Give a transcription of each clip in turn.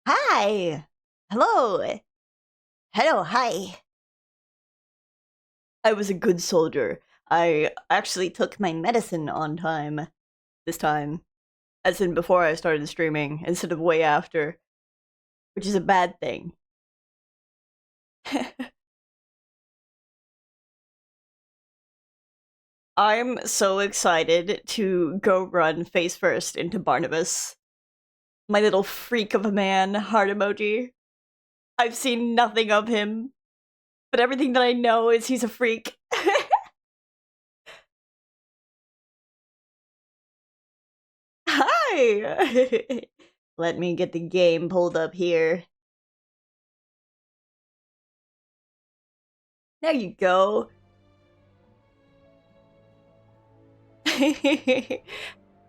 Hi. Hello. Hello, hi. I was a good soldier. I actually took my medicine on time this time. As in before I started streaming, instead of way after. Which is a bad thing. I'm so excited to go run face first into Barnabas. My little freak of a man, heart emoji. I've seen nothing of him, but everything that I know is he's a freak. Hi! Let me get the game pulled up here. There you go.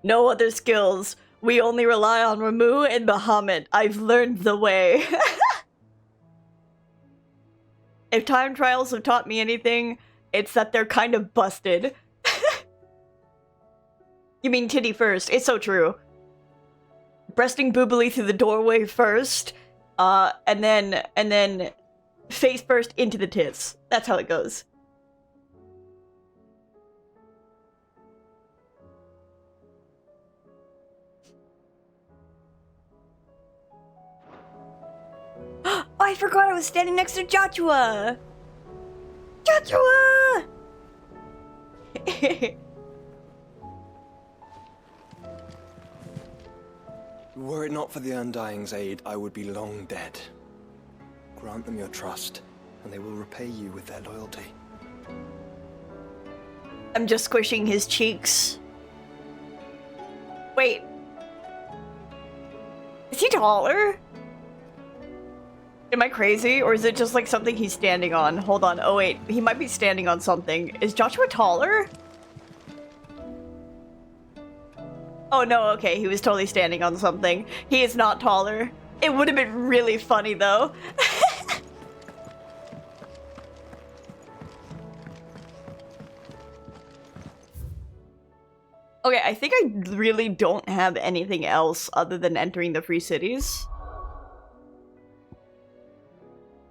No other skills. We only rely on Ramu and Bahamut. I've learned the way. If time trials have taught me anything, it's that they're kind of busted. You mean titty first. It's so true. Breasting boobily through the doorway first, and then face first into the tits. That's how it goes. Oh, I forgot I was standing next to Joshua! Joshua! Were it not for the Undying's aid, I would be long dead. Grant them your trust, and they will repay you with their loyalty. I'm just squishing his cheeks. Wait. Is he taller? Am I crazy? Or is it just like something he's standing on? Hold on. Oh wait, he might be standing on something. Is Joshua taller? Oh no, okay, he was totally standing on something. He is not taller. It would have been really funny though. Okay, I think I really don't have anything else other than entering the free cities.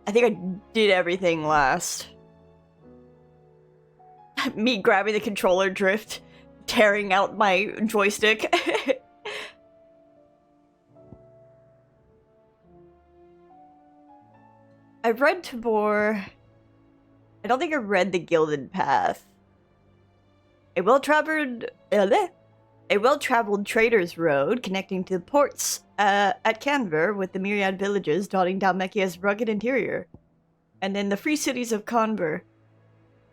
I think I did everything last. Me grabbing the controller drift, tearing out my joystick. I've read Tabor. I don't think I read The Gilded Path. A well-traveled trader's road connecting to the ports at Canver with the myriad villages dotting down Mekia's rugged interior. And then the free cities of Conver.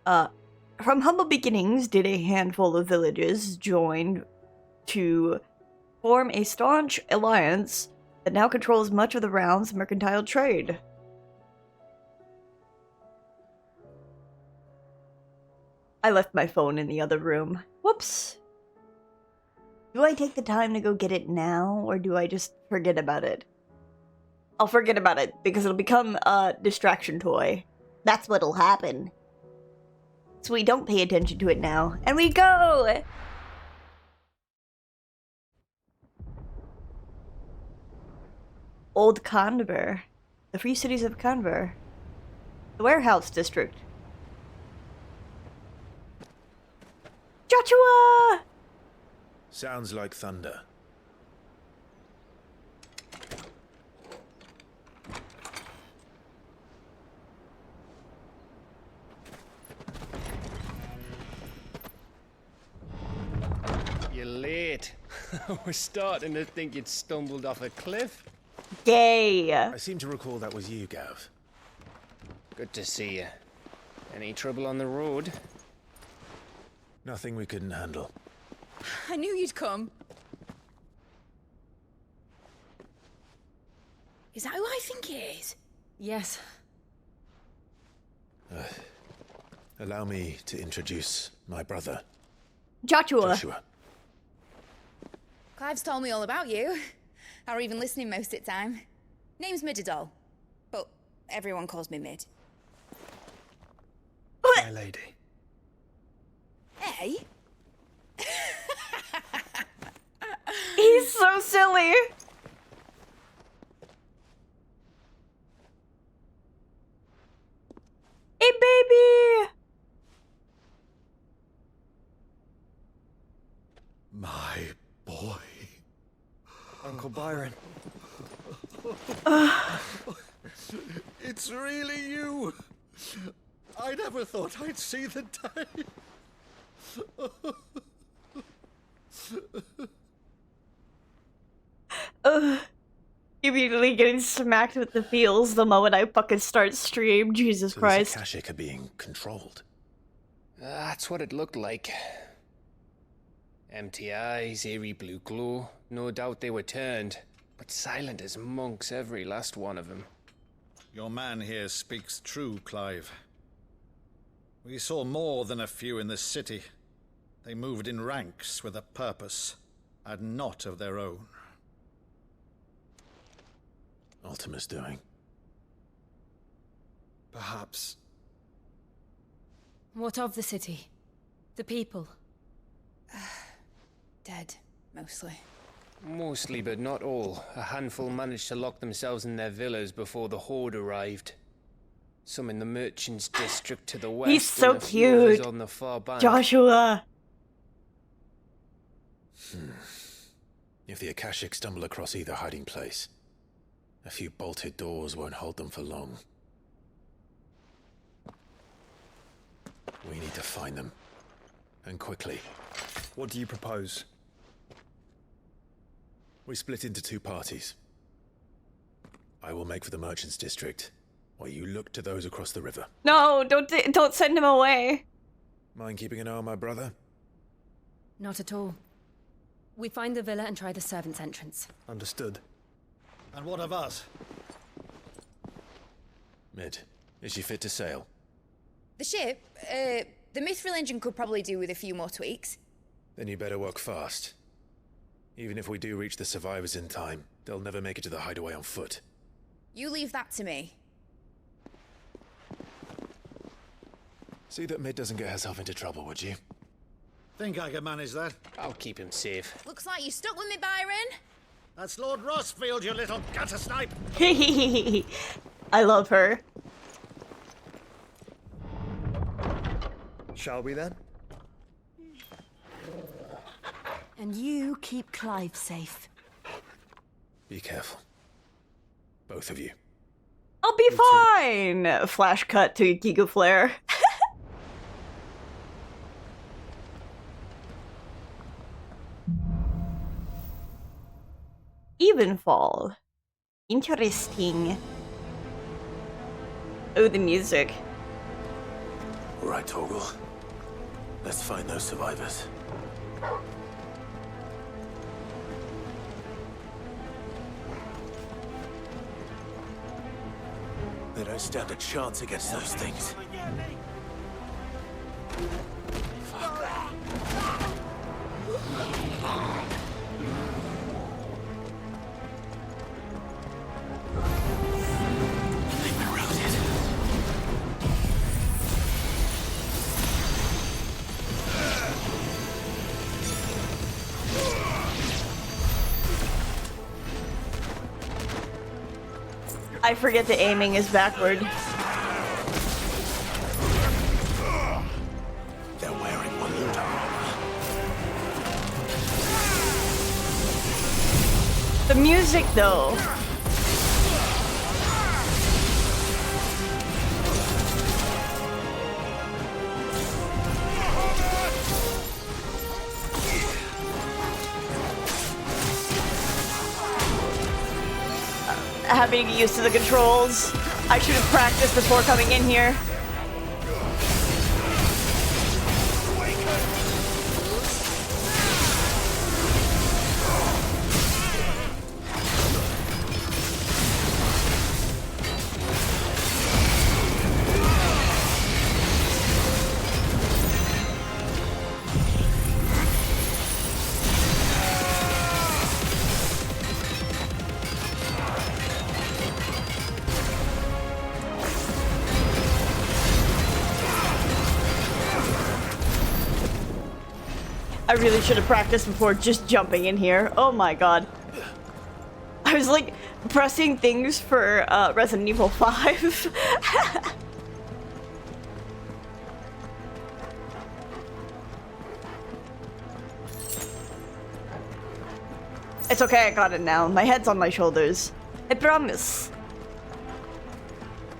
From humble beginnings did a handful of villages join to form a staunch alliance that now controls much of the realm's mercantile trade. I left my phone in the other room. Whoops. Do I take the time to go get it now, or do I just forget about it? I'll forget about it, because it'll become a distraction toy. That's what'll happen. So we don't pay attention to it now, and we go! Old Conver. The Free Cities of Conver. The Warehouse District. Joshua! Sounds like thunder. You're late. I was starting to think you'd stumbled off a cliff. Gay. I seem to recall that was you, Gav. Good to see you. Any trouble on the road? Nothing we couldn't handle. I knew you'd come. Is that who I think it is? Yes. Allow me to introduce my brother, Joshua. Joshua. Clive's told me all about you. Or even listening most of the time. Name's Midadol. But everyone calls me Mid. My lady. Hey? He's so silly. Byron. It's really you! I never thought I'd see the day. Immediately getting smacked with the feels the moment I fucking start stream. Jesus So Christ. the Akashic are being controlled. That's what it looked like. Empty eyes, eerie blue glow. No doubt they were turned, but silent as monks, every last one of them. Your man here speaks true, Clive. We saw more than a few in this city. They moved in ranks with a purpose, and not of their own. Ultima's doing. Perhaps. What of the city? The people? Dead, mostly. Mostly, but not all. A handful managed to lock themselves in their villas before the horde arrived. Some in the merchants' district to the west. He's so and a few others cute. on the far bank. Joshua. If the Akashic stumble across either hiding place, a few bolted doors won't hold them for long. We need to find them. And quickly. What do you propose? We split into two parties. I will make for the merchants' district, while you look to those across the river. No, don't send him away. Mind keeping an eye on my brother? Not at all. We find the villa and try the servants' entrance. Understood. And what of us? Mid, is she fit to sail? The ship, the Mithril engine could probably do with a few more tweaks. Then you better work fast. Even if we do reach the survivors in time, they'll never make it to the hideaway on foot. You leave that to me. See that Mid doesn't get herself into trouble, would you? Think I can manage that? I'll keep him safe. Looks like you stuck with me, Byron. That's Lord Rossfield, you little gutter snipe! I love her. Shall we then? And you keep Clive safe. Be careful. Both of you. I'll be fine. Flash cut to Giga Flare. Evenfall. Interesting. Oh, the music. All right, Torgal. Let's find those survivors. They don't stand a chance against those things. They've been routed. I forget the aiming is backward. They're wearing Waluta armor. The music, though. Having to get used to the controls. I should have practiced before coming in here. I really should have practiced before just jumping in here. Oh my god. I was like pressing things for Resident Evil 5. It's okay, I got it now. My head's on my shoulders. I promise.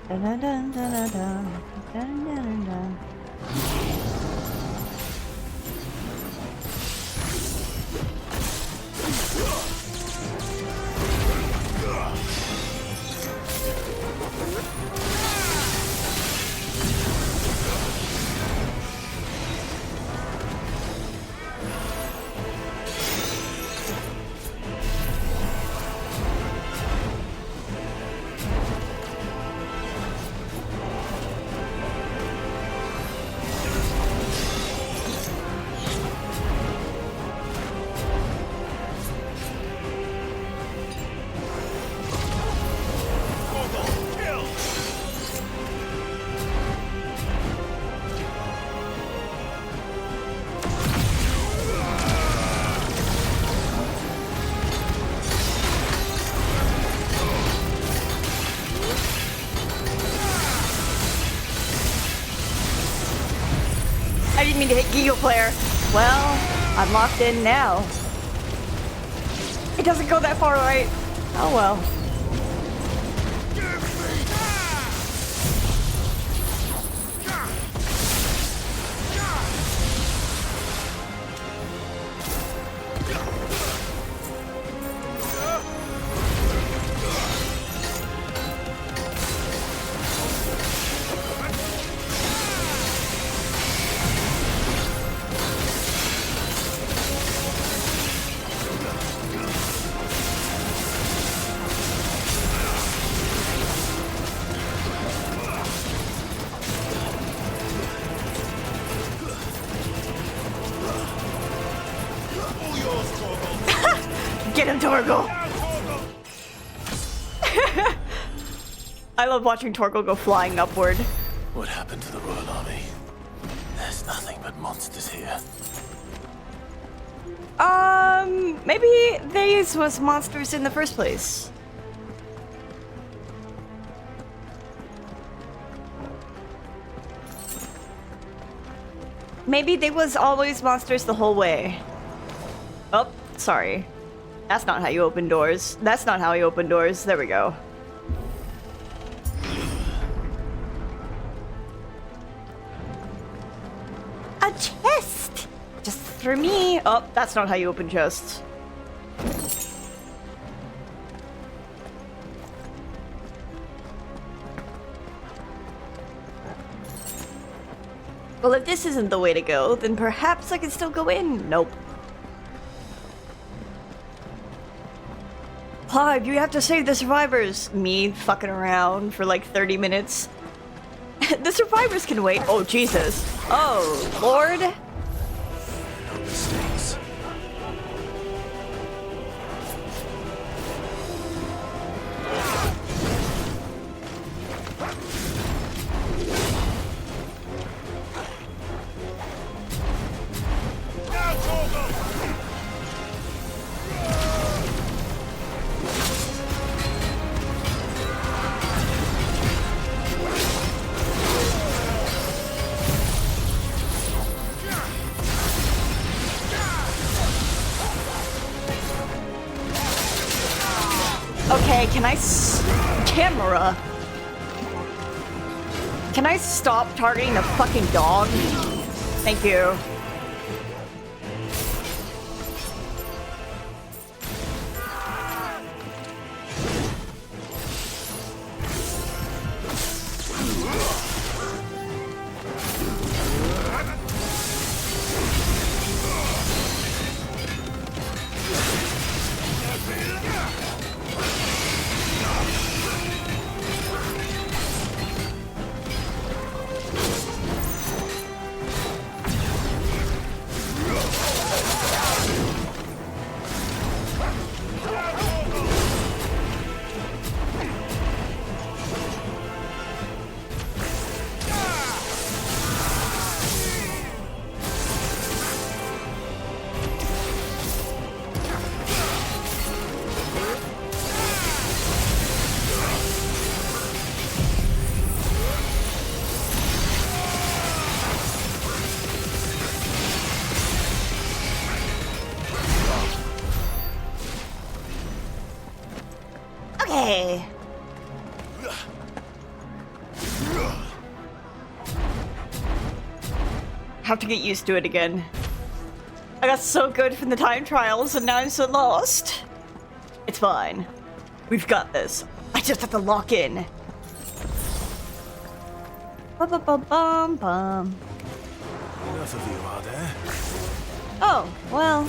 Dun, dun, dun, dun, dun, dun, dun, dun, dun. I didn't mean to hit Giggle Player. Well, I'm locked in now. It doesn't go that far, right? Oh well. Get him, Torgal! I love watching Torgal go flying upward. What happened to the Royal Army? There's nothing but monsters here. Maybe these was monsters in the first place. Maybe they was always monsters the whole way. Oh, sorry. That's not how you open doors. That's not how you open doors. There we go. A chest! Just for me. Oh, that's not how you open chests. Well, if this isn't the way to go, then perhaps I can still go in. Nope. Clive, you have to save the survivors. Me fucking around for like 30 minutes. The survivors can wait. Oh, Jesus. Oh, Lord. No mistakes. Okay, can I camera? Can I stop targeting the fucking dog? Thank you. Okay. Have to get used to it again. I got so good from the time trials and now I'm so lost. It's fine. We've got this. I just have to lock in. Bum. Enough of you, are there? Oh, well.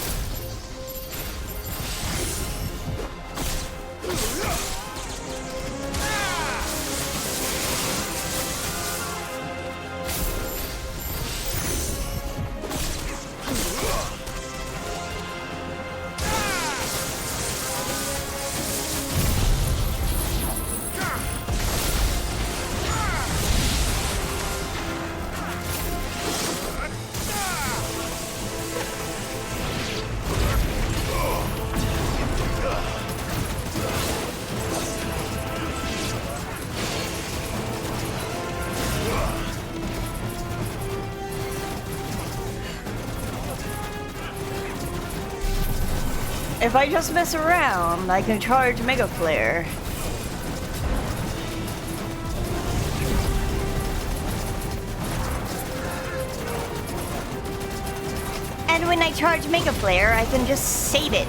If I just mess around, I can charge Mega Flare. And when I charge Mega Flare, I can just save it.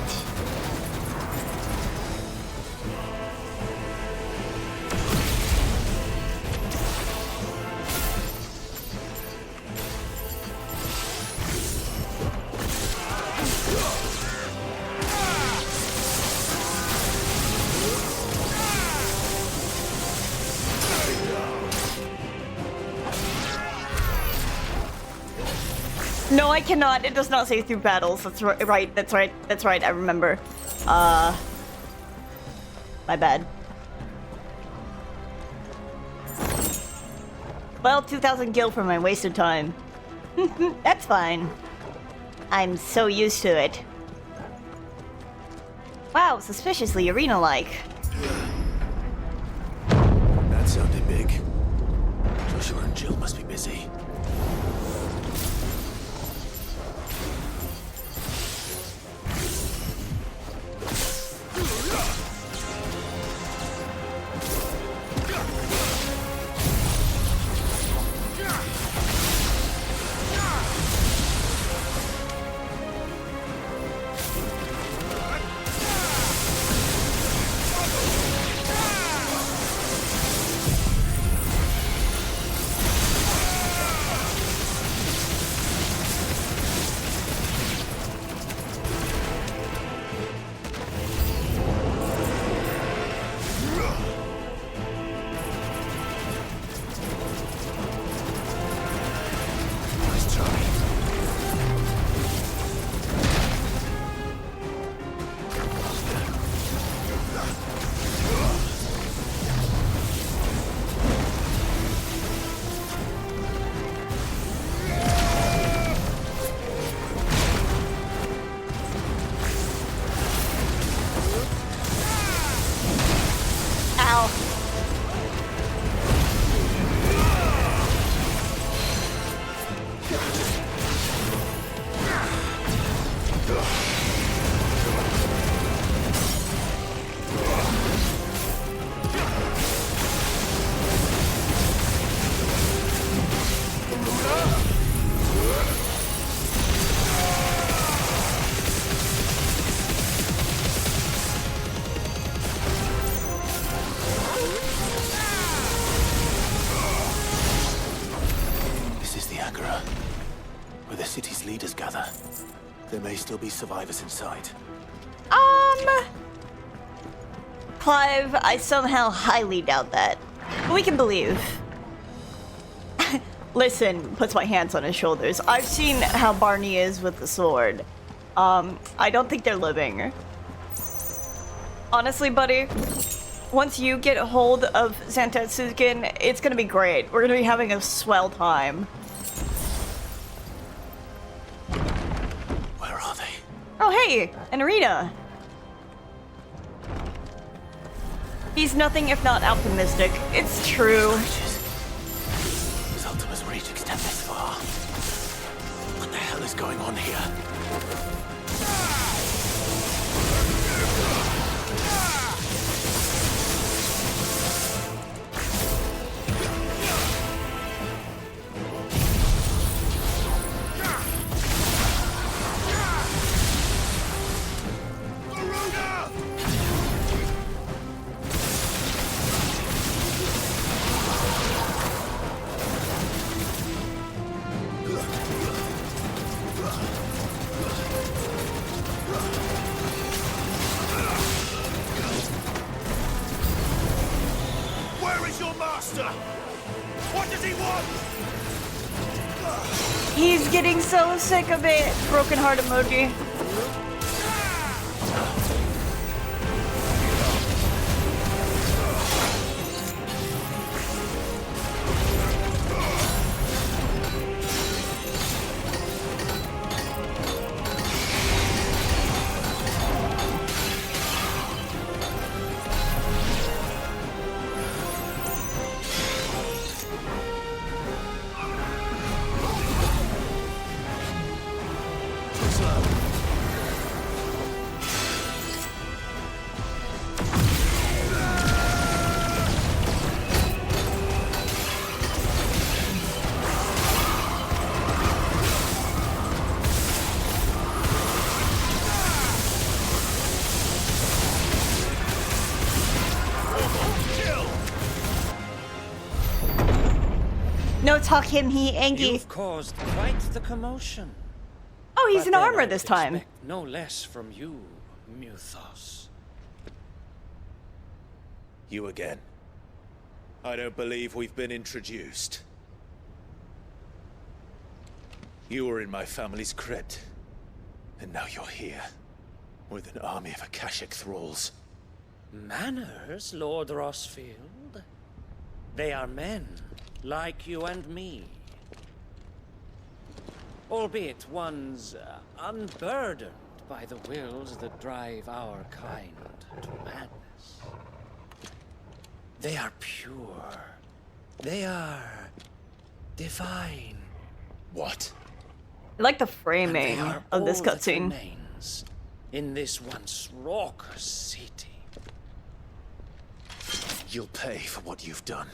No, I cannot. It does not say through battles. That's right. That's right. I remember. My bad. Well, 2,000 gil for my wasted time. That's fine. I'm so used to it. Wow, suspiciously arena-like. That sounded big. Joshua and Jill must be busy. Where the city's leaders gather. There may still be survivors inside. Clive, I somehow highly doubt that. But we can believe. Listen, puts my hands on his shoulders. I've seen how Barney is with the sword. I don't think they're living. Honestly, buddy, once you get a hold of Santetsuken, it's gonna be great. We're gonna be having a swell time. Where are they? Oh, hey, an arena. He's nothing if not optimistic. It's true. Does Ultima's reach extend this far? What the hell is going on here? is your master? What does he want? He's getting so sick of it. Broken heart emoji. No talk him, he Angie. You've caused quite the commotion. Oh, he's But in then armor I this would time. expect no less from you, Muthos. You again. I don't believe we've been introduced. You were in my family's crypt, and now you're here, with an army of Akashic thralls. Manners, Lord Rossfield. They are men, like you and me. Albeit ones unburdened by the wills that drive our kind to madness. They are pure. They are divine. What? I like the And they framing are of this all that cutscene. remains in this once raucous city. You'll pay for what you've done.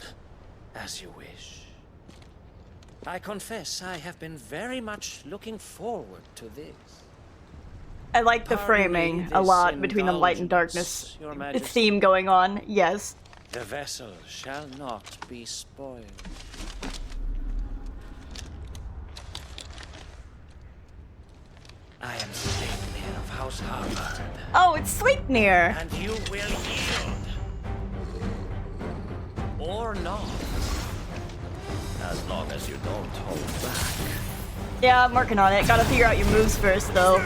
As you wish. I confess I have been very much looking forward to this. I like the Pardon me framing a this lot between the light and indulgence, darkness. Your The Majesty. theme going on, yes. The vessel shall not be spoiled. I am Sleipnir of House Harvard, Oh, it's Sleipnir. and you will yield. Or not. As long as you don't hold back. Yeah, I'm working on it. Gotta figure out your moves first, though.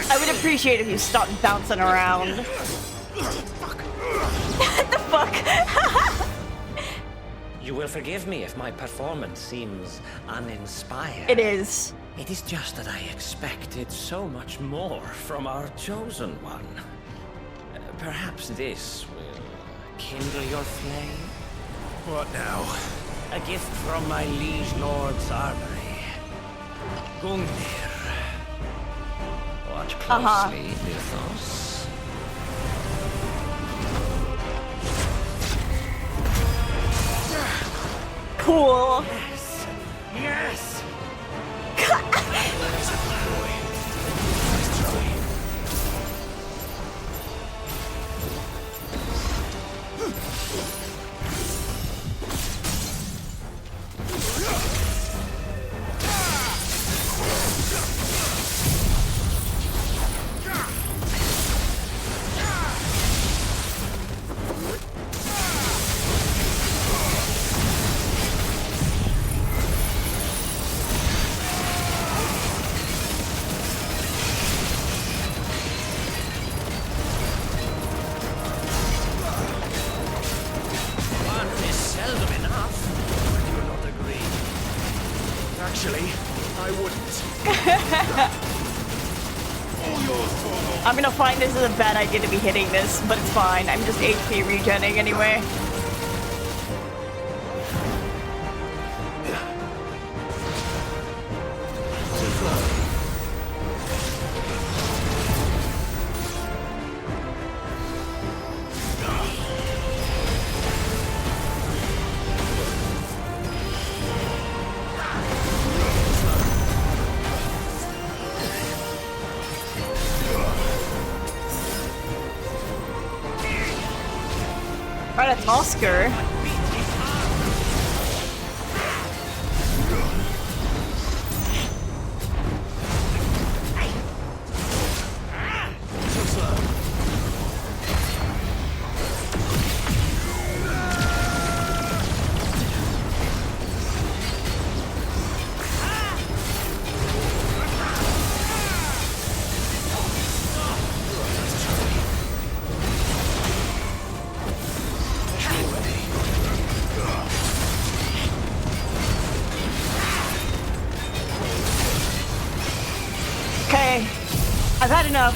I would appreciate if you stopped bouncing around. What the fuck? You will forgive me if my performance seems uninspired. It is. It is just that I expected so much more from our chosen one. Perhaps this will kindle your flame? What now? A gift from my liege lord's armory. Gungnir. Watch closely, Mythos. Cool. Yes! Yes! Actually, I wouldn't. I'm gonna find this is a bad idea to be hitting this, but it's fine. I'm just HP regenning anyway. Right, a Tosker. Okay, I've had enough.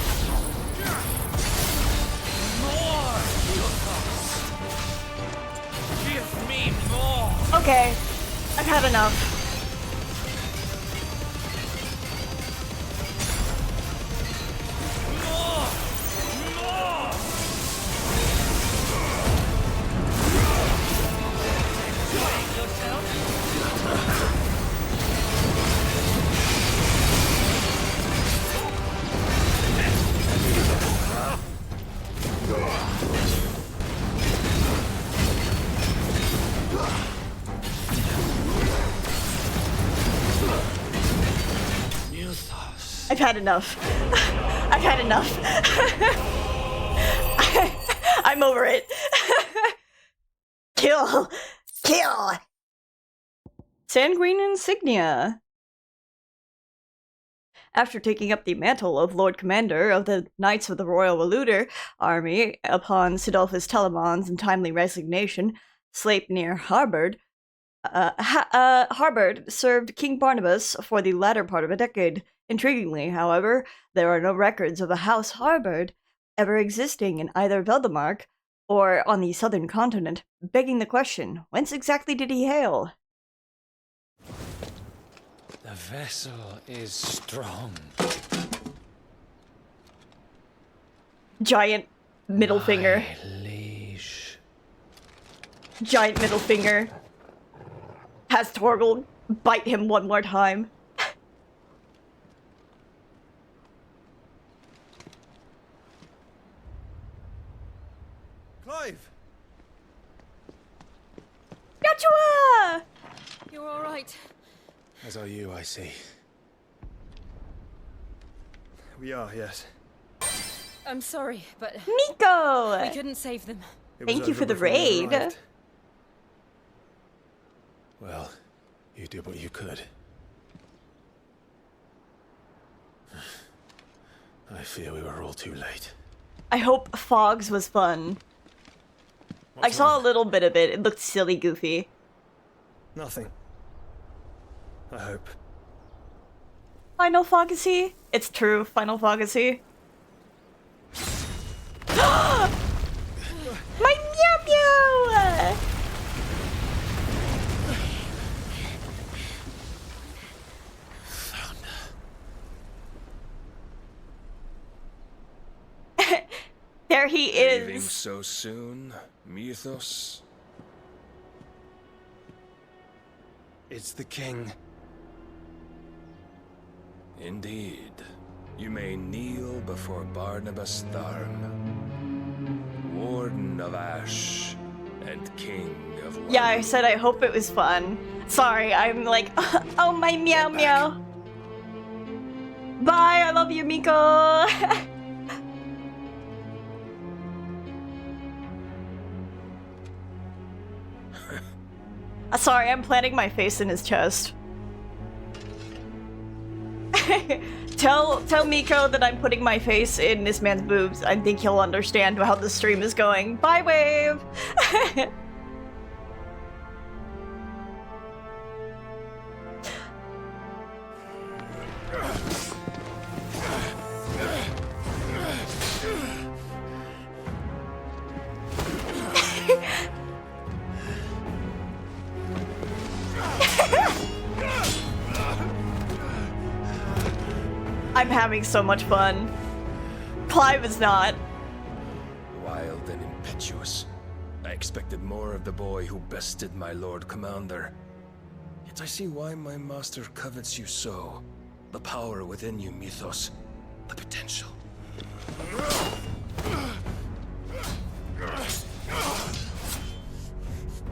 Give me more. Okay, I've had enough. I've had enough. I've had enough. I'm over it. Kill! Kill! Sandgreen insignia. After taking up the mantle of Lord Commander of the Knights of the Royal Eluder Army upon Sidolphus Telemon's untimely resignation, Sleipnir Harbord served King Barnabas for the latter part of a decade. Intriguingly, however, there are no records of a House Harbord ever existing in either Veldemark or on the southern continent, begging the question, whence exactly did he hail? The vessel is strong. Giant middle finger. Liege. Giant middle finger. Has Torgal bite him one more time. Clive! Joshua! You're all right. As are you, I see. We are, yes. I'm sorry, but Miko! we couldn't save them. It was Thank you over for the before we raid. arrived. Well, you did what you could. I fear we were all too late. I hope Fogs was fun. I saw a little bit of it. It looked silly goofy. Nothing. I hope. Final Fogacy? It's true, Final Fogacy. My meow meow! There he Leaving is. so soon, Mythos? It's the king. Indeed. You may kneel before Barnabas Tharm, Warden of Ash and King of Light. Yeah, I said I hope it was fun. Sorry, I'm like, oh my meow meow. Bye, I love you, Miko. Sorry, I'm planting my face in his chest. Tell Miko that I'm putting my face in this man's boobs. I think he'll understand how the stream is going. Bye, Wave! I'm having so much fun. Clive is not. Wild and impetuous. I expected more of the boy who bested my Lord Commander. Yet I see why my master covets you so. The power within you, Mythos. The potential.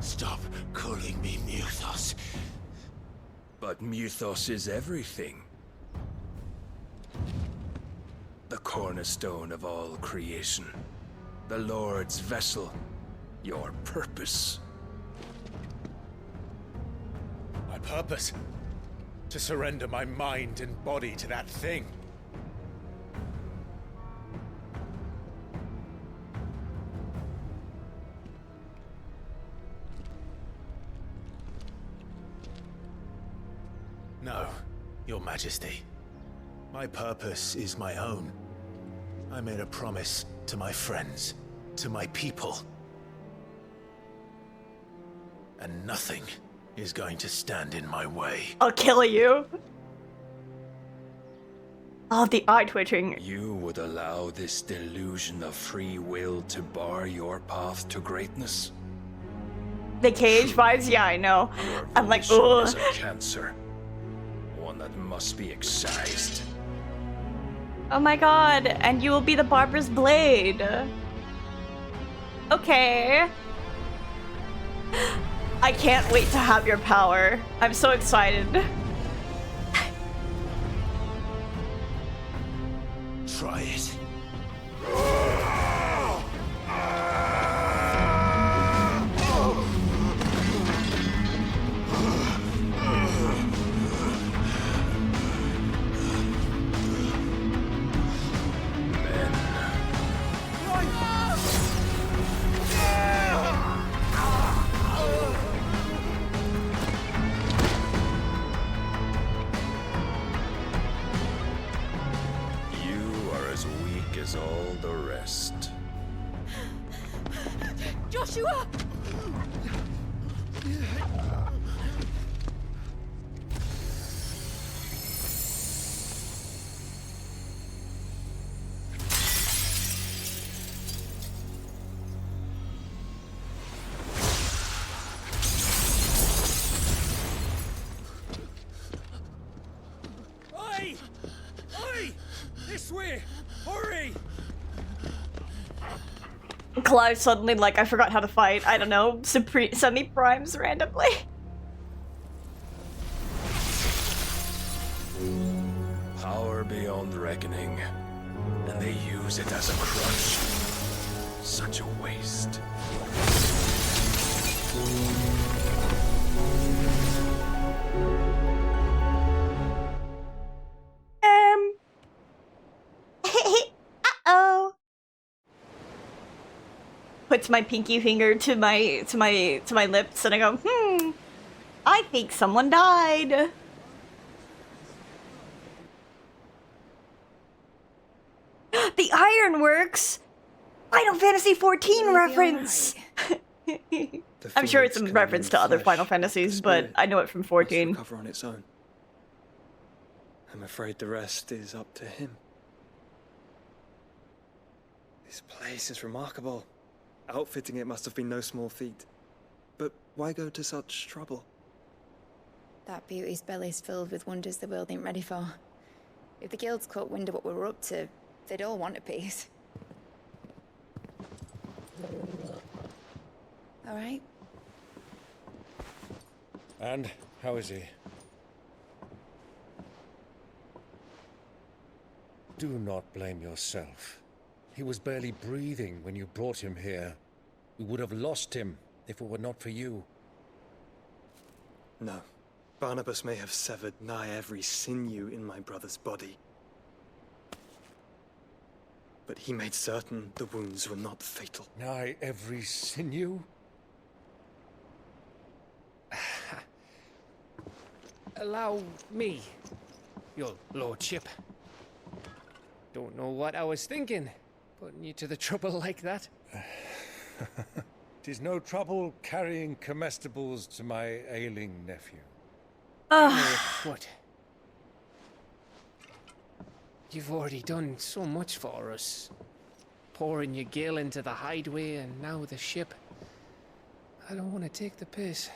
Stop calling me Mythos. But Mythos is everything. The cornerstone of all creation. The Lord's vessel. Your purpose. My purpose? To surrender my mind and body to that thing. No, Your Majesty. My purpose is my own. I made a promise to my friends, to my people. And nothing is going to stand in my way. I'll kill you. Oh, the eye twitching. You would allow this delusion of free will to bar your path to greatness? The cage vibes? Yeah, I know. Your I'm like, volition ugh. is a cancer. One that must be excised. Oh my god, and you will be the Barber's Blade. Okay. I can't wait to have your power. I'm so excited. Try it. You are as weak as all the rest. Joshua! Oi! Oi! This way! Hurry! Clive suddenly, like, I forgot how to fight. I don't know, semi-primes randomly. Power beyond reckoning. And they use it as a crutch. Such a waste. Uh-oh. Puts my pinky finger to my lips and I go, I think someone died. The Ironworks! Final Fantasy XIV reference! I'm sure it's a reference to other Final Fantasies, but I know it from 14. Recover on its own. I'm afraid the rest is up to him. This place is remarkable. Outfitting it must have been no small feat. But why go to such trouble? That beauty's belly's filled with wonders the world ain't ready for. If the guilds caught wind of what we were up to, they'd all want a piece. All right? And how is he? Do not blame yourself. He was barely breathing when you brought him here. We would have lost him if it were not for you. No. Barnabas may have severed nigh every sinew in my brother's body. But he made certain the wounds were not fatal. Nigh every sinew? Allow me, your lordship. Don't know what I was thinking, putting you to the trouble like that. 'Tis no trouble carrying comestibles to my ailing nephew. What? You've already done so much for us. Pouring your gil into the hideaway and now the ship. I don't want to take the piss.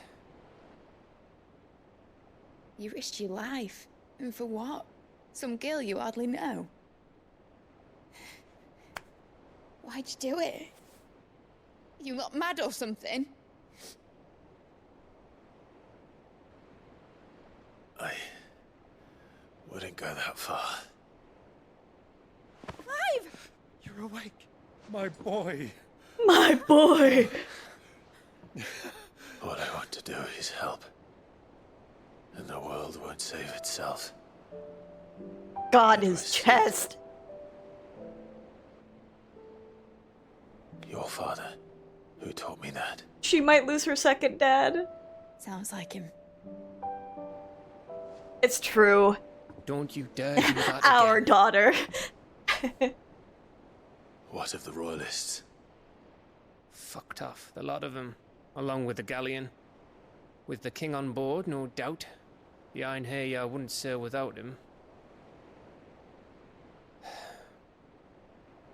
You risked your life. And for what? Some girl you hardly know. Why'd you do it? You not mad or something? I wouldn't go that far. Clive! You're awake, my boy. My boy! All I want to do is help. And the world won't save itself. God, his chest. Your father, who taught me that. She might lose her second dad. Sounds like him. It's true. Don't you dare do that Our again. daughter. What of the royalists? Fucked off, the lot of them, along with the galleon. With the king on board, no doubt. Behind here, I wouldn't sail without him.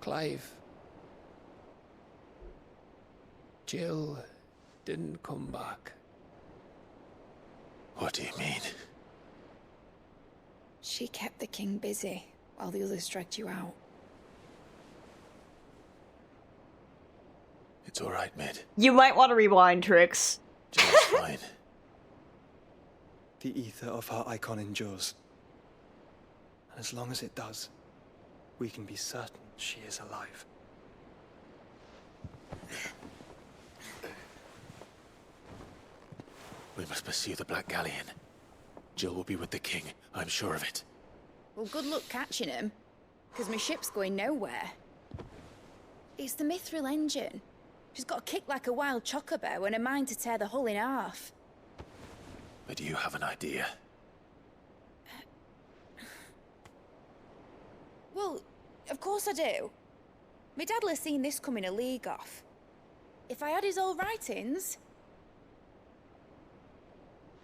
Clive. Jill didn't come back. What do you mean? She kept the king busy while the others dragged you out. It's all right, Mid. You might want to rewind, Trix. Jill's fine. The ether of her icon endures. And as long as it does, we can be certain she is alive. We must pursue the Black Galleon. Jill will be with the king, I'm sure of it. Well, good luck catching him, because my ship's going nowhere. It's the Mithril engine. She's got a kick like a wild chocobo and a mind to tear the hull in half. But you have an idea. Well, of course I do. My dad'll have seen this coming a league off. If I had his old writings...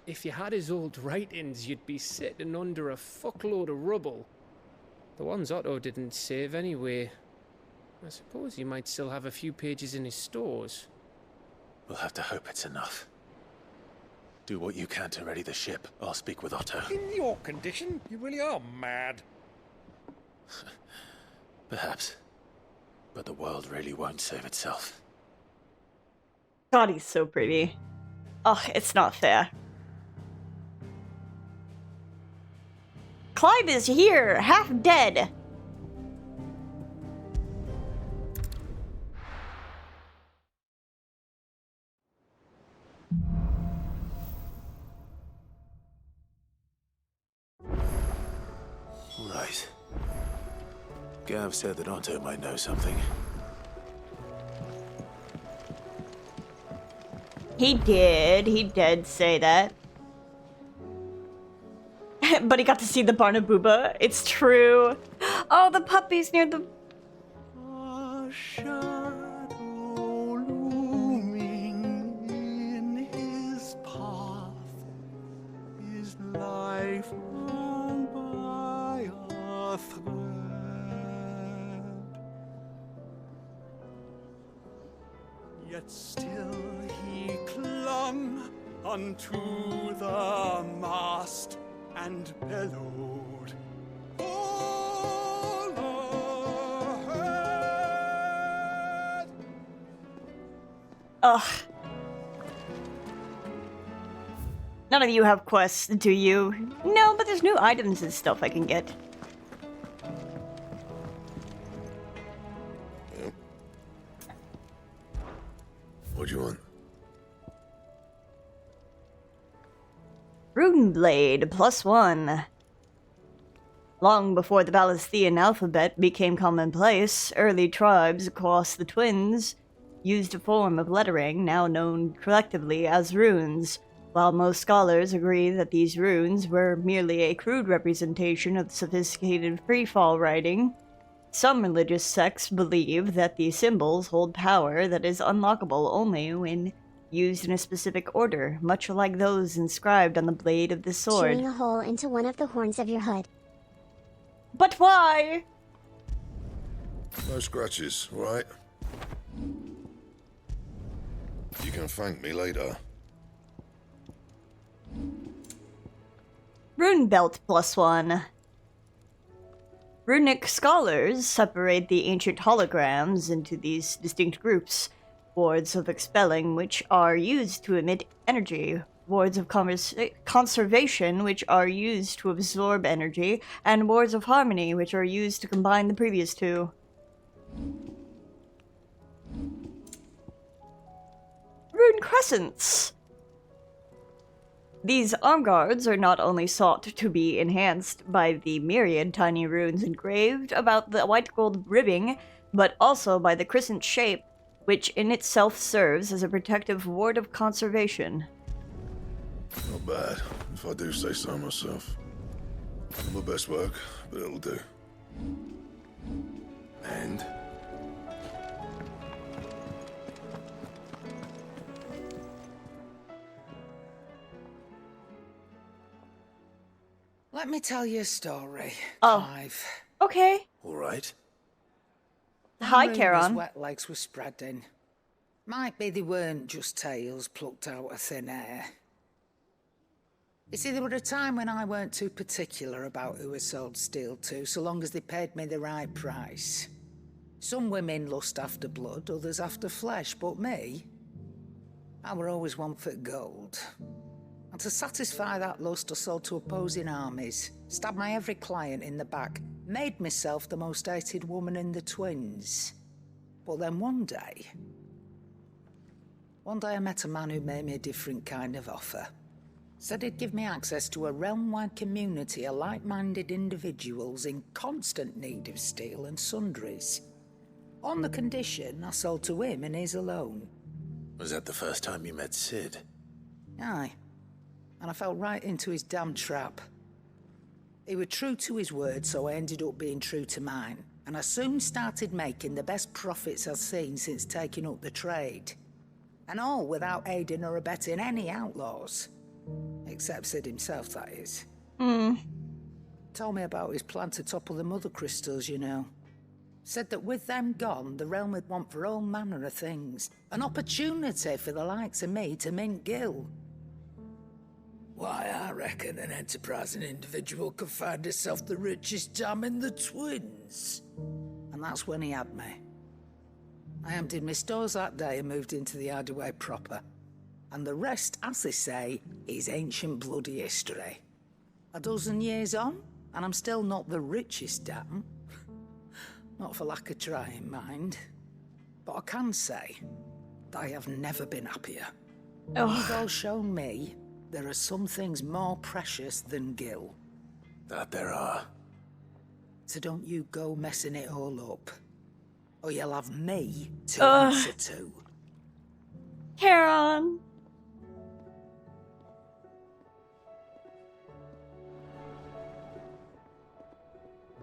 If you had his old writings, you'd be sitting under a fuckload of rubble. The ones Otto didn't save anyway. I suppose he might still have a few pages in his stores. We'll have to hope it's enough. Do what you can to ready the ship. I'll speak with Otto. In your condition, you really are mad. Perhaps. But the world really won't save itself. God, he's so pretty. Oh, it's not fair. Clive is here, half dead. Right. Gav said that Otto might know something. He did say that. But he got to see the Barnabuba. It's true. Oh, the puppies near the... A shadow looming in his path, his life hung by a thread. Yet still he clung unto the mast and bellowed, all ahead. Ugh. None of you have quests, do you? No, but there's new items and stuff I can get. What do you want? Rune Blade, +1. Long before the Balisthian alphabet became commonplace, early tribes across the Twins used a form of lettering now known collectively as runes. While most scholars agree that these runes were merely a crude representation of sophisticated freefall writing, Some religious sects believe that the symbols hold power that is unlockable only when used in a specific order, much like those inscribed on the blade of the sword. Chewing a hole into one of the horns of your hood. But why? No scratches, right? You can thank me later. Rune Belt +1. Runic scholars separate the ancient holograms into these distinct groups. Wards of expelling, which are used to emit energy. Wards of conservation, which are used to absorb energy. And wards of harmony, which are used to combine the previous two. Rune crescents. These arm guards are not only sought to be enhanced by the myriad tiny runes engraved about the white gold ribbing, but also by the crescent shape, which in itself serves as a protective ward of conservation. Not bad, if I do say so myself. Not my best work, but it'll do. And? Let me tell you a story, Oh. Clive. Okay. All right. Hi, Rumours Charon. wet legs were spreading. Might be they weren't just tales plucked out of thin air. You see, there were a time when I weren't too particular about who I sold steel to, so long as they paid me the right price. Some women lust after blood, others after flesh, but me, I were always one for gold. And to satisfy that lust, I sold to opposing armies, stabbed my every client in the back, made myself the most hated woman in the twins. But then one day I met a man who made me a different kind of offer. Said he'd give me access to a realm-wide community of like-minded individuals in constant need of steel and sundries. On the condition I sold to him and his alone. Was that the first time you met Sid? Aye. And I fell right into his damn trap. He was true to his word, so I ended up being true to mine. And I soon started making the best profits I've seen since taking up the trade. And all without aiding or abetting any outlaws. Except Sid himself, that is. Told me about his plan to topple the mother crystals, you know. Said that with them gone, the realm would want for all manner of things. An opportunity for the likes of me to mint gil. Why, I reckon an enterprising individual could find himself the richest dam in the twins. And that's when he had me. I emptied my stores that day and moved into the Hideaway proper. And the rest, as they say, is ancient bloody history. A dozen years on, and I'm still not the richest dam. Not for lack of trying, mind. But I can say, that I have never been happier. You've all shown me there are some things more precious than gil. That there are. So don't you go messing it all up. Or you'll have me to answer to. Charon.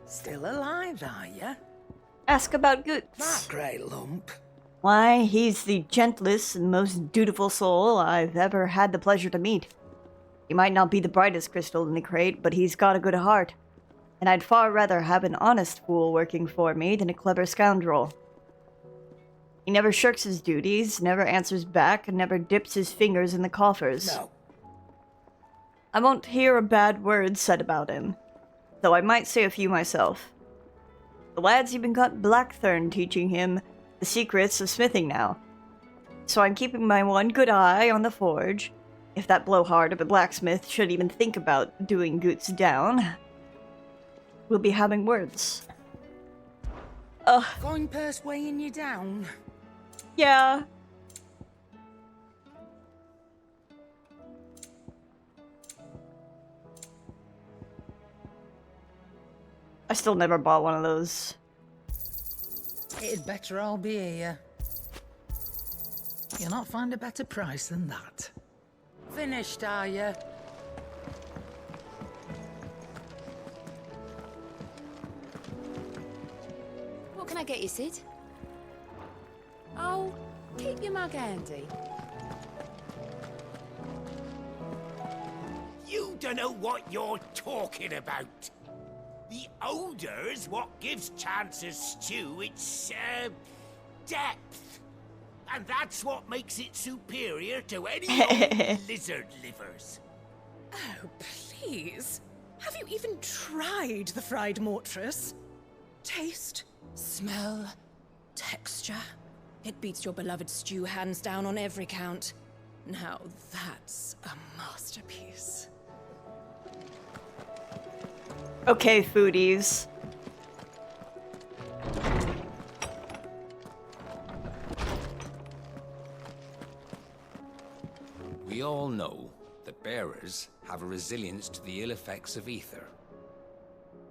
Still alive, are ya? Ask about Goots. That great lump. Why, he's the gentlest and most dutiful soul I've ever had the pleasure to meet. He might not be the brightest crystal in the crate, but he's got a good heart. And I'd far rather have an honest fool working for me than a clever scoundrel. He never shirks his duties, never answers back, and never dips his fingers in the coffers. No. I won't hear a bad word said about him, though I might say a few myself. The lad's even got Blackthorn teaching him the secrets of smithing now. So I'm keeping my one good eye on the forge. If that blowhard of a blacksmith should even think about doing Goots down, we'll be having words. Coin purse weighing you down? Yeah. I still never bought one of those. It'd better all be here. You'll not find a better price than that. Finished, are you? What can I get you, Sid? Oh, keep your mug handy. You don't know what you're talking about. The odor's what gives Chance's stew its, depth. And that's what makes it superior to any old lizard livers. Oh, please. Have you even tried the fried mortress? Taste, smell, texture. It beats your beloved stew hands down on every count. Now that's a masterpiece. Okay, foodies. We all know that bearers have a resilience to the ill effects of ether.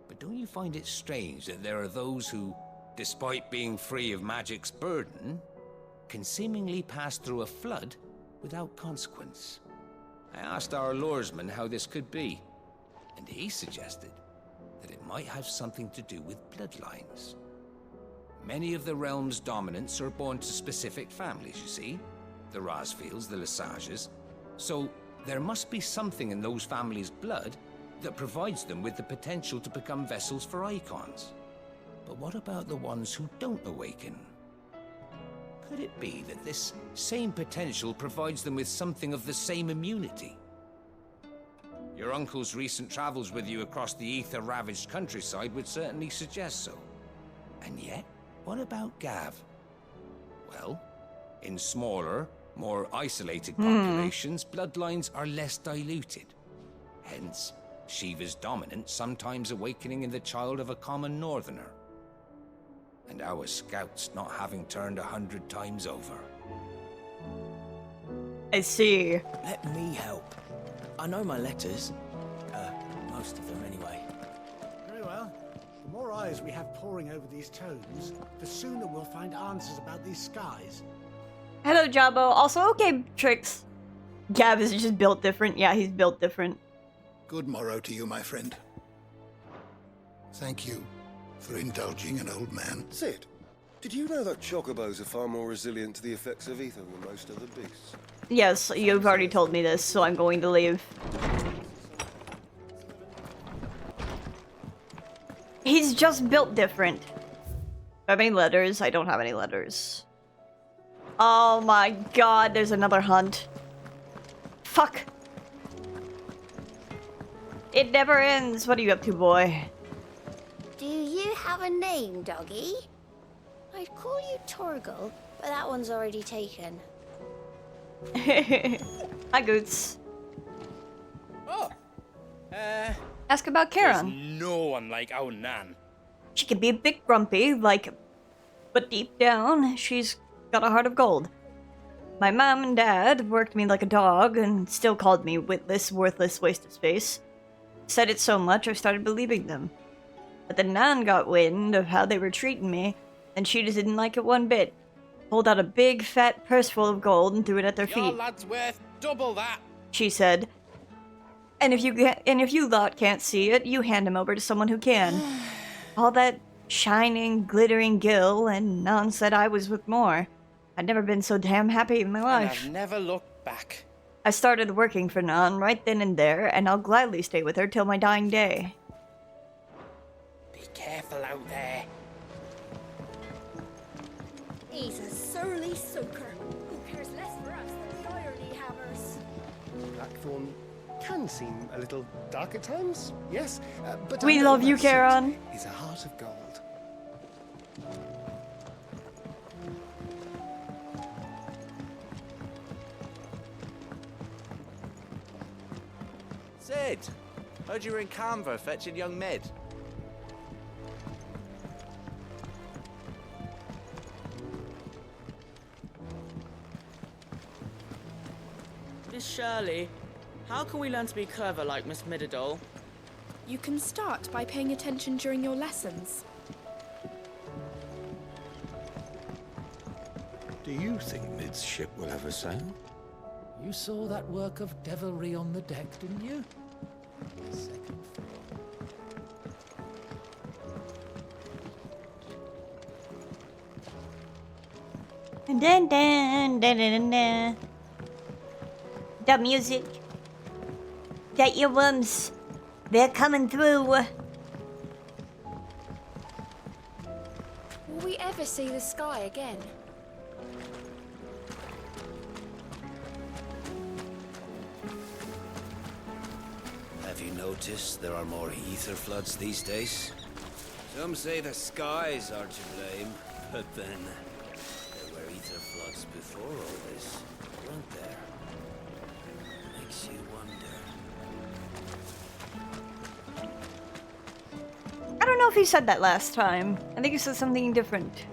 But don't you find it strange that there are those who, despite being free of magic's burden, can seemingly pass through a flood without consequence? I asked our luresman how this could be, and he suggested that it might have something to do with bloodlines. Many of the realm's dominants are born to specific families, you see? The Rasfields, the Lesages. So there must be something in those families' blood that provides them with the potential to become vessels for icons. But what about the ones who don't awaken? Could it be that this same potential provides them with something of the same immunity? Your uncle's recent travels with you across the ether-ravaged countryside would certainly suggest so. And yet, what about Gav? Well, in smaller, more isolated populations, bloodlines are less diluted. Hence, Shiva's dominance sometimes awakening in the child of a common northerner. And our scouts not having turned 100 times over. I see. Let me help. I know my letters. Most of them anyway. Very well. The more eyes we have poring over these tomes, the sooner we'll find answers about these skies. Hello, Jabbo. Also, okay, Trix. Gav is just built different. Yeah, he's built different. Good morrow to you, my friend. Thank you for indulging an old man. Sid, did you know that chocobos are far more resilient to the effects of ether than most other beasts? Yes, you've already told me this, so I'm going to leave. He's just built different. Do I have any letters? I don't have any letters. Oh my god, there's another hunt. Fuck. It never ends. What are you up to, boy? Do you have a name, doggy? I'd call you Torgal, but that one's already taken. Hi, Goots. Oh. Ask about Karen. There's no one like our Nan. She can be a bit grumpy, but deep down, she's got a heart of gold. My mom and dad worked me like a dog and still called me witless, worthless waste of space. Said it so much I started believing them. But the Nan got wind of how they were treating me, and she just didn't like it one bit. Pulled out a big, fat purse full of gold and threw it at their feet. Your lad's worth double that. She said. And if you lot can't see it, you hand him over to someone who can. All that shining, glittering gill, and Nan said I was worth more. I'd never been so damn happy in my life. And I've never looked back. I started working for Nan right then and there, and I'll gladly stay with her till my dying day. Be careful out there. He's a surly soaker. Who cares less for us than the irony hammers? Blackthorn can seem a little dark at times, yes, but we love you, Karen. He's a heart of gold. Sid, heard you were in Canva fetching young Mid. Miss Shirley, how can we learn to be clever like Miss Midadol? You can start by paying attention during your lessons. Do you think Mid's ship will ever sail? You saw that work of devilry on the deck, didn't you? Second floor. Dun, dun, dun, dun, dun, dun. The music. The earworms. They're coming through. Will we ever see the sky again? Have you noticed there are more ether floods these days? Some say the skies are to blame, but then there were ether floods before all this, weren't there? Makes you wonder. I don't know if he said that last time. I think he said something different.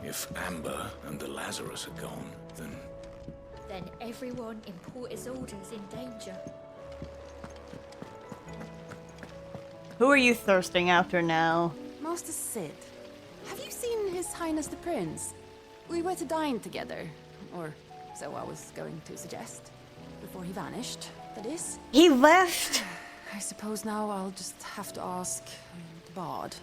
If Amber and the Lazarus are gone, then everyone in Port Isolde's in danger. Who are you thirsting after now? Master Sid, have you seen His Highness the Prince? We were to dine together, or so I was going to suggest. Before he vanished, that is. He left? I suppose now I'll just have to ask the Bard.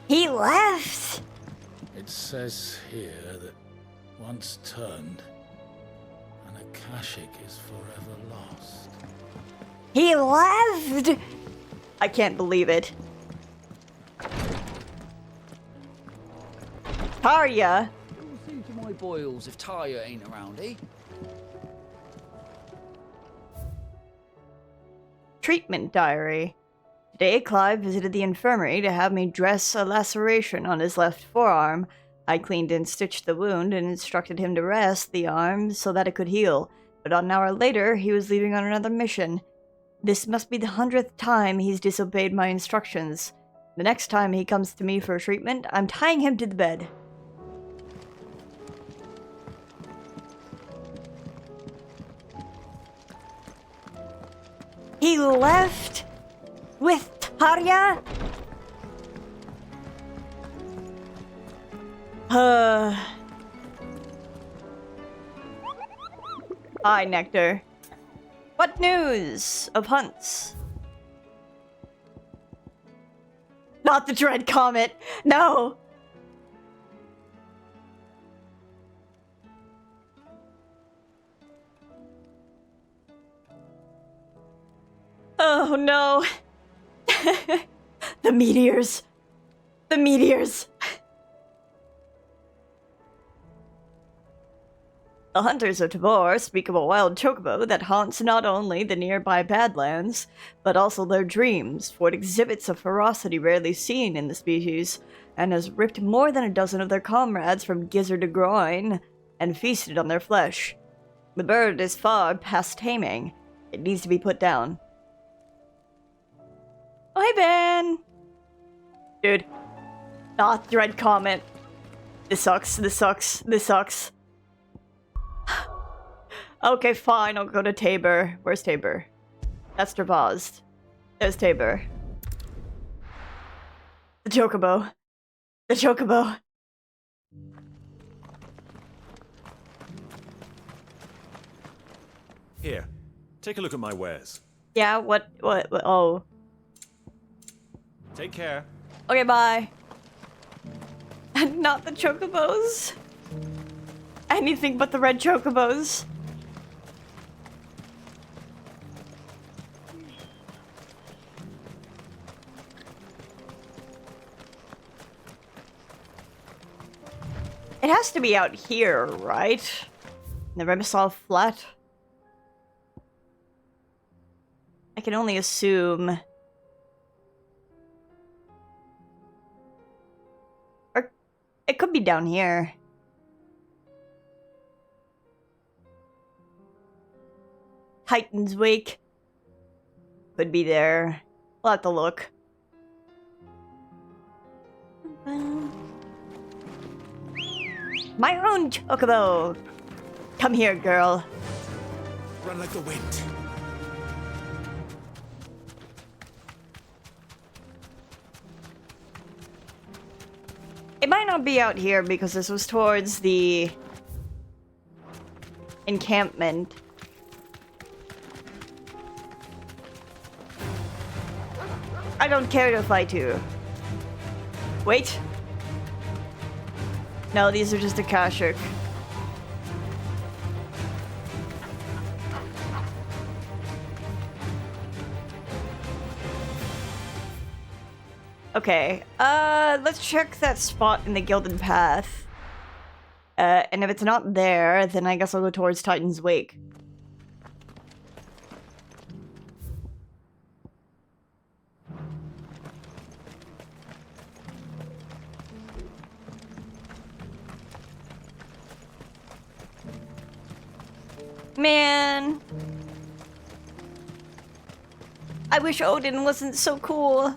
He left! it says here that once turned, an Akashic is forever lost. He left! I can't believe it. Tarya! See to my boils if Tarya ain't around, eh? Treatment diary. Today, Clive visited the infirmary to have me dress a laceration on his left forearm. I cleaned and stitched the wound and instructed him to rest the arm so that it could heal. But an hour later, he was leaving on another mission. This must be the 100th time he's disobeyed my instructions. The next time he comes to me for treatment, I'm tying him to the bed. He left with Tarya? Hi, Nectar. What news of hunts? Not the Dread Comet. No! Oh no. The meteors. The meteors. The hunters of Tabor speak of a wild chocobo that haunts not only the nearby Badlands, but also their dreams, for it exhibits a ferocity rarely seen in the species, and has ripped more than a dozen of their comrades from gizzard to groin, and feasted on their flesh. The bird is far past taming. It needs to be put down. Oh, hey, Ben! Dude. Not Dread Comet. This sucks, this sucks, this sucks. Okay, fine, I'll go to Tabor. Where's Tabor? That's Dravazd. There's Tabor. The Chocobo. The Chocobo. Here, take a look at my wares. Yeah, what, oh. Take care. Okay, bye. And not the Chocobos. Anything but the red Chocobos. It has to be out here, right? The Remisol Flat. I can only assume. Or it could be down here. Titan's Wake. Could be there. We'll have to look. My own Chocobo! Come here, girl. Run like the wind. It might not be out here because this was towards the encampment. don't care to fight you. Wait. No, these are just Akashic. Okay, let's check that spot in the Gilded Path. And if it's not there, then I guess I'll go towards Titan's Wake. Man. I wish Odin wasn't so cool.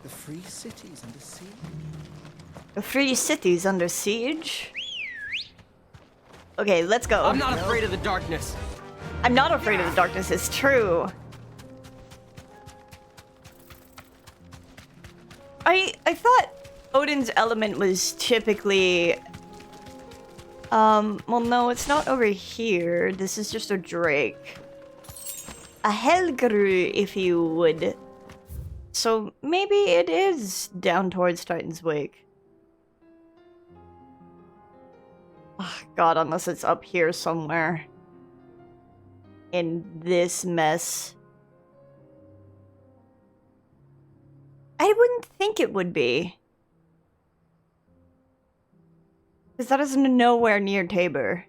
The free cities under siege? The free cities under siege? Okay, let's go. I'm not afraid of the darkness. I'm not afraid of the darkness, it's true. I thought Odin's element was typically... well no, it's not over here. This is just a drake. A Helgru, if you would. So maybe it is down towards Titan's Wake. Oh, God, unless it's up here somewhere. In this mess. I wouldn't think it would be. Because that is nowhere near Tabor.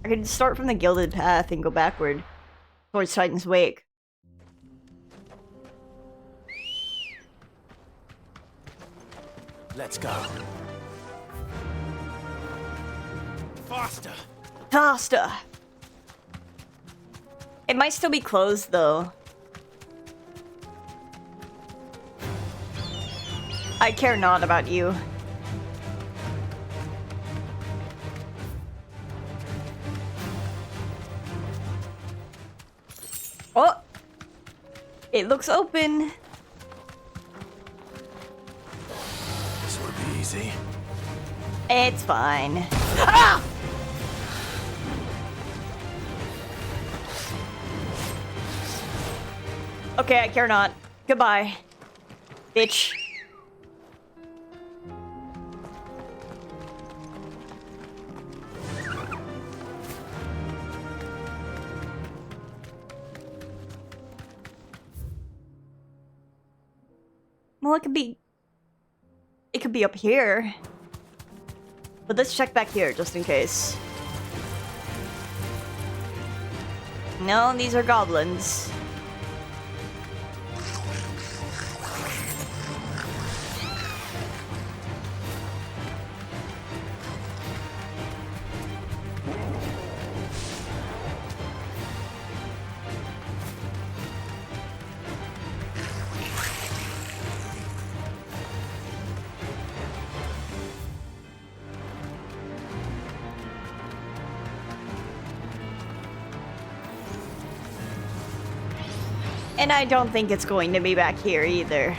I could start from the Gilded Path and go backward towards Titan's Wake. Let's go. Faster! Faster! It might still be closed, though. I care not about you. Oh! It looks open. This would be easy. It's fine. Ah! Okay, I care not. Goodbye. Bitch. Well, it could be up here. But let's check back here, just in case. No, these are goblins. And I don't think it's going to be back here either.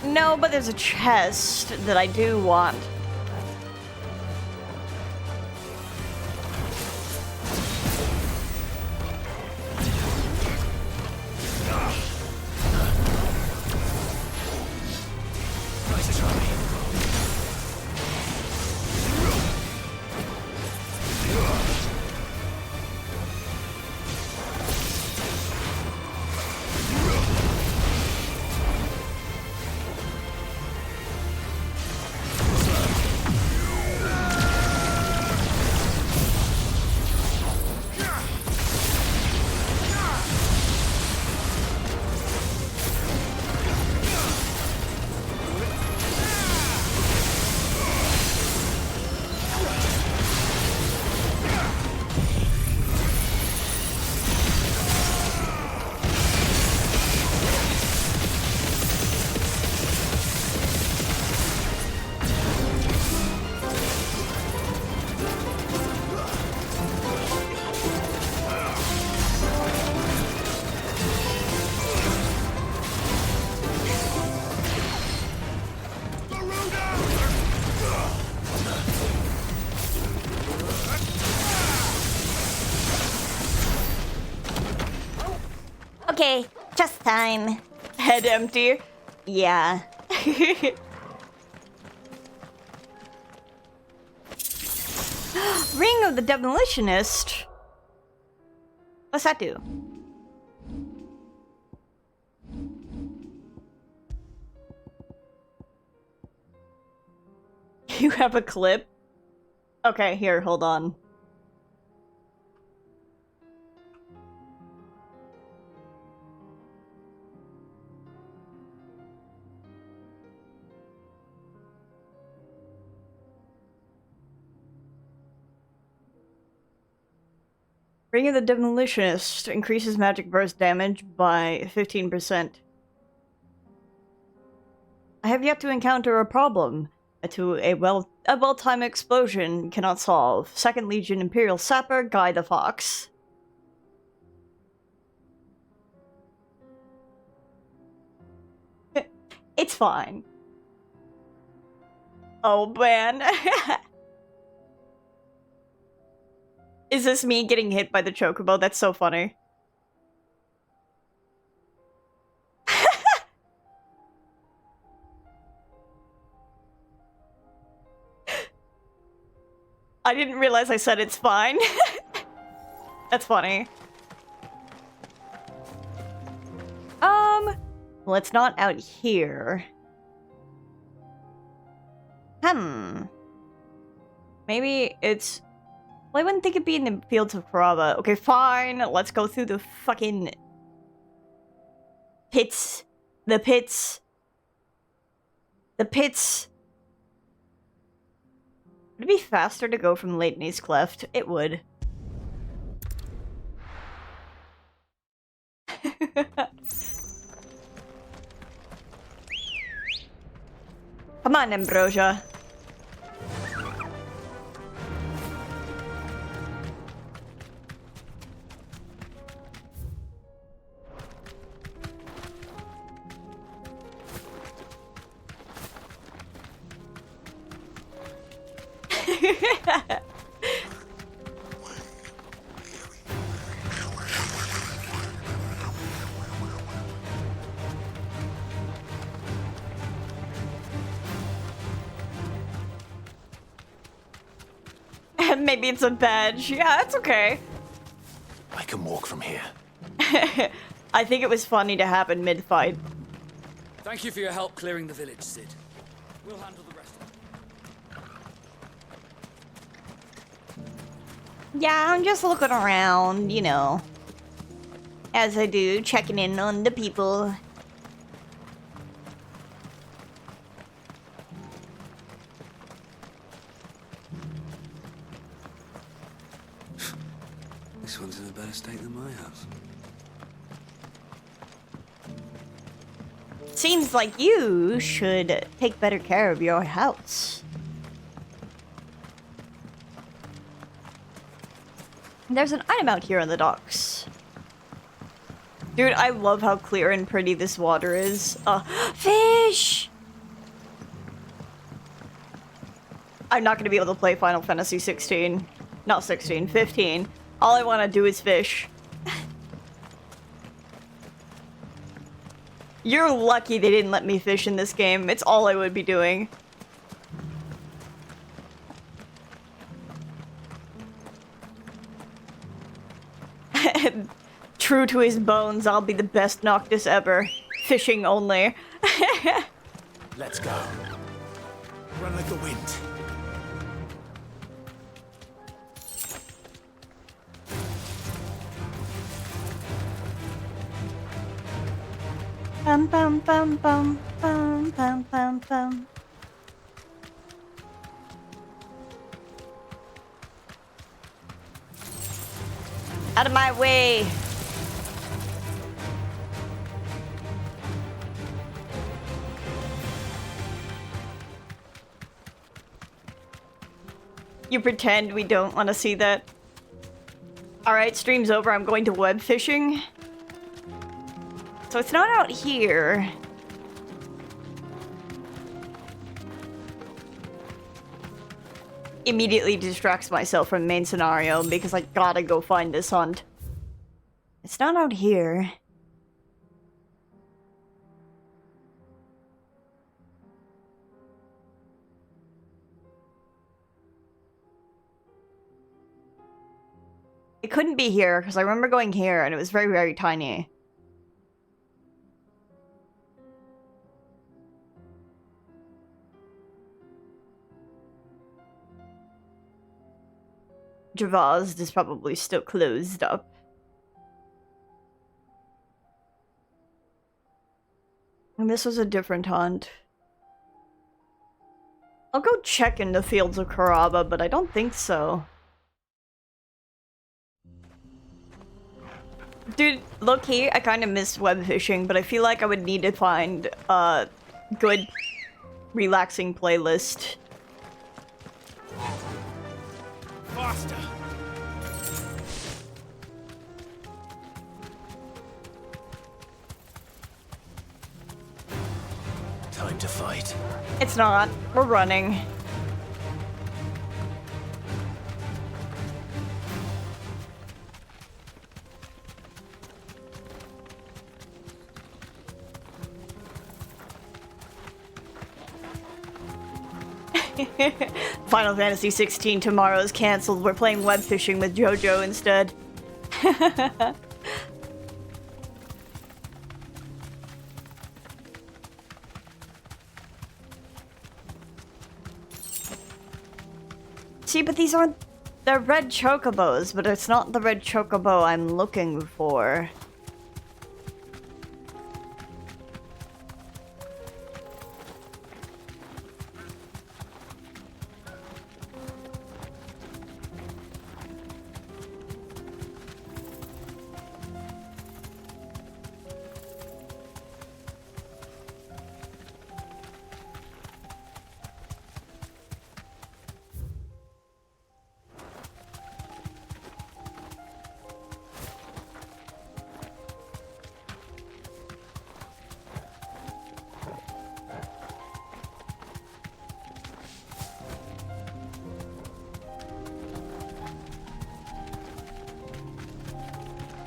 No, but there's a chest that I do want. Nice try. Okay, just time. Head empty. Yeah. Ring of the Demolitionist. What's that do? You have a clip? Okay, here, hold on. Ring of the Demolitionist increases magic burst damage by 15%. I have yet to encounter a problem a well-timed explosion cannot solve. 2nd Legion Imperial Sapper, Guy the Fox. It's fine. Oh man. Is this me getting hit by the chocobo? That's so funny. I didn't realize I said it's fine. That's funny. Well, it's not out here. Maybe it's... Well, I wouldn't think it'd be in the fields of Karaba. Okay, fine. Let's go through the fucking... pits. The pits. The pits. Would it be faster to go from Leighton's Cleft? It would. Come on, Ambrosia. Maybe it's a badge. Yeah, it's okay. I can walk from here. I think it was funny to happen mid-fight. Thank you for your help clearing the village, Sid. We'll handle the rest of it. Yeah, I'm just looking around, you know. As I do, checking in on the people. This one's in a better state than my house. Seems like you should take better care of your house. There's an item out here on the docks. Dude, I love how clear and pretty this water is. Fish! I'm not gonna be able to play Final Fantasy 16. Not 16, 15. All I want to do is fish. You're lucky they didn't let me fish in this game. It's all I would be doing. True to his bones, I'll be the best Noctis ever. Fishing only. Let's go. Run like the wind. Bum bum bum bum bum bum bum bum. Out of my way. You pretend we don't want to see that. Alright, stream's over. I'm going to web fishing. So it's not out here. Immediately distracts myself from main scenario because I gotta go find this hunt. It's not out here. It couldn't be here, because I remember going here, and it was very, very tiny. Javaz is probably still closed up. And this was a different hunt. I'll go check in the fields of Karaba, but I don't think so. Dude, low-key, I kind of miss web fishing, but I feel like I would need to find a good, relaxing playlist. Faster! Time to fight. It's not. We're running. Final Fantasy 16 tomorrow is cancelled. We're playing web fishing with JoJo instead. See, but these aren't... They're red chocobos, but it's not the red chocobo I'm looking for.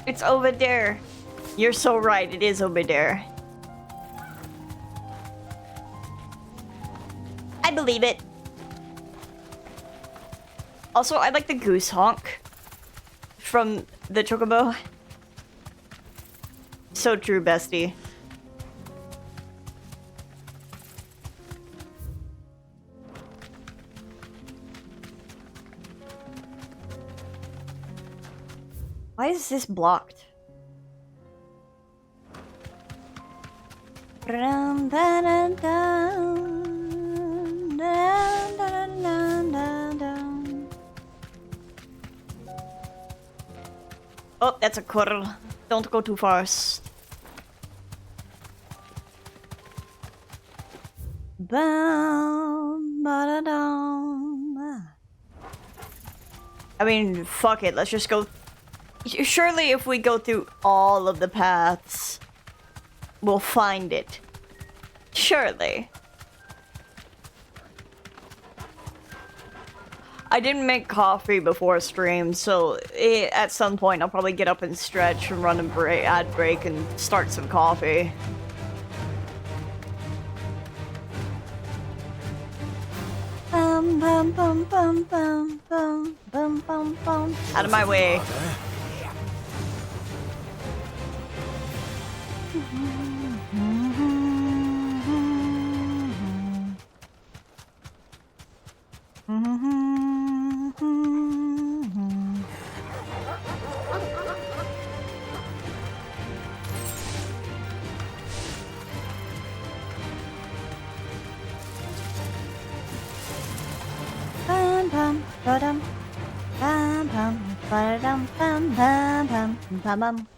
It's over there. You're so right, it is over there. I believe it. Also, I like the goose honk from the chocobo. So true, bestie. Why is this blocked? Oh, that's a curl. Don't go too fast. I mean, fuck it. Let's just go. Surely if we go through all of the paths, we'll find it. Surely. I didn't make coffee before stream, so at some point I'll probably get up and stretch and run a ad break and start some coffee. Bum, bum, bum, bum, bum, bum, bum, bum, bum. Out of my way. Bum bum ba-dum, bum bum ba-dum, bum bum bum bum bum.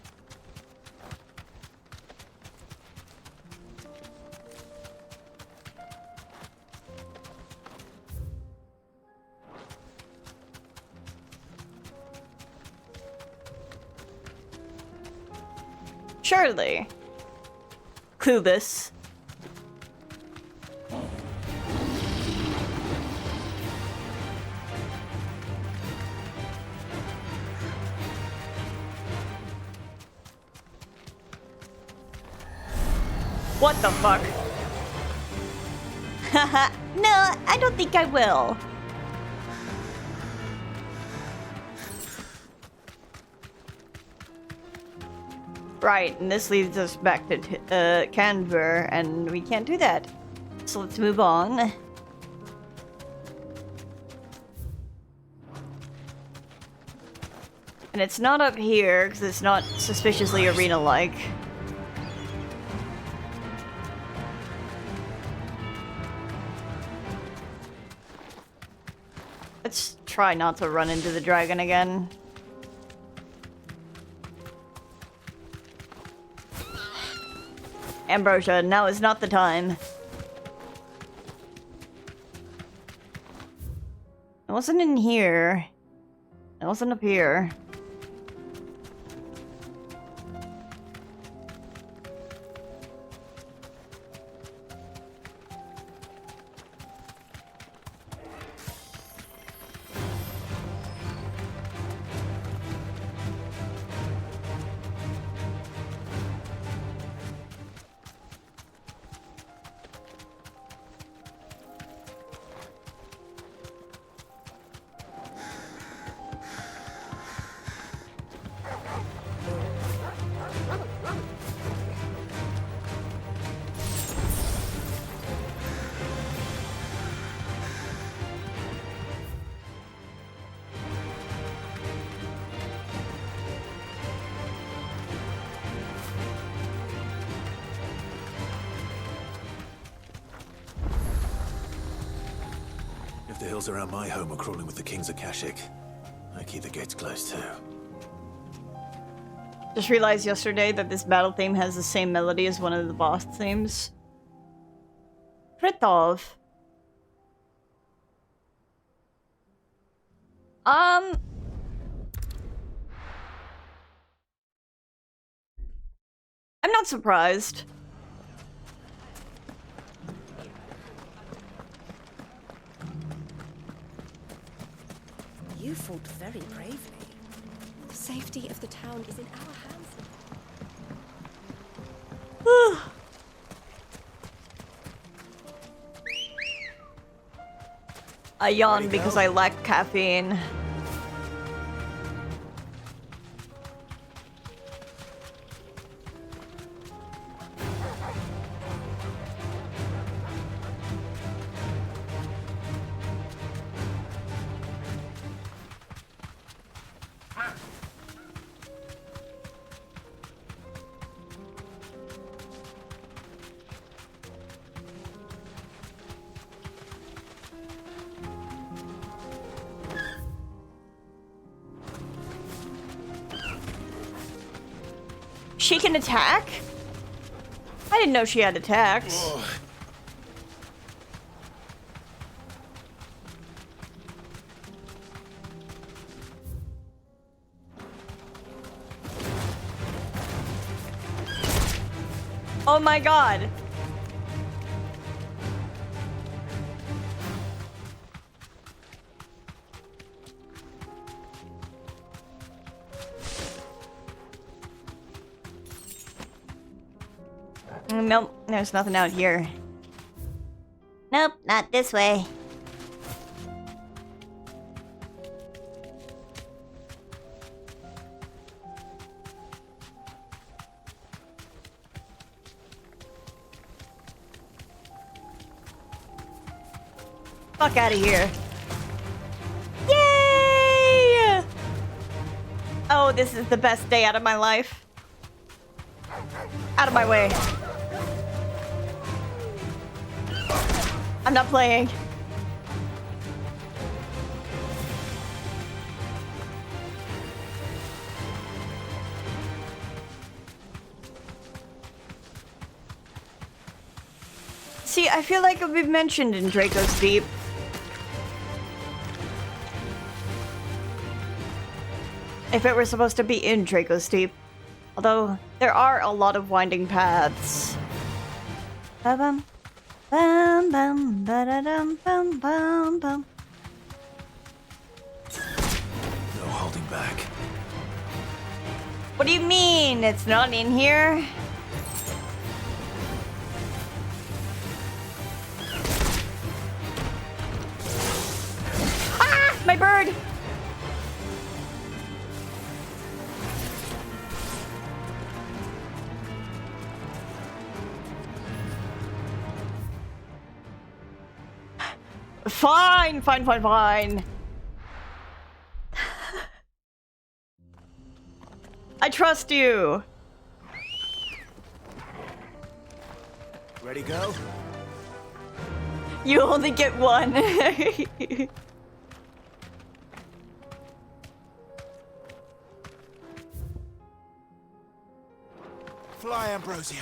Surely. Clueless. What the fuck? Haha, no, I don't think I will. Right, and this leads us back to Canver, and we can't do that. So let's move on. And it's not up here, because it's not suspiciously arena-like. Let's try not to run into the dragon again. Ambrosia, now is not the time. It wasn't in here. It wasn't up here. If the hills around my home are crawling with the King's Akashic, I keep the gates closed too. Just realized yesterday that this battle theme has the same melody as one of the boss themes. Kritov. I'm not surprised. You fought very bravely. The safety of the town is in our hands. I yawn because I lack caffeine. She can attack? I didn't know she had attacks. Whoa. Oh my god. Nope, there's nothing out here. Nope, not this way. Fuck out of here. Yay! Oh, this is the best day out of my life. Out of my way. I'm not playing. See, I feel like it would be mentioned in Draco's Deep. If it were supposed to be in Draco's Deep. Although, there are a lot of winding paths. Ba-bum. Bum bum ba-da-dum bum bum bum. No holding back. What do you mean? It's not in here? Ah! My bird! Fine, fine, fine, fine. I trust you. Ready, go? You only get one. Fly, Ambrosia.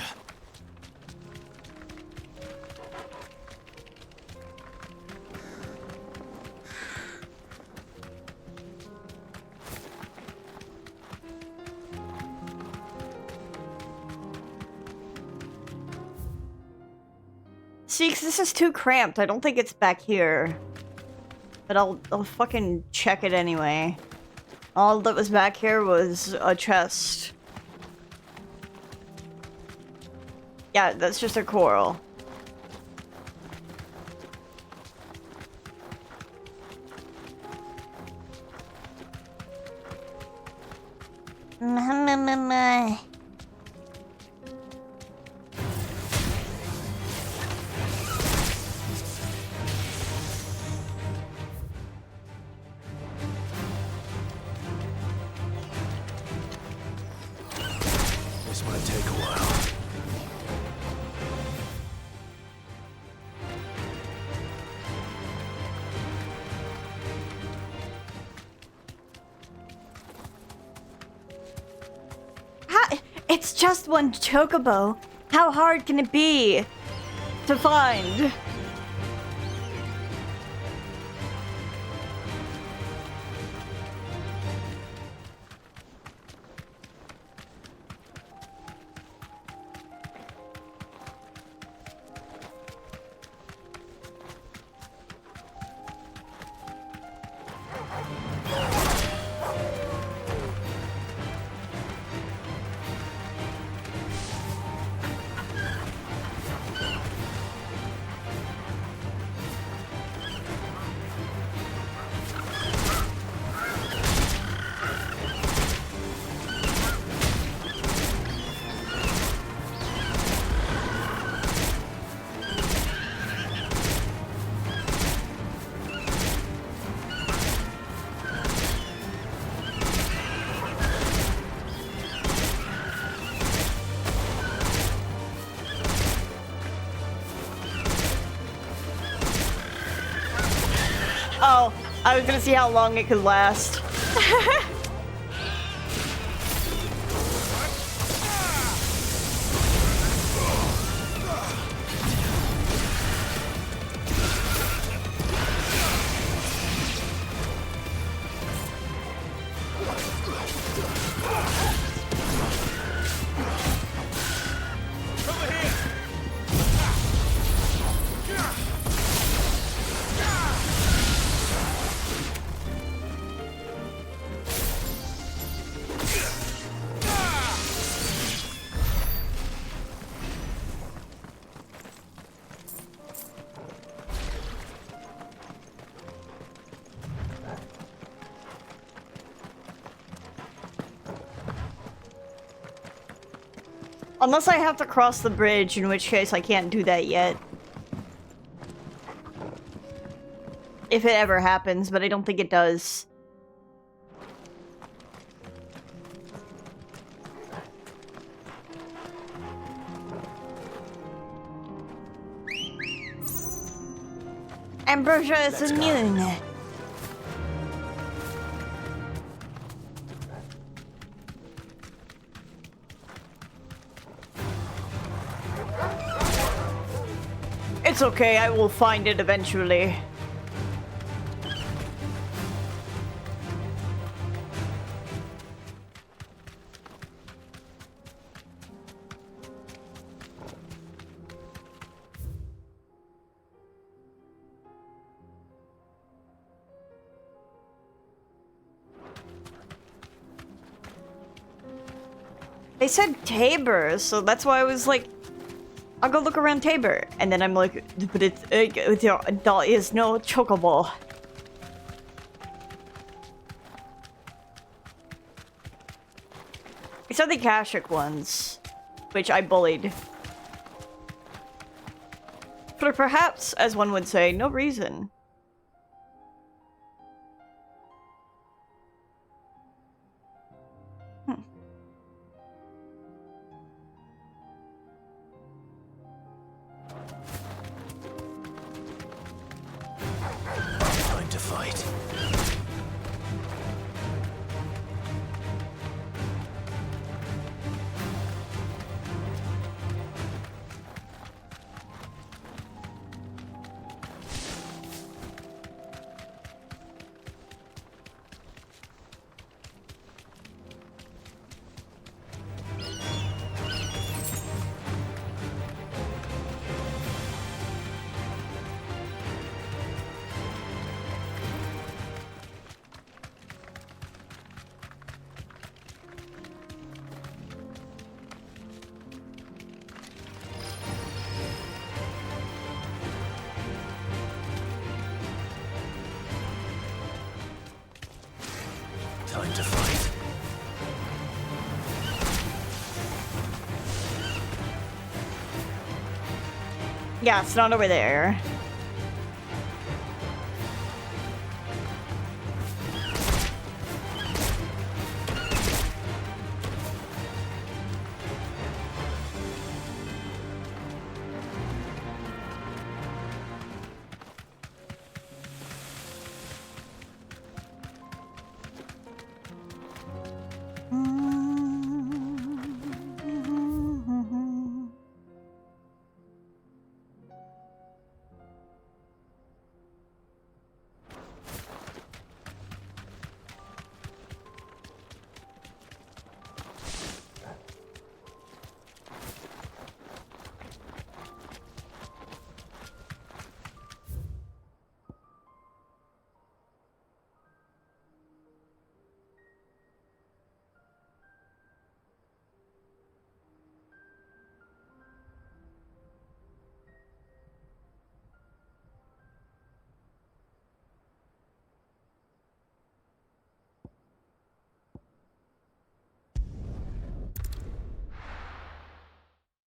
See, 'cause this is too cramped. I don't think it's back here. But I'll fucking check it anyway. All that was back here was a chest. Yeah, that's just a coral. This might take a while. It's just one chocobo. How hard can it be to find? Oh, I was gonna see how long it could last. Unless I have to cross the bridge, in which case I can't do that yet. If it ever happens, but I don't think it does. Ambrosia is immune. It's okay, I will find it eventually. They said Tabor, so that's why I was like, I'll go look around Tabor. And then I'm like, but there is no chocobo. These are the Kashik ones, which I bullied. For perhaps, as one would say, no reason. fight. Time to fight. Yeah, it's not over there.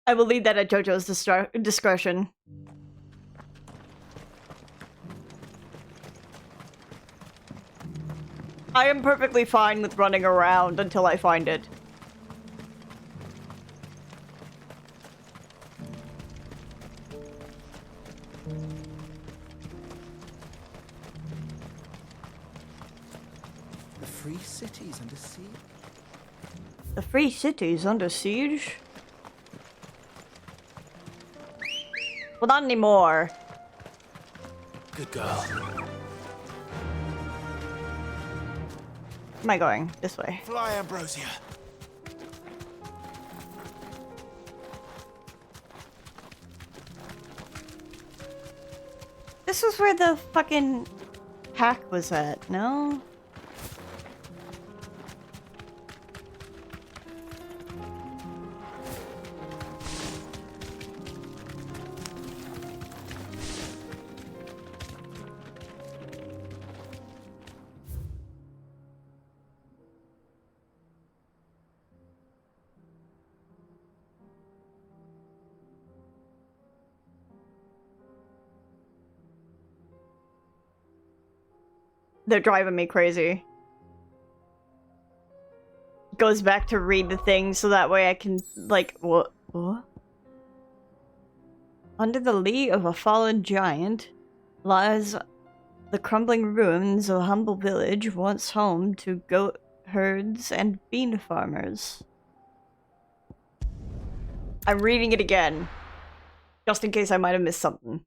I will leave that at JoJo's discretion. I am perfectly fine with running around until I find it. The free city's under siege. The free city's under siege? Well, not anymore. Good girl. Am I going this way? Fly, Ambrosia. This was where the fucking pack was at, no? They're driving me crazy. Goes back to read the thing so that way I can, like, what? Under the lee of a fallen giant lies the crumbling ruins of a humble village once home to goat herds and bean farmers. I'm reading it again, just in case I might have missed something.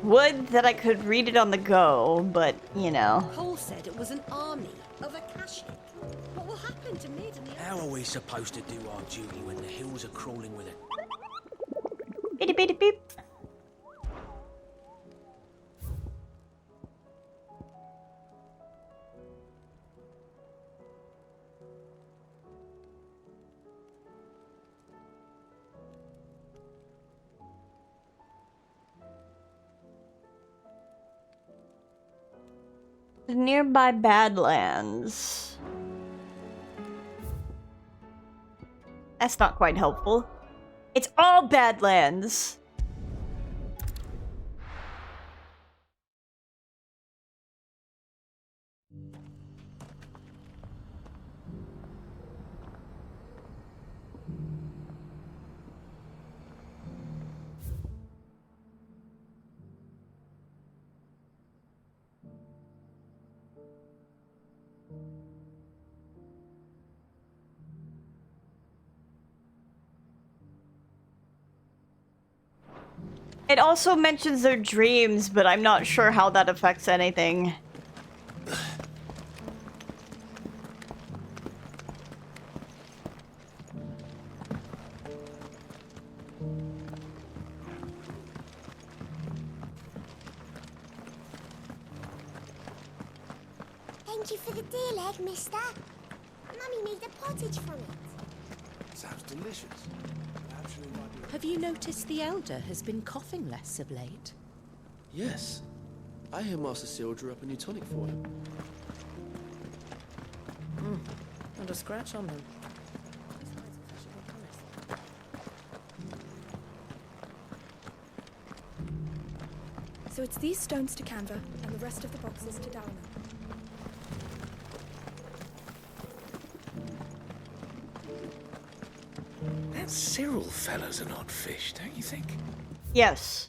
Would that I could read it on the go, but, you know. Cole said it was an army of Akashic. What will happen to Mid and the How are we supposed to do our duty when the hills are crawling with it? Beep beep beep. The nearby Badlands. That's not quite helpful. It's all Badlands. It also mentions their dreams, but I'm not sure how that affects anything. Thank you for the deer leg, mister. Mummy made a pottage from it. Sounds delicious. Actually, might be... Have you noticed the Elder has been coughing less of late? Yes. I hear Master Cyril drew up a new tonic for him. Not a scratch on them. So it's these stones to Canva, and the rest of the boxes to Dalman. That Cyril fellow's an odd fish, don't you think? Yes.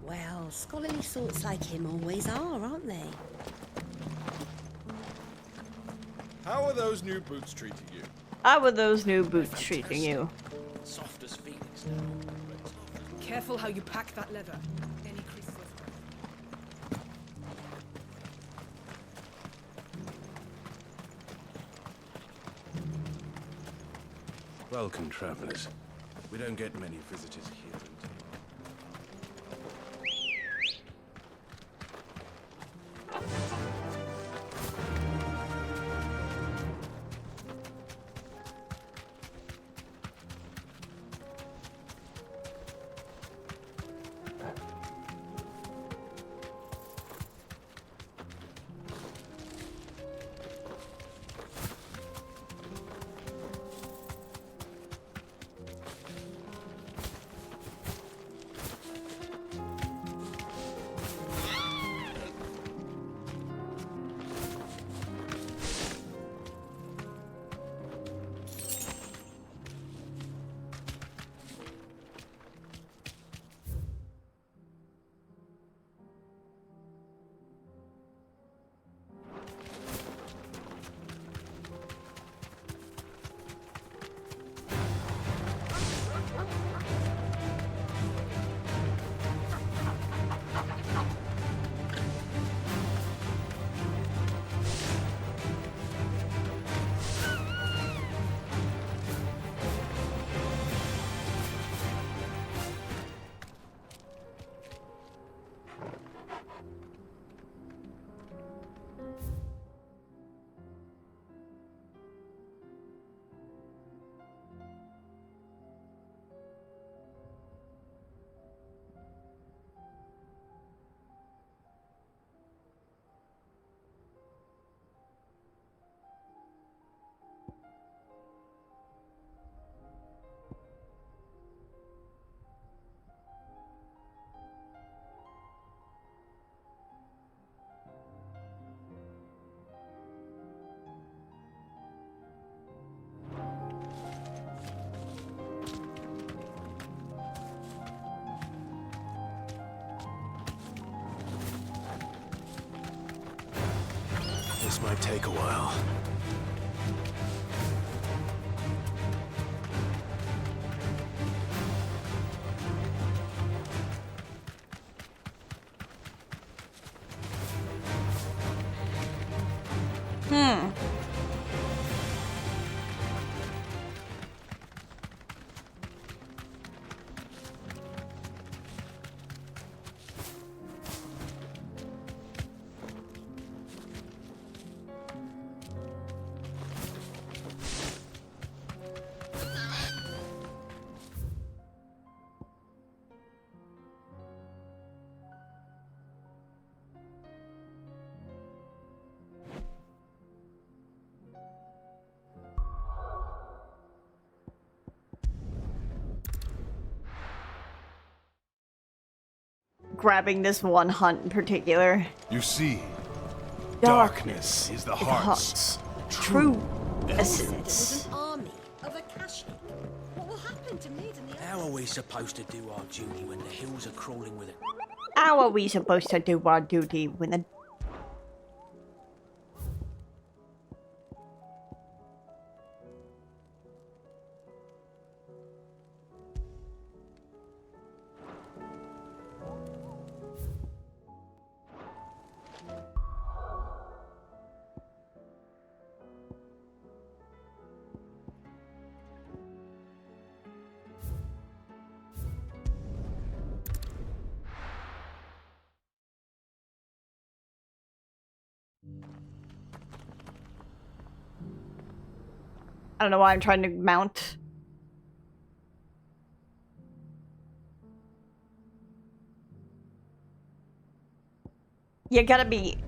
Well, scholarly sorts like him always are, aren't they? How are those new boots treating you? How are those new boots treating you? Soft as Phoenix now. Careful how you pack that leather. Any creases of Welcome, travelers. We don't get many visitors here. This might take a while. Grabbing this one hunt in particular. You see, darkness is the heart's true There was essence. an army of Akashic. What will happen to Mid and the How are we supposed to do our duty when the hills are crawling with it? How are we supposed to do our duty when the... don't know why I'm trying to mount. You gotta be...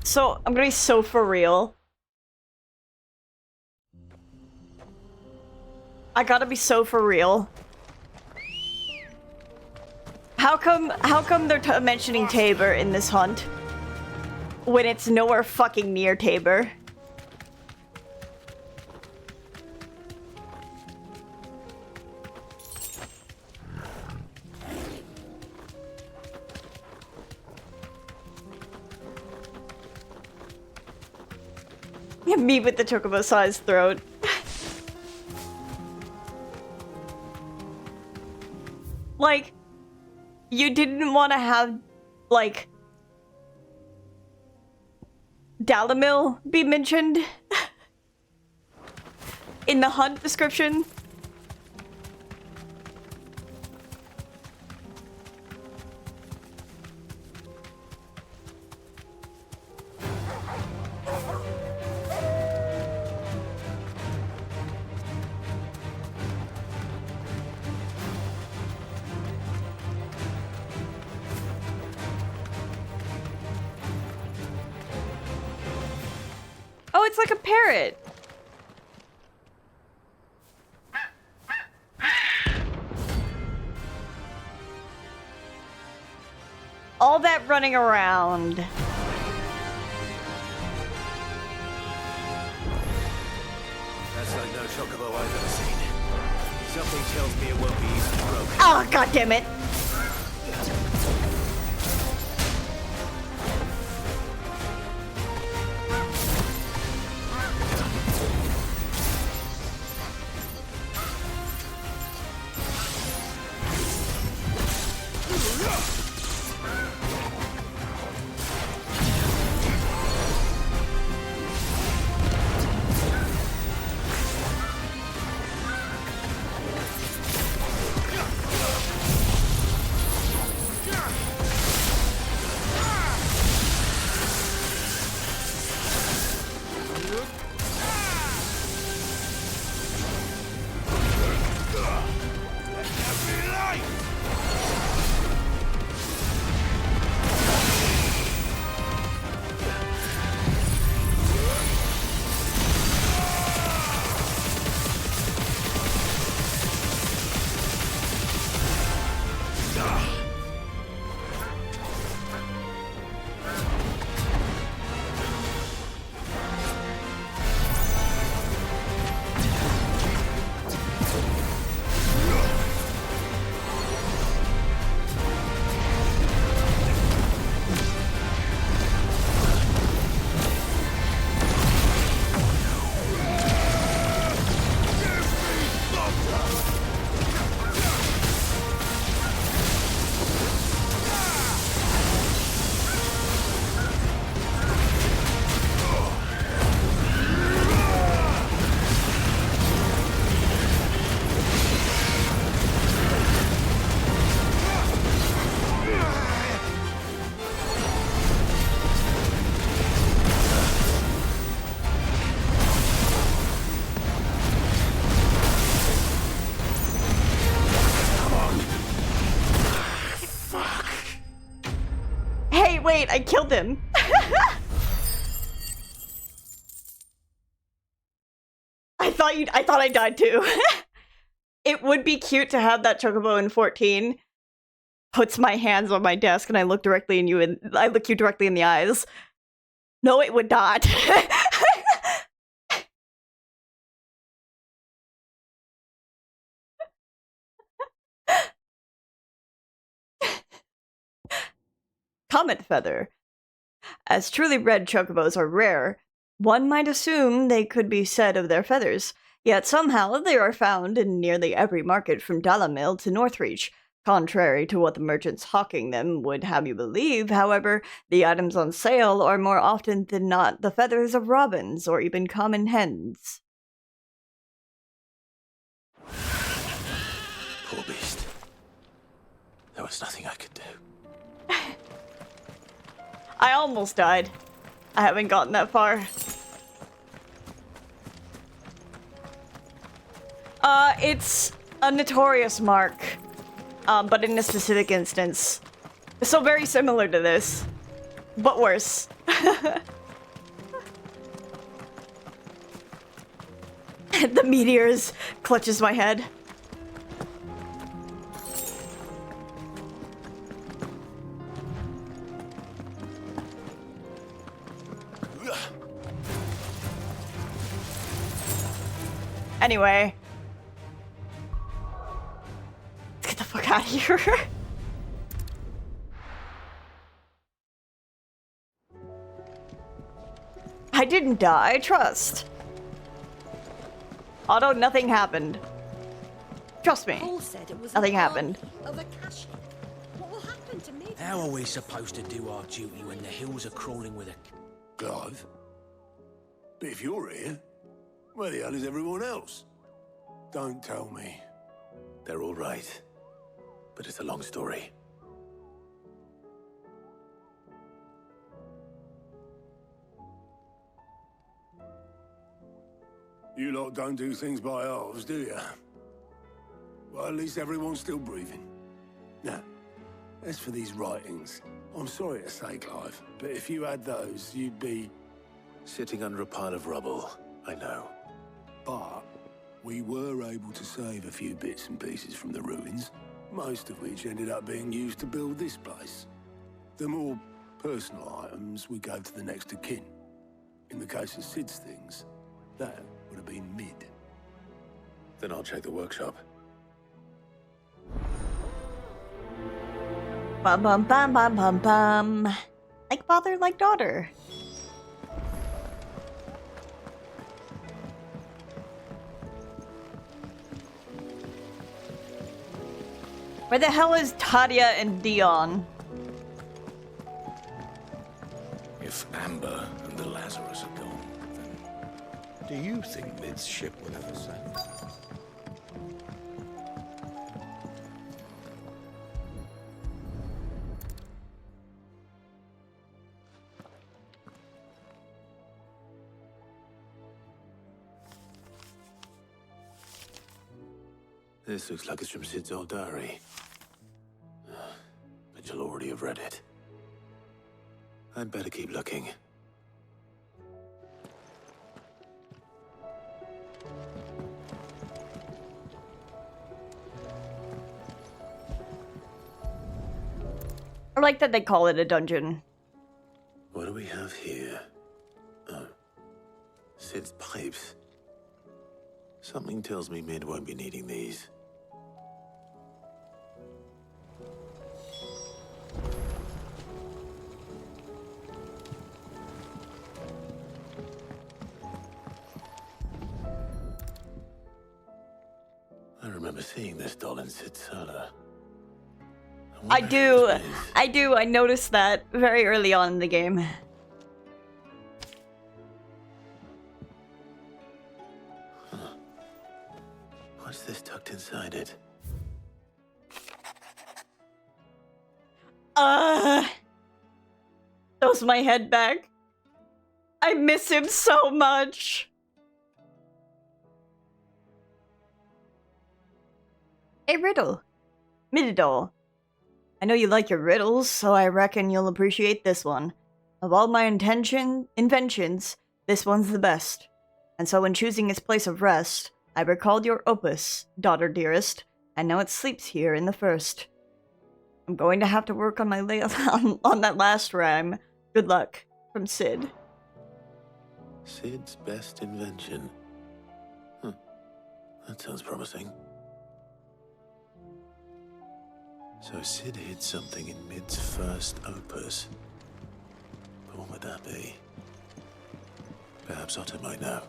So, I'm gonna be so for real. I gotta be so for real. How come they're mentioning Tabor in this hunt? When it's nowhere fucking near Tabor? Me with the chocobo-sized throat. Like, you didn't want to have, like, Dalamil be mentioned in the hunt description? Oh, it's like a parrot. All that running around. That's like no chocobo I've ever seen. Something tells me it won't be easily broken. Oh, God damn it. Wait, I killed him. I thought I died too. It would be cute to have that chocobo in 14. Puts my hands on my desk and I look directly in you and I look you directly in the eyes. No, it would not. Comet feather. As truly bred chocobos are rare, one might assume they could be said of their feathers, yet somehow they are found in nearly every market from Dalamil to Northreach. Contrary to what the merchants hawking them would have you believe, however, the items on sale are more often than not the feathers of robins or even common hens. Poor beast. There was nothing I could do. I almost died. I haven't gotten that far. It's a notorious mark, but in a specific instance. So very similar to this, but worse. The meteors clutches my head. Anyway. Let's get the fuck out of here. I didn't die, trust. Although nothing happened. Trust me. Paul said it was nothing an happened. army of a cache. What will happen to me? How are we supposed to do our duty when the hills are crawling with a... Clive? But if you're here, where the hell is everyone else? Don't tell me. They're all right. But it's a long story. You lot don't do things by halves, do you? Well, at least everyone's still breathing. Now, as for these writings, I'm sorry to say, Clive, but if you had those, you'd be... Sitting under a pile of rubble, I know. But we were able to save a few bits and pieces from the ruins, most of which ended up being used to build this place. The more personal items we gave to the next of kin. In the case of Sid's things, that would have been mid. Then I'll check the workshop. Bum bum bum bum bum bum. Like father, like daughter. Where the hell is Tadia and Dion? If Amber and the Lazarus are gone, then do you think Mid's ship will ever sail? This looks like it's from Sid's old diary. But you'll already have read it. I'd better keep looking. I like that they call it a dungeon. What do we have here? Oh. Sid's pipes. Something tells me Mid won't be needing these. I remember seeing this doll in Sid's cellar. I do. I noticed that very early on in the game. What's this tucked inside it? Throws my head back. I miss him so much. A riddle. Mididol. I know you like your riddles, so I reckon you'll appreciate this one. Of all my inventions, this one's the best. And so when choosing its place of rest, I recalled your opus, daughter dearest, and now it sleeps here in the first. I'm going to have to work on my on that last rhyme. Good luck. From Sid. Sid's best invention. Huh. That sounds promising. So Sid hid something in Mid's first opus. But what would that be? Perhaps Otto might know.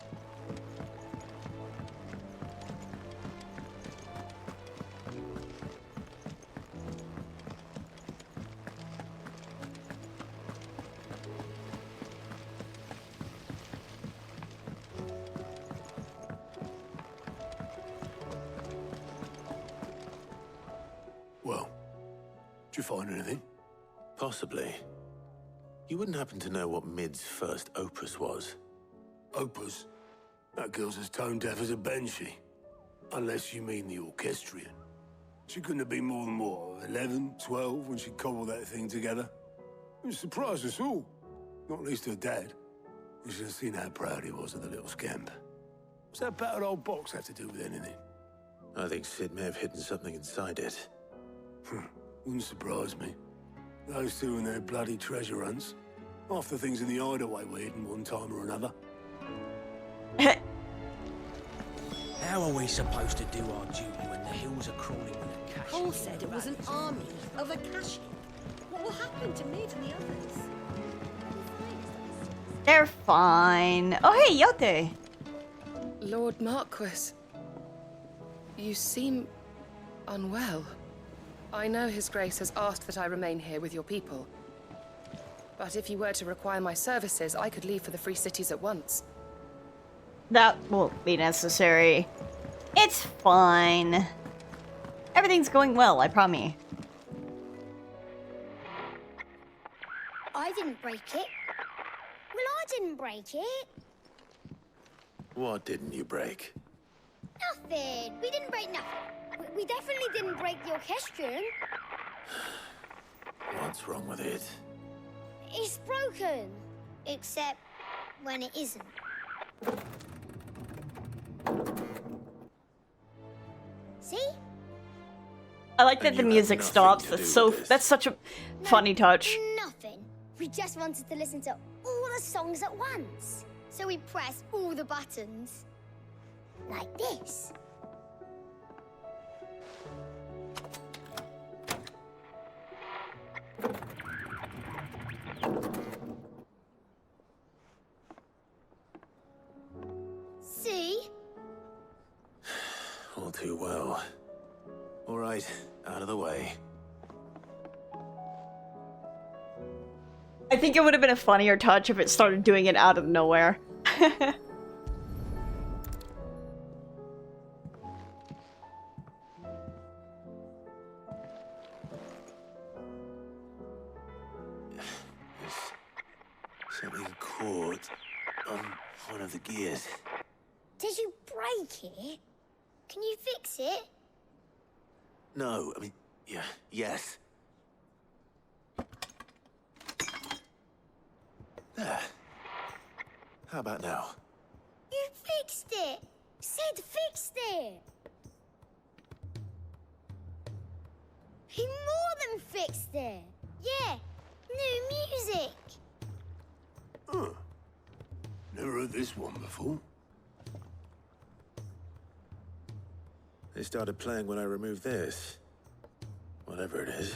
Well, did you find anything? Possibly. You wouldn't happen to know what Mid's first opus was? Opus? That girl's as tone deaf as a banshee. Unless you mean the orchestrion. She couldn't have been more than, what, 11, 12 when she cobbled that thing together? It surprised us all. Not least her dad. You should have seen how proud he was of the little scamp. What's that battered old box have to do with anything? I think Sid may have hidden something inside it. Wouldn't surprise me. Those two and their bloody treasure hunts. Half the things in the hideaway were hidden one time or another. How are we supposed to do our duty when the hills are crawling with a cache? Cole said it was an army of a cache. What will happen to Mid and the others? They're fine. Oh, hey, Yote. Lord Marquis, you seem unwell. I know His Grace has asked that I remain here with your people. But if you were to require my services, I could leave for the Free Cities at once. That won't be necessary. It's fine. Everything's going well, I promise. I didn't break it. Well, I didn't break it. What didn't you break? Nothing. We didn't break nothing. We definitely didn't break the orchestrion. What's wrong with it? It's broken. Except when it isn't. See? I like that the music stops. That's such a funny touch. Nothing. We just wanted to listen to all the songs at once. So we pressed all the buttons. Like this. See? All too well. All right, out of the way. I think it would have been a funnier touch if it started doing it out of nowhere. Something caught on one of the gears. Did you break it? Can you fix it? No, I mean, yes. There. How about now? You fixed it! Sid fixed it! He more than fixed it! Yeah, new music! Huh. Never heard this one before. They started playing when I removed this. Whatever it is.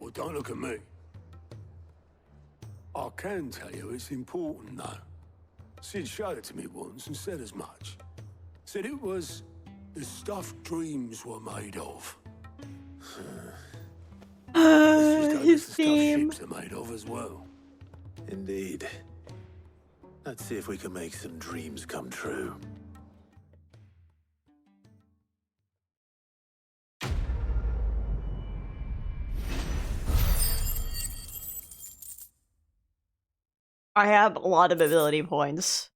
Well, don't look at me. I can tell you it's important, though. Sid showed it to me once and said as much. Said it was the stuff dreams were made of. His theme. Ships are made of as well. Indeed. Let's see if we can make some dreams come true. I have a lot of ability points.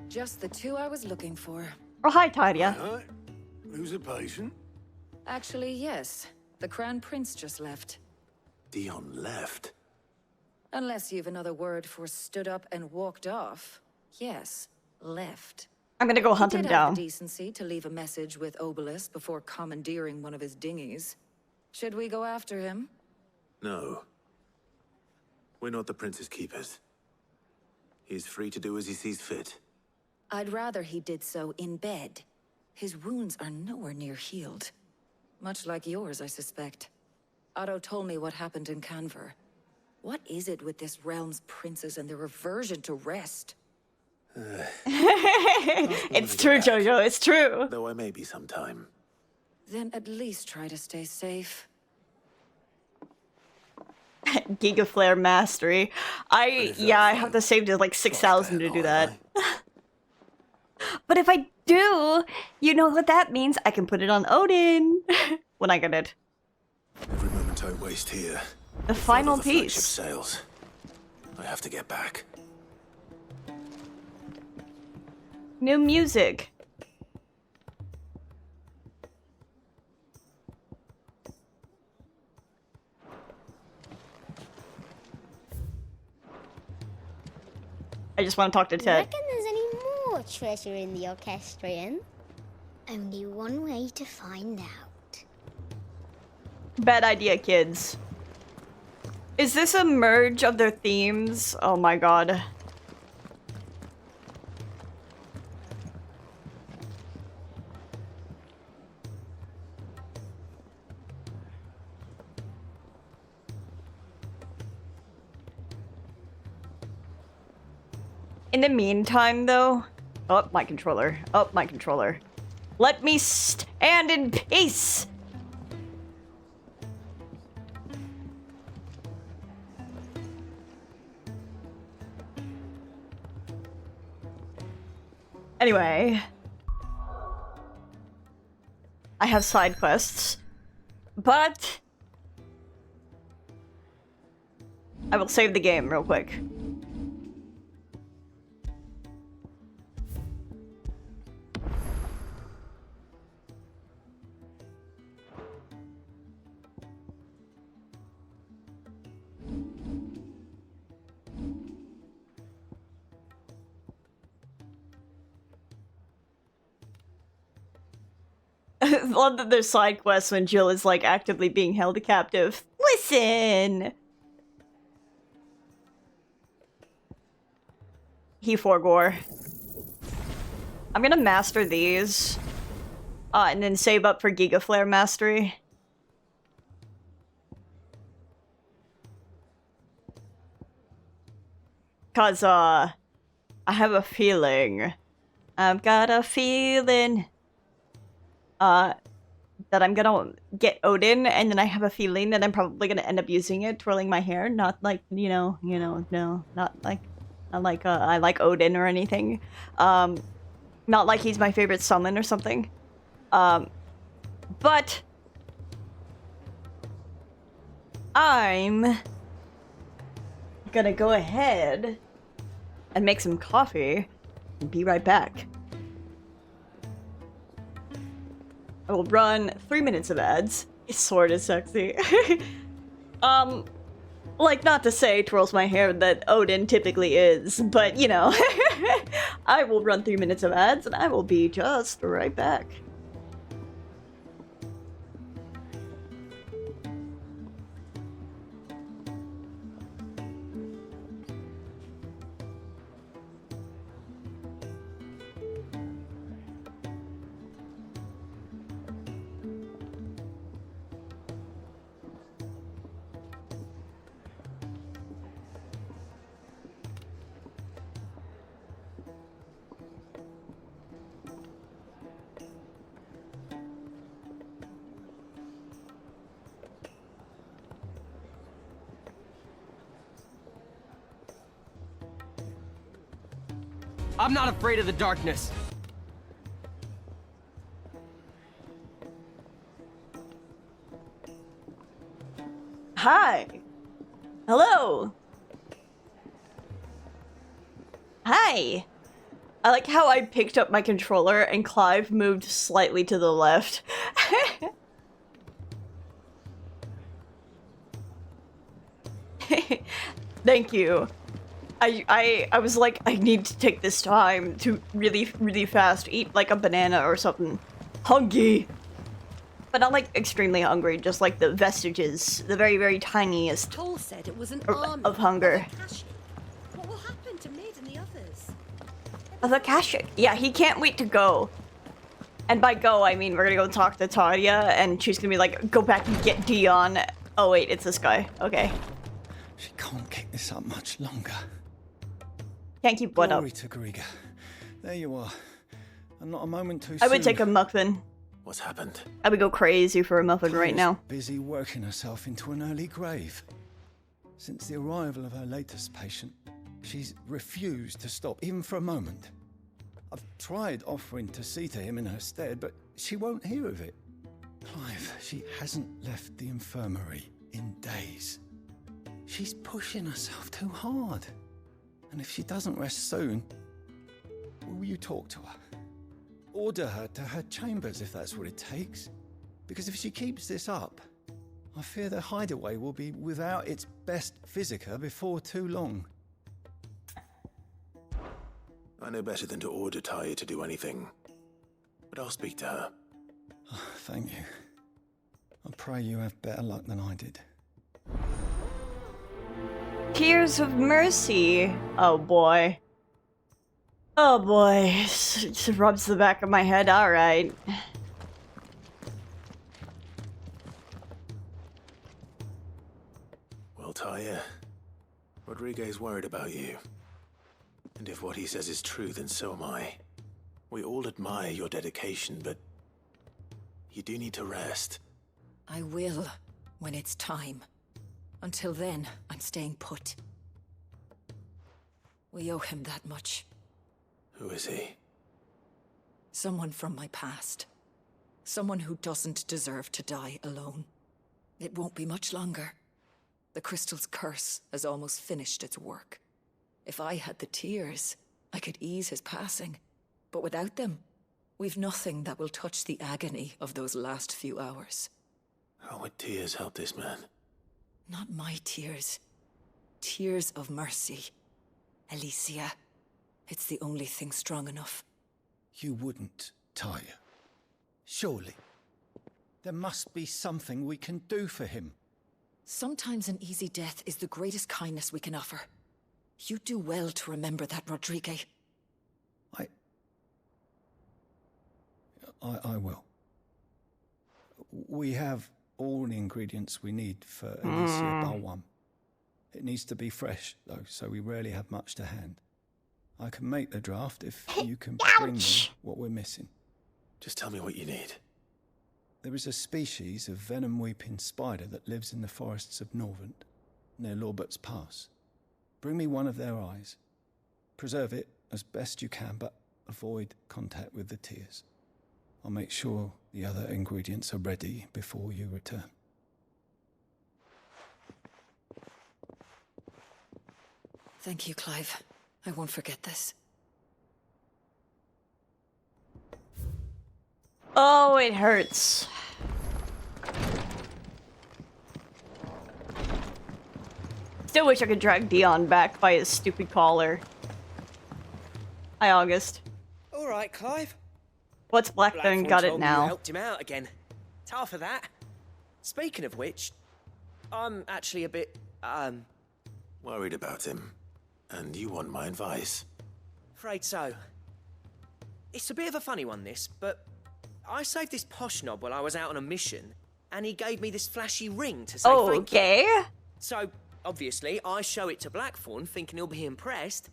Just the two I was looking for. Oh, hi, Tadia. Right. Who's a patient? Actually, yes. The Crown Prince just left. Dion left? Unless you've another word for stood up and walked off. Yes, left. I'm gonna go hunt him He did have down. the decency to leave a message with Obelisk before commandeering one of his dinghies. Should we go after him? No. We're not the Prince's keepers. He's free to do as he sees fit. I'd rather he did so in bed. His wounds are nowhere near healed. Much like yours, I suspect. Otto told me what happened in Canver. What is it with this realm's princes and their aversion to rest? It's true, Jojo, it's true. Though I may be sometime. Then at least try to stay safe. Gigaflare Mastery. I have to save to like 6,000 to do that. But if I do, you know what that means? I can put it on Odin when I get it. Every moment I waste here. The final the flagship piece. sails. I have to get back. New music. I just want to talk to Ted. Reckon there's any more treasure in the orchestrion? Only one way to find out. Bad idea, kids. Is this a merge of their themes? Oh my god. In the meantime, though... Oh, my controller. Oh, my controller. Let me stand in peace! Anyway... I have side quests. But... I will save the game real quick. Love that there's side quests when Jill is like actively being held captive. Listen! He forgore. I'm gonna master these. And then save up for Gigaflare Mastery. Cause, I have a feeling. I've got a feeling. That I'm gonna get Odin, and then I have a feeling that I'm probably gonna end up using it, twirling my hair. Not like, no, not like I like Odin or anything. Not like he's my favorite summon or something. But I'm gonna go ahead and make some coffee and be right back. I will run 3 minutes of ads. His sword is sexy. Like, not to say twirls my hair that Odin typically is, but you know. I will run 3 minutes of ads and I will be just right back. I'm not afraid of the darkness. Hi. Hello. Hi. I like how I picked up my controller and Clive moved slightly to the left. Thank you. I was like, I need to take this time to really fast eat like a banana or something. Hungry. But not like extremely hungry, just like the vestiges, the very tiniest Toll said it was an of army hunger. What will happen to Mid and the others? Of Akashic. Yeah, he can't wait to go. And by go, I mean we're gonna go talk to Tadia, and she's gonna be like, go back and get Dion. Oh wait, it's this guy. Okay. She can't keep this up much longer. Can't keep what up? Glory to Griga. There you are. And not a moment too soon. I would take a muffin. What's happened? I would go crazy for a muffin right now. Busy working herself into an early grave. Since the arrival of her latest patient, she's refused to stop, even for a moment. I've tried offering to see to him in her stead, but she won't hear of it. Clive, she hasn't left the infirmary in days. She's pushing herself too hard. And if she doesn't rest soon, will you talk to her? Order her to her chambers if that's what it takes. Because if she keeps this up, I fear the hideaway will be without its best physica before too long. I know better than to order Tyre to do anything, but I'll speak to her. Oh, thank you. I pray you have better luck than I did. Tears of Mercy. Oh boy. Oh boy. It just rubs the back of my head. Alright. Well, Tyre, Rodriguez worried about you. And if what he says is true, then so am I. We all admire your dedication, but you do need to rest. I will, when it's time. Until then, I'm staying put. We owe him that much. Who is he? Someone from my past. Someone who doesn't deserve to die alone. It won't be much longer. The crystal's curse has almost finished its work. If I had the tears, I could ease his passing. But without them, we've nothing that will touch the agony of those last few hours. How would tears help this man? Not my tears. Tears of mercy. Alicia. It's the only thing strong enough. You wouldn't, Tyre. Surely. There must be something we can do for him. Sometimes an easy death is the greatest kindness we can offer. You do well to remember that, Rodriguez. I will. We have all the ingredients we need for Alicia Balwam. It needs to be fresh, though, so we rarely have much to hand. I can make the draft if you can bring me what we're missing. Just tell me what you need. There is a species of venom-weeping spider that lives in the forests of Norvent, near Lorbert's Pass. Bring me one of their eyes. Preserve it as best you can, but avoid contact with the tears. I'll make sure the other ingredients are ready before you return. Thank you, Clive. I won't forget this. Oh, it hurts. Still wish I could drag Dion back by his stupid collar. Hi, August. All right, Clive. What's Blackthorn got it You now? helped him out again. It's half of that. Speaking of which, I'm actually a bit, Worried about him. And you want my advice? afraid so. It's a bit of a funny one, this, but I saved this posh knob while I was out on a mission, and he gave me this flashy ring to say thank you. Okay. So, obviously, I show it to Blackthorn, thinking he'll be impressed,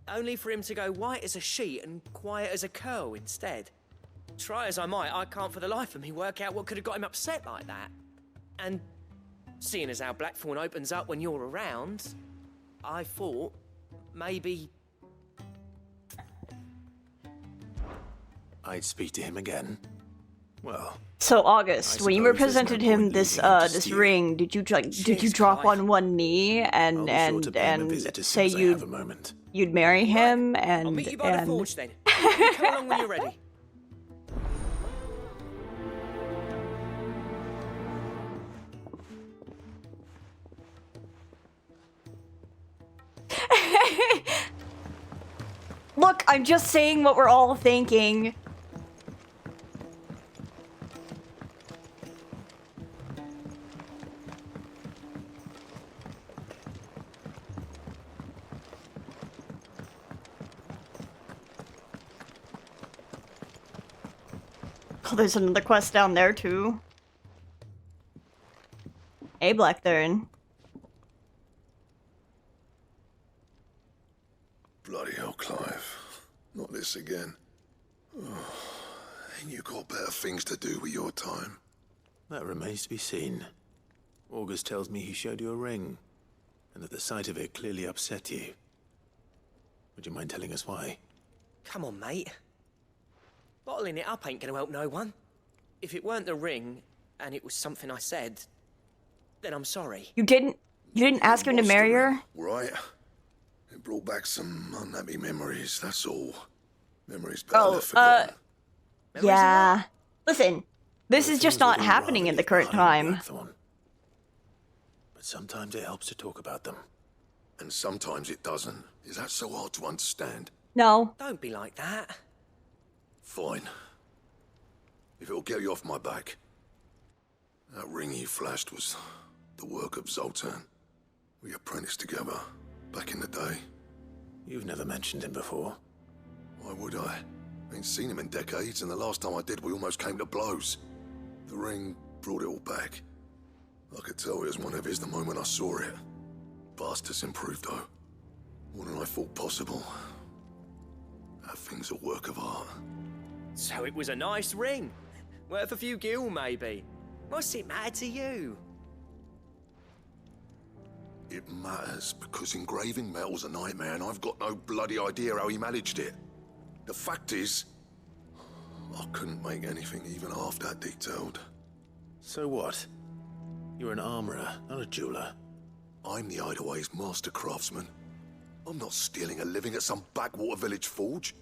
only for him to go white as a sheet and quiet as a curl instead. Try as I might, I can't for the life of me work out what could have got him upset like that. And seeing as how Blackthorn opens up when you're around, I thought maybe I'd speak to him again. Well, So August, when you were presented him this this ring, did you drop on one knee and say you'd marry him and I'll meet you by the forge then. You come along when you're ready. Look, I'm just saying what we're all thinking. Oh, there's another quest down there too. Hey, Blackthorn. Bloody hell, Clive. Not this again. Oh, ain't you got better things to do with your time? That remains to be seen. August tells me he showed you a ring. and that the sight of it clearly upset you. Would you mind telling us why? Come on, mate. Bottling it up ain't gonna help no one. If it weren't the ring, and it was something I said, then I'm sorry. You didn't ask him to marry her? Right. It brought back some unhappy memories, that's all. Memories better left forgotten. Yeah. Listen, this is just not happening at the current time. But sometimes it helps to talk about them. And sometimes it doesn't. Is that so hard to understand? No. Don't be like that. Fine. If it'll get you off my back. That ring you flashed was the work of Zoltan. We apprenticed together, back in the day. You've never mentioned him before. Why would I? Ain't seen him in decades, and the last time I did, we almost came to blows. The ring brought it all back. I could tell it was one of his the moment I saw it. Vast has improved, though. More than I thought possible. That thing's a work of art. So it was a nice ring. Worth a few gil, maybe. What's it matter to you? It matters because engraving metal's a nightmare, and I've got no bloody idea how he managed it. The fact is, I couldn't make anything even half that detailed. So what? You're an armorer, not a jeweler. I'm the Idaway's master craftsman. I'm not stealing a living at some backwater village forge.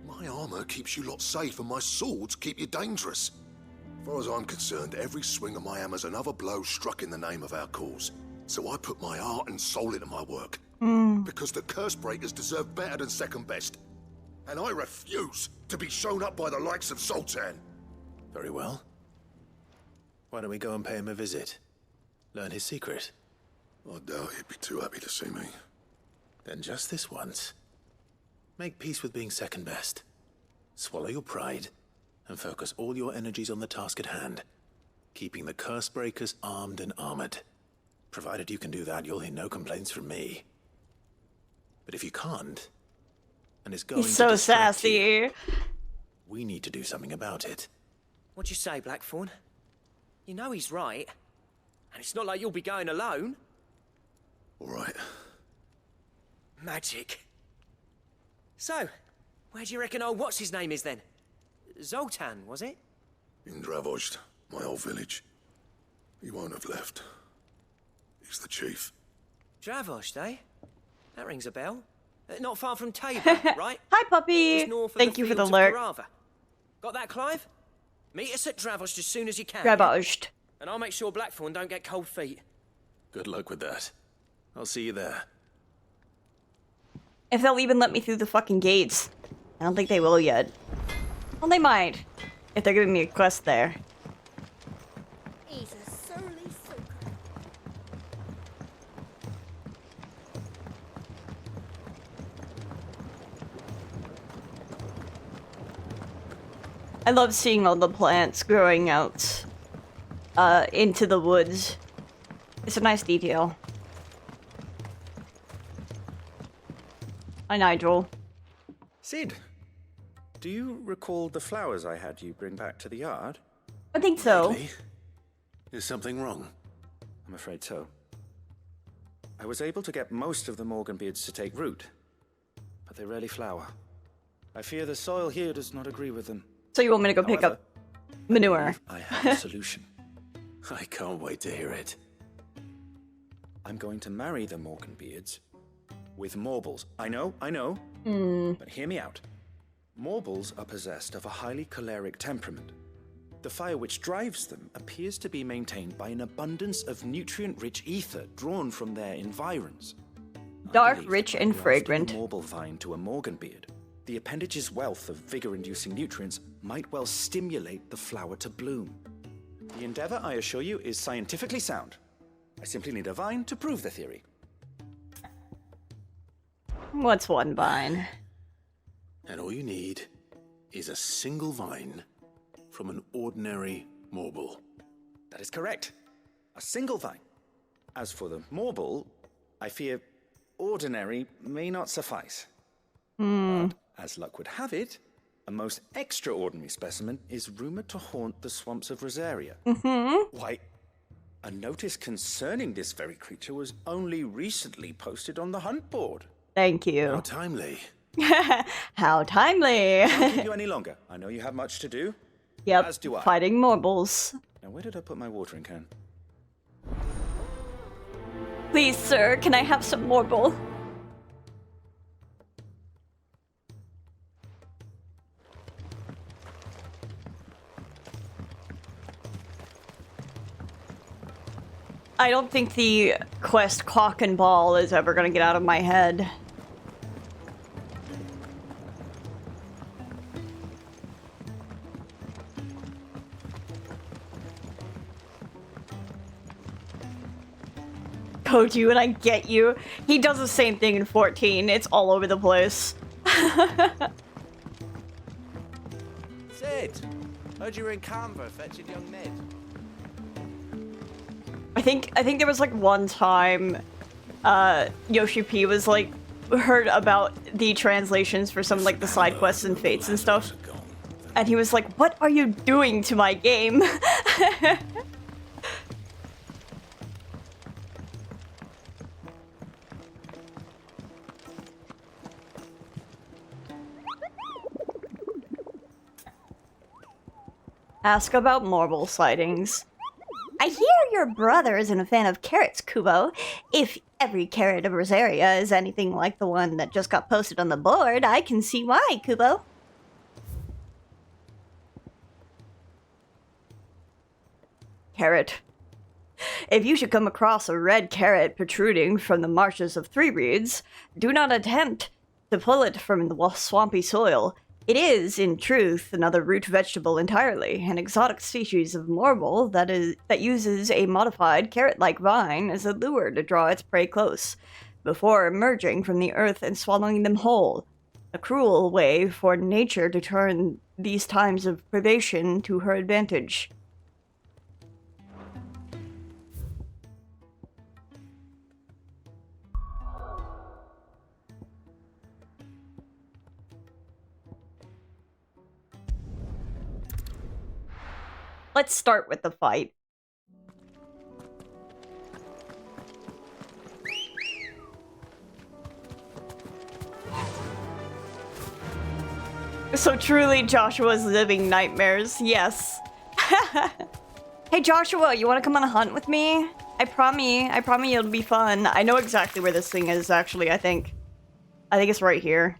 My armor keeps you lot safe, and my swords keep you dangerous. As far as I'm concerned, every swing of my hammer's another blow struck in the name of our cause. So I put my heart and soul into my work. Because the curse breakers deserve better than second best. And I refuse to be shown up by the likes of Zoltan. Very well. Why don't we go and pay him a visit? Learn his secret. I doubt he'd be too happy to see me. Then just this once. Make peace with being second best. Swallow your pride, and focus all your energies on the task at hand. Keeping the curse breakers armed and armored. Provided you can do that, you'll hear no complaints from me. But if you can't, and it's going He's so to distract sassy. you, we need to do something about it. What'd you say, Blackthorn? You know he's right. And it's not like you'll be going alone. All right. Magic. So, where do you reckon old what's-his-name is then? Zoltan, was it? In Dravozd, my old village. He won't have left. He's the chief. Dravozd, eh? That rings a bell. Not far from Tabor, right? Hi, puppy. Just north of Thank you for the fields of alert. Carava. Got that, Clive? Meet us at Dravozd as soon as you can. Dravozd. And I'll make sure Blackthorn don't get cold feet. Good luck with that. I'll see you there. If they'll even let me through the fucking gates. I don't think they will yet. Well, they might. If they're giving me a quest there. He's a surly soaker. I love seeing all the plants growing out into the woods. It's a nice detail. Hi, Nigel. Sid, do you recall the flowers I had you bring back to the yard? I think so. Really? Is something wrong? I'm afraid so. I was able to get most of the Morganbeards to take root, but they rarely flower. I fear the soil here does not agree with them. So you want me to go pick up manure? I have a solution. I can't wait to hear it. I'm going to marry the Morganbeards with Morbles. I know, but hear me out. Morbles are possessed of a highly choleric temperament. The fire which drives them appears to be maintained by an abundance of nutrient-rich ether drawn from their environs. Dark, rich, and fragrant. A Morble vine to a Morganbeard. The appendage's wealth of vigor-inducing nutrients might well stimulate the flower to bloom. The endeavor, I assure you, is scientifically sound. I simply need a vine to prove the theory. What's one vine? And all you need is a single vine from an ordinary Morble. That is correct. A single vine. As for the Morble, I fear ordinary may not suffice. But, as luck would have it, a most extraordinary specimen is rumored to haunt the swamps of Rosaria. Why, A notice concerning this very creature was only recently posted on the hunt board. Thank you. How timely. How timely. I can't keep you any longer. I know you have much to do. Yep, As do I. fighting marbles. Now, where did I put my watering can? Please, sir, can I have some marble? I don't think the quest cock and ball is ever gonna get out of my head. Code you and I get you. He does the same thing in 14. It's all over the place. Sid, heard you were in Canva fetching young Ned. I think there was like one time Yoshi P was like heard about the translations for some like the side quests and fates and stuff. And he was like, "What are you doing to my game?" Ask about marble sightings. I hear your brother isn't a fan of carrots, Kubo. If every carrot of Rosaria is anything like the one that just got posted on the board, I can see why, Kubo. Carrot. If you should come across a red carrot protruding from the marshes of Three Reeds, do not attempt to pull it from the swampy soil. It is, in truth, another root vegetable entirely, an exotic species of marble that uses a modified carrot-like vine as a lure to draw its prey close, before emerging from the earth and swallowing them whole. A cruel way for nature to turn these times of privation to her advantage. Let's start with the fight. So truly, Joshua's living nightmares. Yes. Hey, Joshua, you want to come on a hunt with me? I promise it'll be fun. I know exactly where this thing is, actually, I think. I think it's right here.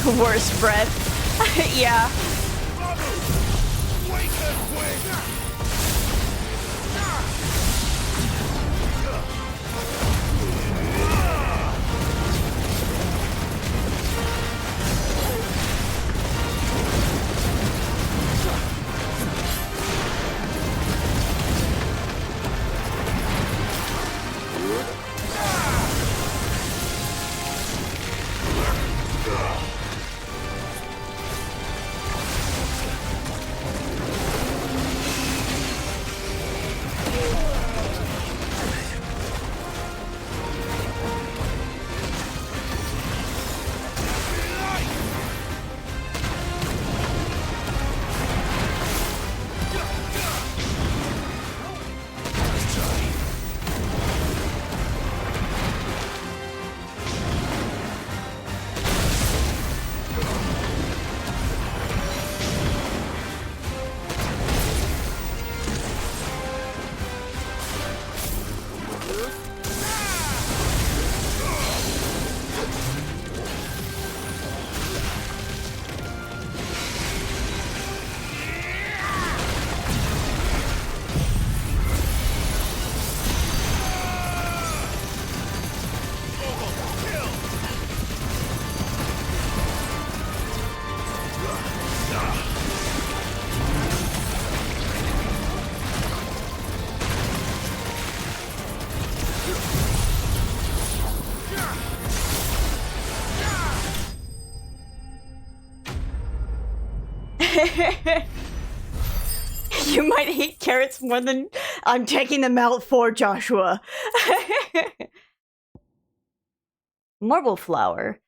Worst breath. Yeah. You might hate carrots more than I'm taking them out for, Joshua. Marble flower.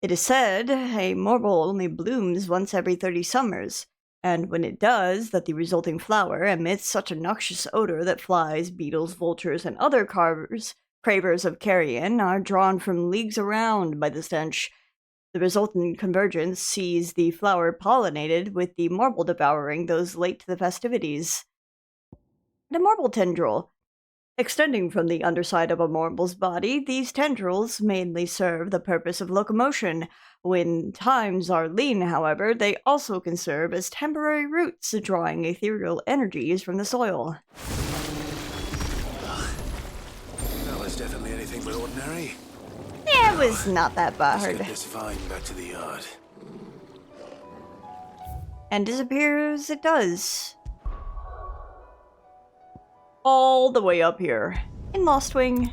It is said a marble only blooms once every 30 summers, and when it does, that the resulting flower emits such a noxious odor that flies, beetles, vultures, and other cravers of carrion are drawn from leagues around by the stench. The resultant convergence sees the flower pollinated, with the marble devouring those late to the festivities. The marble tendril. Extending from the underside of a marble's body, these tendrils mainly serve the purpose of locomotion. When times are lean, however, they also can serve as temporary roots, drawing ethereal energies from the soil. That was definitely anything but ordinary. It was not that bad. Let's get this vine back to the yard. And disappears it does. All the way up here in Lost Wing.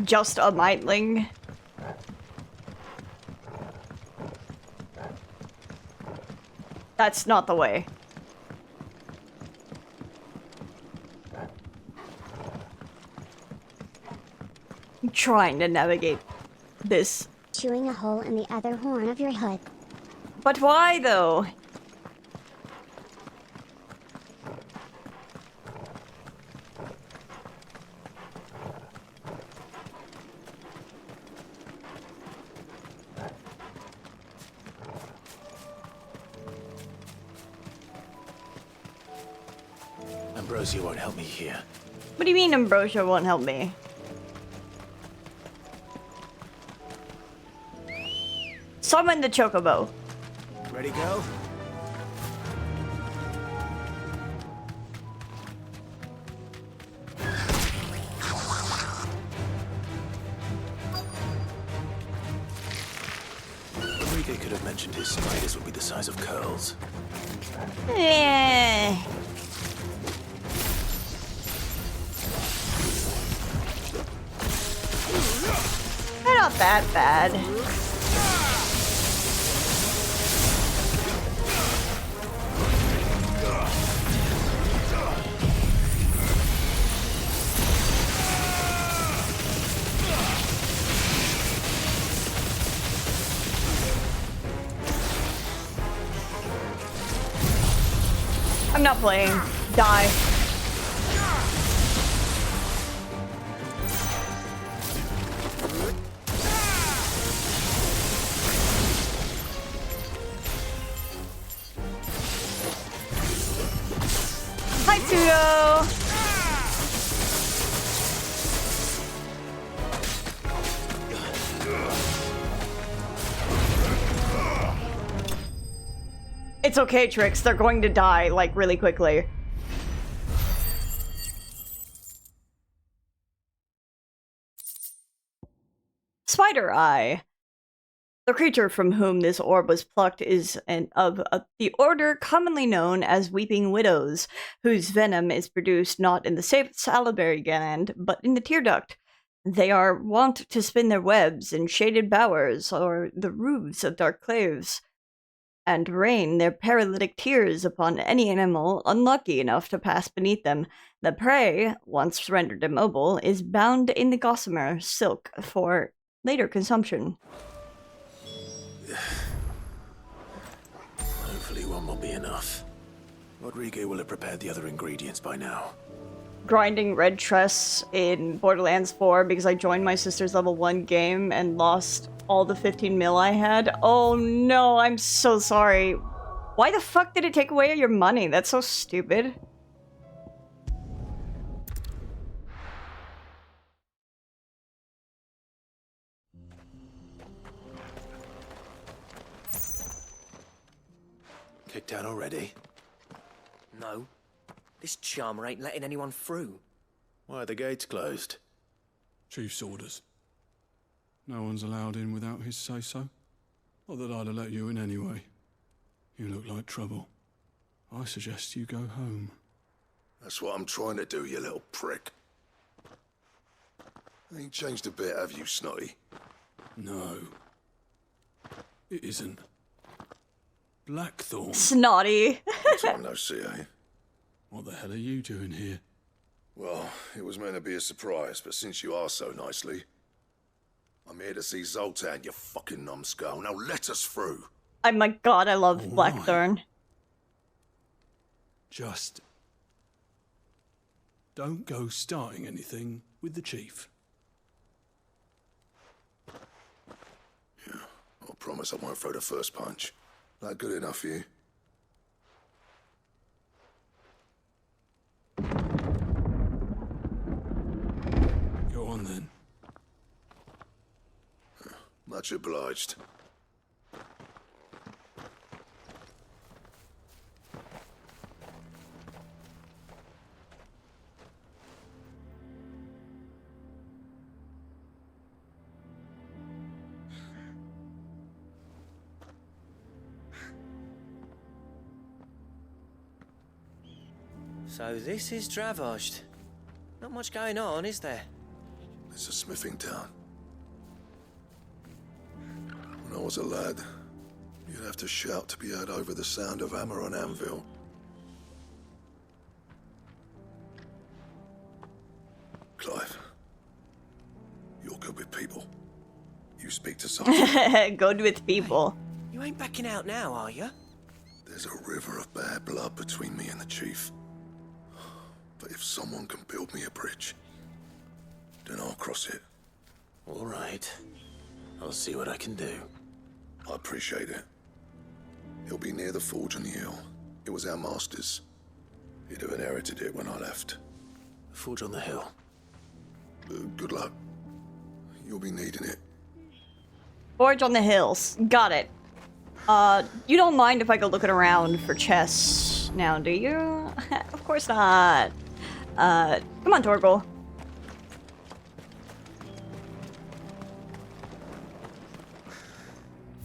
Just a mightling. That's not the way. I'm trying to navigate this. Chewing a hole in the other horn of your hood. But why, though? Ambrosia won't help me here. What do you mean Ambrosia won't help me? Summon the chocobo. Ready, go? Enrique could have mentioned his spiders would be the size of curls. Eh. They're not that bad. I'm not playing. Die. go! It's okay, Trix. They're going to die, like, really quickly. Spider Eye. The creature from whom this orb was plucked is of the order commonly known as Weeping Widows, whose venom is produced not in the salivary gland, but in the tear duct. They are wont to spin their webs in shaded bowers or the roofs of dark caves, and rain their paralytic tears upon any animal unlucky enough to pass beneath them. The prey, once rendered immobile, is bound in the gossamer silk for later consumption. Hopefully one will be enough. Rodrigo will have prepared the other ingredients by now. Grinding red tress in Borderlands 4 because I joined my sister's level 1 game and lost all the 15 mil I had. Oh no, I'm so sorry. Why the fuck did it take away your money? That's so stupid. Kicked out already? No. This charmer ain't letting anyone through. Why are the gates closed? Chief's orders. No one's allowed in without his say-so. Not that I'd have let you in anyway. You look like trouble. I suggest you go home. That's what I'm trying to do, you little prick. Ain't changed a bit, have you, Snotty? No. It isn't. Blackthorn. Snotty. Time no see, eh? What the hell are you doing here? Well, it was meant to be a surprise, but since you asked so nicely, I'm here to see Zoltan, you fucking numbskull. Now let us through. Oh my god, I love Blackthorn. Just don't go starting anything with the chief. Yeah, I promise I won't throw the first punch. That good enough for you? Go on then. Much obliged. So this is Dravosht. Not much going on, is there? It's a smithing town. When I was a lad, you'd have to shout to be heard over the sound of hammer on anvil. Clive, you're good with people. You speak to someone. Good with people. You ain't backing out now, are you? There's a river of bad blood between me and the chief. But if someone can build me a bridge, then I'll cross it. All right. I'll see what I can do. I appreciate it. He'll be near the forge on the hill. It was our master's. He'd have inherited it when I left. The forge on the hill. Good luck. You'll be needing it. Forge on the hills. Got it. You don't mind if I go looking around for chests now, do you? Of course not. Come on, Torgal.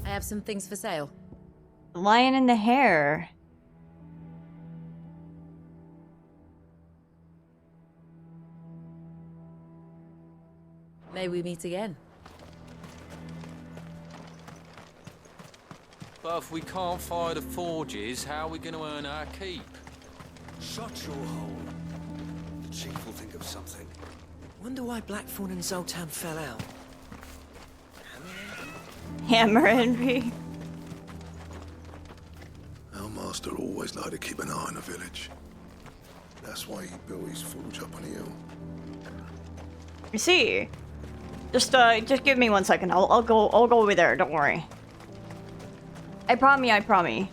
I have some things for sale. Lion in the Hare. May we meet again. But if we can't fire the forges, how are we going to earn our keep? Shut your hole. The chief will think of something. Wonder why Blackthorn and Zoltan fell out. Hammer envy. Our master always liked to keep an eye on the village. That's why he built his forge up on the hill. You see, just give me 1 second. I'll go over there. Don't worry. I promise.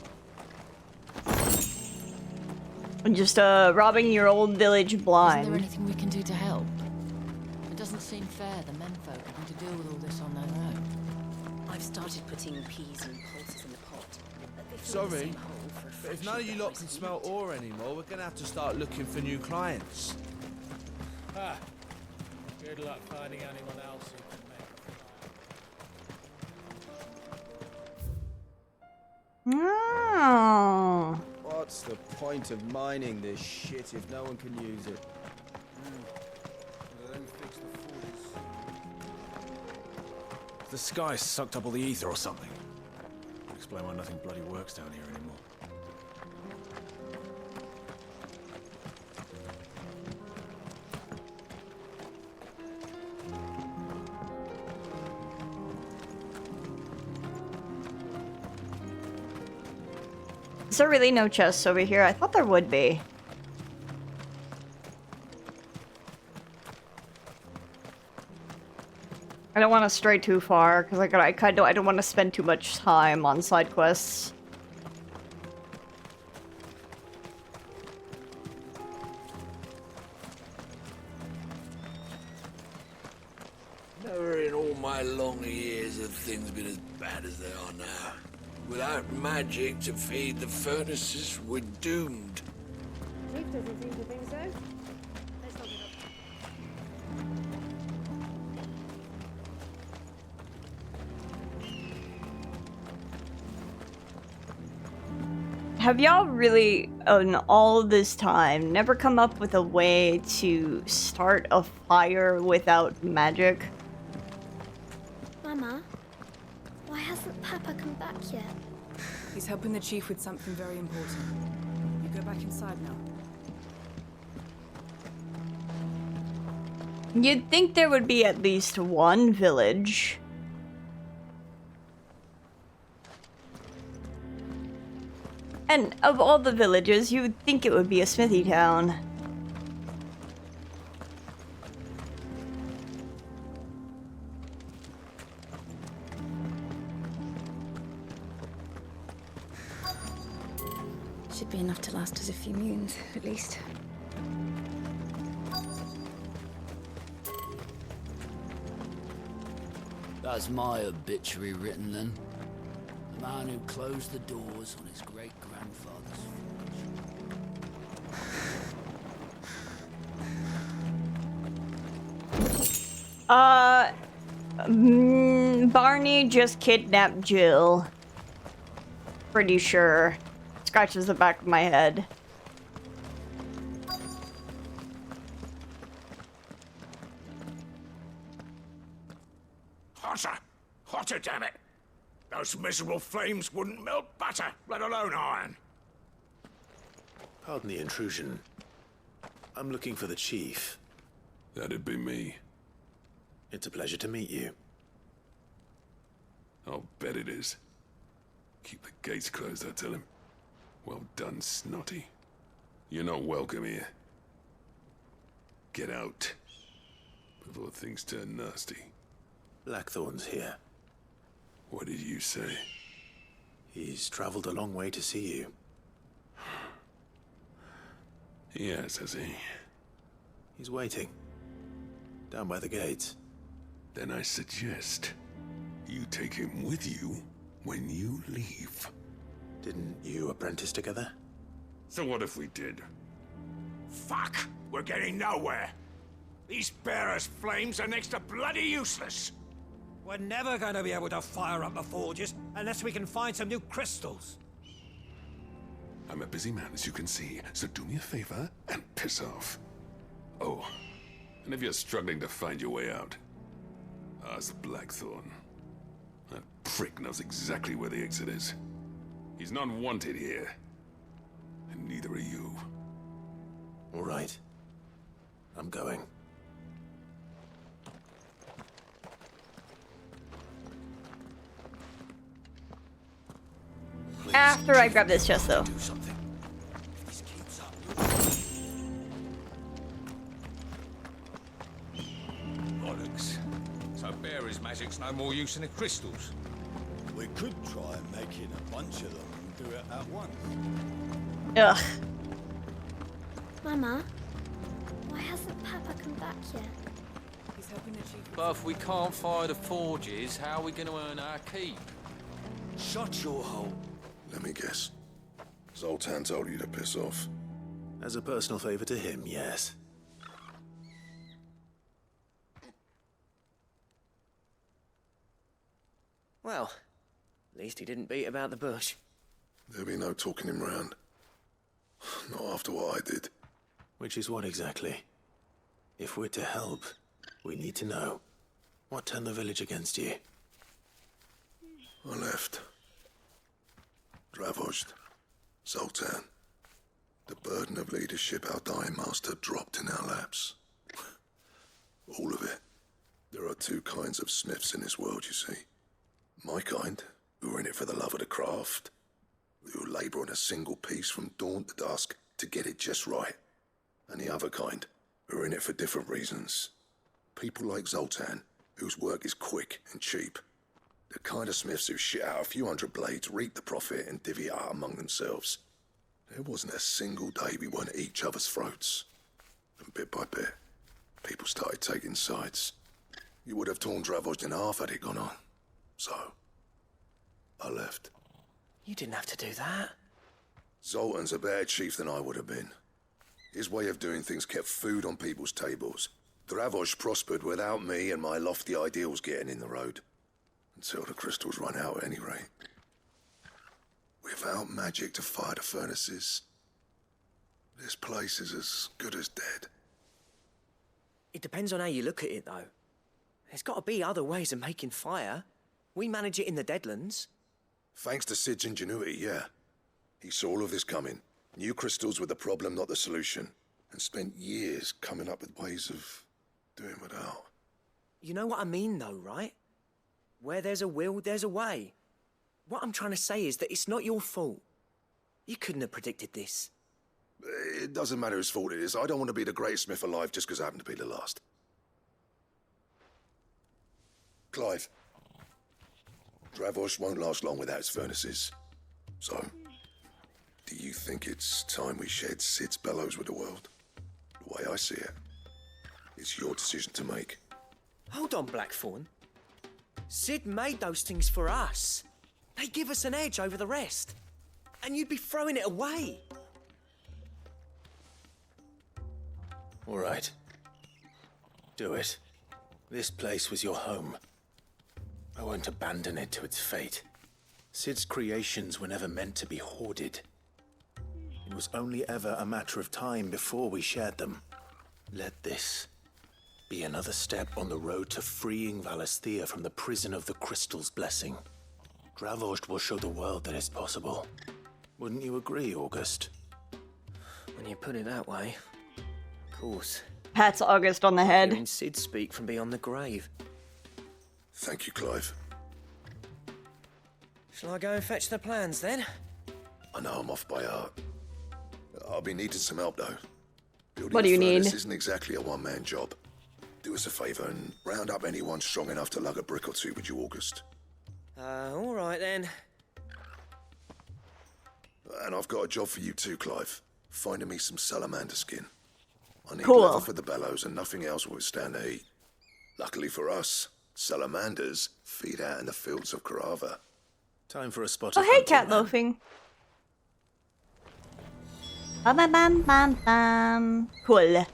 Just robbing your old village blind. Isn't there anything we can do to help? It doesn't seem fair the menfolk having to deal with all this on their own. I've started putting peas and pulses in the pot. But they fill the Sorry, same hole for a but if fraction none of of you the lot price can of smell meat. ore anymore, we're gonna have to start looking for new clients. Ah, good luck finding anyone else who can make Oh. What's the point of mining this shit if no one can use it? The sky sucked up all the ether or something. Explain why nothing bloody works down here anymore. Is there really no chests over here? I thought there would be. I don't want to stray too far because I don't want to spend too much time on side quests. Never in all my long years have things been as bad as they are now. Without magic to feed the furnaces, we're doomed. Chief doesn't seem to think so. Let's not Have y'all really, in all this time, never come up with a way to start a fire without magic? Mama, why hasn't Papa come back yet? He's helping the chief with something very important. You go back inside now. You'd think there would be at least one village. And of all the villages, you would think it would be a smithy town. Should be enough to last us a few moons, at least. That's my obituary written then. The man who closed the doors on his great-grandfather's Barney just kidnapped Jill. Pretty sure. Scratches the back of my head. Hotter! Hotter, damn it! Those miserable flames wouldn't melt butter, let alone iron. Pardon the intrusion. I'm looking for the chief. That'd be me. It's a pleasure to meet you. I'll bet it is. Keep the gates closed, I tell him. Well done, Snotty. You're not welcome here. Get out. Before things turn nasty. Blackthorn's here. What did you say? He's traveled a long way to see you. Yes, has he? He's waiting. Down by the gates. Then I suggest you take him with you when you leave. Didn't you apprentice together? So what if we did? Fuck! We're getting nowhere. These bearers' flames are next to bloody useless. We're never going to be able to fire up the forges unless we can find some new crystals. I'm a busy man, as you can see, so do me a favor and piss off. Oh, and if you're struggling to find your way out, ask Blackthorn. That prick knows exactly where the exit is. He's not wanted here. And neither are you. All right. I'm going. After I grab this chest, though. Bollocks. So bearer's magic's no more use than the crystals. We could try making a bunch of them and do it at once. Ugh. Mama, why hasn't Papa come back yet? He's hoping that she... But if we can't fire the forges, how are we going to earn our keep? Shut your hole. Let me guess. Zoltan told you to piss off. As a personal favor to him, yes. Well, at least he didn't beat about the bush. There'll be no talking him round. Not after what I did. Which is what exactly? If we're to help, we need to know. What turned the village against you? I left. Dravozd. Zoltan. The burden of leadership our dying master dropped in our laps. All of it. There are two kinds of smiths in this world, you see. My kind, who are in it for the love of the craft, who labour on a single piece from dawn to dusk to get it just right. And the other kind, who are in it for different reasons. People like Zoltan, whose work is quick and cheap. The kind of smiths who shit out a few hundred blades, reap the profit, and divvy it out among themselves. There wasn't a single day we weren't at each other's throats. And bit by bit, people started taking sides. You would have torn Dravozd in half had it gone on. So, I left. You didn't have to do that. Zoltan's a better chief than I would have been. His way of doing things kept food on people's tables. Dravozd prospered without me and my lofty ideals getting in the road. Until the crystals run out at any rate. Without magic to fire the furnaces, this place is as good as dead. It depends on how you look at it, though. There's got to be other ways of making fire. We manage it in the Deadlands. Thanks to Sid's ingenuity, yeah. He saw all of this coming. Knew crystals were the problem, not the solution. And spent years coming up with ways of doing without. You know what I mean, though, right? Where there's a will, there's a way. What I'm trying to say is that it's not your fault. You couldn't have predicted this. It doesn't matter whose fault it is. I don't want to be the greatest smith alive just because I happen to be the last. Clive. Dravozd won't last long without his furnaces. So, do you think it's time we shared Sid's bellows with the world? The way I see it, it's your decision to make. Hold on, Blackthorn. Sid made those things for us. They give us an edge over the rest. And you'd be throwing it away. All right. Do it. This place was your home. I won't abandon it to its fate. Sid's creations were never meant to be hoarded. It was only ever a matter of time before we shared them. Let this be another step on the road to freeing Valisthea from the prison of the Crystal's blessing. Dravozd will show the world that it's possible. Wouldn't you agree, August? When you put it that way, of course. Pats August on the head. Hearing Sid speak from beyond the grave. Thank you, Clive. Shall I go and fetch the plans, then? I know I'm off by heart. I'll be needing some help, though. Building What do you need? This isn't exactly a one-man job. Do us a favour and round up anyone strong enough to lug a brick or two with you, August. All right, then. And I've got a job for you too, Clive. Finding me some salamander skin. I need Cool. leather for the bellows and nothing else will withstand the heat. Luckily for us, salamanders feed out in the fields of Carava. Time for a spot Oh, of hey, hunting, cat then. loafing. Bam, bam, bam, bam, bam. Cool.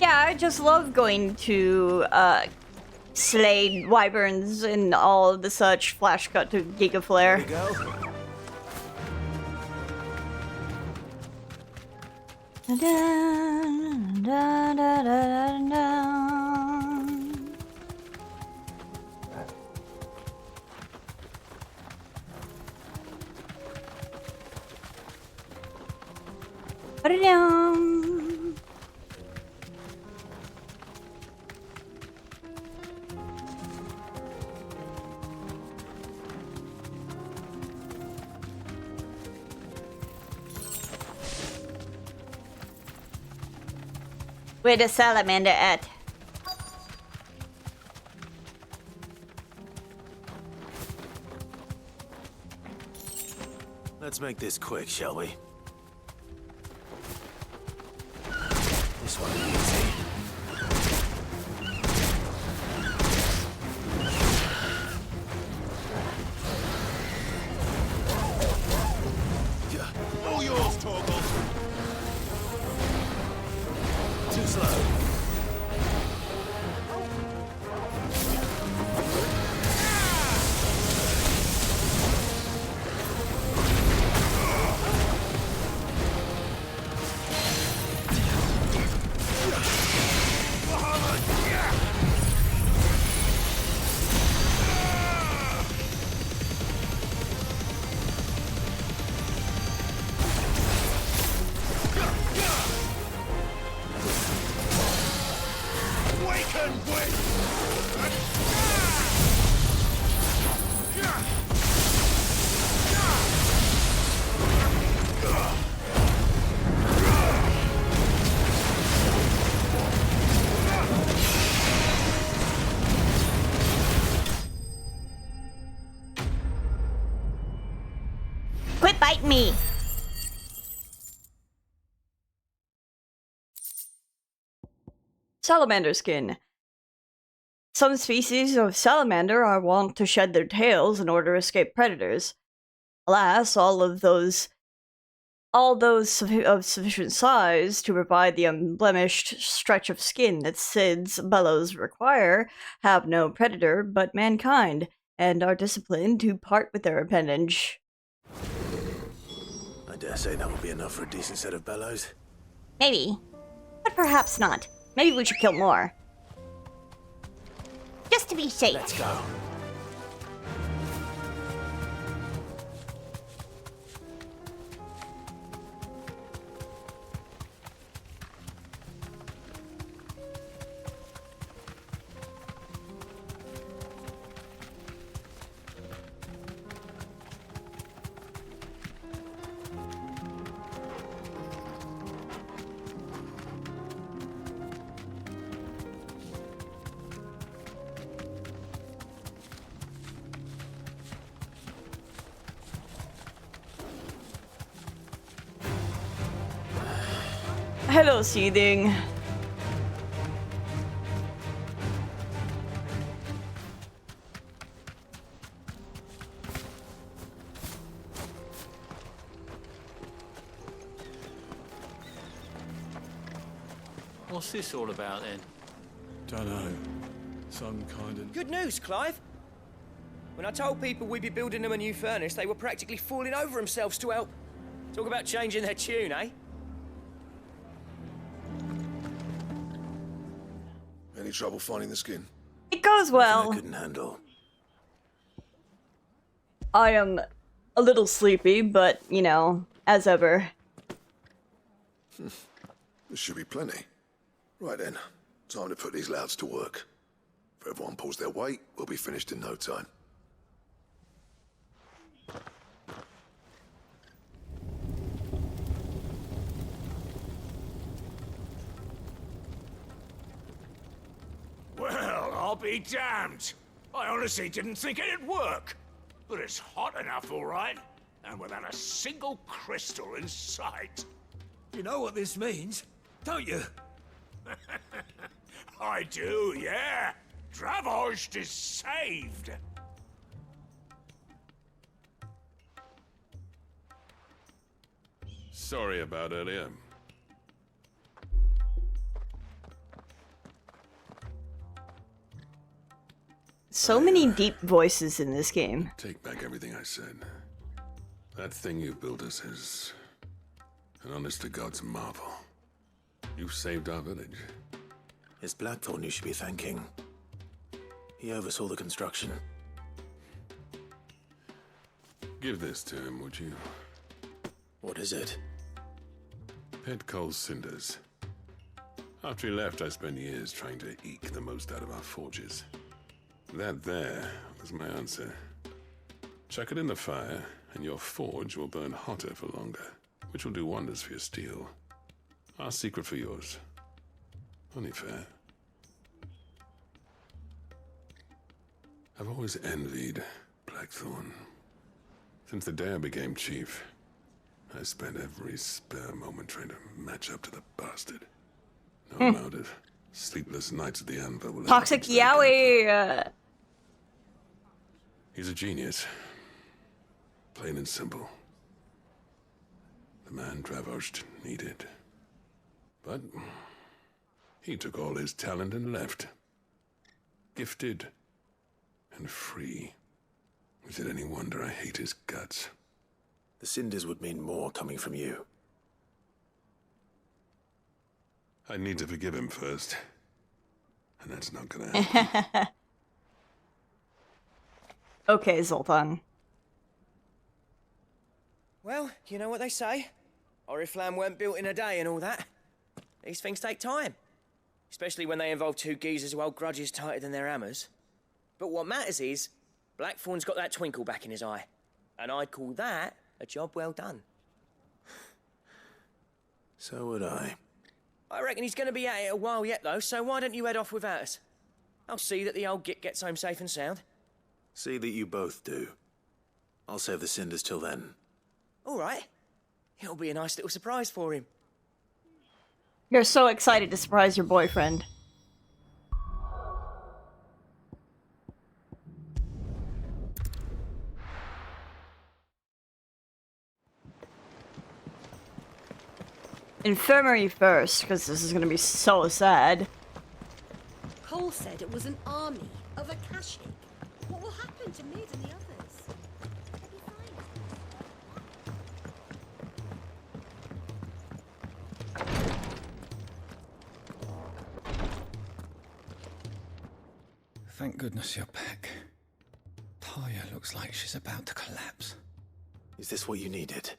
Yeah, I just love going to slay wyverns and all the such. Flash cut to Giga Flare. Here we go. Da, da, da, da, da, da. Ba-da-dum. Where the salamander at? Let's make this quick, shall we? Quit biting me! Salamander skin. Some species of salamander are wont to shed their tails in order to escape predators. Alas, all those of sufficient size to provide the unblemished stretch of skin that Sid's bellows require have no predator but mankind, and are disciplined to part with their appendage. I dare say that will be enough for a decent set of bellows. Maybe. But perhaps not. Maybe we should kill more. Just to be safe. Let's go. Hello, Seething. What's this all about then? Dunno. Some kind of... Good news, Clive. When I told people we'd be building them a new furnace, they were practically falling over themselves to help. Talk about changing their tune, eh? Any trouble finding the skin? It goes well. I couldn't handle. I am a little sleepy, but, you know, as ever. This should be plenty. Right then, time to put these louds to work. If everyone pulls their weight, we'll be finished in no time. Well, I'll be damned. I honestly didn't think it'd work. But it's hot enough, all right. And without a single crystal in sight. You know what this means, don't you? I do, yeah. Dravost is saved. Sorry about earlier. So many deep voices in this game. Take back everything I said. That thing you built us is an honest-to-God's marvel. You've saved our village. It's Blackthorn you should be thanking. He oversaw the construction. Give this to him, would you? What is it? Pet Cole's cinders. After he left, I spent years trying to eke the most out of our forges. That there was my answer. Chuck it in the fire, and your forge will burn hotter for longer, which will do wonders for your steel. Our secret for yours. Only fair. I've always envied Blackthorn. Since the day I became chief, I spent every spare moment trying to match up to the bastard. No amount of sleepless nights at the anvil will Toxic Yowie! He's a genius. Plain and simple. The man Dravost needed. But he took all his talent and left. Gifted and free. Is it any wonder I hate his guts? The cinders would mean more coming from you. I need to forgive him first. And that's not gonna happen. Okay, Zoltan. Well, you know what they say. Oriflamme weren't built in a day and all that. These things take time. Especially when they involve two geezers who hold grudges tighter than their hammers. But what matters is, Blackthorn's got that twinkle back in his eye. And I'd call that a job well done. So would I. I reckon he's going to be at it a while yet, though, so why don't you head off without us? I'll see that the old git gets home safe and sound. See that you both do. I'll save the cinders till then. All right. It'll be a nice little surprise for him. You're so excited to surprise your boyfriend. Infirmary first, because this is gonna be so sad. Cole said it was an army of Akashic. What will happen to Mid and the others? Thank goodness you're back. Taya looks like she's about to collapse. Is this what you needed?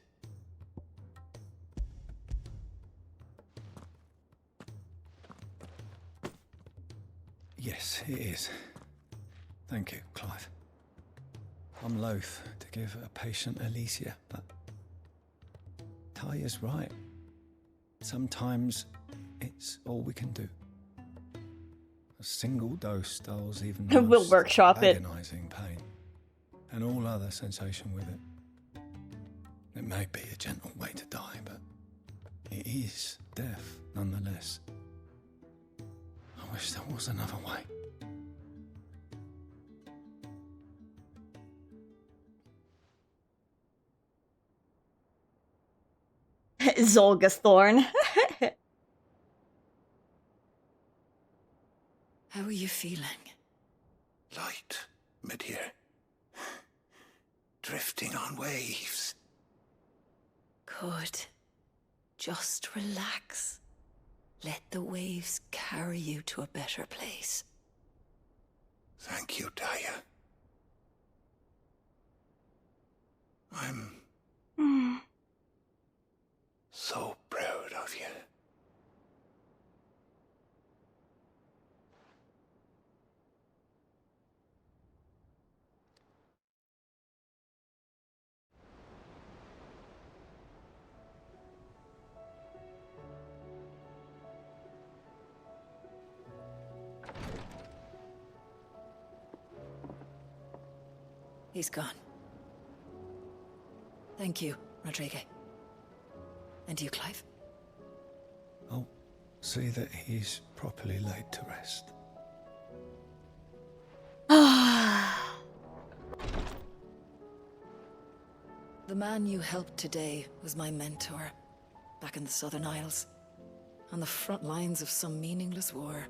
Yes, it is. Thank you, Clive. I'm loath to give a patient Alicia, but Taya's right. Sometimes it's all we can do. A single dose dulls even the We'll most workshop it. agonizing pain, and all other sensation with it. It may be a gentle way to die, but it is death nonetheless. I wish there was another way. Zolga's Thorn. How are you feeling? Light, mid-here. Drifting on waves. Good. Just relax. Let the waves carry you to a better place. Thank you, Taya. I'm so proud of you. He's gone. Thank you, Rodrigo. And you, Clive? I'll see that he's properly laid to rest. The man you helped today was my mentor, back in the Southern Isles, on the front lines of some meaningless war.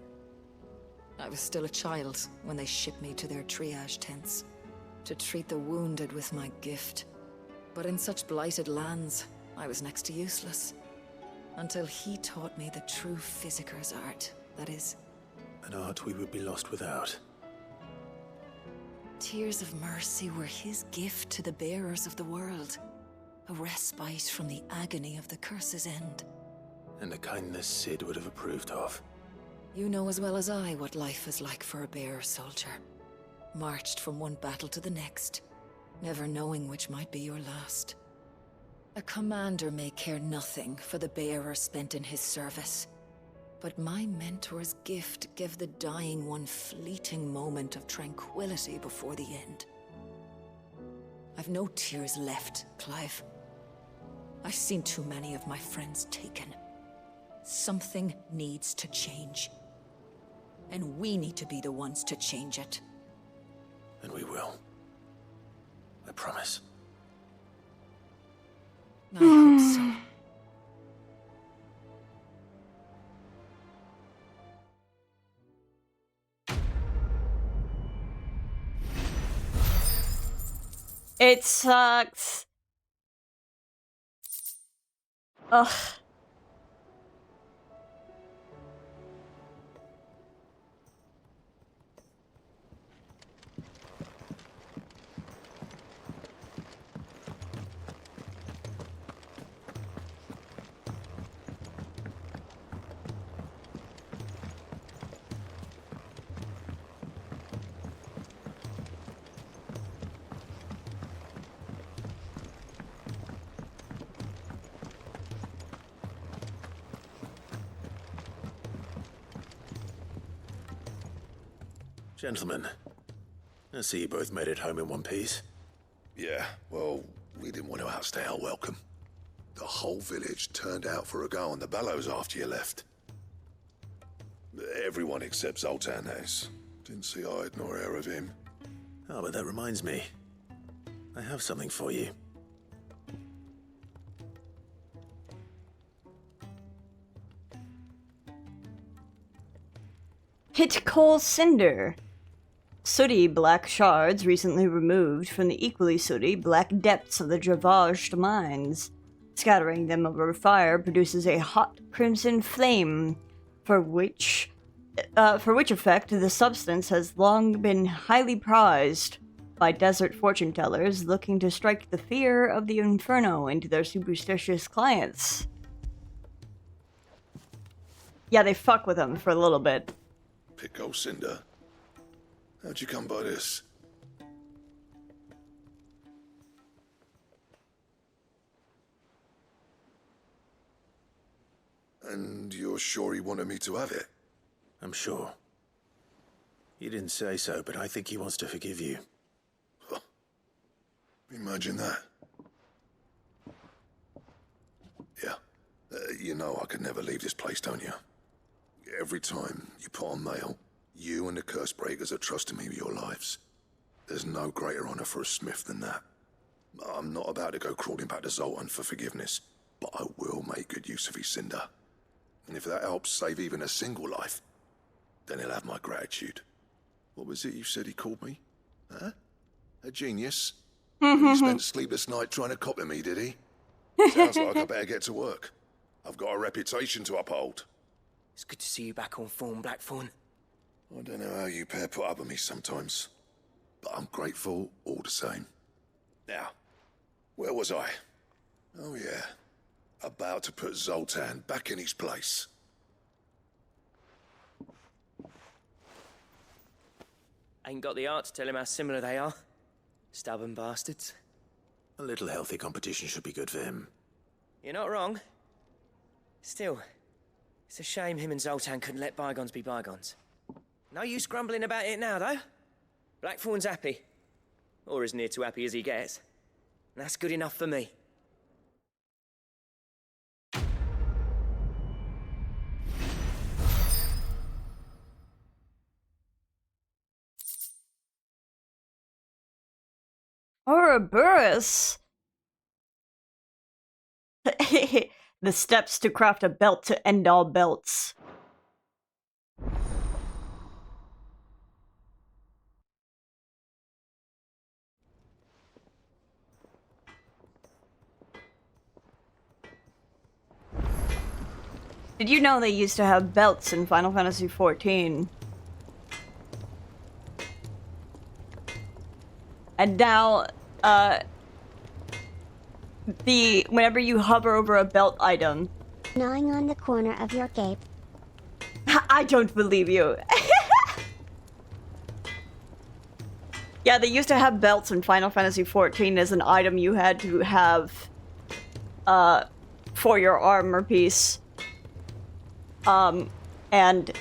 I was still a child when they shipped me to their triage tents, to treat the wounded with my gift. But in such blighted lands, I was next to useless. Until he taught me the true physicker's art, that is. An art we would be lost without. Tears of mercy were his gift to the bearers of the world. A respite from the agony of the curse's end. And a kindness Sid would have approved of. You know as well as I what life is like for a bearer soldier. Marched from one battle to the next, never knowing which might be your last. A commander may care nothing for the bearer spent in his service. But my mentor's gift gave the dying one fleeting moment of tranquility before the end. I've no tears left, Clive. I've seen too many of my friends taken. Something needs to change. And we need to be the ones to change it. And we will. I promise. I hope so. It sucks. Ugh. Gentlemen, I see you both made it home in one piece. Yeah, well, We didn't want to outstay our welcome. The whole village turned out for a go on the bellows after you left. Everyone except Zoltan has. Didn't see hide nor hair of him. Oh, but that reminds me. I have something for you. Hit coal cinder. Sooty black shards recently removed from the equally sooty black depths of the Dravaged mines. Scattering them over fire produces a hot crimson flame, for which effect the substance has long been highly prized by desert fortune tellers looking to strike the fear of the inferno into their superstitious clients. Yeah, they fuck with them for a little bit. Pico cinder. How'd you come by this? And you're sure he wanted me to have it? I'm sure. He didn't say so, but I think he wants to forgive you. Huh. Imagine that. Yeah. You know I could never leave this place, don't you? Every time you put on mail, you and the curse breakers are trusting me with your lives. There's no greater honor for a smith than that. I'm not about to go crawling back to Zoltan for forgiveness, but I will make good use of his cinder. And if that helps save even a single life, then he'll have my gratitude. What was it you said he called me? Huh? A genius? He spent sleepless night trying to copy me, did he? Sounds like I better get to work. I've got a reputation to uphold. It's good to see you back on form, Blackthorn. I don't know how you pair put up with me sometimes, but I'm grateful all the same. Now, where was I? Oh yeah, about to put Zoltan back in his place. Ain't got the art to tell him how similar they are. Stubborn bastards. A little healthy competition should be good for him. You're not wrong. Still, it's a shame him and Zoltan couldn't let bygones be bygones. No use grumbling about it now, though. Blackthorn's happy. Or as near to happy as he gets. And that's good enough for me. Ouroboros! The steps to craft a belt to end all belts. Did you know they used to have belts in Final Fantasy XIV? And now, whenever you hover over a belt item... Gnawing on the corner of your gape. I don't believe you. Yeah, they used to have belts in Final Fantasy XIV as an item you had to have, for your armor piece. And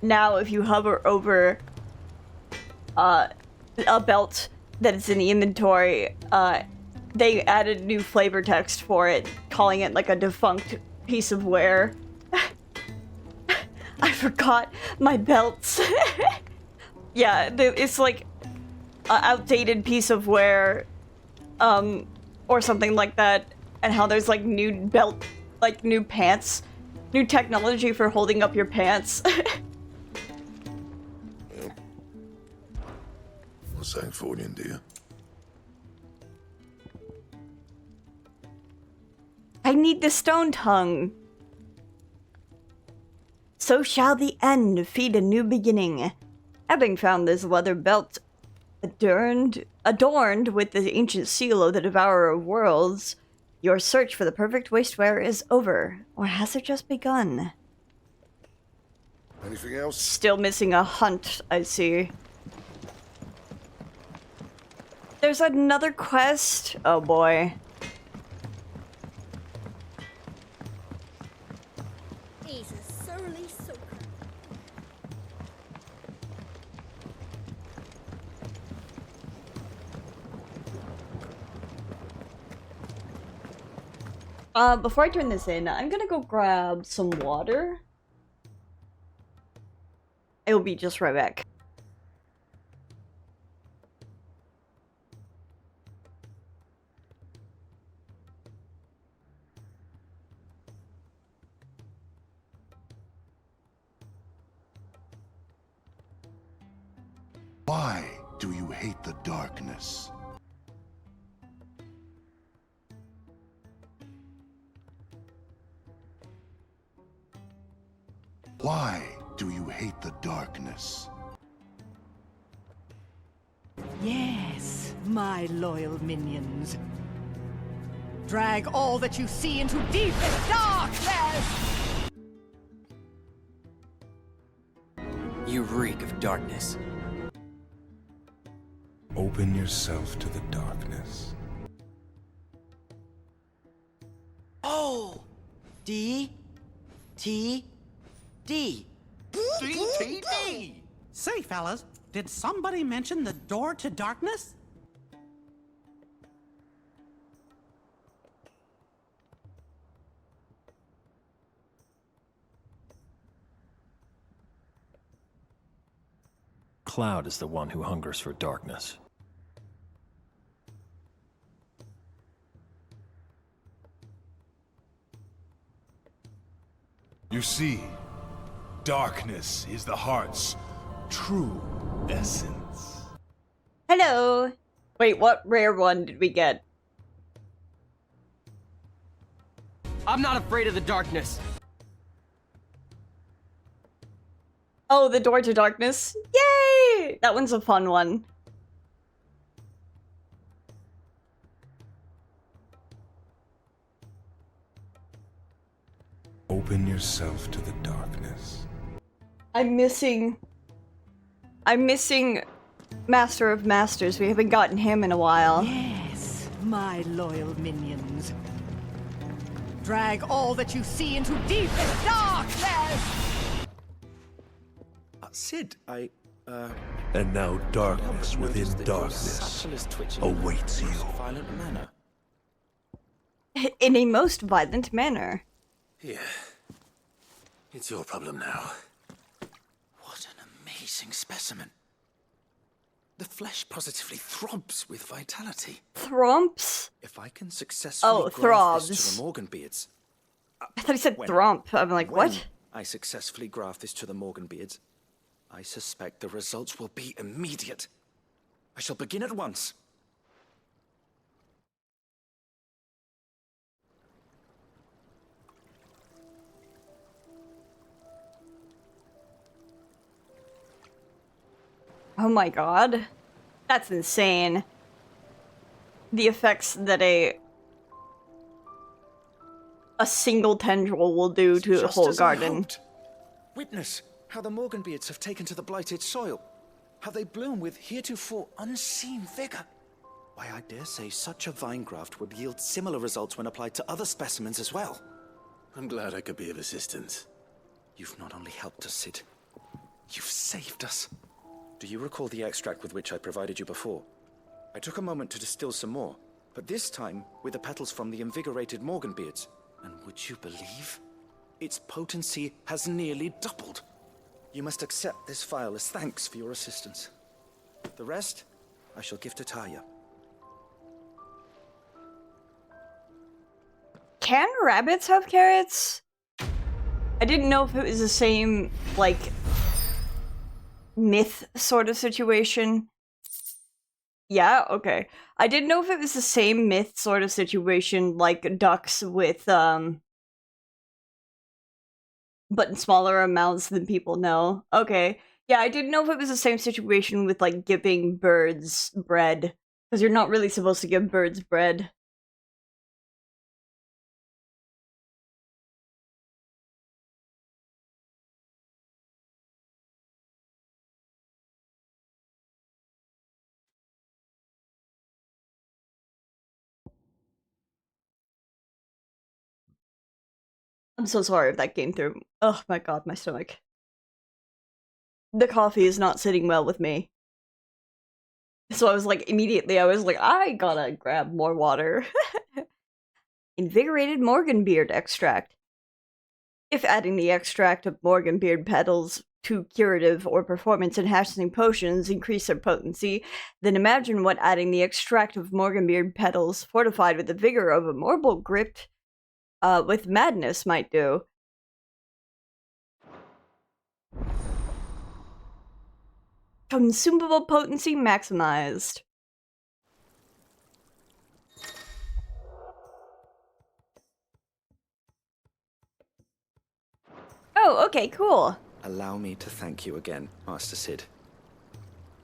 now if you hover over, a belt that is in the inventory, they added new flavor text for it, calling it like a defunct piece of wear. I forgot my belts. Yeah, it's like an outdated piece of wear, or something like that, and how there's like new belt, like new pants, new technology for holding up your pants. What's that for you, dear? I need the stone tongue. So shall the end feed a new beginning. Having found this leather belt adorned with the ancient seal of the Devourer of Worlds, your search for the perfect wastewear is over, or has it just begun? Anything else? Still missing a hunt, I see. There's another quest? Oh boy. He's a surly soaker. Before I turn this in, I'm gonna go grab some water. I will be just right back. Why do you hate the darkness? Why do you hate the darkness? Yes, my loyal minions. Drag all that you see into deepest darkness! You reek of darkness. Open yourself to the darkness. Oh! D. T. D. DTD! Say, fellas, did somebody mention the door to darkness? Cloud is the one who hungers for darkness. You see, darkness is the heart's true essence. Hello! Wait, what rare one did we get? I'm not afraid of the darkness. Oh, the door to darkness. Yay! That one's a fun one. Open yourself to the darkness. I'm missing Master of Masters. We haven't gotten him in a while. Yes, my loyal minions. Drag all that you see into deepest darkness! Sid, And now darkness within darkness awaits you. violent manner. In a most violent manner. Yeah. It's your problem now. What an amazing specimen. The flesh positively throbs with vitality. Thromps? If I can successfully graft this to the Morganbeards... I thought he said thromp. I'm like, what? When I successfully graft this to the Morganbeards, I suspect the results will be immediate. I shall begin at once. Oh my god. That's insane. The effects that a single tendril will do to a Just whole as I garden. hoped. Witness how the Morganbeards have taken to the blighted soil. How they bloom with heretofore unseen vigor. Why, I dare say such a vine graft would yield similar results when applied to other specimens as well. I'm glad I could be of assistance. You've not only helped us, Sid, you've saved us. Do you recall the extract with which I provided you before? I took a moment to distill some more, but this time with the petals from the invigorated Morganbeards. And would you believe? Its potency has nearly doubled. You must accept this vial as thanks for your assistance. The rest, I shall give to Taya. Can rabbits have carrots? I didn't know if it was the same, like, myth sort of situation. Yeah, okay. I didn't know if it was the same myth sort of situation like ducks with, but in smaller amounts than people know. Okay. Yeah, I didn't know if it was the same situation with, like, giving birds bread. Because you're not really supposed to give birds bread. I'm so sorry if that came through. Oh my god, my stomach. The coffee is not sitting well with me. So I was like, immediately, I was like, I gotta grab more water. invigorated Morganbeard extract. If adding the extract of Morganbeard petals to curative or performance-enhancing potions increase their potency, then imagine what adding the extract of Morganbeard petals fortified with the vigor of a marble gripped with madness might do. Consumable potency maximized. Oh, okay, cool. Allow me to thank you again, Master Sid.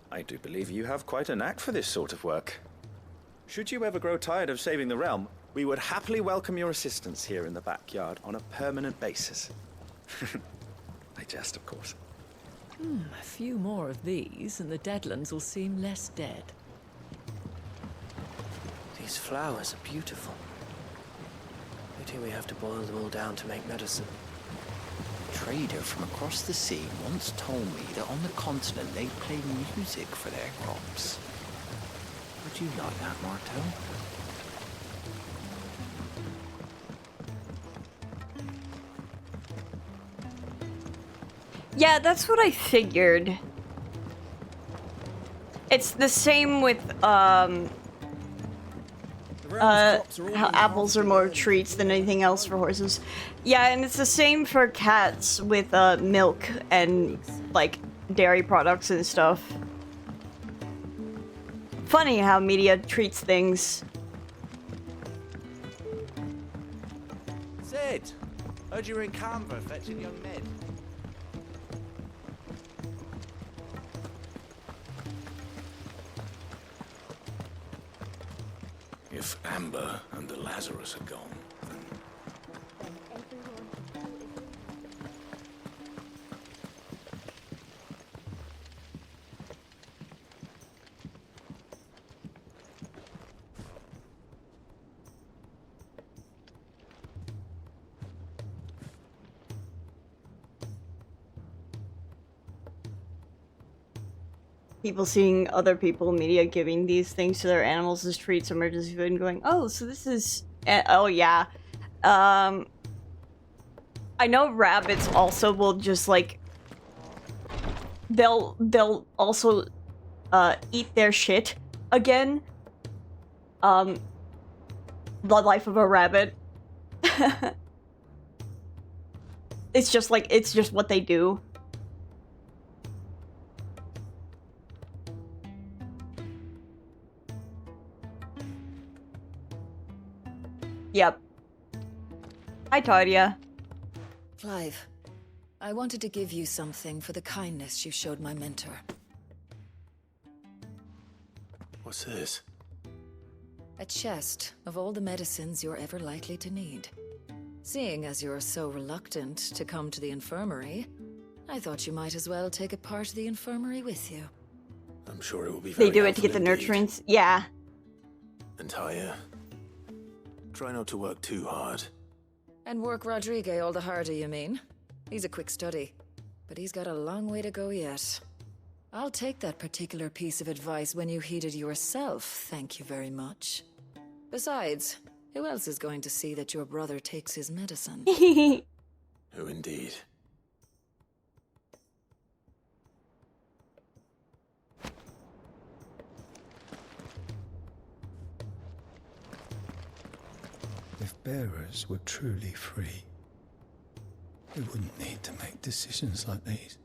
I do believe you have quite a knack for this sort of work. Should you ever grow tired of saving the realm, we would happily welcome your assistance here in the backyard on a permanent basis. I jest, of course. A few more of these, and the Deadlands will seem less dead. These flowers are beautiful. Pity we have to boil them all down to make medicine. A trader from across the sea once told me that on the continent they play music for their crops. Would you like that, Marto? Yeah, that's what I figured. It's the same with, how apples are more treats than anything else for horses. Yeah, and it's the same for cats with, milk and, like, dairy products and stuff. Funny how media treats things. Sid! Heard you were in Canberra fetching young Ned. If Amber and the Lazarus are gone, then... People seeing other people in media giving these things to their animals as treats, emergency food, and going, oh, so this is... oh, yeah. I know rabbits also will just, like... They'll also, eat their shit again. The life of a rabbit. It's just like, it's just what they do. Yep. Hi, Tadia. Clive, I wanted to give you something for the kindness you showed my mentor. What's this? A chest of all the medicines you're ever likely to need. Seeing as you're so reluctant to come to the infirmary, I thought you might as well take a part of the infirmary with you. I'm sure it will be very They do it to get the helpful indeed. nurturance. Yeah. And Taya, try not to work too hard. And work Rodrigue all the harder, you mean? He's a quick study, but he's got a long way to go yet. I'll take that particular piece of advice when you heed it yourself, thank you very much. Besides, who else is going to see that your brother takes his medicine? Who indeed? If bearers were truly free, we wouldn't need to make decisions like these.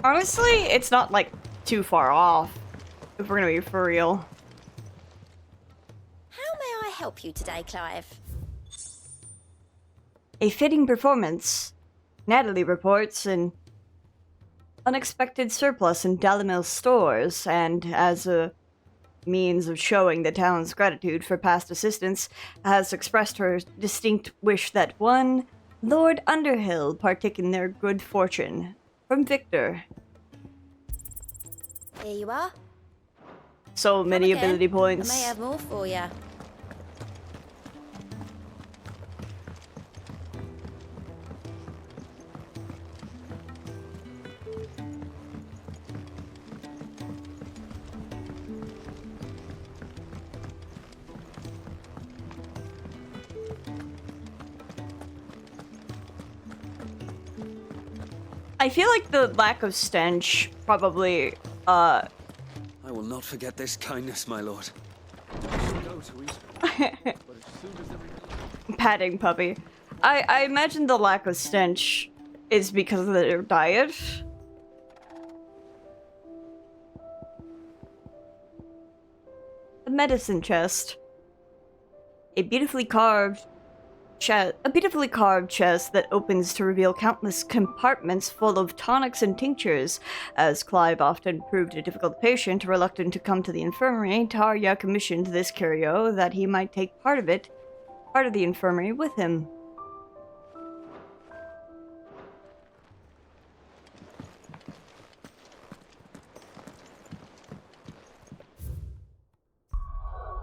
Honestly, it's not, like, too far off, if we're gonna be for real. How may I help you today, Clive? A fitting performance. Natalie reports an unexpected surplus in Dalimil's stores, and as a means of showing the town's gratitude for past assistance, has expressed her distinct wish that one Lord Underhill partake in their good fortune. From Victor. Here you are. So many Come again. ability points. I may have more for you. I feel like the lack of stench probably, I will not forget this kindness, my lord. patting puppy. I imagine the lack of stench is because of their diet. The medicine chest. A beautifully carved chest that opens to reveal countless compartments full of tonics and tinctures. As Clive often proved a difficult patient, reluctant to come to the infirmary, Tarja commissioned this curio that he might take part of the infirmary with him.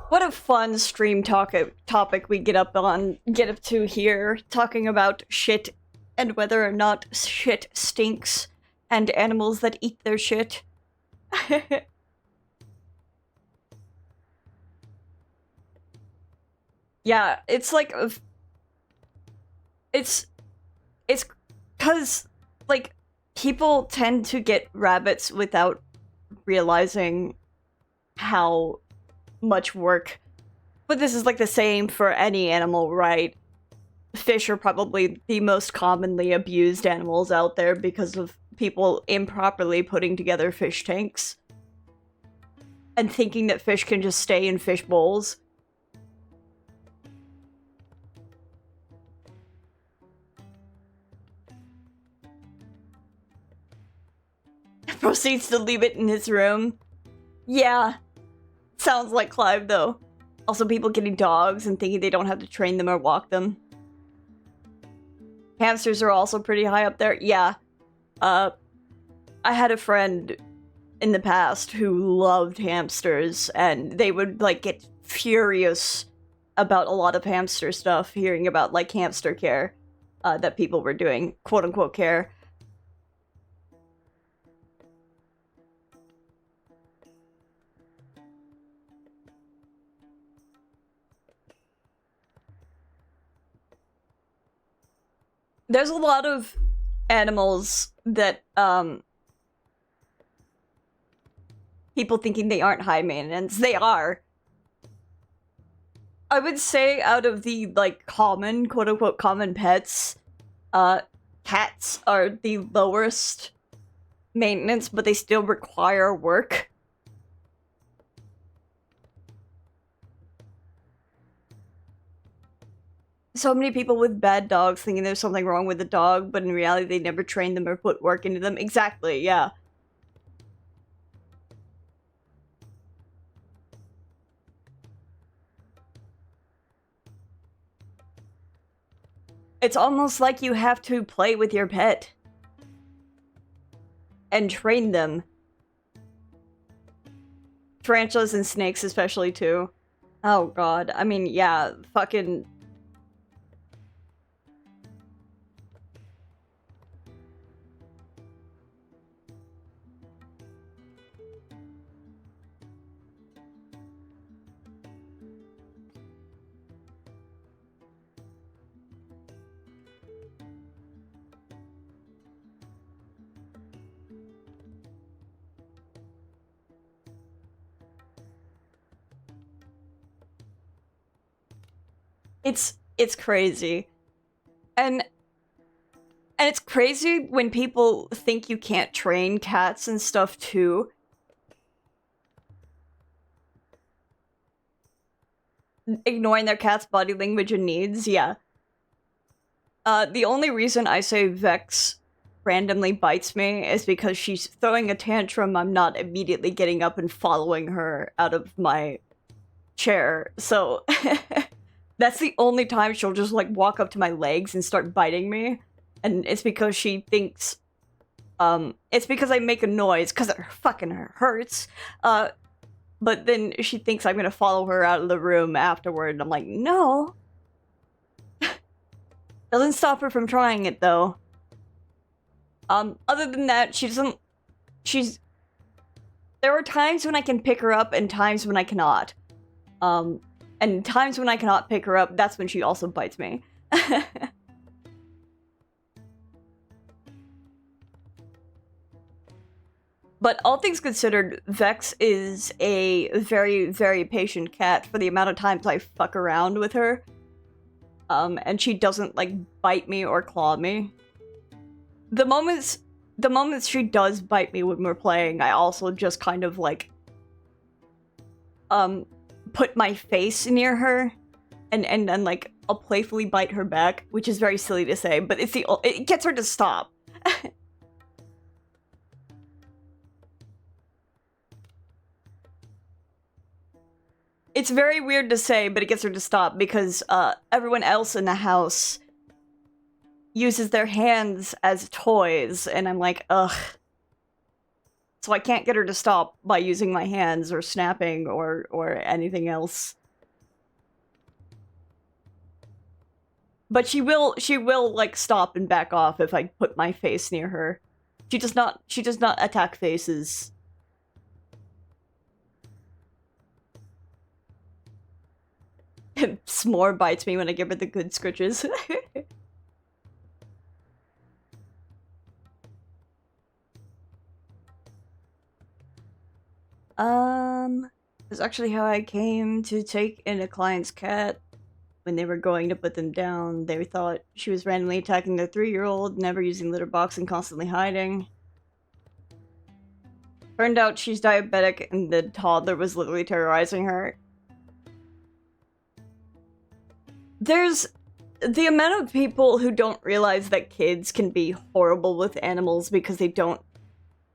What a fun stream topic we get up to here, talking about shit and whether or not shit stinks and animals that eat their shit. Yeah, it's like it's cuz like people tend to get rabbits without realizing how much work. But this is like the same for any animal, right? Fish are probably the most commonly abused animals out there because of people improperly putting together fish tanks and thinking that fish can just stay in fish bowls. Proceeds to leave it in his room. Yeah. Sounds like Clive, though. Also, people getting dogs and thinking they don't have to train them or walk them. Hamsters are also pretty high up there. Yeah. I had a friend in the past who loved hamsters, and they would, like, get furious about a lot of hamster stuff, hearing about, like, hamster care that people were doing, quote-unquote care. There's a lot of animals that, people thinking they aren't high maintenance. They are. I would say out of the, like, common, quote-unquote, common pets, cats are the lowest maintenance, but they still require work. So many people with bad dogs thinking there's something wrong with the dog, but in reality they never trained them or put work into them. Exactly, yeah. It's almost like you have to play with your pet. And train them. Tarantulas and snakes especially too. Oh god, I mean, yeah, fucking... It's crazy. And it's crazy when people think you can't train cats and stuff too. Ignoring their cat's body language and needs, yeah. The only reason I say Vex randomly bites me is because she's throwing a tantrum. I'm not immediately getting up and following her out of my chair, so... That's the only time she'll just, like, walk up to my legs and start biting me. And it's because she thinks, it's because I make a noise, because it fucking hurts. But then she thinks I'm gonna follow her out of the room afterward, and I'm like, no. Doesn't stop her from trying it, though. Other than that, there are times when I can pick her up and times when I cannot. And times when I cannot pick her up, that's when she also bites me. But all things considered, Vex is a very, very patient cat for the amount of times I fuck around with her. And she doesn't, like, bite me or claw me. The moments she does bite me when we're playing, I also just kind of, like, put my face near her, and then, like, I'll playfully bite her back, which is very silly to say, but it gets her to stop. It's very weird to say, but it gets her to stop because everyone else in the house uses their hands as toys, and I'm like, ugh. So I can't get her to stop by using my hands or snapping or anything else. But she will like stop and back off if I put my face near her. She does not attack faces. S'more bites me when I give her the good scritches. That's actually how I came to take in a client's cat. When they were going to put them down, they thought she was randomly attacking their 3-year-old, never using litter box and constantly hiding. Turned out she's diabetic and the toddler was literally terrorizing her. There's the amount of people who don't realize that kids can be horrible with animals because they don't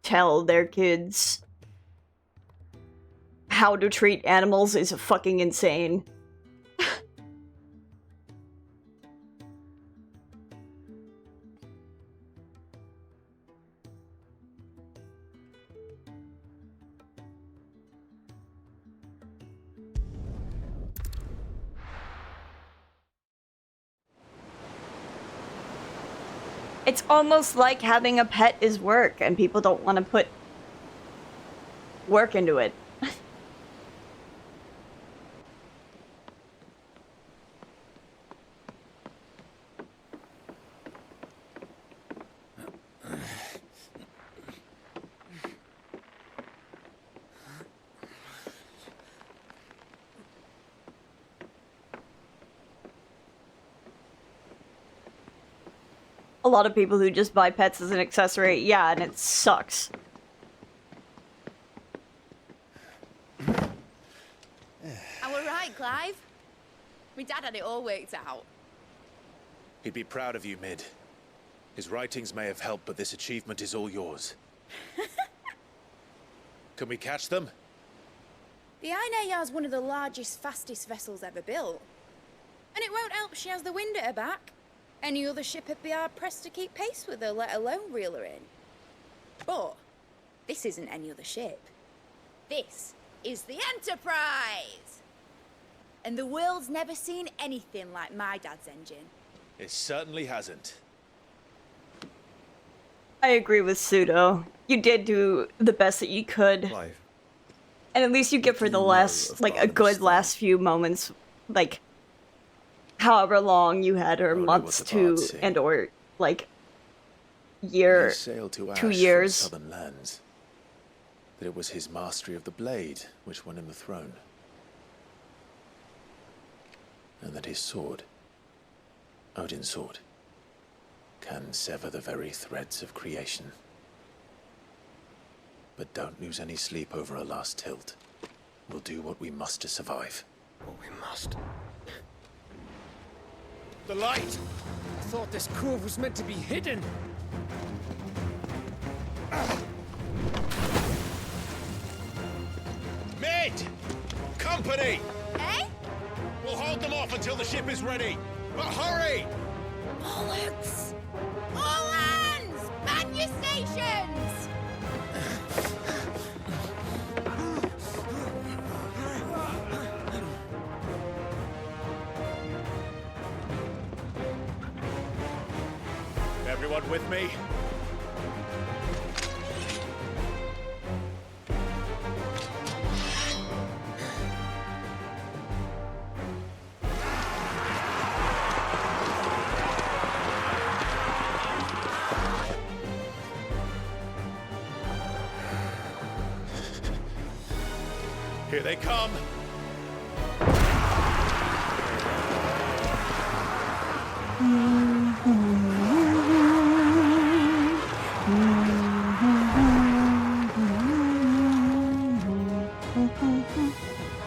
tell their kids how to treat animals is fucking insane. It's almost like having a pet is work, and people don't want to put work into it. A lot of people who just buy pets as an accessory, yeah, and it sucks. I were right, Clive. My dad had it all worked out. He'd be proud of you, Mid. His writings may have helped, but this achievement is all yours. Can we catch them? The Aina Yar's one of the largest, fastest vessels ever built. And it won't help she has the wind at her back. Any other ship would be hard-pressed to keep pace with her, let alone reel her in. But this isn't any other ship. This is the Enterprise! And the world's never seen anything like my dad's engine. It certainly hasn't. I agree with Pseudo. You did do the best that you could. Clive. And at least you get for the last, like, a good last few moments, like, however long you had, or months to, and or, like, year, 2 years. Southern lands. That it was his mastery of the blade which won him the throne. And that his sword, Odin's sword, can sever the very threads of creation. But don't lose any sleep over a last tilt. We'll do what we must to survive. What we must. The light! I thought this cove was meant to be hidden. Mid! Company! Eh? We'll hold them off until the ship is ready. But hurry! Bollocks! All hands! Man your stations! Everyone with me? Here they come.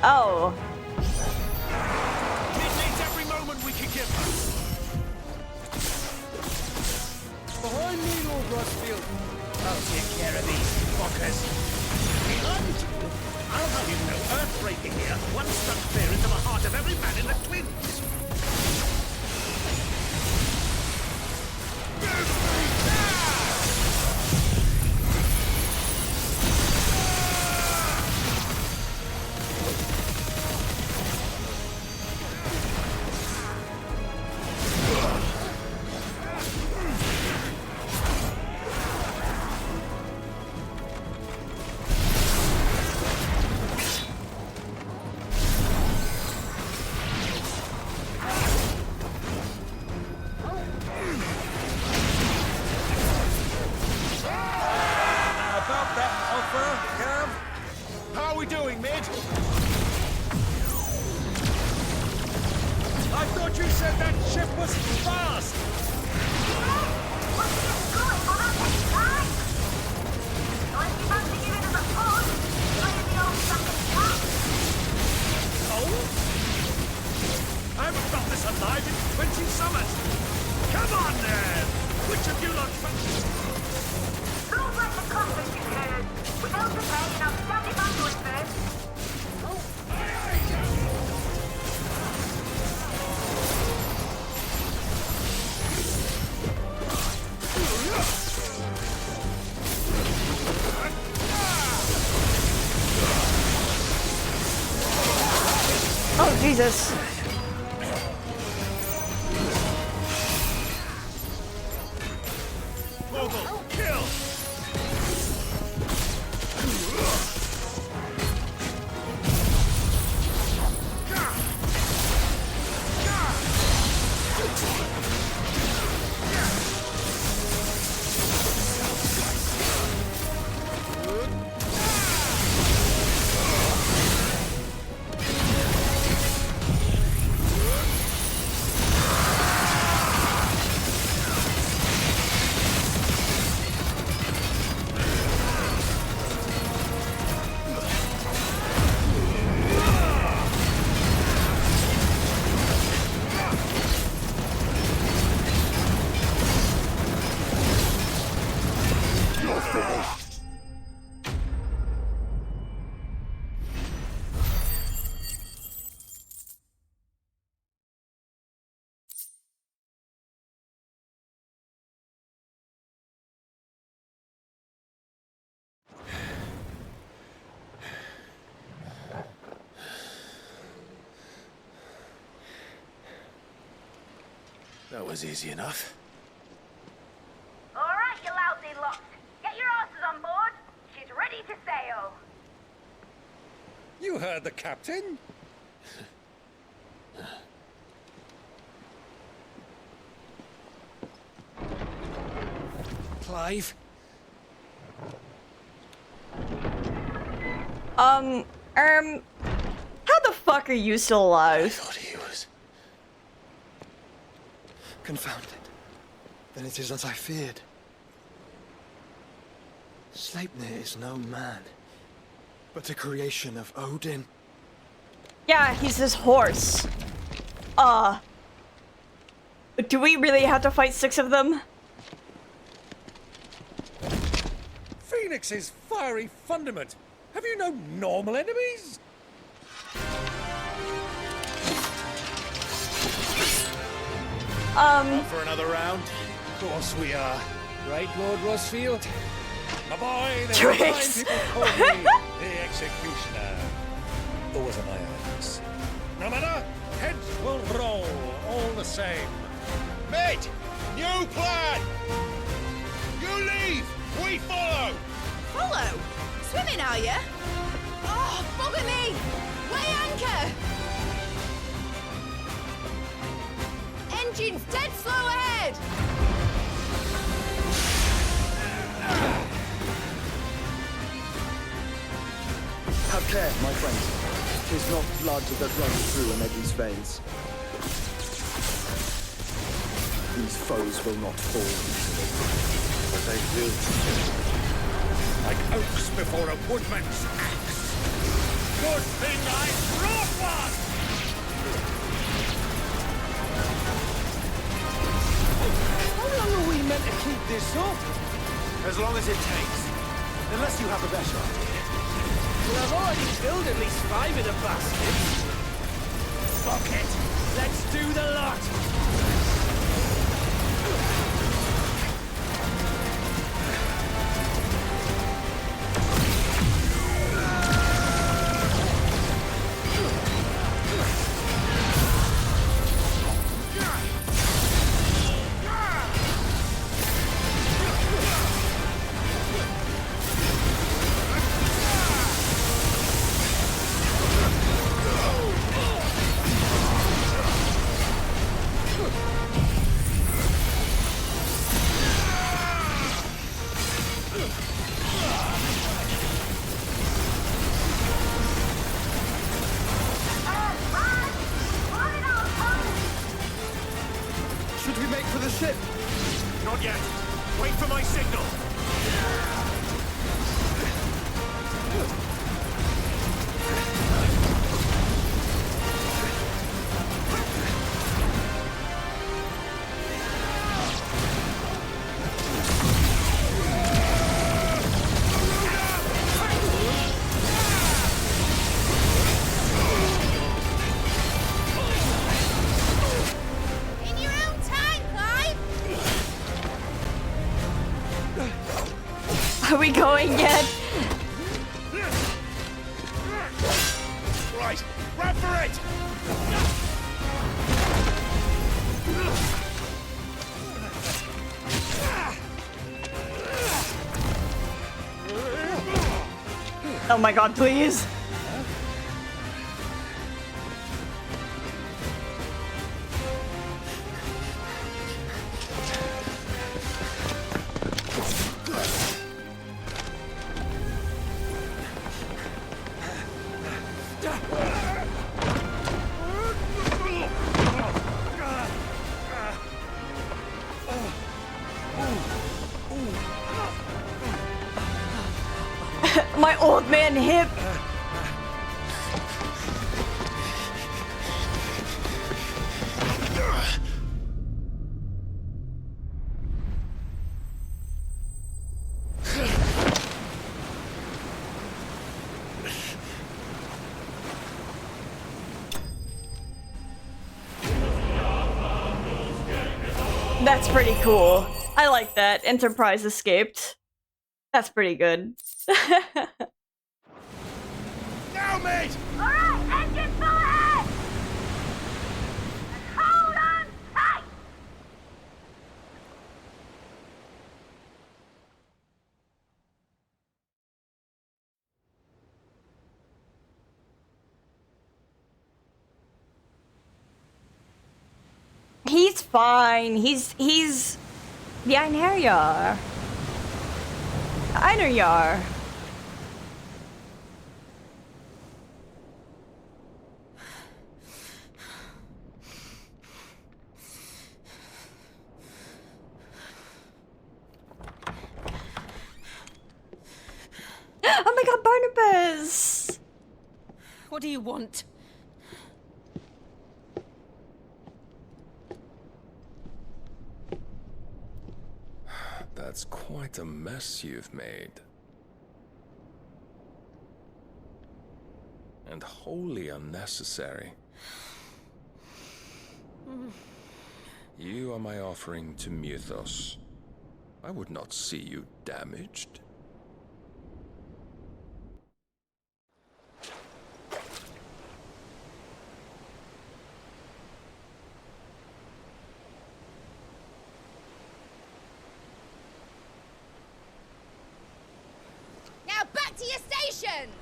Oh. It needs every moment we can give her. Behind me, Lord Rosfield. I'll take care of these fuckers. Behind you? I'll have you know Earthbreaker here once struck clear into the heart of every man in the Twins. Oh, Jesus. That was easy enough. All right, you lousy lot. Get your asses on board. She's ready to sail. You heard the captain. Clive? How the fuck are you still alive? I thought he was... Confounded. Then it is as I feared. Sleipnir is no man, but a creation of Odin. Yeah, he's this horse. Do we really have to fight 6 of them? Phoenix's fiery fundament. Have you no normal enemies? Up for another round? Of course we are. Right, Lord Rosfield? My boy, there Tricks. were fine people called me the Executioner. Always on my eyes. No matter, heads will roll all the same. Mate! New plan! You leave! We follow! Follow? Swimming, are you? Oh, bugger me! Weigh anchor! Engine's dead slow ahead! Have Care, my friend. 'Tis not blood that runs through an Eddie's veins. These foes will not fall easily. But they will. Like oaks before a woodman's axe. Good thing I brought one! How long are we meant to keep this up? As long as it takes. Unless you have a better idea. Well, I've already killed at least 5 of the bastards. Fuck it. Let's do the lot. Should we make for the ship? Not yet. Wait for my signal. In your own time, Clive! Are we going yet? Right, run for it! Oh my god, please. My old man hip. That's pretty cool. I like that. Enterprise escaped. That's pretty good. Now, mate! Alright, engine full ahead! And hold on tight! He's fine. He's the Einherjar. Einherjar. Oh my god, Barnabas! What do you want? That's quite a mess you've made. And wholly unnecessary. You are my offering to Mythos. I would not see you damaged. Now back to your stations!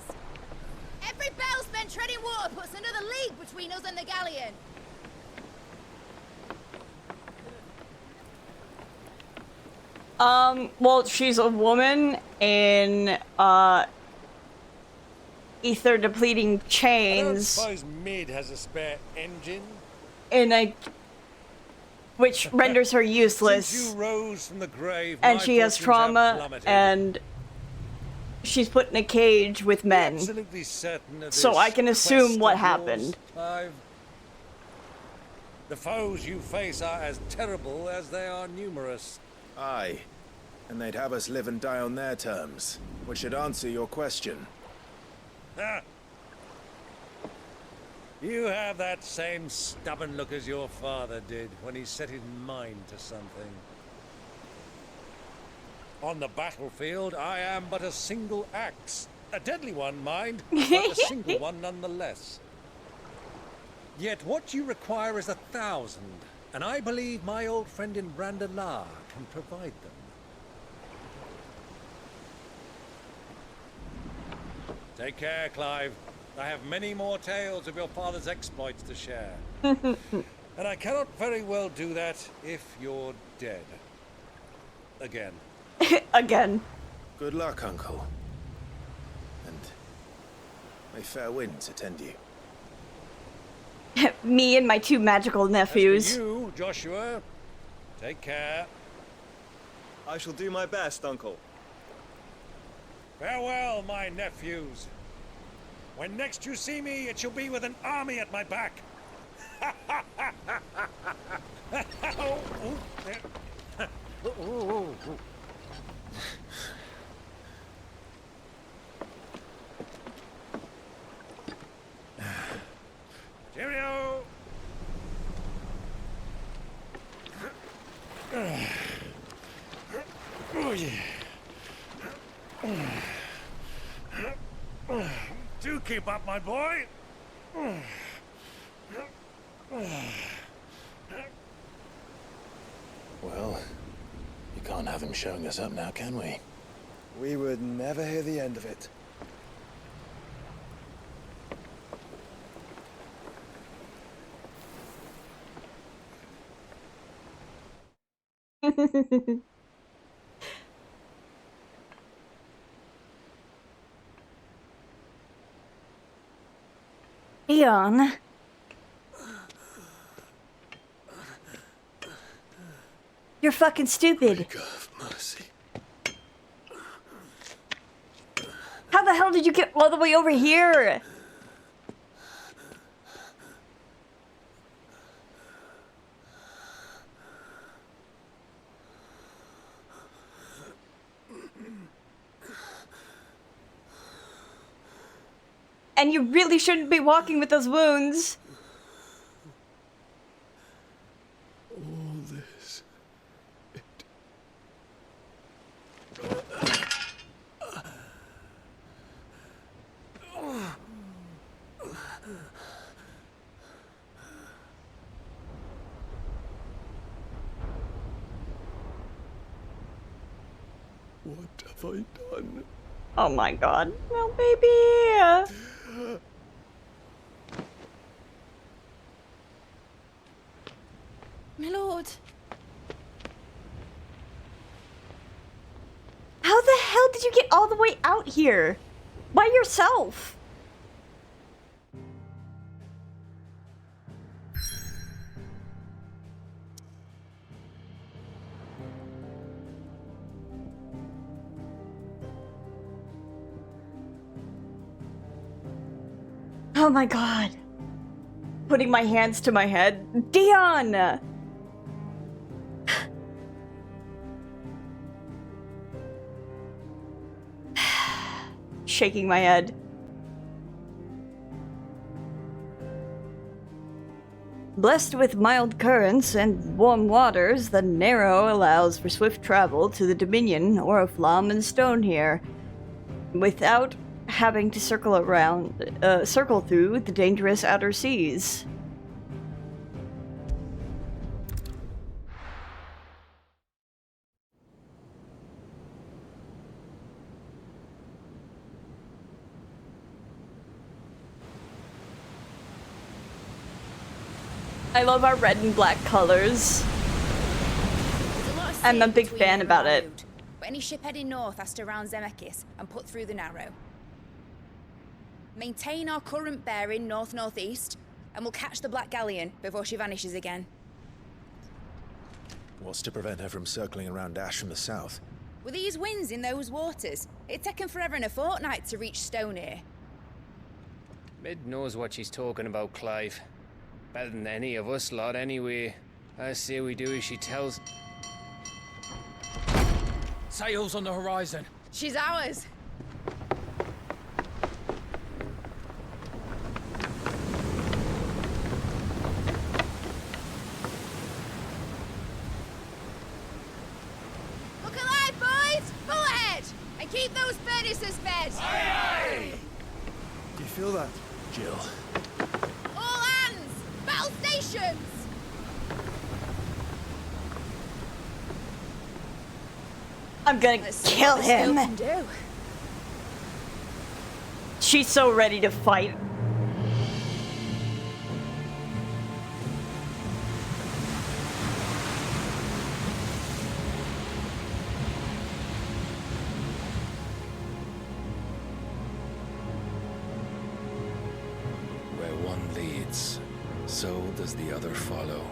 Every bell spent treading water puts another league between us and the galleon. Well, she's a woman in, ether depleting I don't chains suppose Mid has a spare engine? which renders her useless. Since you rose from the grave, And my she has fortunes have trauma, plummeted. and she's put in a cage with men. Absolutely certain of So this I can assume quest what of yours, happened. Clive? The foes you face are as terrible as they are numerous. Aye. And they'd have us live and die on their terms, which should answer your question. Ah. You have that same stubborn look as your father did when he set his mind to something. On the battlefield, I am but a single axe. A deadly one, mind, but a single one nonetheless. Yet what you require is 1,000, and I believe my old friend in Brandalar can provide them. Take care, Clive. I have many more tales of your father's exploits to share. And I cannot very well do that if you're dead. Again. Again. Good luck, Uncle. And may fair winds attend you. Me and my 2 magical nephews. As for you, Joshua, take care. I shall do my best, Uncle. Farewell, my nephews. When next you see me, it shall be with an army at my back. Cheerio! Oh, yeah. Do keep up, my boy. Well, you can't have him showing us up now, can we? We would never hear the end of it. Leon. You're fucking stupid. Mercy. How the hell did you get all the way over here? And you really shouldn't be walking with those wounds. All this. What have I done? Oh my god. No, baby. My lord. How the hell did you get all the way out here? By yourself? Oh my god. Putting my hands to my head. Dion! Shaking my head. Blessed with mild currents and warm waters, the Narrow allows for swift travel to the Dominion or of Flom and Stone here, without having to circle through the dangerous outer seas. I love our red and black colors. I'm a big fan about it. But any ship heading north has to round Zemeckis and put through the Narrow. Maintain our current bearing north-northeast, and we'll catch the Black Galleon before she vanishes again. What's to prevent her from circling around Ash from the south? With these winds in those waters, it'd taken forever and a fortnight to reach Stonehere. Mid knows what she's talking about, Clive. Better than any of us lot, anyway. I say we do as she tells. Sails on the horizon. She's ours. Look alive, boys! Pull ahead! And keep those furnaces fed! Aye, aye! Do you feel that? Jill. All hands! Battle stations! I'm gonna kill him. She's so ready to fight. Where one leads, so does the other follow.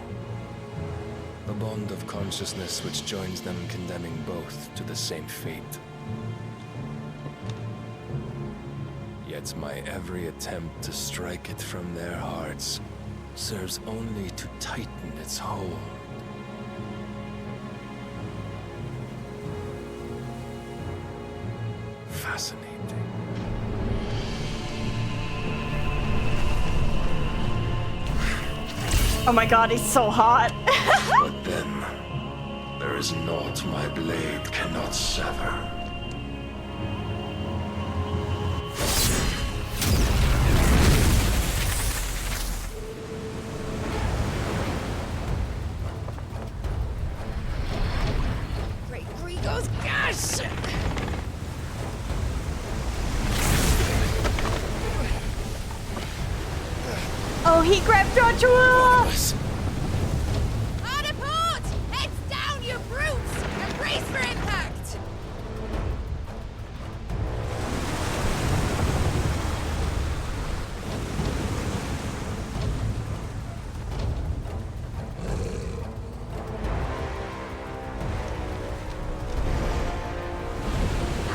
The bond of consciousness which joins them, condemning both to the same fate. Yet my every attempt to strike it from their hearts serves only to tighten its hold. Fascinating. Oh my god, he's so hot. But then, there is naught my blade cannot sever. Great Grigos, gosh! Oh, he grabbed Joshua! Hard a port! Heads down, you brutes! And brace for impact!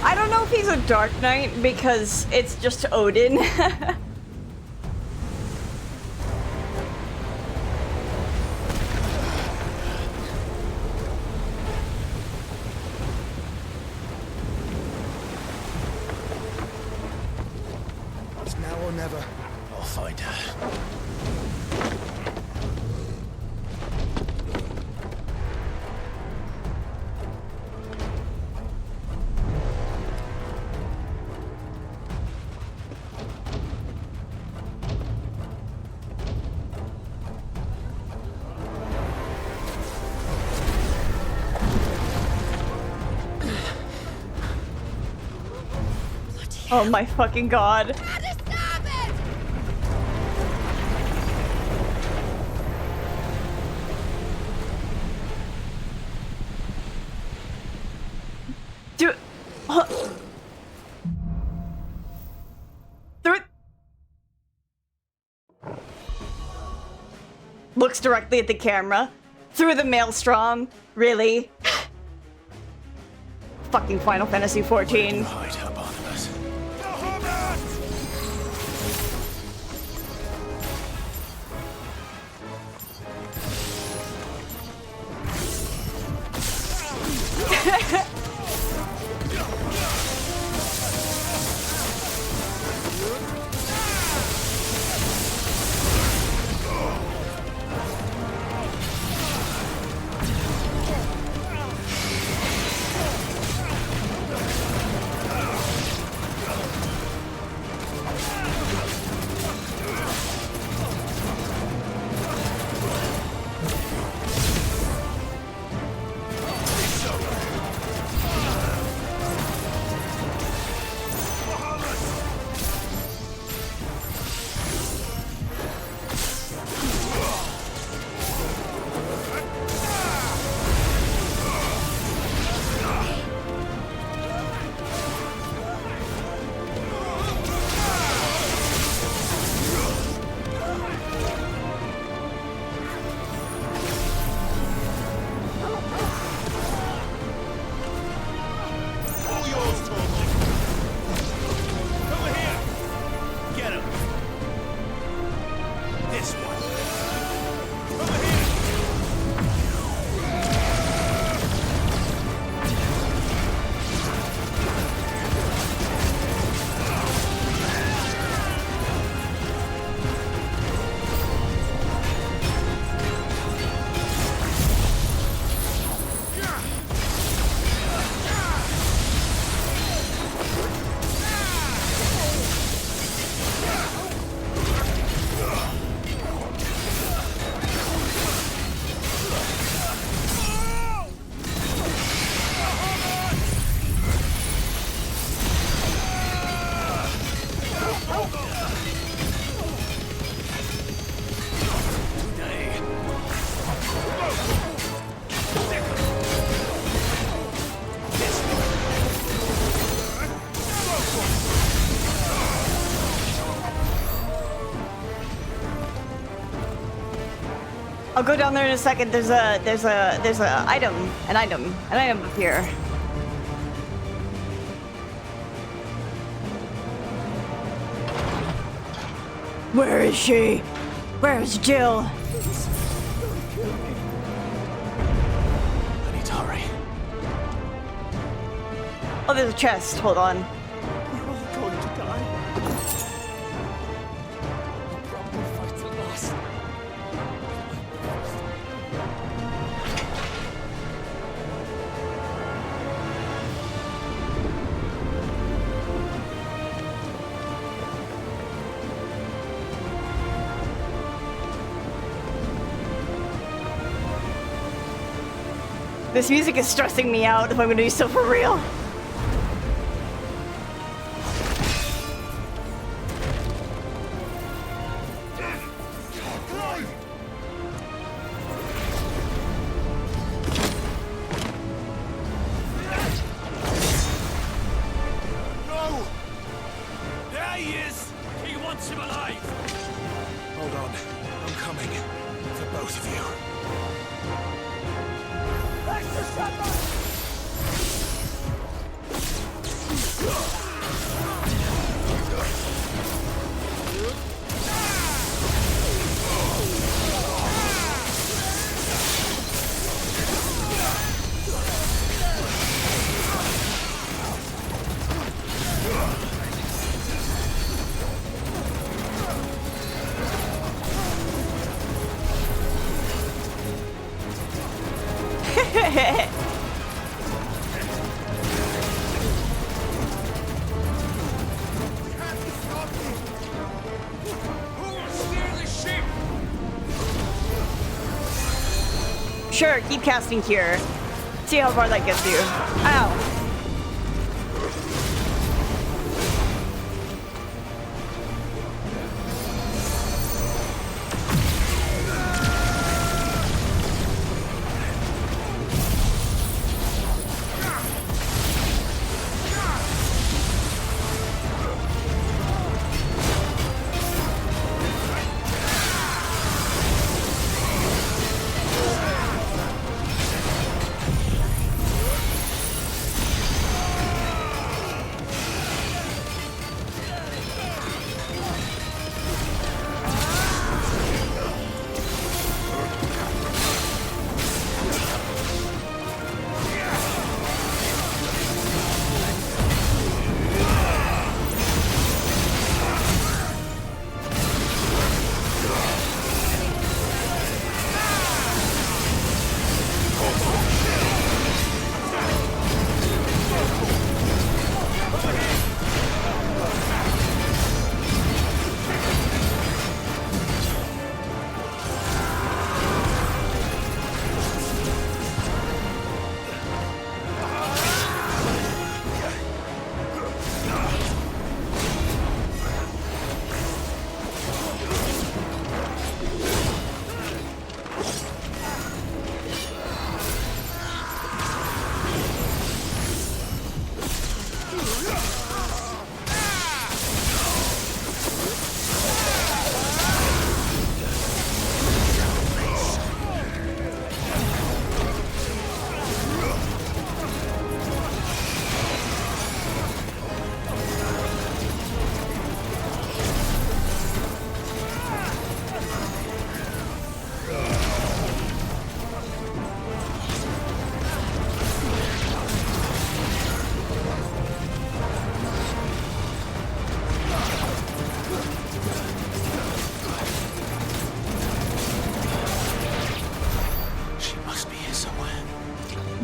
I don't know if he's a Dark Knight because it's just Odin. It's now or never. I'll find her. Oh my fucking god. Dude. Looks directly at the camera. Through the maelstrom. Really? Fucking Final Fantasy 14. Hide her, Barnabas. I'll go down there in a second. There's an item up here. Where is she? Where's Jill? I need to hurry. Oh, there's a chest. Hold on. We're all going to die. I'll probably fight the last. This music is stressing me out if I'm gonna be so for real. No! There he is! He wants him alive! Hold on. I'm coming. For both of you. Sure, keep casting Cure. See how far that gets you. Ow.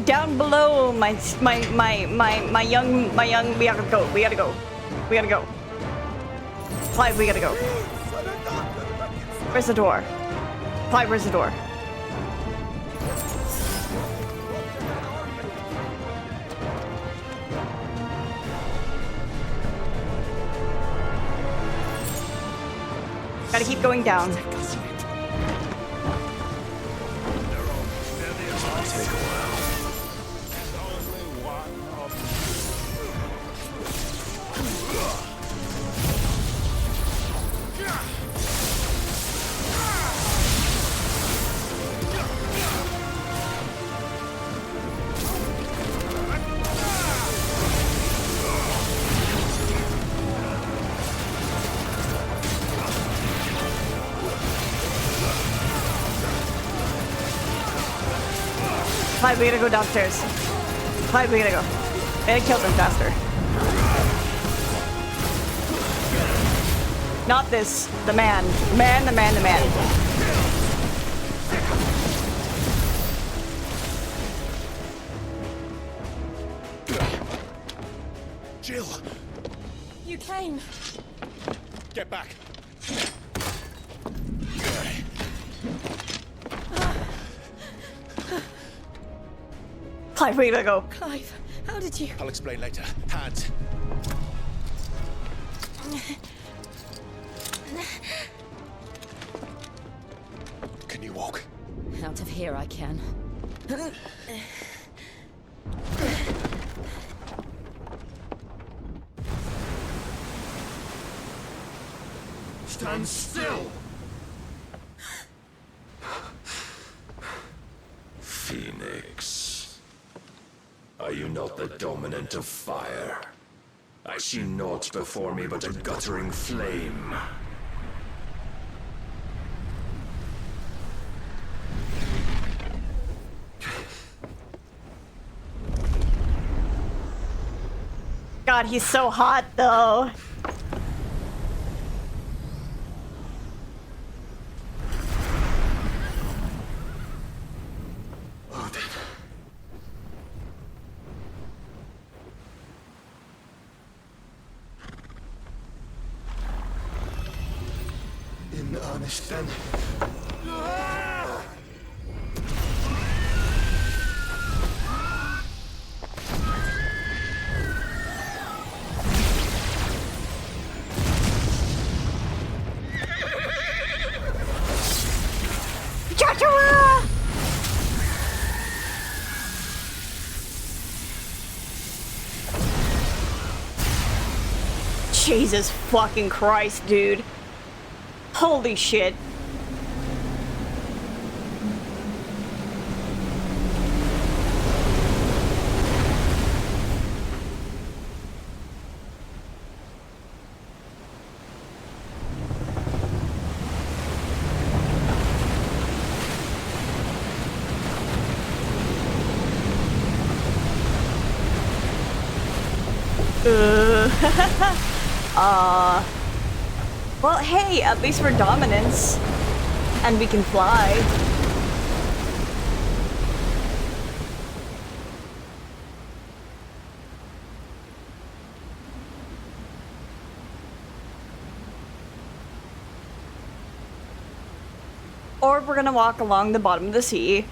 Down below, my young, we gotta go, we gotta go. Clive, we gotta go. Where's the door? Clive, where's the door? Gotta keep going down. Clive, we gotta go downstairs. Clive, we gotta go. We gotta kill them faster. Not this. The man. The man, the man, the man. Jill! You came. Get back! Clive, we gotta go. Clive, how did you... I'll explain later. Hands. Can you walk? Out of here I can. Stand still! Phoenix. Are you not the dominant of fire? I see naught before me but a guttering flame. God, he's so hot though. In earnest then. Joshua! Jesus fucking Christ, dude. Holy shit. Well, hey, at least we're dominance. And we can fly. Or we're gonna walk along the bottom of the sea.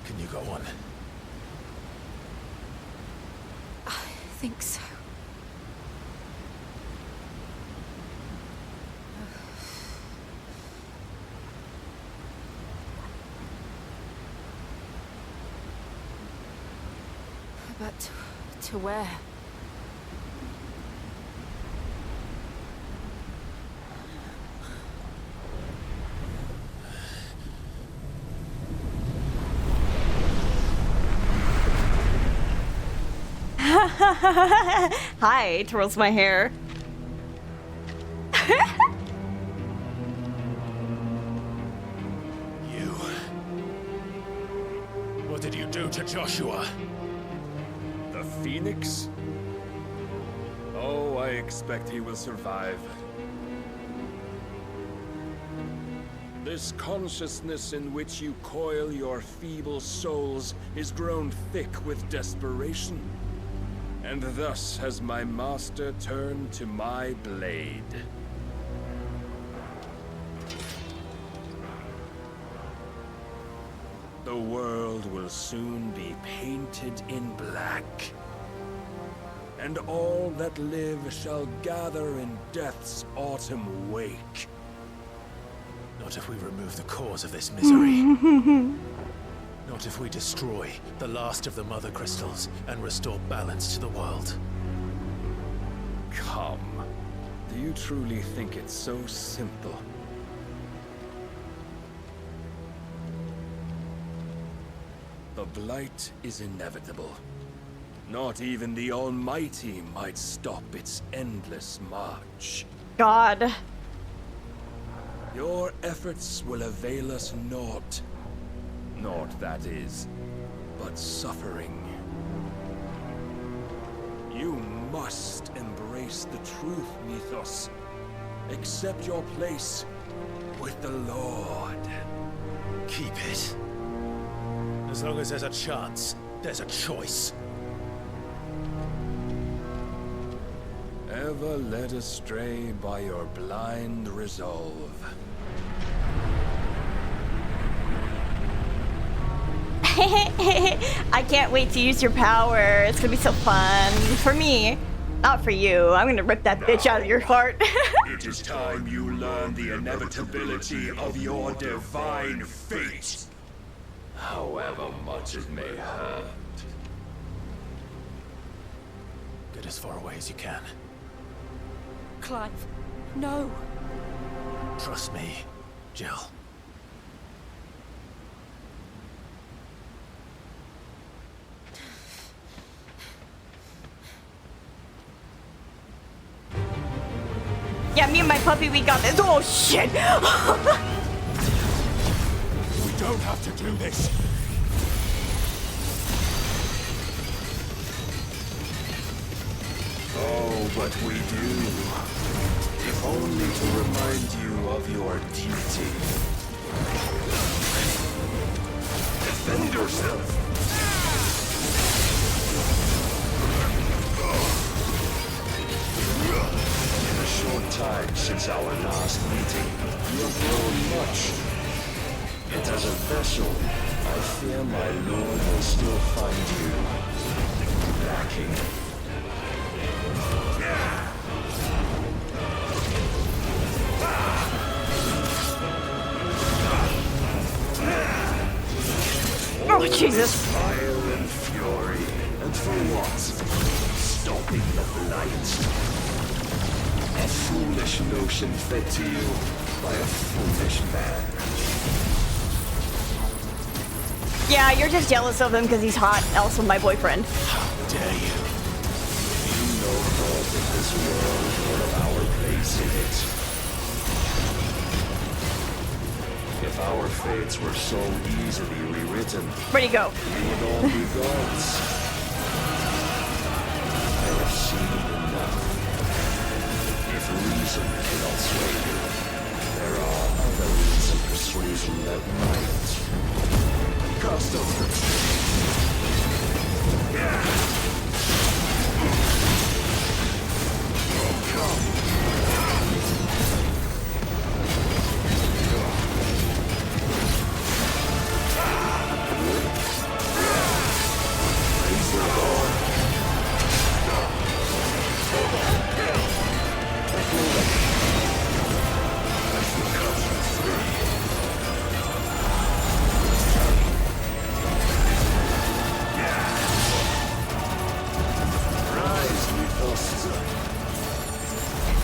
Can you go on? I think so. But to where? Hi, twirls my hair. You... What did you do to Joshua? The Phoenix? Oh, I expect he will survive. This consciousness in which you coil your feeble souls is grown thick with desperation. And thus has my master turned to my blade. The world will soon be painted in black. And all that live shall gather in death's autumn wake. Not if we remove the cause of this misery. Not if we destroy the last of the Mother Crystals and restore balance to the world. Come. Do you truly think it's so simple? The blight is inevitable. Not even the Almighty might stop its endless march. God. Your efforts will avail us naught. Naught, that is, but suffering. You must embrace the truth, Mythos. Accept your place with the Lord. Keep it. As long as there's a chance, there's a choice. Ever led astray by your blind resolve. I can't wait to use your power. It's gonna be so fun. For me. Not for you. I'm gonna rip that bitch out of your heart. It is time you learn the inevitability of your divine fate. However much it may hurt. Get as far away as you can. Clive, no. Trust me, Jill. Yeah, me and my puppy, we got this. Oh, shit! We don't have to do this. Oh, but we do. If only to remind you of your duty. Defend yourself! In a short time since our last meeting, you have grown much. Yet as a vessel, I fear my lord will still find you lacking. Oh, Jesus. Fire and fury. And for what? Stopping the blight. A foolish notion fed to you by a foolish man. Yeah, you're just jealous of him because he's hot. Also my boyfriend. How dare you? You know naught of this world or of our place in it. If our fates were so easily rewritten, where'd he go? We would all be gods. I have seen enough. If reason cannot sway you, there are other means of persuasion that might. Cast off. Come.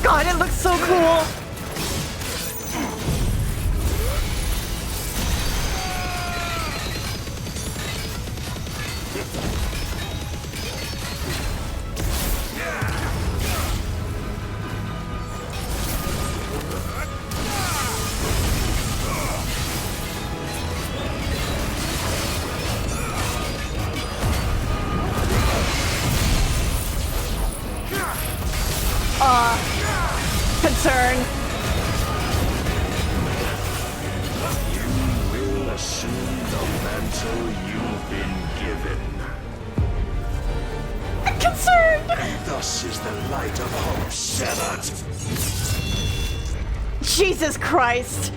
God, it looks so cool. Concern. You will assume the mantle you've been given. I'm concerned. And thus is the light of hope severed. Jesus Christ.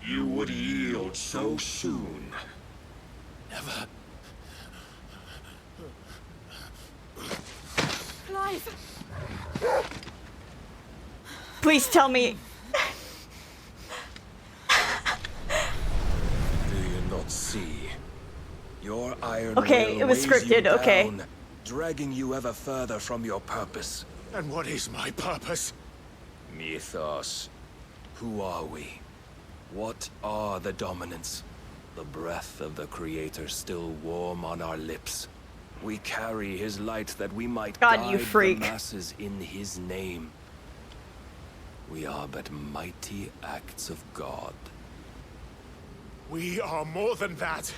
You would yield so soon. Never. Clive! Please tell me. Do you not see? Your iron Okay, will it was weighs you scripted, okay. down, dragging you ever further from your purpose. And what is my purpose? Mythos. Who are we? What are the dominants? The breath of the Creator still warm on our lips. We carry his light that we might God, you guide freak. the masses in his name. We are but mighty acts of God. We are more than that.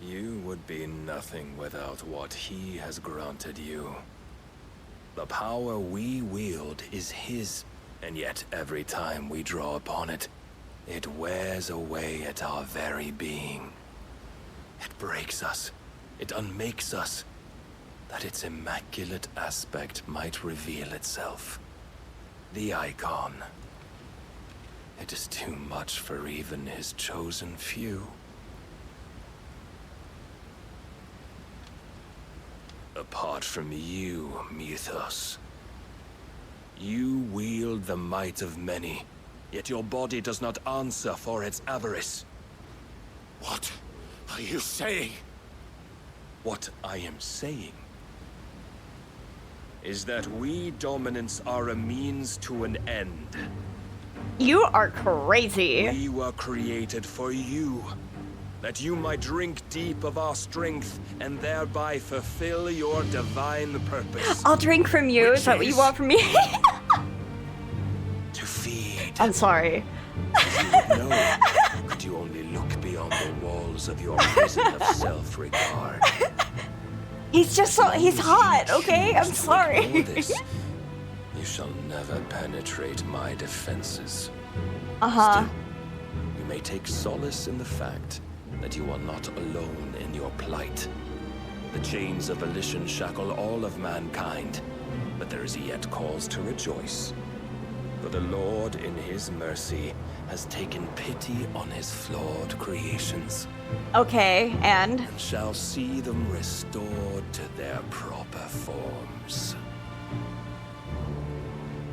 You would be nothing without what he has granted you. The power we wield is his, and yet every time we draw upon it, it wears away at our very being. It breaks us. It unmakes us, that its immaculate aspect might reveal itself. The icon. It is too much for even his chosen few. Apart from you, Mythos, you wield the might of many, yet your body does not answer for its avarice. What are you saying? What I am saying is that we dominants are a means to an end. You are crazy. We were created for you, that you might drink deep of our strength and thereby fulfill your divine purpose. I'll drink from you. Is that what you want from me? To feed. I'm sorry. No, could you only look beyond the walls of your prison of self-regard? He's just so, he's hot, okay? I'm sorry. This, you shall never penetrate my defenses. Uh-huh. Still, you may take solace in the fact that you are not alone in your plight. The chains of volition shackle all of mankind, but there is yet cause to rejoice. For the Lord, in his mercy, has taken pity on his flawed creations. Okay, and shall see them restored to their proper forms.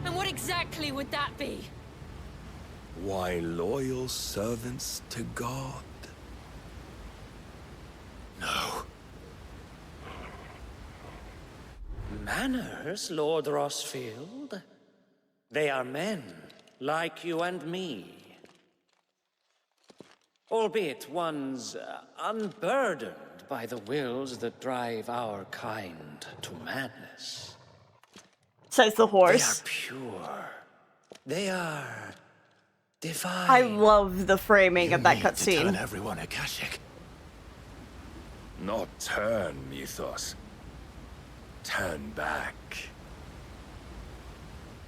And what exactly would that be? Why, loyal servants to God. No. Manners, Lord Rossfield? They are men, like you and me. Albeit ones unburdened by the wills that drive our kind to madness. Says the horse. They are pure. They are divine. I love the framing of that cutscene. Turn everyone Akashic. Not turn, Mythos. Turn back.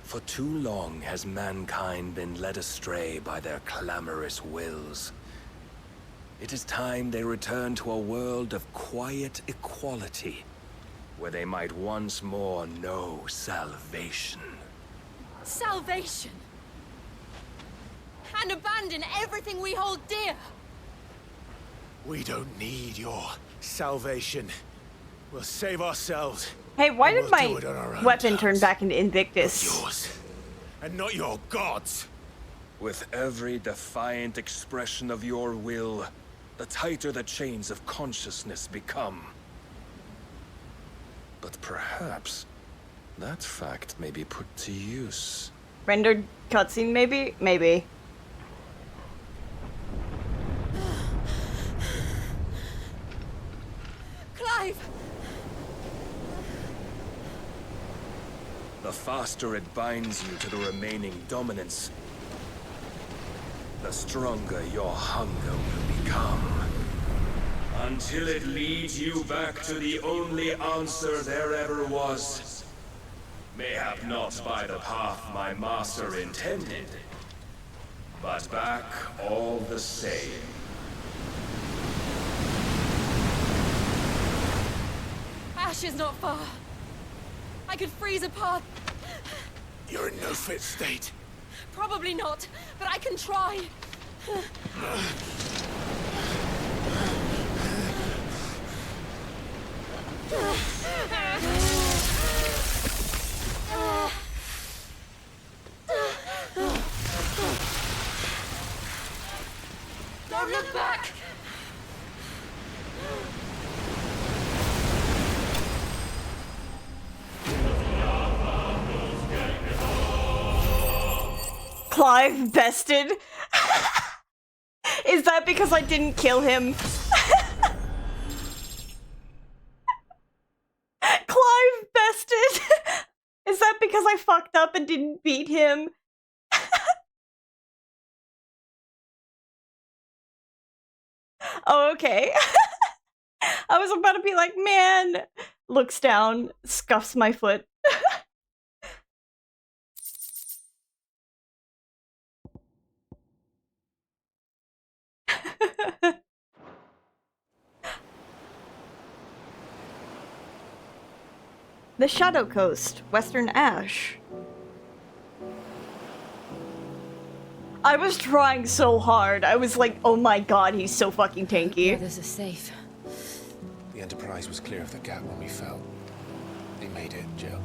For too long has mankind been led astray by their clamorous wills. It is time they return to a world of quiet equality, where they might once more know salvation. Salvation. And abandon everything we hold dear. We don't need your salvation. We'll save ourselves. Hey, why did We'll my do it on our own weapon terms. turn back into Invictus? Yours. And not your gods. With every defiant expression of your will, the tighter the chains of consciousness become. But perhaps that fact may be put to use. Rendered cutscene, maybe? Maybe. Clive! The faster it binds you to the remaining dominance, the stronger your hunger will become. Until it leads you back to the only answer there ever was. Mayhap not by the path my master intended, but back all the same. Ash is not far. I could freeze a path. You're in no fit state. Probably not, but I can try. Don't look back! Clive bested? Is that because I didn't kill him? Clive bested? Is that because I fucked up and didn't beat him? Oh, okay. I was about to be like, man, looks down, scuffs my foot. The Shadow Coast, Western Ash. I was trying so hard. I was like, oh my god, he's so fucking tanky. There's a safe. The Enterprise was clear of the gap when we fell. They made it, Jill.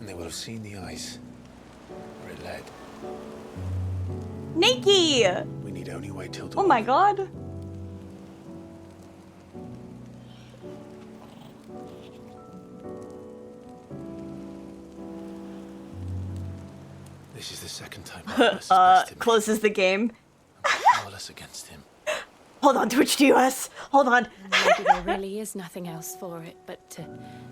And they will have seen the ice where it led. Nikki! We need only wait till dawn. Oh my god. This is the second time closes the game. powerless against him. Hold on, Twitch TOS. Hold on. Maybe there really is nothing else for it but to...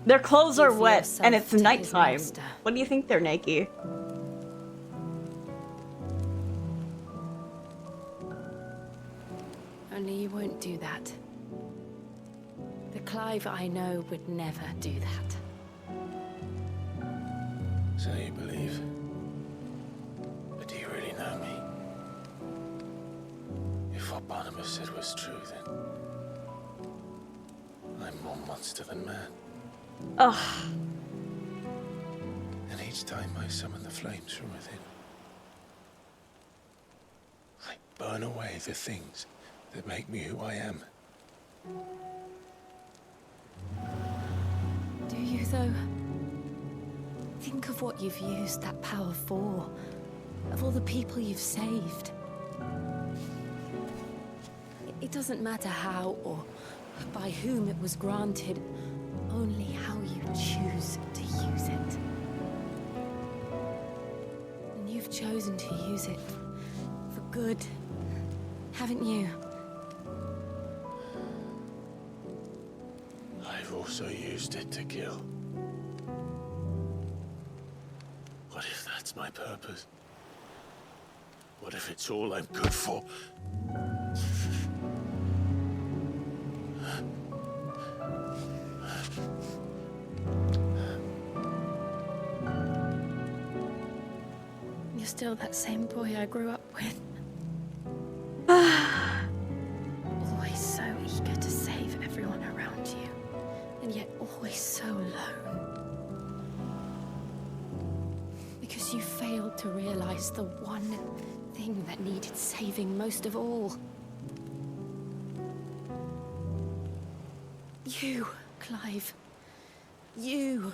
Their clothes are give wet yourself and it's to his nighttime. master. What do you think they're naked? Only you won't do that. The Clive I know would never do that. So you believe? But do you really know me? If what Barnabas said was true, then I'm more monster than man. Ugh. And each time I summon the flames from within, I burn away the things that make me who I am. Do you, though? Think of what you've used that power for. Of all the people you've saved. It doesn't matter how or by whom it was granted, only how you choose to use it. And you've chosen to use it for good, haven't you? I've also used it to kill. What if that's my purpose? What if it's all I'm good for? You're still that same boy I grew up with. Always so eager to save everyone around you, and yet always so alone. Because you failed to realize the one thing that needed saving most of all. You, Clive. You.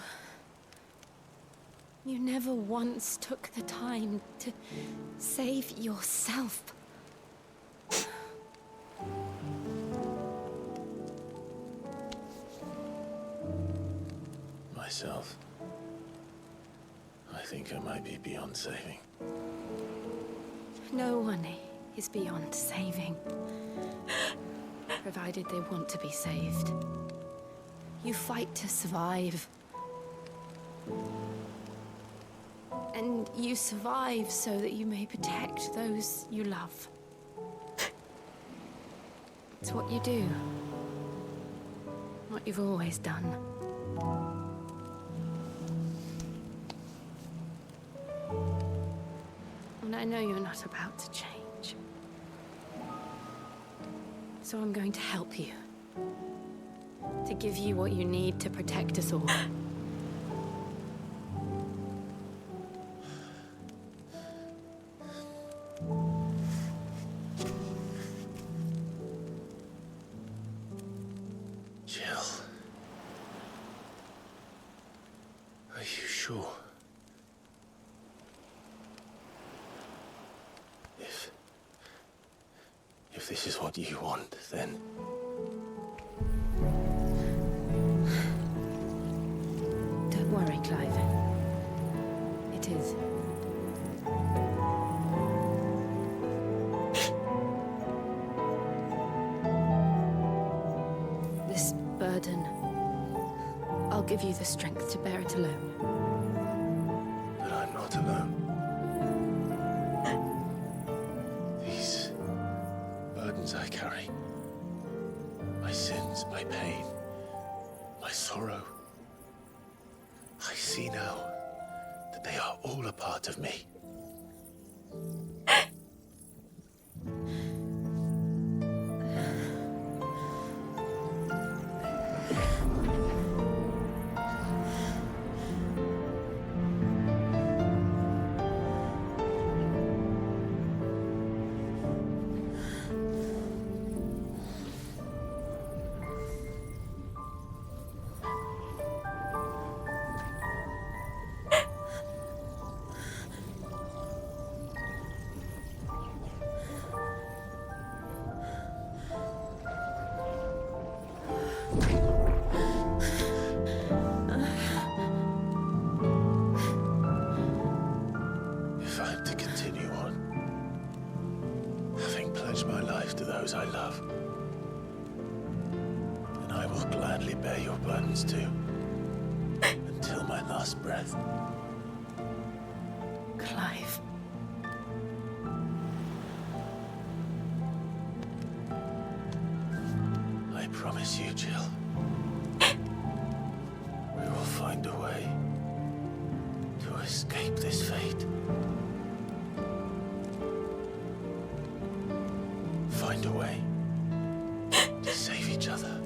You never once took the time to save yourself. Myself. I think I might be beyond saving. No one is beyond saving. Provided they want to be saved. You fight to survive. And you survive so that you may protect those you love. It's what you do. What you've always done. And I know you're not about to change. So I'm going to help you. To give you what you need to protect us all. Jill. Are you sure? If this is what you want, then... Don't worry, Clive. It is. burden. I'll give you the strength to bear it alone. But I'm not alone. These burdens I carry, my sins, my pain, my sorrow, I see now that they are all a part of me. If I'm to continue on, having pledged my life to those I love, then I will gladly bear your burdens too, until my last breath. Clive. I promise you, Jill, we will find a way to escape this fate. Find a way to save each other.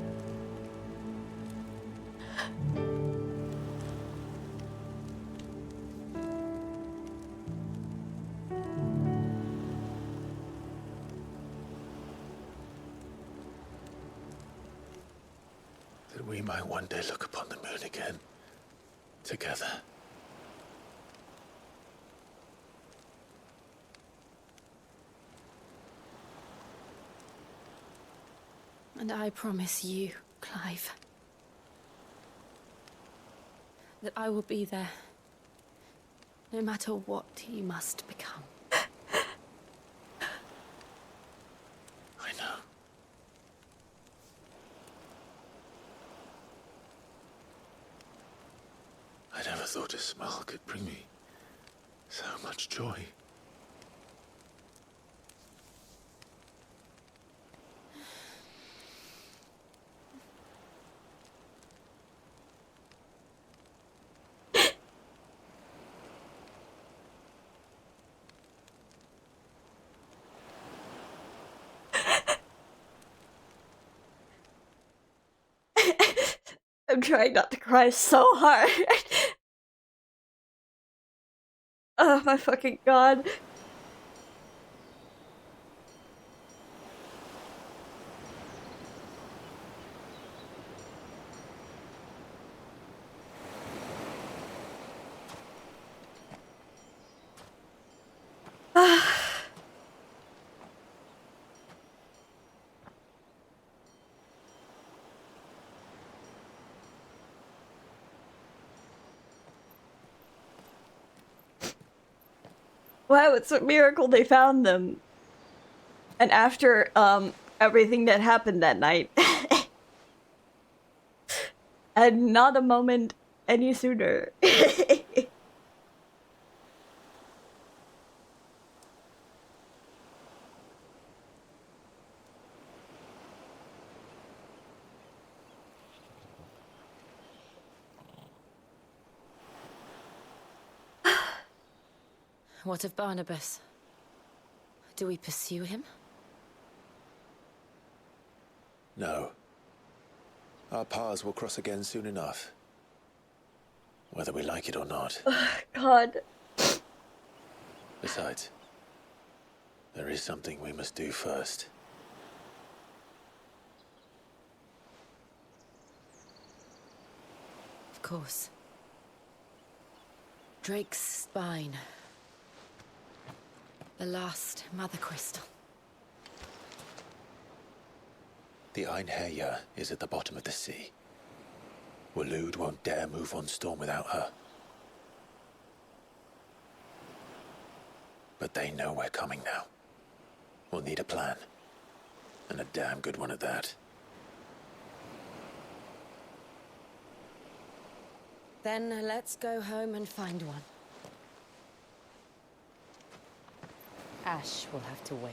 That we might one day look upon the moon again, together. And I promise you, Clive, that I will be there, no matter what you must become. I know. I never thought a smile could bring me so much joy. I'm trying not to cry so hard. Oh my fucking god. Wow, it's a miracle they found them. And after, everything that happened that night. And not a moment any sooner. What of Barnabas? Do we pursue him? No. Our paths will cross again soon enough. Whether we like it or not. God. Besides, there is something we must do first. Of course. Drake's spine. The last mother crystal. The Einherja is at the bottom of the sea. Waloed won't dare move on Storm without her. But they know we're coming now. We'll need a plan. And a damn good one at that. Then let's go home and find one. Ash will have to wait.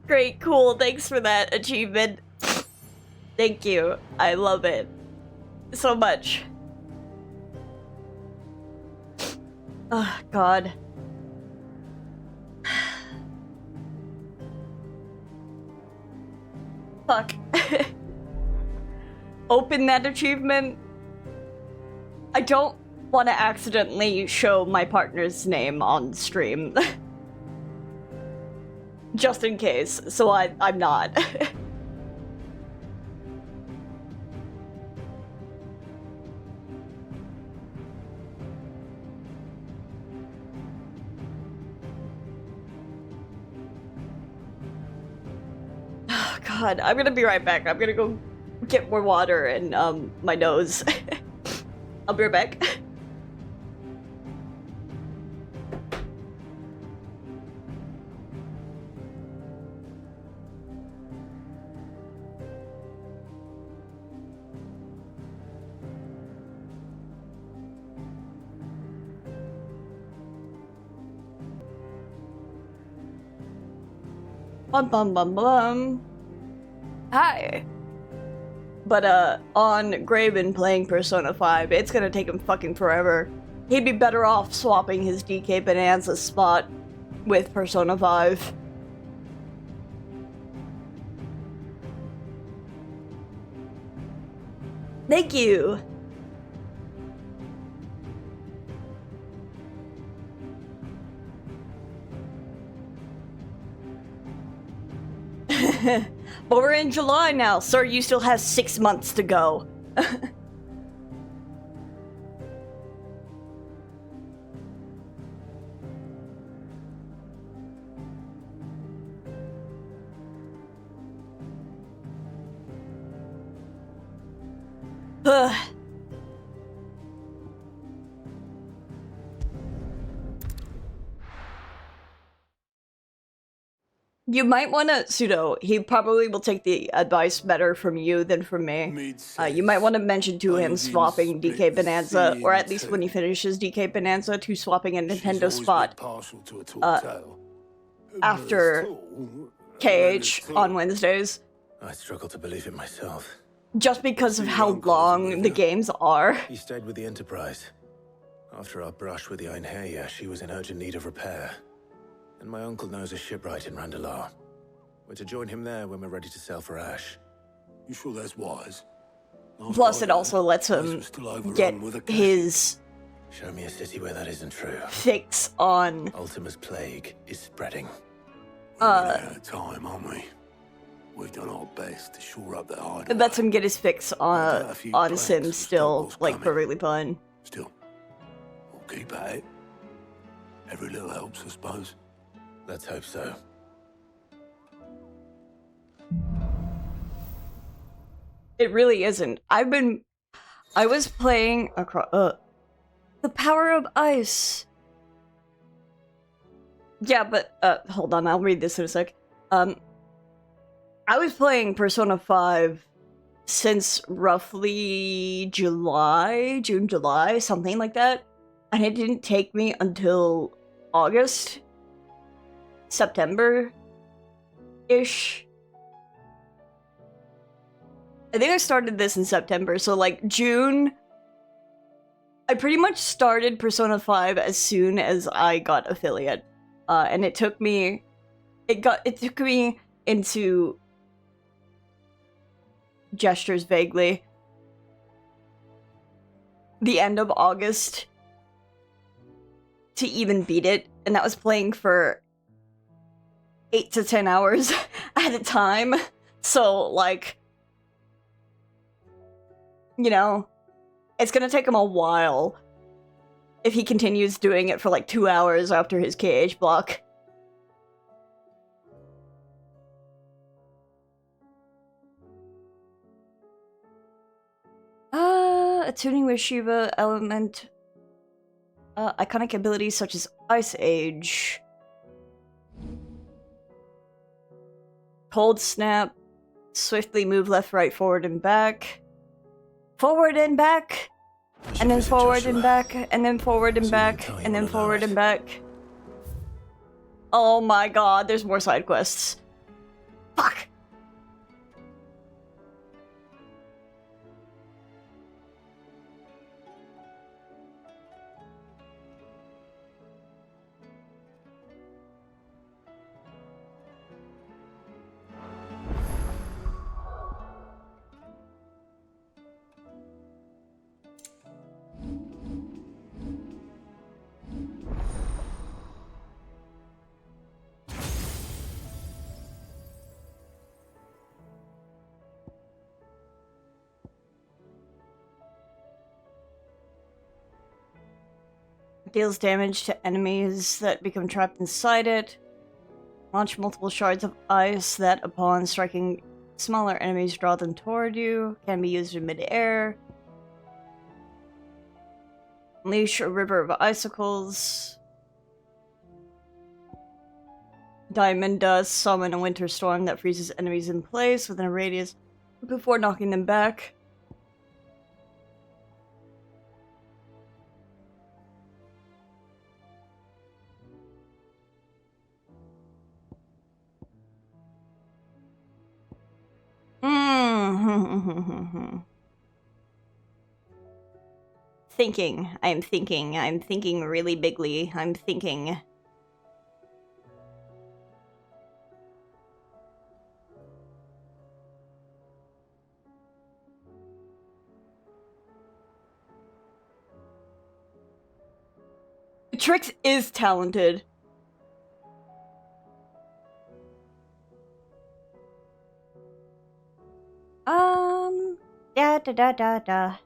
Great, cool. Thanks for that achievement. Thank you. I love it so much. Oh, God. Fuck. Open that achievement. I don't want to accidentally show my partner's name on stream. Just in case, so I'm not. Oh God, I'm gonna be right back. I'm gonna go get more water in my nose. I'll be right back. Bum bum bum bum. Hi. But on Graven playing Persona 5, it's gonna take him fucking forever. He'd be better off swapping his DK Bonanza spot with Persona 5. Thank you. But we're in July now, sir. You still have 6 months to go. You might want to, Pseudo, he probably will take the advice better from you than from me. You might want to mention to him swapping DK Bonanza, or at least when he finishes DK Bonanza, to swapping a Nintendo spot after KH on Wednesdays. I struggle to believe it myself. Just because of how long the games are. He stayed with the Enterprise. After our brush with the Einherja, she was in urgent need of repair. And my uncle knows a shipwright in Randalar. We're to join him there when we're ready to sail for Ash. You sure that's wise? Plus, it also lets him get his... Show me a city where that isn't true. Fix on... Ultima's plague is spreading. We're running out of time, aren't we? We've done our best to shore up that hideaway. It lets him get his fix on Sims still, like, perfectly fun. Still, we'll keep at it. Every little helps, I suppose. Let's hope so. It really isn't. I was playing across, The Power of Ice. Yeah, but, hold on, I'll read this in a sec. I was playing Persona 5 since roughly June, July, something like that. And it didn't take me until August, September-ish. I think I started this in September, so like June, I pretty much started Persona 5 as soon as I got affiliate. And it took me into gestures vaguely the end of August to even beat it, and that was playing for 8 to 10 hours at a time. So, like, you know, it's gonna take him a while if he continues doing it for like 2 hours after his KH block. tuning with Shiva element. Iconic abilities such as Ice Age. Cold Snap. Swiftly move left, right, forward, and back. Forward and back. And then forward and back. And then forward and back. And then forward and back. Oh my god, there's more side quests. Fuck! Deals damage to enemies that become trapped inside it. Launch multiple shards of ice that, upon striking smaller enemies, draw them toward you. Can be used in mid-air. Unleash a river of icicles. Diamond Dust. Summon a winter storm that freezes enemies in place within a radius before knocking them back. Thinking. I'm thinking. I'm thinking really bigly. I'm thinking. Trix is talented. Da.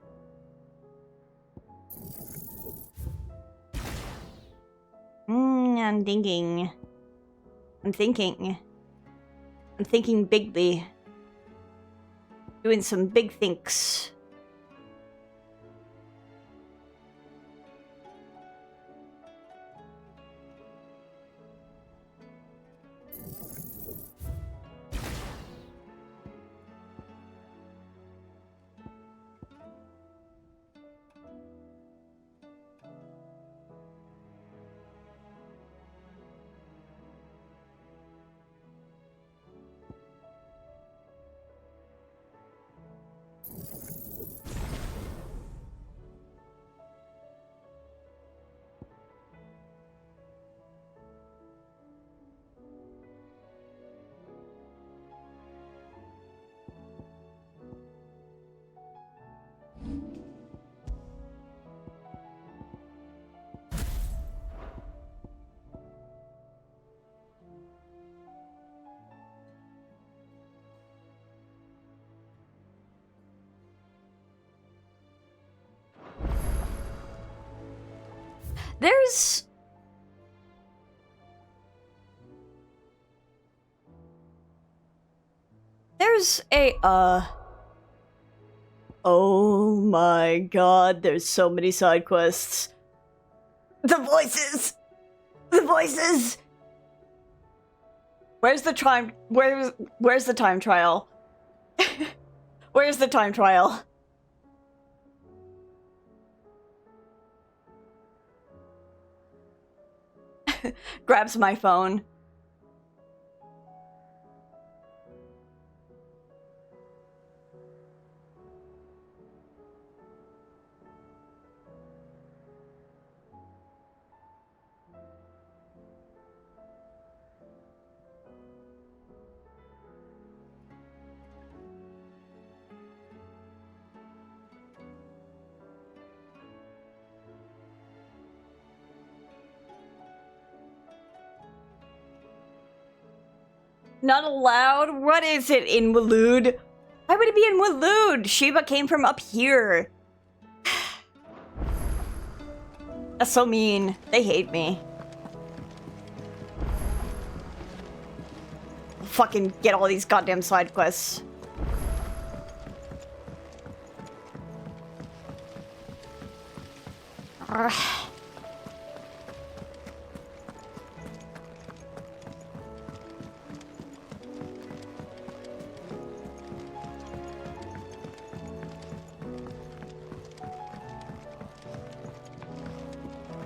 I'm thinking. I'm thinking. I'm thinking bigly. Doing some big thinks. There's a, oh my god, there's so many side quests. The voices! The voices! Where's the time, where's the time trial? Where's the time trial? Grabs my phone. Not allowed? What is it in Waloed? Why would it be in Waloed? Shiva came from up here. That's so mean. They hate me. Fucking get all these goddamn side quests.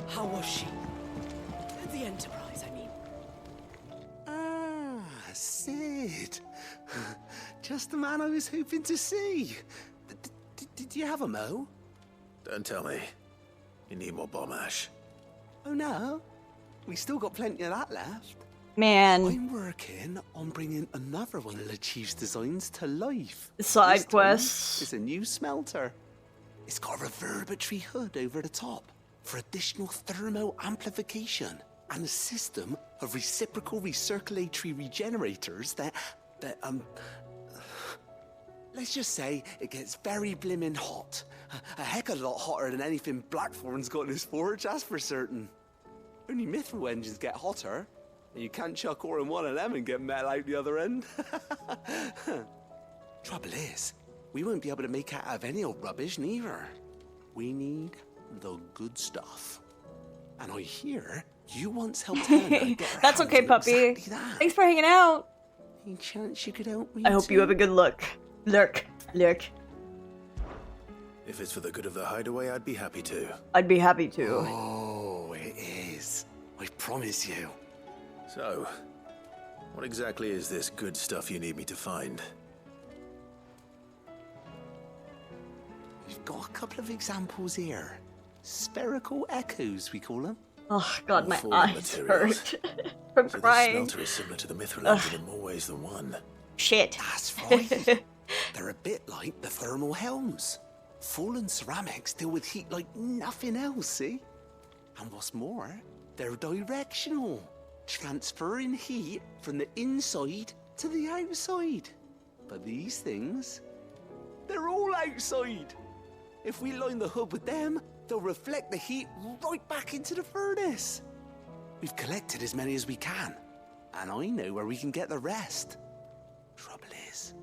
How was she? The Enterprise, I mean. Ah, Sid. Just the man I was hoping to see. Did you have a mo? Don't tell me. You need more bomb ash. Oh no, we still got plenty of that left. Man. I'm working on bringing another one of the Chief's designs to life. Side quests. It's a new smelter. It's got a reverberatory hood over the top for additional thermo amplification and a system of reciprocal recirculatory regenerators that let's just say it gets very blimmin' hot. A heck of a lot hotter than anything Blackthorn's got in his forge, that's for certain. Only mithril engines get hotter, and you can't chuck ore in one of them and get metal out the other end. Trouble is, we won't be able to make out of any old rubbish neither. We need the good stuff. And I hear you once helped Hannah get her That's okay, hands on puppy. exactly that. Thanks for hanging out. Any chance you could help me? I hope you have a good look. Lurk. If it's for the good of the hideaway, I'd be happy to. I'd be happy to. Oh, it is. I promise you. So, what exactly is this good stuff you need me to find? We've got a couple of examples here. Spherical echoes, we call them. Oh god, my Full eyes materials. hurt from So crying. this smelter is similar to the mithril engine in more ways than one. Shit. That's right. They're a bit like the thermal helms. Fallen ceramics deal with heat like nothing else, see? And what's more, they're directional, transferring heat from the inside to the outside. But these things, they're all outside. If we line the hood with them, they'll reflect the heat right back into the furnace. We've collected as many as we can, and I know where we can get the rest. Trouble is,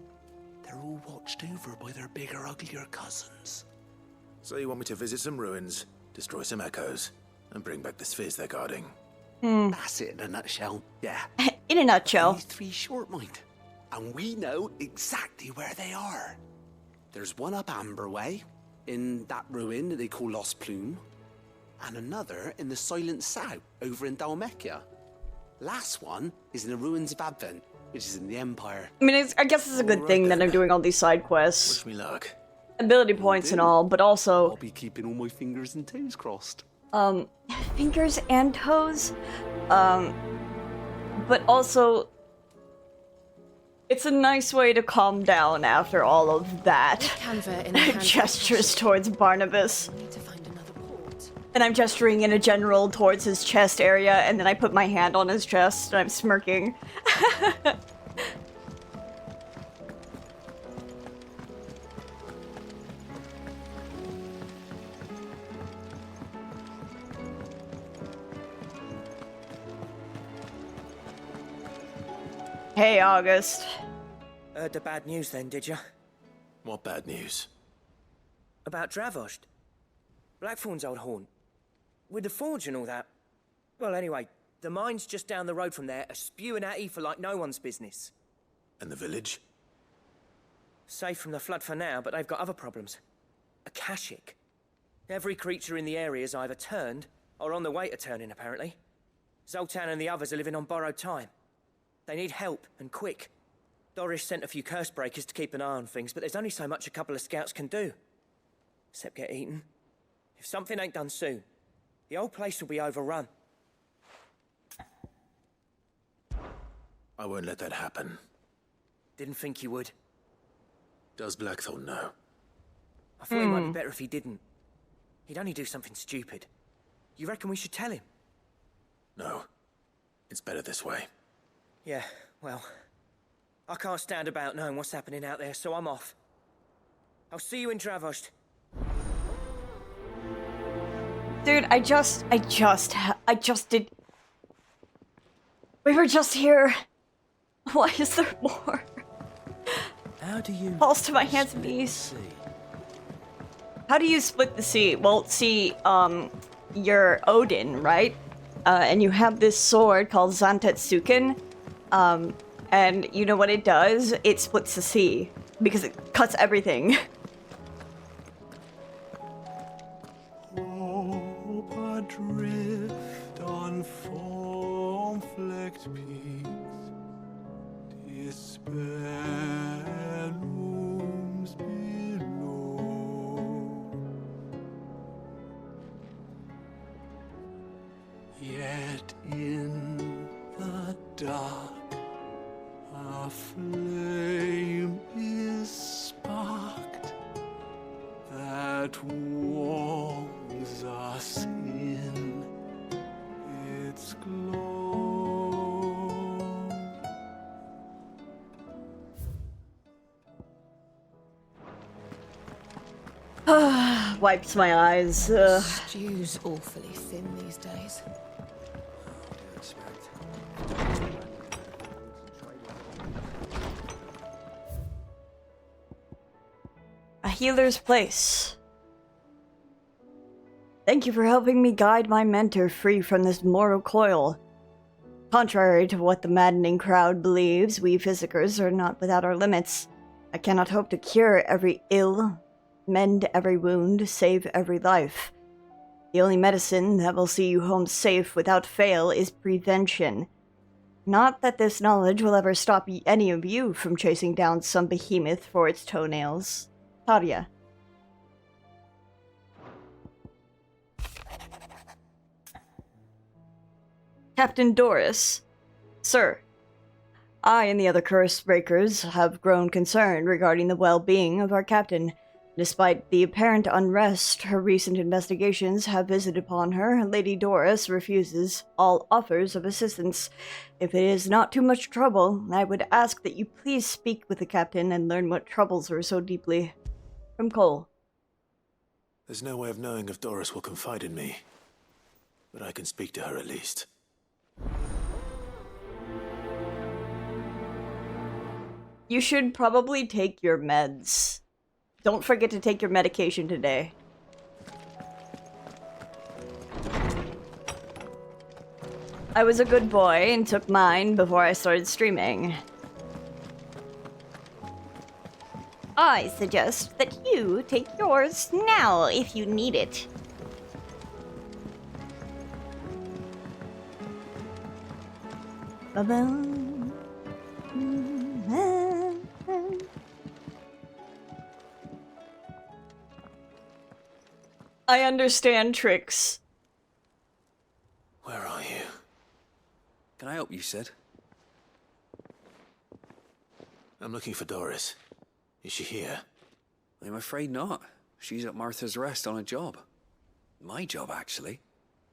they're all watched over by their bigger, uglier cousins. So you want me to visit some ruins, destroy some echoes, and bring back the spheres they're guarding? That's it in a nutshell, yeah. In a nutshell. Only 3 short, mind. And we know exactly where they are. There's one up Amber Way, in that ruin that they call Lost Plume, and another in the Silent South, over in Dalmekia. Last one is in the ruins of Advent, which is in the Empire. I mean, I guess it's a good thing that I'm doing all these side quests. Wish me luck. Ability points and all, but also I'll be keeping all my fingers and toes crossed. fingers and toes. But also, it's a nice way to calm down after all of that. Gestures towards Barnabas. And I'm gesturing in a general towards his chest area, and then I put my hand on his chest, and I'm smirking. Hey, August. Heard the bad news then, did you? What bad news? About Dravost. Blackthorn's old haunt. With the forge and all that. Well, anyway, the mines just down the road from there are spewing out ether like no one's business. And the village? Safe from the flood for now, but they've got other problems. Akashic. Every creature in the area is either turned or on the way to turning, apparently. Zoltan and the others are living on borrowed time. They need help, and quick. Doris sent a few curse breakers to keep an eye on things, but there's only so much a couple of scouts can do. Except get eaten. If something ain't done soon, the whole place will be overrun. I won't let that happen. Didn't think you would. Does Blackthorn know? I thought it might be better if he didn't. He'd only do something stupid. You reckon we should tell him? No. It's better this way. Yeah, well, I can't stand about knowing what's happening out there, so I'm off. I'll see you in Dravost. Dude, I just did. We were just here. Why is there more? How do you... Falls to my hands and knees. How do you split the sea? Well, see, you're Odin, right? And you have this sword called Zantetsuken. And you know what it does? It splits the sea because it cuts everything. Hope adrift on foam-flecked peaks, despair looms below. Yet in the dark, a flame is sparked that warms us in its glow. Wipes my eyes. Stew's awfully thin these days. A healer's place. Thank you for helping me guide my mentor free from this mortal coil. Contrary to what the maddening crowd believes, we physicers are not without our limits. I cannot hope to cure every ill, mend every wound, save every life. The only medicine that will see you home safe without fail is prevention. Not that this knowledge will ever stop any of you from chasing down some behemoth for its toenails. Tadia. Captain Doris. Sir, I and the other curse breakers have grown concerned regarding the well-being of our captain. Despite the apparent unrest her recent investigations have visited upon her, Lady Doris refuses all offers of assistance. If it is not too much trouble, I would ask that you please speak with the captain and learn what troubles her so deeply. From Cole. There's no way of knowing if Doris will confide in me, but I can speak to her at least. You should probably take your meds. Don't forget to take your medication today. I was a good boy and took mine before I started streaming. I suggest that you take yours now if you need it. Ba-bum. I understand tricks. Where are you? Can I help you, Sid? I'm looking for Doris. Is she here? I'm afraid not. She's at Martha's Rest on a job. My job, actually.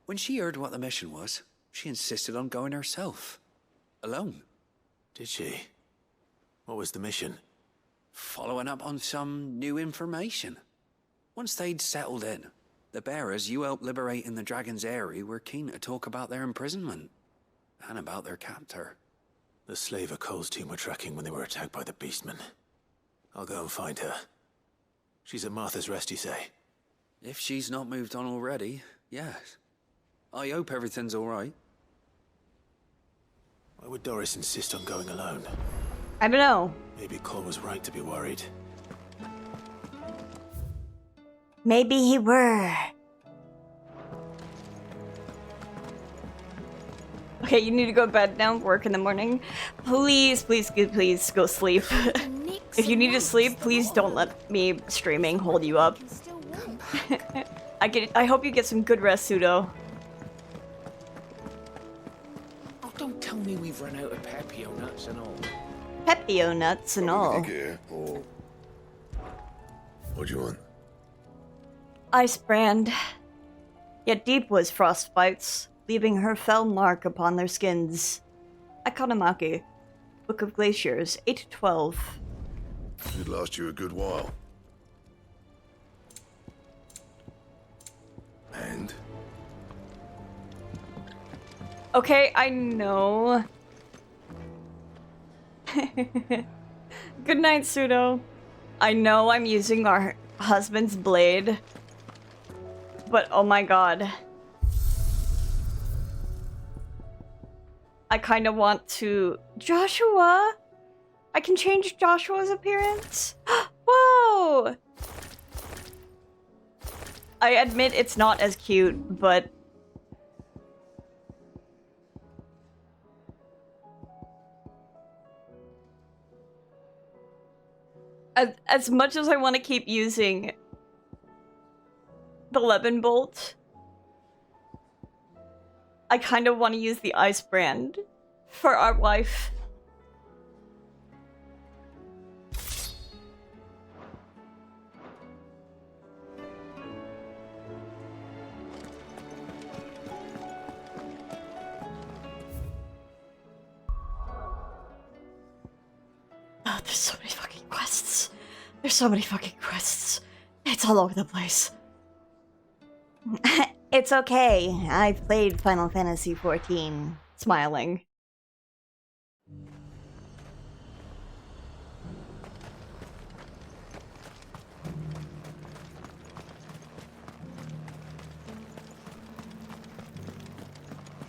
When she heard what the mission was, she insisted on going herself. Alone. Did she? What was the mission? Following up on some new information. Once they'd settled in, the bearers you helped liberate in the Dragon's Eyrie were keen to talk about their imprisonment. And about their captor. The slaver Cole's team were tracking when they were attacked by the Beastmen. I'll go and find her. She's at Martha's Rest, you say? If she's not moved on already, yes. I hope everything's all right. Why would Doris insist on going alone? I don't know. Maybe Cole was right to be worried. Maybe he were. Okay, you need to go to bed now, work in the morning. Please, please, please go sleep. If you need to sleep, please don't let me streaming hold you up. I hope you get some good rest, Pseudo. Oh, don't tell me we've run out of Pepio nuts and all. Pepio nuts and all. Here, or what do you want? Ice brand. Yet deep was frostbites, leaving her fell mark upon their skins. Economaki, Book of Glaciers, 8-12. Should last you a good while. And? Okay, I know. Good night, Pseudo. I know I'm using our husband's blade, but oh my god. I kind of want to... Joshua? I can change Joshua's appearance? Whoa! I admit it's not as cute, but... As much as I want to keep using the Levin Bolt, I kind of want to use the Ice Brand for our wife. Oh, there's so many fucking quests. There's so many fucking quests. It's all over the place. It's okay. I've played Final Fantasy XIV. Smiling.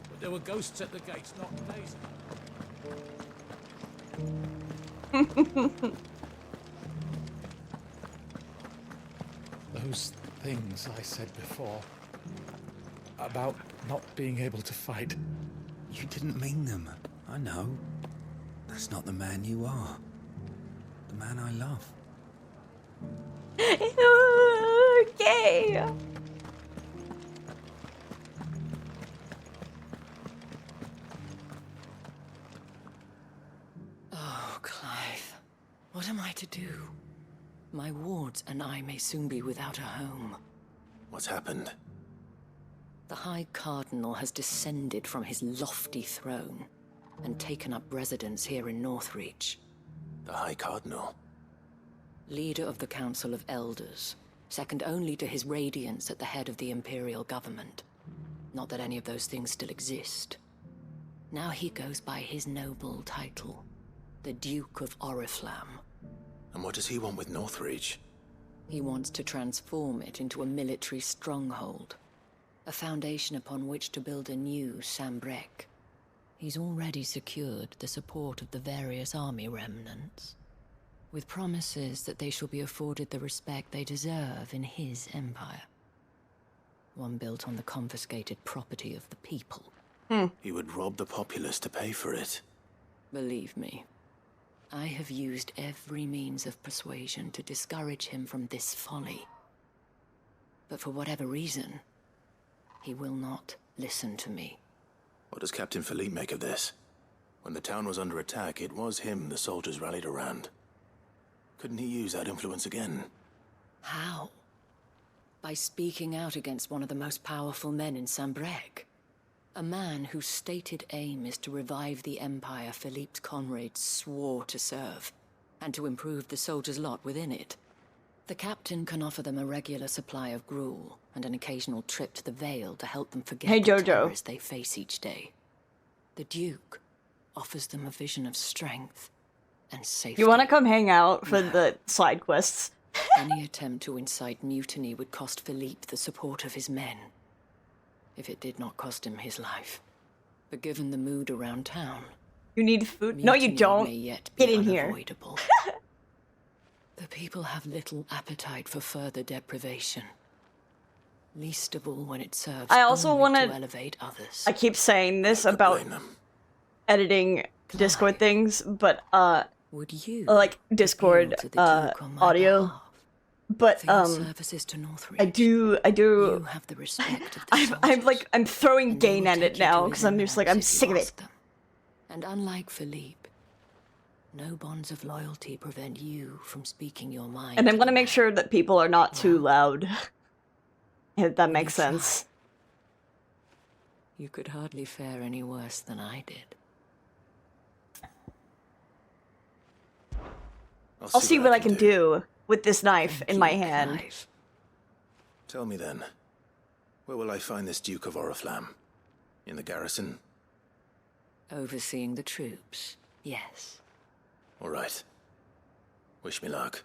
But there were ghosts at the gates, not days. Those things I said before about not being able to fight. You didn't mean them. I know. That's not the man you are. The man I love. Okay. Oh, Clive. What am I to do? My wards and I may soon be without a home. What's happened? The High Cardinal has descended from his lofty throne and taken up residence here in Northreach. The High Cardinal? Leader of the Council of Elders, second only to his Radiance at the head of the Imperial government. Not that any of those things still exist. Now he goes by his noble title, the Duke of Oriflamme. And what does he want with Northreach? He wants to transform it into a military stronghold, a foundation upon which to build a new Sambrec. He's already secured the support of the various army remnants, with promises that they shall be afforded the respect they deserve in his empire. One built on the confiscated property of the people. He would rob the populace to pay for it. Believe me, I have used every means of persuasion to discourage him from this folly. But for whatever reason, he will not listen to me. What does Captain Philippe make of this? When the town was under attack, it was him the soldiers rallied around. Couldn't he use that influence again? How? By speaking out against one of the most powerful men in Sambrec. A man whose stated aim is to revive the empire Philippe's comrades swore to serve, and to improve the soldiers' lot within it. The captain can offer them a regular supply of gruel, and an occasional trip to the Vale to help them forget Hey, the Jojo. terrors they face each day. The Duke offers them a vision of strength and safety. You want to come hang out for the side quests? Any attempt to incite mutiny would cost Philippe the support of his men, if it did not cost him his life. But given the mood around town, You need food? No, you mutiny don't. may yet be Get in here. unavoidable. The people have little appetite for further deprivation, least of all when it serves I also only want to to... elevate others. I keep saying this about editing Discord things, but, Would you like, Discord, audio. But, services to Northreach? I do... You have the respect of the I'm throwing gain at it now, because I'm just like, I'm sick of it. And unlike Philippe, no bonds of loyalty prevent you from speaking your mind. And I want to make sure that people are not too loud. If that makes sense. You could hardly fare any worse than I did. I'll see what I can do with this knife in my hand. Tell me then, where will I find this Duke of Oriflamme? In the garrison? Overseeing the troops, yes. All right. Wish me luck.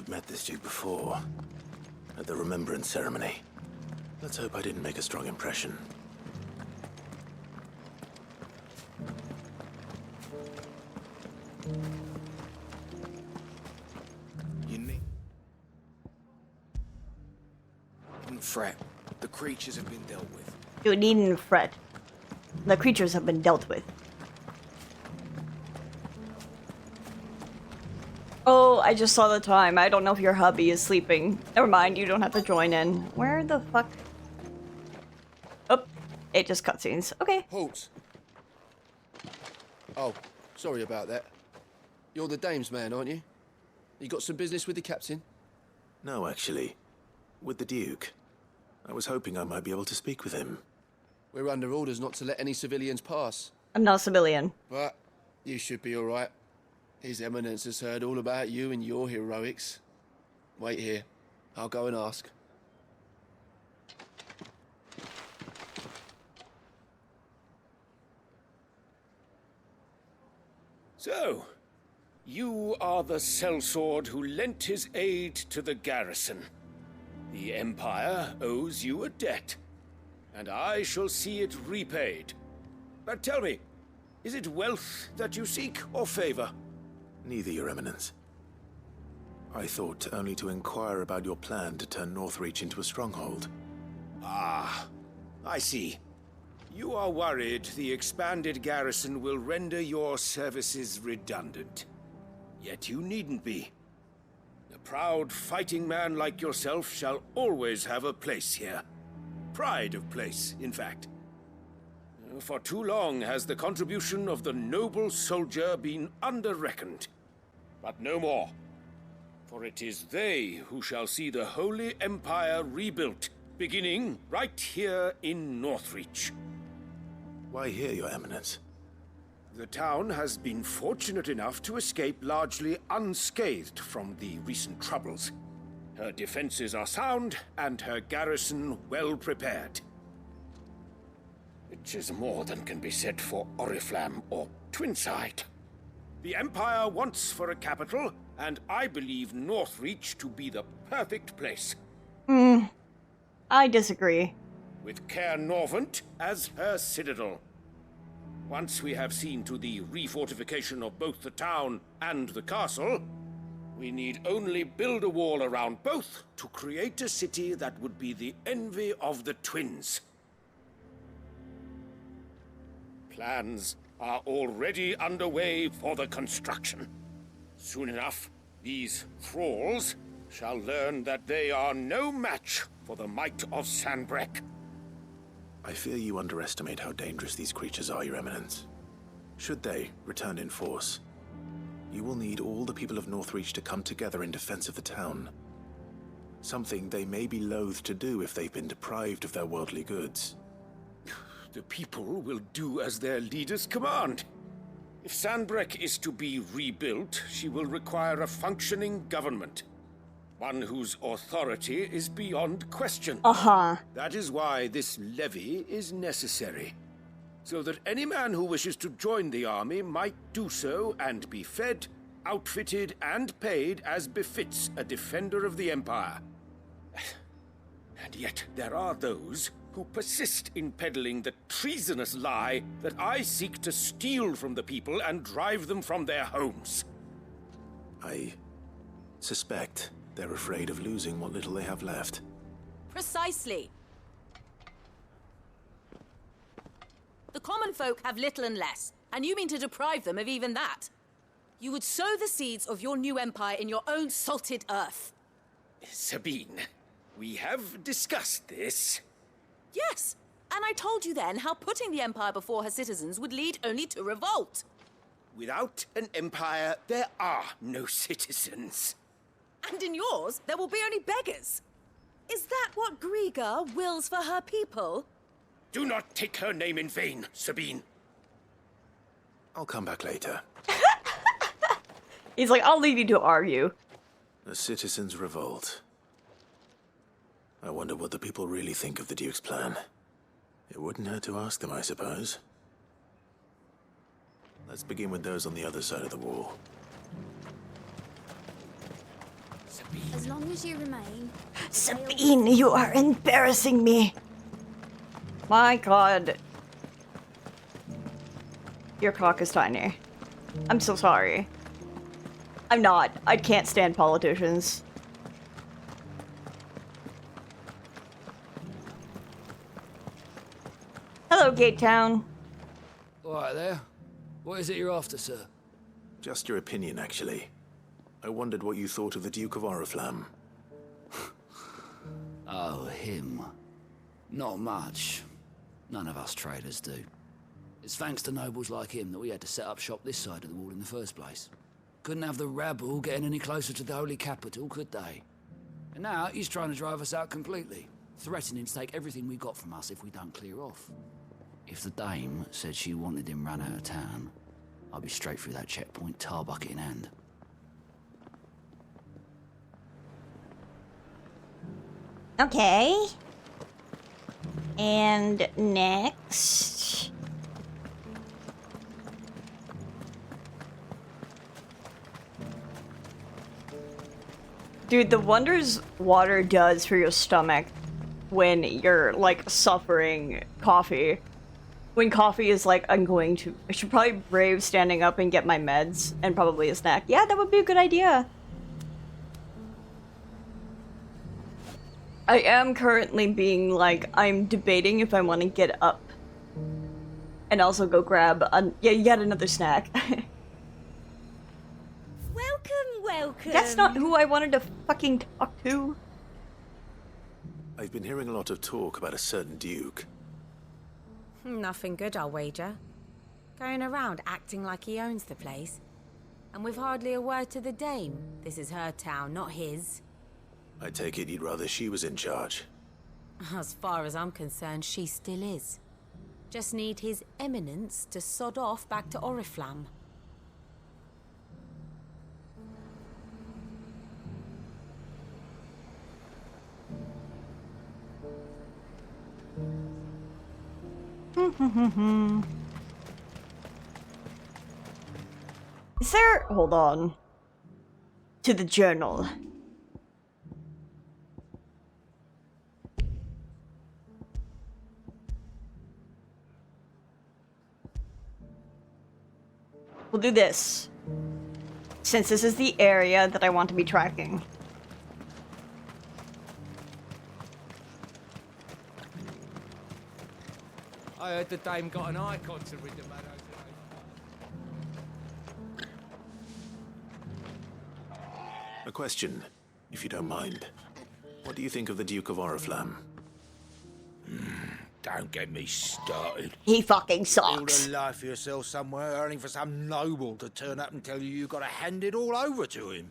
I've met this Duke before. At the Remembrance Ceremony. Let's hope I didn't make a strong impression. You needn't fret. The creatures have been dealt with. You needn't fret. The creatures have been dealt with. Oh, I just saw the time. I don't know if your hubby is sleeping. Never mind, you don't have to join in. Where the fuck? Oh, it just cutscenes. Okay. Halt. Oh, sorry about that. You're the dame's man, aren't you? You got some business with the captain? No, actually. With the Duke. I was hoping I might be able to speak with him. We're under orders not to let any civilians pass. I'm not a civilian. But you should be all right. His Eminence has heard all about you and your heroics. Wait here. I'll go and ask. So, you are the sellsword who lent his aid to the garrison. The Empire owes you a debt, and I shall see it repaid. But tell me, is it wealth that you seek, or favor? Neither, Your Eminence. I thought only to inquire about your plan to turn Northreach into a stronghold. Ah, I see. You are worried the expanded garrison will render your services redundant. Yet you needn't be. A proud fighting man like yourself shall always have a place here. Pride of place, in fact. For too long has the contribution of the noble soldier been under-reckoned. But no more. For it is they who shall see the Holy Empire rebuilt, beginning right here in Northreach. Why here, Your Eminence? The town has been fortunate enough to escape largely unscathed from the recent troubles. Her defenses are sound, and her garrison well prepared. Which is more than can be said for Oriflamme or Twinside. The Empire wants for a capital, and I believe Northreach to be the perfect place. I disagree. With Caer Norvent as her citadel. Once we have seen to the refortification of both the town and the castle, we need only build a wall around both to create a city that would be the envy of the twins. Plans are already underway for the construction. Soon enough, these thralls shall learn that they are no match for the might of Sanbreque. I fear you underestimate how dangerous these creatures are, Your Eminence. Should they return in force, you will need all the people of Northreach to come together in defense of the town. Something they may be loath to do if they've been deprived of their worldly goods. The people will do as their leaders command. If Sanbreque is to be rebuilt, she will require a functioning government. One whose authority is beyond question. That is why this levy is necessary. So that any man who wishes to join the army might do so and be fed, outfitted, and paid as befits a defender of the Empire. And yet there are those who persist in peddling the treasonous lie that I seek to steal from the people and drive them from their homes. I suspect they're afraid of losing what little they have left. Precisely. The common folk have little and less, and you mean to deprive them of even that. You would sow the seeds of your new empire in your own salted earth. Sabine, we have discussed this. Yes, and I told you then how putting the empire before her citizens would lead only to revolt. Without an empire, there are no citizens. And in yours, there will be only beggars. Is that what Griga wills for her people? Do not take her name in vain, Sabine. I'll come back later. He's like, I'll leave you to argue. A citizens' revolt. I wonder what the people really think of the Duke's plan. It wouldn't hurt to ask them, I suppose. Let's begin with those on the other side of the wall. As long as you remain... Sabine, you are embarrassing me. My god. Your cock is tiny. I'm so sorry. I'm not. I can't stand politicians. Hello, Gate Town. All right there. What is it you're after, sir? Just your opinion, actually. I wondered what you thought of the Duke of Oriflamme. Oh, him. Not much. None of us traders do. It's thanks to nobles like him that we had to set up shop this side of the wall in the first place. Couldn't have the rabble getting any closer to the holy capital, could they? And now he's trying to drive us out completely, threatening to take everything we got from us if we don't clear off. If the dame said she wanted him run out of town, I'd be straight through that checkpoint, tar bucket in hand. Okay. And next... Dude, the wonders water does for your stomach when you're, like, suffering coffee. When coffee is like, I should probably brave standing up and get my meds and probably a snack. Yeah, that would be a good idea. I am currently being like, I'm debating if I want to get up and also go grab yet another snack. Welcome. That's not who I wanted to fucking talk to. I've been hearing a lot of talk about a certain duke. Nothing good, I'll wager. Going around acting like he owns the place. And with hardly a word to the dame. This is her town, not his. I take it you'd rather she was in charge. As far as I'm concerned, she still is. Just need his eminence to sod off back to Oriflamme. Is there... Hold on. To the journal. We'll do this. Since this is the area that I want to be tracking. I heard the dame got an icon to rid the man over. A question, if you don't mind. What do you think of the Duke of Oriflamme? Don't get me started. He fucking Build sucks. a life for yourself somewhere, earning for some noble to turn up and tell you got to hand it all over to him.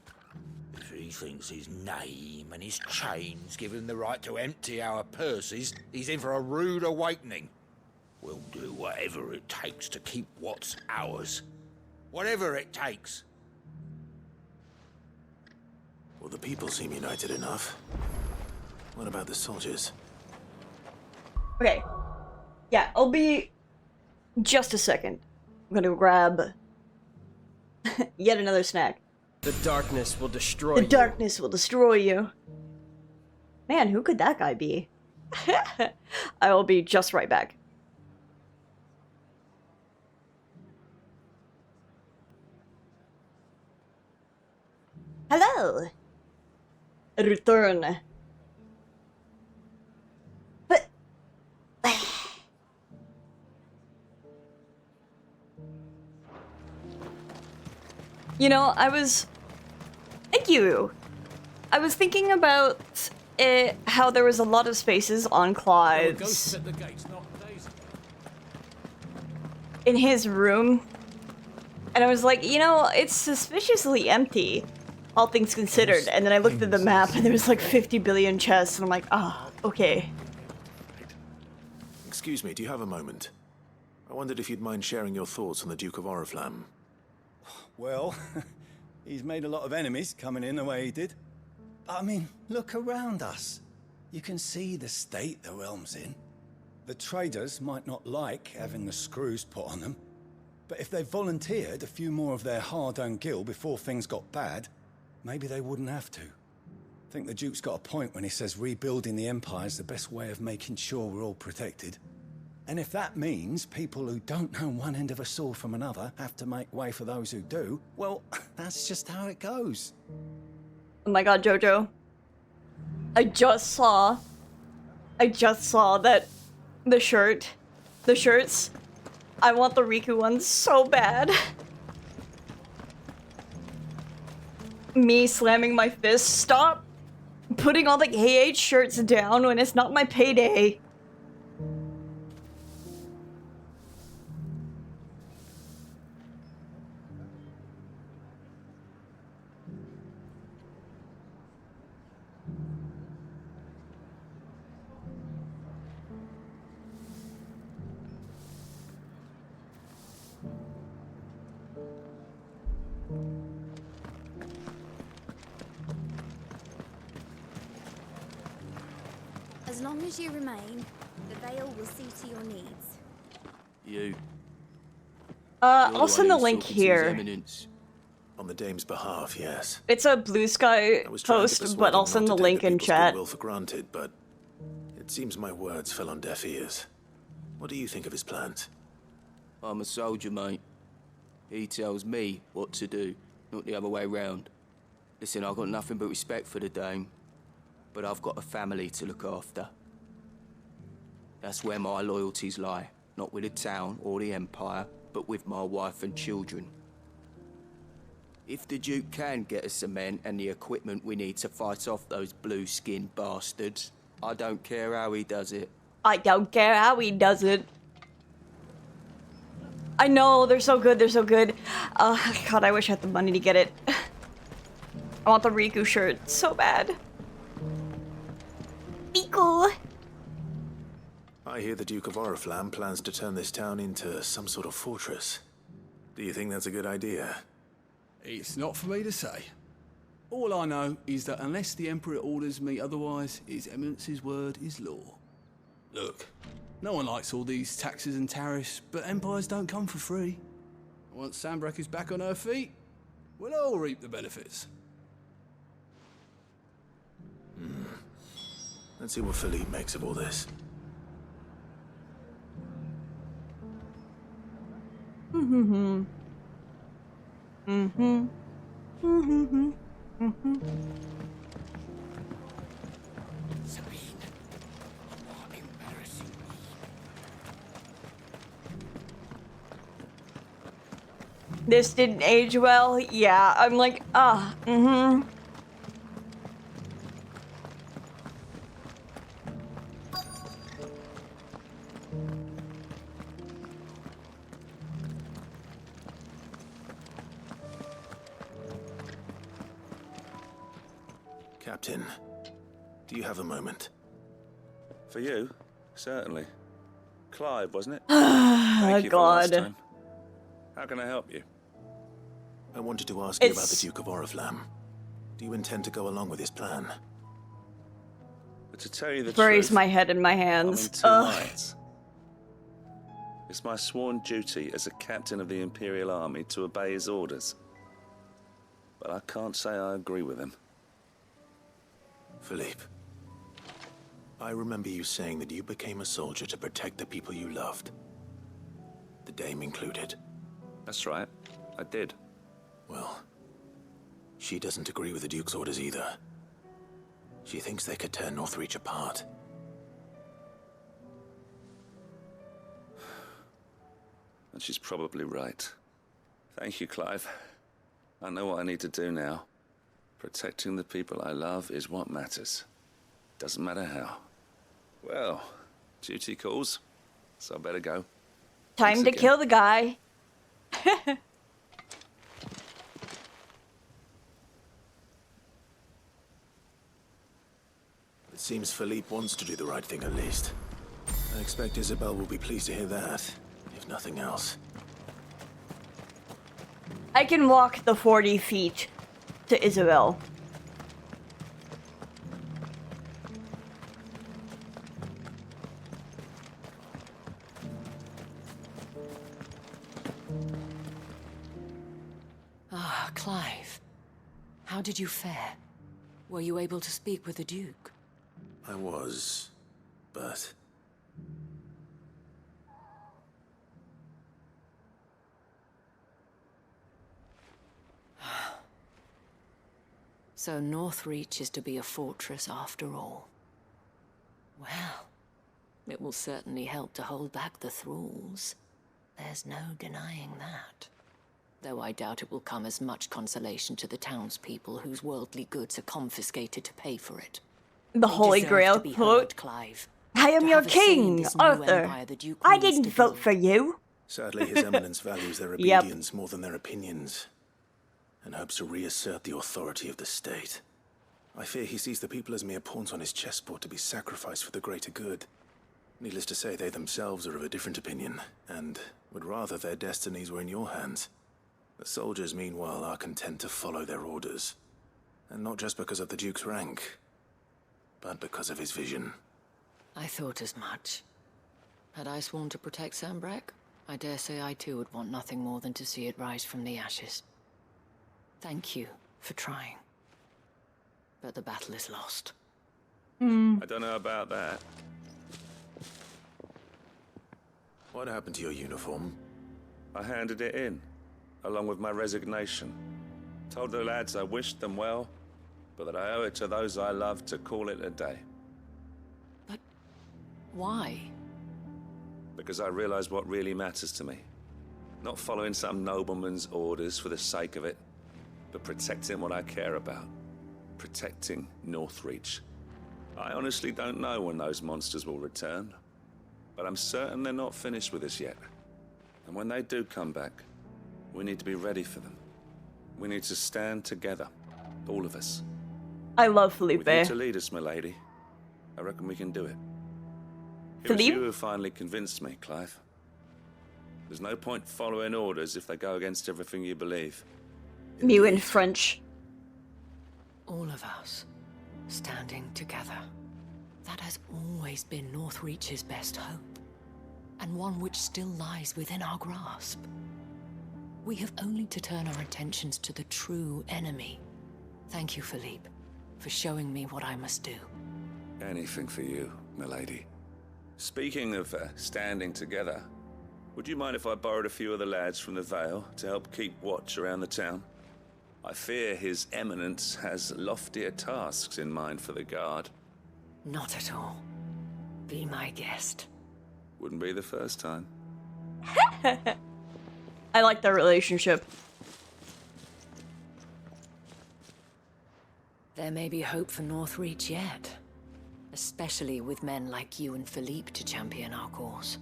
If he thinks his name and his chains give him the right to empty our purses, he's in for a rude awakening. We'll do whatever it takes to keep what's ours. Whatever it takes. Well, the people seem united enough. What about the soldiers? Okay. Yeah, I'll be... just a second. I'm gonna grab... yet another snack. The darkness will destroy The you. darkness will destroy you. Man, who could that guy be? I will be just right back. Hello. Return. But... You know, Thank you! I was thinking about how there was a lot of spaces on Clive's... At the gates, not days. in his room. And I was like, you know, it's suspiciously empty, all things considered. And then I looked at the map and there was like 50 billion chests and I'm like, ah, okay. Excuse me, do you have a moment? I wondered if you'd mind sharing your thoughts on the Duke of Oriflamme. Well, he's made a lot of enemies coming in the way he did. But I mean, look around us. You can see the state the realm's in. The traders might not like having the screws put on them, but if they volunteered a few more of their hard-earned gil before things got bad, maybe they wouldn't have to. think the Duke's got a point when he says rebuilding the Empire is the best way of making sure we're all protected. And if that means people who don't know one end of a sword from another have to make way for those who do, well, that's just how it goes. Oh my god, Jojo. I just saw that the shirts, I want the Riku ones so bad. Me slamming my fist. Stop putting all the KH shirts down when it's not my payday. As long as you remain, the Veil will see to your needs. You. I'll send the link here. On the Dame's behalf, yes. It's a Blue Sky post, but I'll send the link in chat. Will for granted, but it seems my words fell on deaf ears. What do you think of his plans? I'm a soldier, mate. He tells me what to do, not the other way round. Listen, I've got nothing but respect for the Dame, but I've got a family to look after. That's where my loyalties lie, not with the town or the Empire, but with my wife and children. If the Duke can get us the men and the equipment we need to fight off those blue-skinned bastards, I don't care how he does it. I don't care how he does it. I know, they're so good, they're so good. God, I wish I had the money to get it. I want the Riku shirt so bad. Riku! I hear the Duke of Oriflamme plans to turn this town into some sort of fortress. Do you think that's a good idea? It's not for me to say. All I know is that unless the Emperor orders me otherwise, His Eminence's word is law. Look, no one likes all these taxes and tariffs, but empires don't come for free. Once Sanbreque is back on her feet, we'll all reap the benefits. Let's see what Philippe makes of all this. Mm-hmm. Mm-hmm. Mm-hmm. Mm-hmm. This didn't age well. Yeah, I'm like, mm-hmm. Captain, do you have a moment? For you? Certainly. Clive, wasn't it? Thank you God. for last time. How can I help you? I wanted to ask you about the Duke of Oriflamme. Do you intend to go along with his plan? But to tell you the Buries truth, my head in my I'm in hands. two minds. It's my sworn duty as a captain of the Imperial Army to obey his orders. But I can't say I agree with him. Philippe, I remember you saying that you became a soldier to protect the people you loved. The Dame included. That's right, I did. Well, she doesn't agree with the Duke's orders either. She thinks they could tear Northreach apart. And she's probably right. Thank you, Clive. I know what I need to do now. Protecting the people I love is what matters. Doesn't matter how. Well, duty calls, so I better go. Time Thanks to again. kill the guy. It seems Philippe wants to do the right thing at least. I expect Isabel will be pleased to hear that, if nothing else. I can walk the 40 feet to Isabel. Ah, Clive. How did you fare? Were you able to speak with the Duke? I was, but... So Northreach is to be a fortress after all. Well, it will certainly help to hold back the thralls. There's no denying that. Though I doubt it will come as much consolation to the townspeople whose worldly goods are confiscated to pay for it. The They Holy deserve Grail to be quote. heard, Clive. I am To your have a say in king, this new Arthur. empire the Duke I means didn't to vote build. for you. Sadly, His Eminence values their Yep. obedience more than their opinions, and hopes to reassert the authority of the state. I fear he sees the people as mere pawns on his chessboard to be sacrificed for the greater good. Needless to say, they themselves are of a different opinion, and would rather their destinies were in your hands. The soldiers, meanwhile, are content to follow their orders. And not just because of the Duke's rank, but because of his vision. I thought as much. Had I sworn to protect Sanbreque, I dare say I too would want nothing more than to see it rise from the ashes. Thank you for trying. But the battle is lost. I don't know about that. What happened to your uniform? I handed it in, along with my resignation. Told the lads I wished them well, but that I owe it to those I love to call it a day. Why? Because I realize what really matters to me. Not following some nobleman's orders for the sake of it, but protecting what I care about. Protecting Northreach. I honestly don't know when those monsters will return, but I'm certain they're not finished with us yet. And when they do come back, we need to be ready for them. We need to stand together, all of us. I love Felipe. With you to lead us, milady. I reckon we can do it. It was you who finally convinced me, Clive. There's no point following orders if they go against everything you believe. Mew in French. All of us, standing together. That has always been Northreach's best hope, and one which still lies within our grasp. We have only to turn our attentions to the true enemy. Thank you, Philippe, for showing me what I must do. Anything for you, milady. Speaking of standing together, would you mind if I borrowed a few of the lads from the Vale to help keep watch around the town? I fear His Eminence has loftier tasks in mind for the guard. Not at all. Be my guest. Wouldn't be the first time. I like their relationship. There may be hope for Northreach yet. Especially with men like you and Philippe to champion our cause.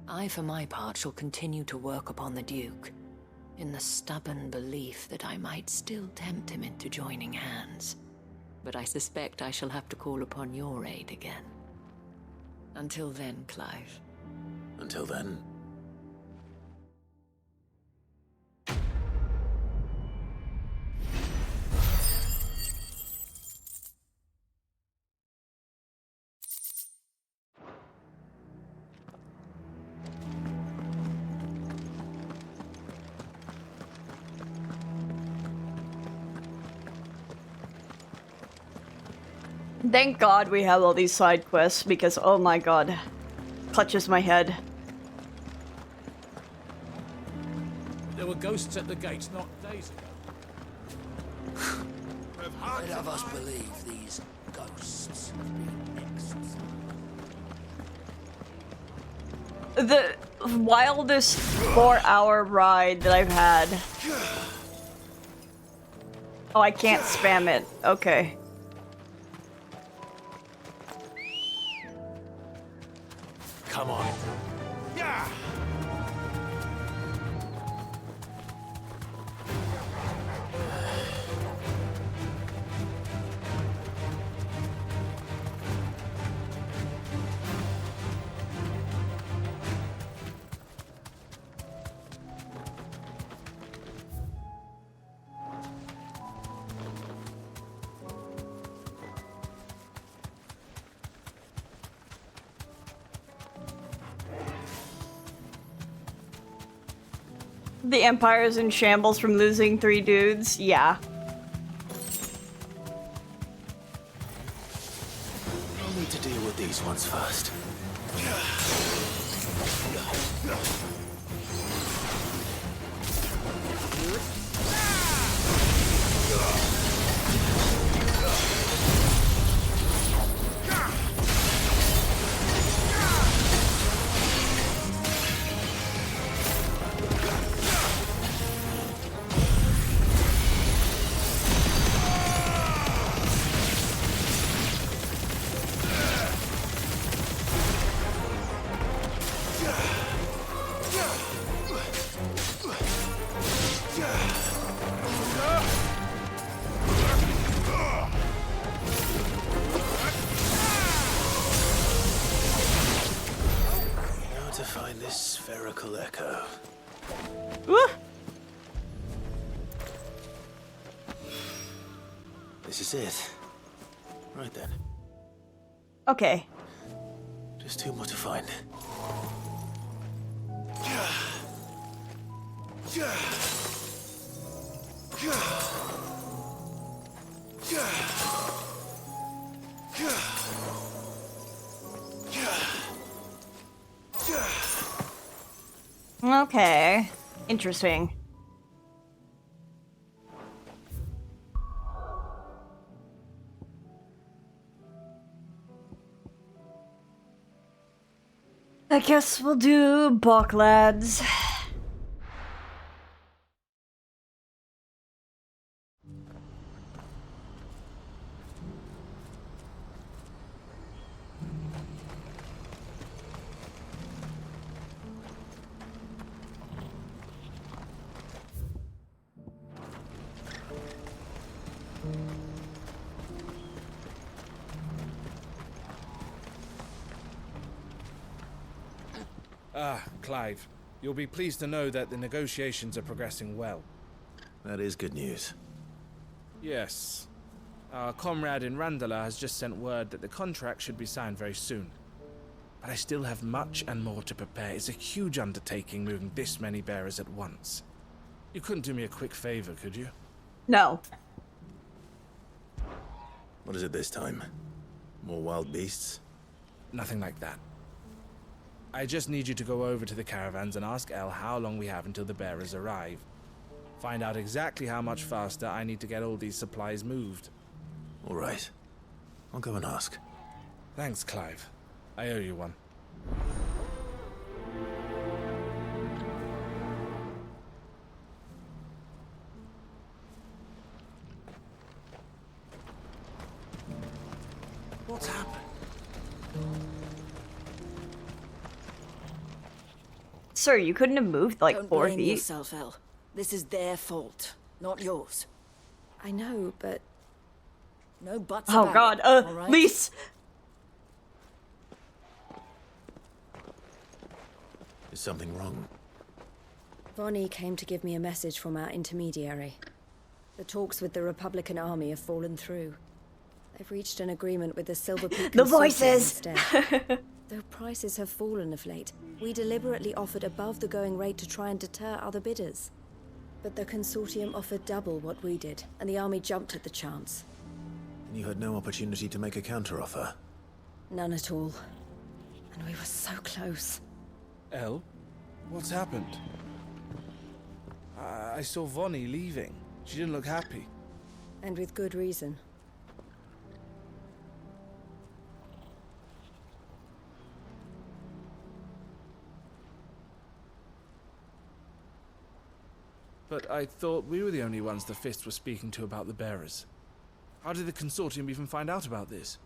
I, for my part, shall continue to work upon the Duke, in the stubborn belief that I might still tempt him into joining hands. But I suspect I shall have to call upon your aid again. Until then, Clive. Until then. Thank God we have all these side quests because, oh my god, clutches my head. There were ghosts at the gates not days ago. Let of us believe these ghosts have been next. The wildest 4-hour ride that I've had. Oh, I can't spam it. Okay. Come on. Yeah! The Empire's in shambles from losing 3 dudes? Yeah. need to deal with these ones first. Spherical echo. This is it. Right then. Okay. Just two more to find. Okay. Interesting. I guess we'll do Bok lads. Clive, you'll be pleased to know that the negotiations are progressing well. That is good news. Yes. Our comrade in Randala has just sent word that the contract should be signed very soon. But I still have much and more to prepare. It's a huge undertaking moving this many bearers at once. You couldn't do me a quick favor, could you? No. What is it this time? More wild beasts? Nothing like that. I just need you to go over to the caravans and ask El how long we have until the bearers arrive. Find out exactly how much faster I need to get all these supplies moved. All right. I'll go and ask. Thanks, Clive. I owe you one. What's happened? Sir, you couldn't have moved like Don't 4 blame feet. yourself, El. This is their fault, not yours. I know, but... No buts Oh about god, it, all right? Lise! Is something wrong? Vonnie came to give me a message from our intermediary. The talks with the Republican army have fallen through. They've reached an agreement with the Silver Peak The Consortium voices! instead. Though prices have fallen of late, we deliberately offered above the going rate to try and deter other bidders. But the consortium offered double what we did, and the army jumped at the chance. And you had no opportunity to make a counteroffer? None at all. And we were so close. El? What's happened? I saw Vonnie leaving. She didn't look happy. And with good reason. But I thought we were the only ones the Fist were speaking to about the bearers. How did the consortium even find out about this?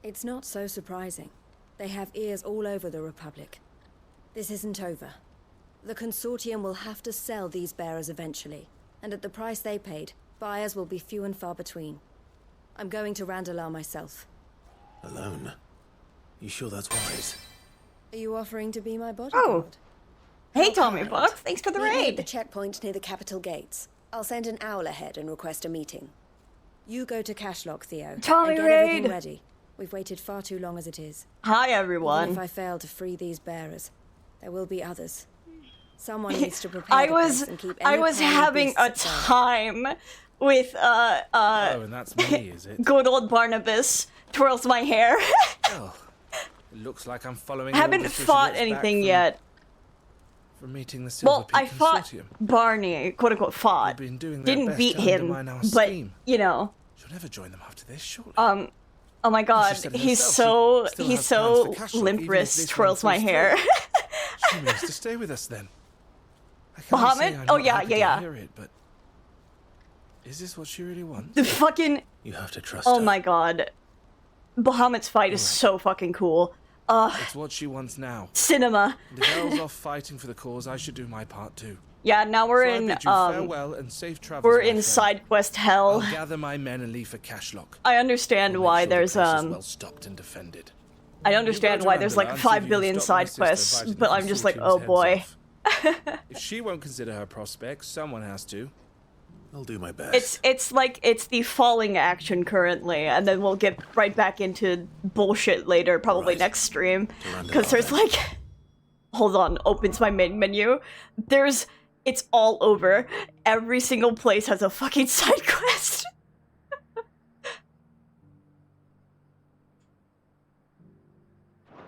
It's not so surprising. They have ears all over the Republic. This isn't over. The consortium will have to sell these bearers eventually, and at the price they paid, buyers will be few and far between. I'm going to Randalar myself. Alone? You sure that's wise? Are you offering to be my bodyguard? Oh! Hey, Tommy Fox, thanks for the Meet me at the raid! checkpoint near the capital gates. I'll send an owl ahead and request a meeting. You go to Cashlock, Theo, Tommy and get raid! everything ready. We've waited far too long as it is. Hi, everyone. Even if I fail to free these bearers, there will be others. Someone needs to prepare the place and keep I any was prowling having beasts a at bay. time with Oh, and that's me, is it? good old Barnabas twirls my hair. Well, it looks like I'm following. I haven't orders so she fought gets back anything yet. From meeting the Silver Well, Peak I fought Consortium. Barney, quote unquote, fought. They've been doing their Didn't best beat to him, undermine our but scheme. you know. She'll never join them after this, surely. Oh my god, said it he's herself, she he's still has so plans for Kashlok, limp even if wrist this twirls one my falls hair. She means to stay with us then. I can't Bahamut? say I'm Oh not yeah, happy yeah, to yeah. hear it, but is this what she really wants? The fucking. You have to trust Oh her. my god, Bahamut's fight is so fucking cool. It's what she wants now. Cinema. And if Elle's off fighting for the cause, I should do my part too. Yeah, now we're So I in bid you farewell and safe travels, we're my in friend. side quest hell. I'll gather my men and leave for Kashlok. I understand why there's well stocked and defended. I understand why there's like 5 billion side quests, but I'm just like, oh boy. If she won't consider her prospects, someone has to. I'll do my best. It's like it's the falling action currently, and then we'll get right back into bullshit later, probably next stream. Because there's like, hold on, opens my main menu. It's all over. Every single place has a fucking side quest.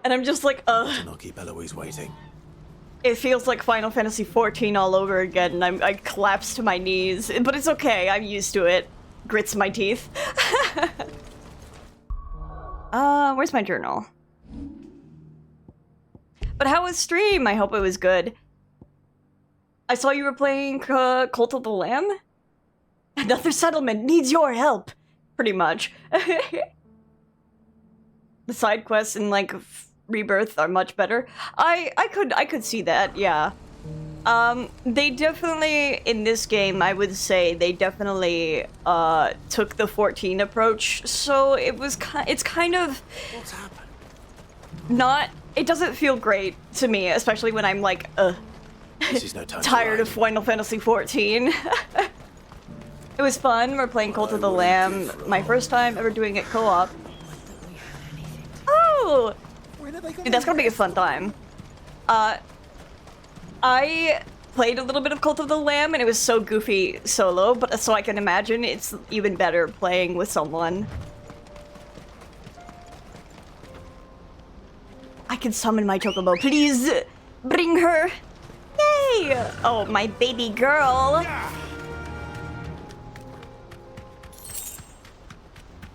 And I'm just like, To not keep Eloise waiting. It feels like Final Fantasy XIV all over again, and I collapse to my knees. But it's okay, I'm used to it. Grits my teeth. Where's my journal? But how was stream? I hope it was good. I saw you were playing Cult of the Lamb? Another settlement needs your help. Pretty much. The side quests in, like, Rebirth are much better. I could see that, yeah. They definitely, in this game, I would say, they definitely, took the 14 approach, so it's kind of... What's happened? It doesn't feel great to me, especially when I'm like, This is no time tired of Final Fantasy XIV. It was fun, we're playing Cult of the Lamb, my first time ever doing it co-op. Oh! Dude, that's gonna be a fun time. I played a little bit of Cult of the Lamb, and it was so goofy solo, but so I can imagine it's even better playing with someone. I can summon my chocobo. Please bring her. Yay! Oh, my baby girl.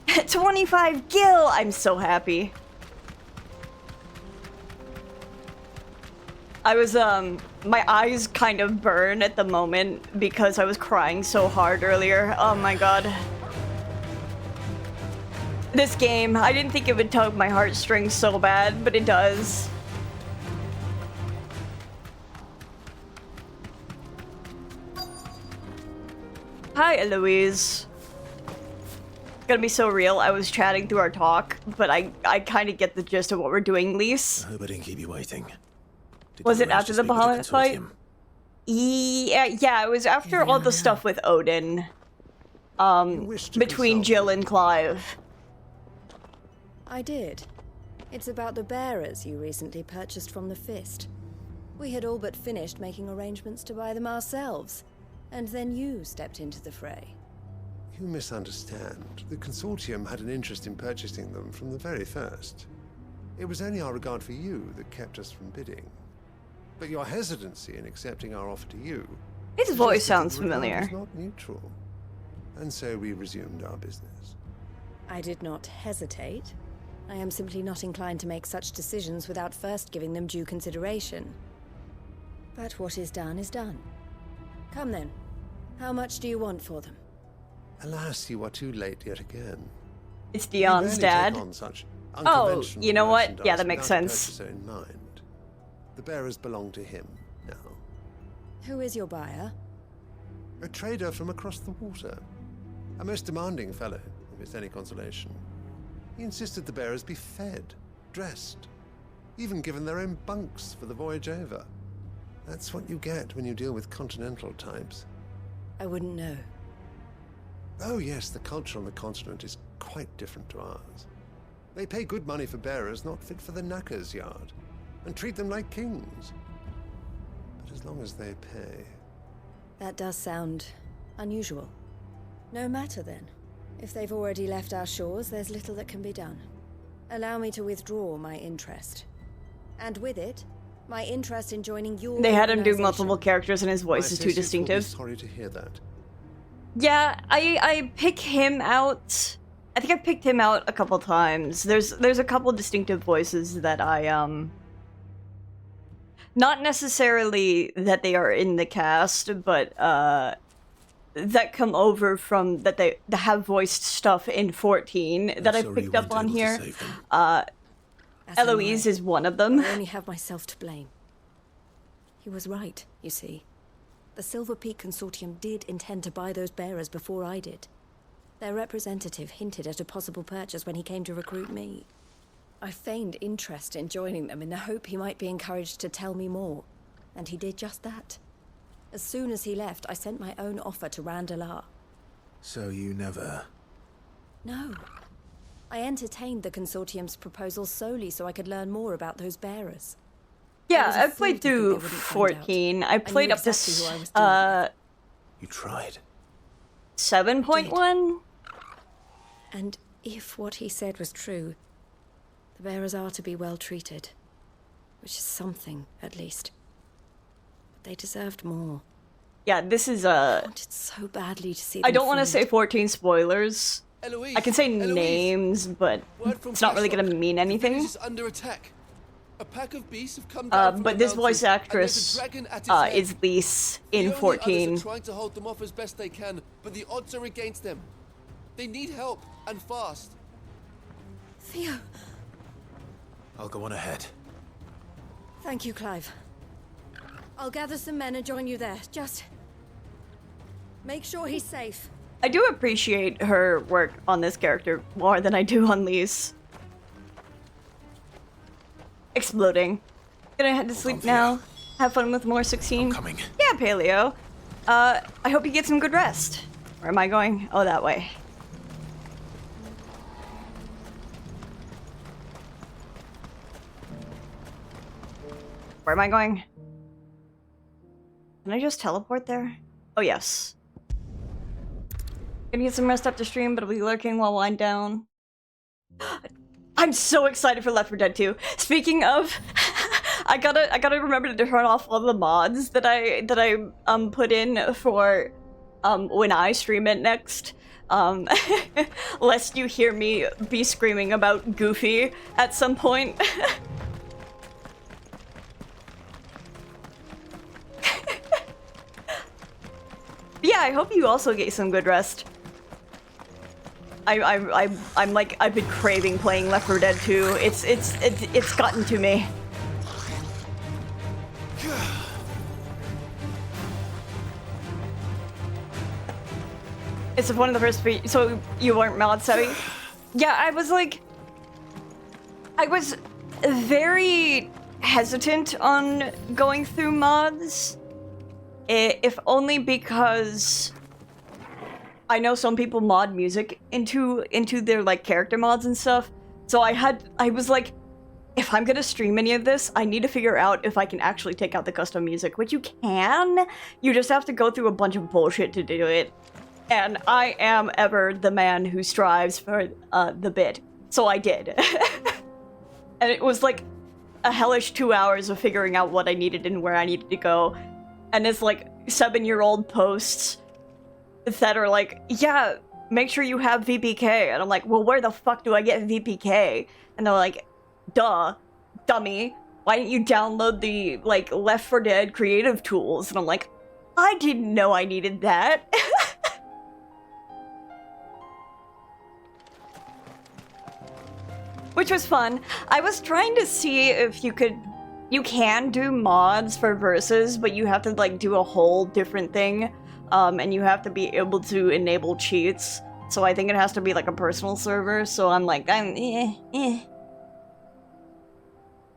25 gil. I'm so happy. I was, my eyes kind of burn at the moment because I was crying so hard earlier. Oh my god. This game, I didn't think it would tug my heartstrings so bad, but it does. Hi, Eloise. Gonna be so real, I was chatting through our talk, but I kind of get the gist of what we're doing, Lise. I hope I didn't keep you waiting. Was it after the Bahamut fight? Yeah, it was after all the stuff with Odin. Between Jill and Clive. I did. It's about the bearers you recently purchased from the Fist. We had all but finished making arrangements to buy them ourselves, and then you stepped into the fray. You misunderstand. The Consortium had an interest in purchasing them from the very first. It was only our regard for you that kept us from bidding. But your hesitancy in accepting our offer to you... His voice sounds familiar. ...was not neutral. And so we resumed our business. I did not hesitate. I am simply not inclined to make such decisions without first giving them due consideration. But what is done is done. Come then. How much do you want for them? Alas, you are too late yet again. It's Dion's dad. Oh, you know what? Yeah, that makes sense. In mind. The bearers belong to him now. Who is your buyer? A trader from across the water. A most demanding fellow, if it's any consolation. He insisted the bearers be fed, dressed, even given their own bunks for the voyage over. That's what you get when you deal with continental types. I wouldn't know. Oh yes, the culture on the continent is quite different to ours. They pay good money for bearers not fit for the knacker's yard, and treat them like kings. But as long as they pay... That does sound unusual. No matter then. If they've already left our shores, there's little that can be done. Allow me to withdraw my interest. And with it, my interest in joining your They had him do organization. multiple characters and his voice is too distinctive. Sorry to hear that. Yeah, I pick him out. I think I picked him out a couple times. There's a couple distinctive voices that I not necessarily that they are in the cast, but that come over from that they have voiced stuff in 14 that I picked up on here. Eloise is one of them. I only have myself to blame. He was right, you see. The Silver Peak Consortium did intend to buy those bearers before I did. Their representative hinted at a possible purchase when he came to recruit me. I feigned interest in joining them in the hope he might be encouraged to tell me more, and he did just that. As soon as he left, I sent my own offer to Randalar. So you never... No. I entertained the Consortium's proposal solely so I could learn more about those bearers. Yeah, I played through 14. I played up to You tried. 7.1? And if what he said was true, the bearers are to be well treated. Which is something, at least. But they deserved more. Yeah, this is I wanted so badly to see them I don't want to freed. say 14 spoilers. Eloise, I can say Eloise. names, but it's not really gonna mean anything. Is under attack. A pack of beasts have come down from But the this voice mountains, and actress there's a dragon at its head. is Lise in The only 14. others are trying to hold them off as best they can, but the odds are against them. They need help, and fast. Theo, I'll go on ahead. thank you, Clive. I'll gather some men and join you there. Just make sure he's safe. I do appreciate her work on this character more than I do on Lise. Exploding. Gonna head to sleep now. Have fun with more 16. Coming. Yeah, Paleo. I hope you get some good rest. Where am I going? Oh, that way. Where am I going? Can I just teleport there? Oh, yes. Gonna get some rest after stream, but I'll be lurking while wind down. I'm so excited for Left 4 Dead 2. Speaking of, I gotta remember to turn off all the mods that I put in for when I stream it next. Lest you hear me be screaming about Goofy at some point. Yeah, I hope you also get some good rest. I'm like, I've been craving playing Left 4 Dead 2. It's gotten to me. It's one of the first so you weren't mod savvy? Yeah, I was very hesitant on going through mods. If only because I know some people mod music into their like character mods and stuff. So I was like, if I'm gonna stream any of this, I need to figure out if I can actually take out the custom music, which you can. You just have to go through a bunch of bullshit to do it. And I am ever the man who strives for the bit. So I did. And it was like a hellish 2 hours of figuring out what I needed and where I needed to go. And it's like 7-year-old posts that are like, yeah, make sure you have VPK. And I'm like, well, where the fuck do I get VPK? And they're like, duh, dummy. Why didn't you download the, like, Left 4 Dead creative tools? And I'm like, I didn't know I needed that. Which was fun. I was trying to see if you can do mods for verses, but you have to, like, do a whole different thing. And you have to be able to enable cheats. So I think it has to be like a personal server. So I'm like,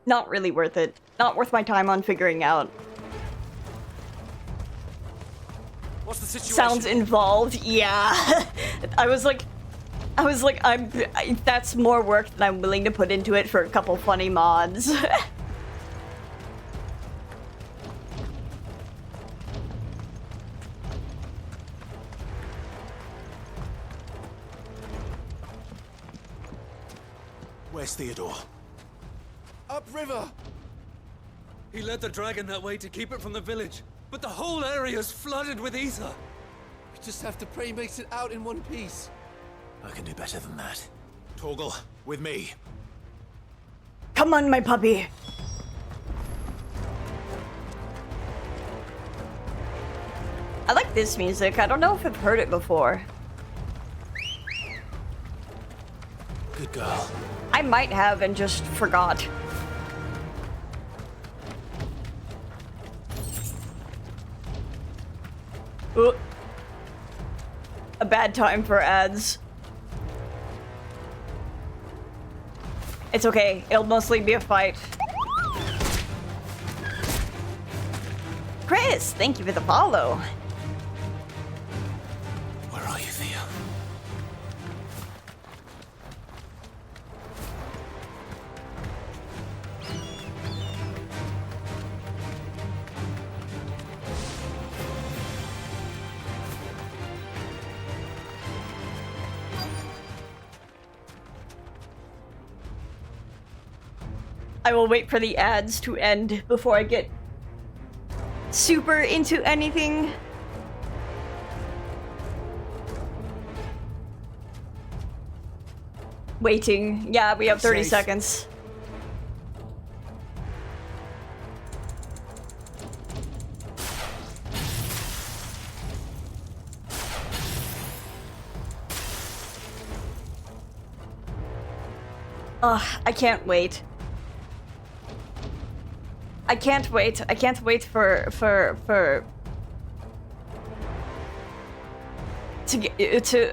not really worth it. Not worth my time on figuring out. What's the situation? Sounds involved, yeah. I was like, that's more work than I'm willing to put into it for a couple funny mods. Where's Theodore? Upriver! He led the dragon that way to keep it from the village, but the whole area's flooded with ether. We just have to pray he makes it out in one piece. I can do better than that. Torgal, with me. Come on, my puppy. I like this music. I don't know if I've heard it before. Good girl. I might have and just forgot. Ooh. A bad time for ads. It's okay. It'll mostly be a fight. Chris, thank you for the follow. Where are you, Theo? I will wait for the ads to end before I get super into anything. Waiting. Yeah, we have 30 seconds. I can't wait. I can't wait. I can't wait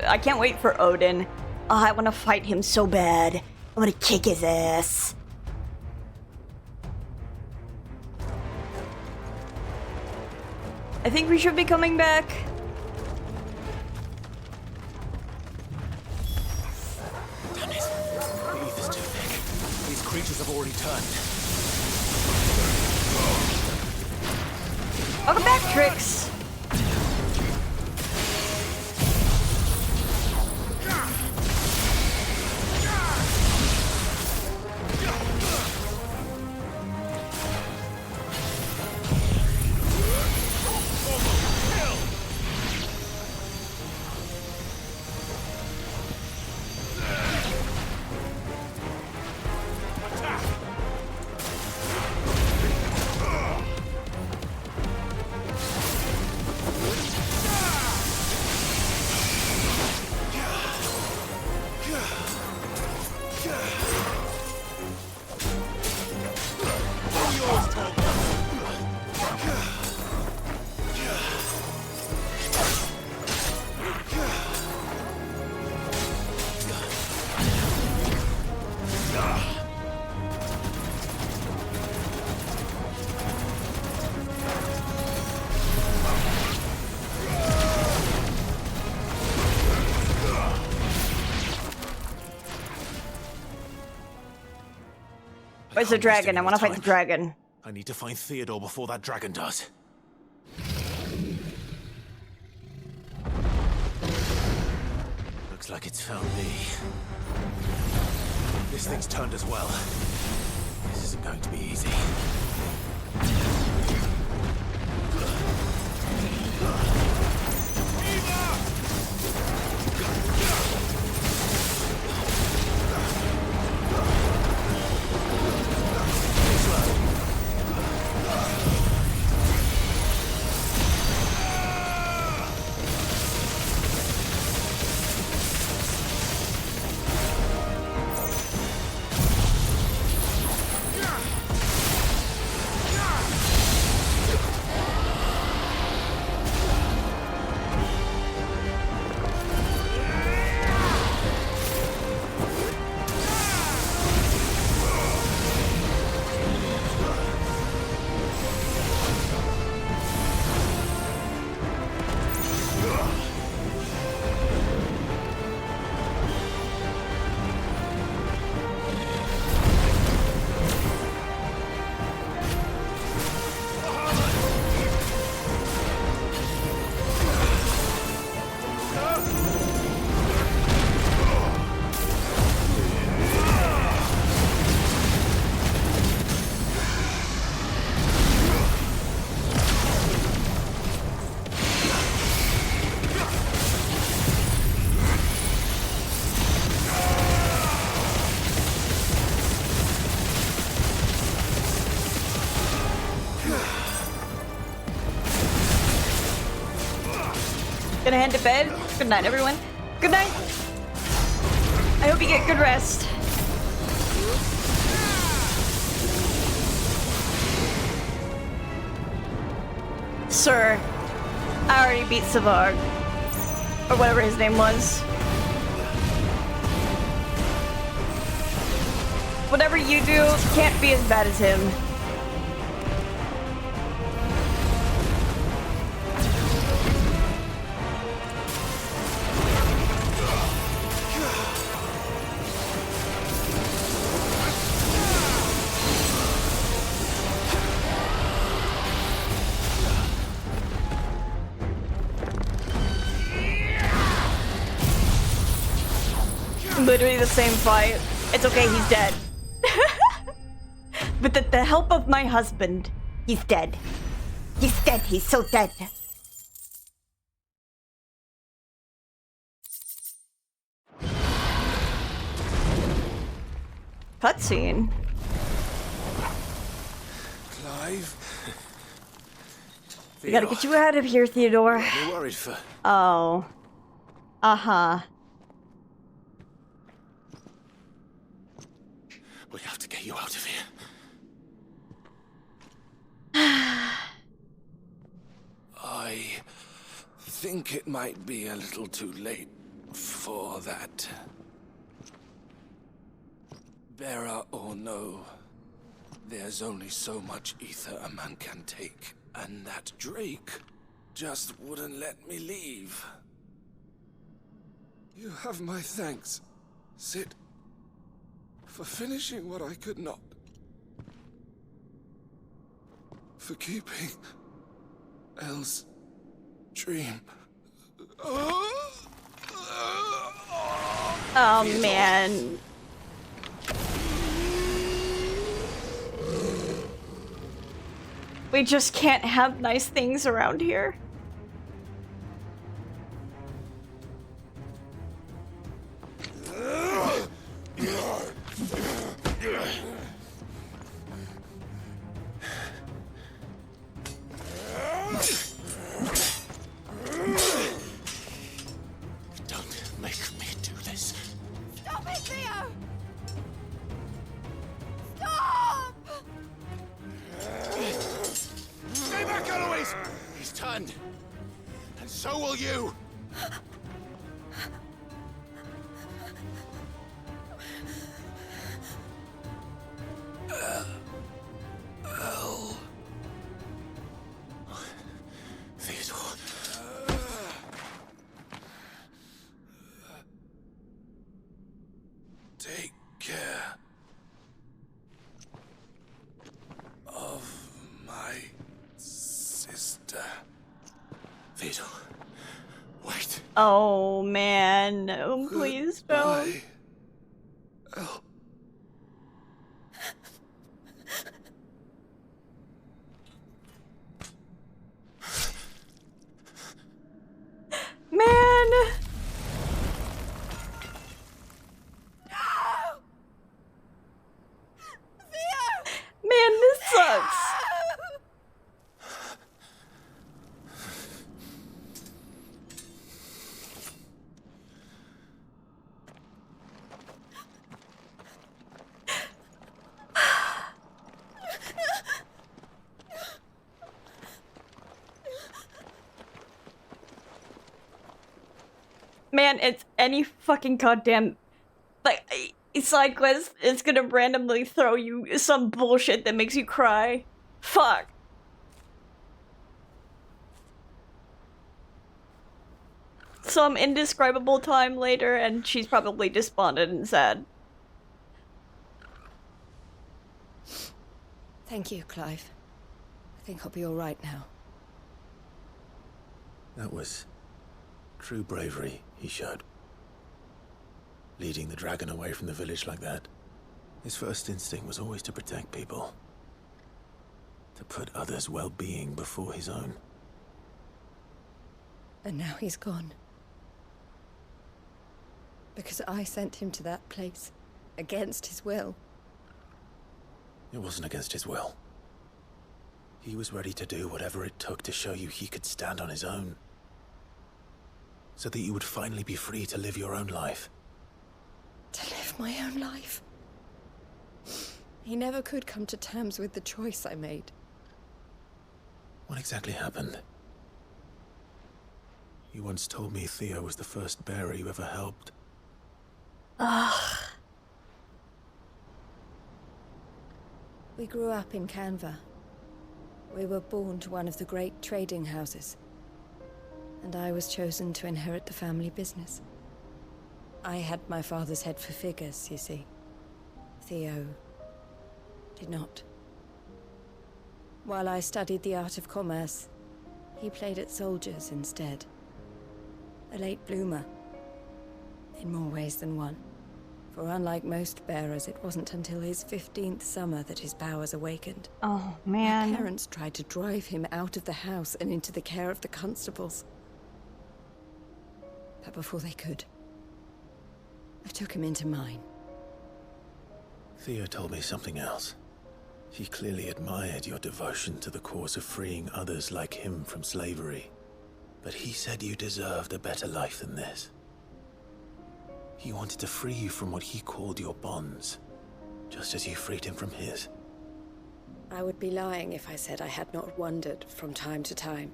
I can't wait for Odin. Oh, I want to fight him so bad. I want to kick his ass. I think we should be coming back. Damn it. The ether's too thick. These creatures have already turned. Welcome back, Trix. Where's the dragon? I want to fight the dragon. I need to find Theodore before that dragon does. Looks like it's found me. This thing's turned as well. This isn't going to be easy. Gonna head to bed. Good night, everyone. Good night. I hope you get good rest. Sir, I already beat Savard. Or whatever his name was. Whatever you do can't be as bad as him. Literally the same fight. It's okay, he's dead. With the help of my husband, he's dead. He's dead, he's so dead. Cutscene. Clive? We gotta get you out of here, Theodore. I'm worried for... Oh. Uh-huh. We have to get you out of here. I think it might be a little too late for that. Bearer or no, there's only so much ether a man can take, and that Drake just wouldn't let me leave. You have my thanks, Sid, for finishing what I could not. For keeping Elle's dream. Oh, man. We just can't have nice things around here. Don't make me do this. Stop it, Theo! Stop! Stay back, Eloise! He's turned. And so will you. Theodore. Take care of my sister. Theodore. Wait. Oh, man. No, please don't. Elle. Man. Man, this sucks. Man, it's any fucking goddamn like side quest. It's gonna randomly throw you some bullshit that makes you cry. Fuck. Some indescribable time later, and she's probably despondent and sad. Thank you, Clive. I think I'll be all right now. That was true bravery he showed. Leading the dragon away from the village like that. His first instinct was always to protect people. To put others' well-being before his own. And now he's gone. Because I sent him to that place. Against his will. It wasn't against his will. He was ready to do whatever it took to show you he could stand on his own. so that you would finally be free to live your own life. To live my own life. He never could come to terms with the choice I made. What exactly happened? You once told me Theo was the first bearer you ever helped. Ugh. We grew up in Canva. We were born to one of the great trading houses. And I was chosen to inherit the family business. I had my father's head for figures, you see. Theo did not. While I studied the art of commerce, he played at soldiers instead. A late bloomer, in more ways than one. For unlike most bearers, it wasn't until his 15th summer that his powers awakened. Oh, man. My parents tried to drive him out of the house and into the care of the constables. But before they could, I took him into mine. Theo told me something else. He clearly admired your devotion to the cause of freeing others like him from slavery. But he said you deserved a better life than this. He wanted to free you from what he called your bonds, just as you freed him from his. I would be lying if I said I had not wondered from time to time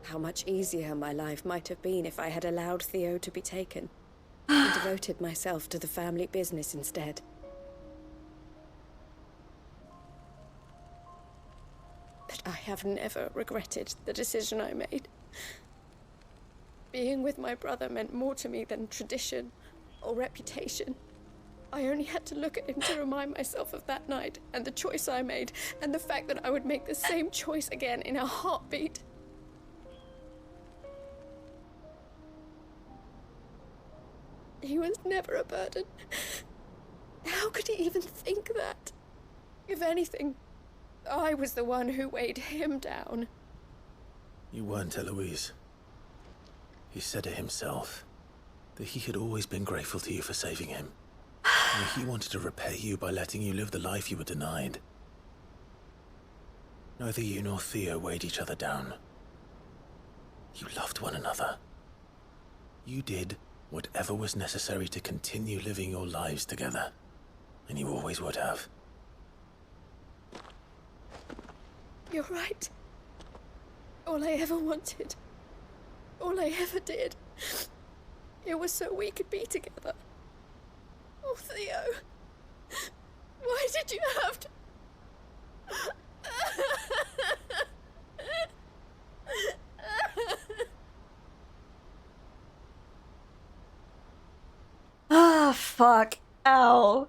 how much easier my life might have been if I had allowed Theo to be taken and devoted myself to the family business instead. But I have never regretted the decision I made. Being with my brother meant more to me than tradition or reputation. I only had to look at him to remind myself of that night and the choice I made and the fact that I would make the same choice again in a heartbeat. He was never a burden. How could he even think that? If anything, I was the one who weighed him down. You weren't, Eloise. He said it himself, that he had always been grateful to you for saving him. And he wanted to repay you by letting you live the life you were denied. Neither you nor Theo weighed each other down. You loved one another. You did whatever was necessary to continue living your lives together. And you always would have. You're right. All I ever wanted, all I ever did, it was so we could be together. Oh, Theo, why did you have to... Ah, fuck. Ow.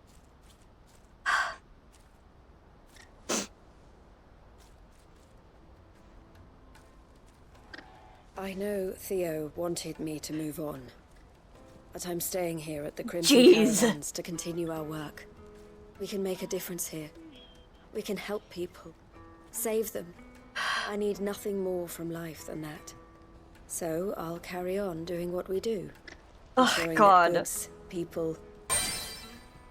I know Theo wanted me to move on, but I'm staying here at the Crimson Caravans to continue our work. We can make a difference here. We can help people, save them. I need nothing more from life than that. So I'll carry on doing what we do. Oh, God. That goods, people,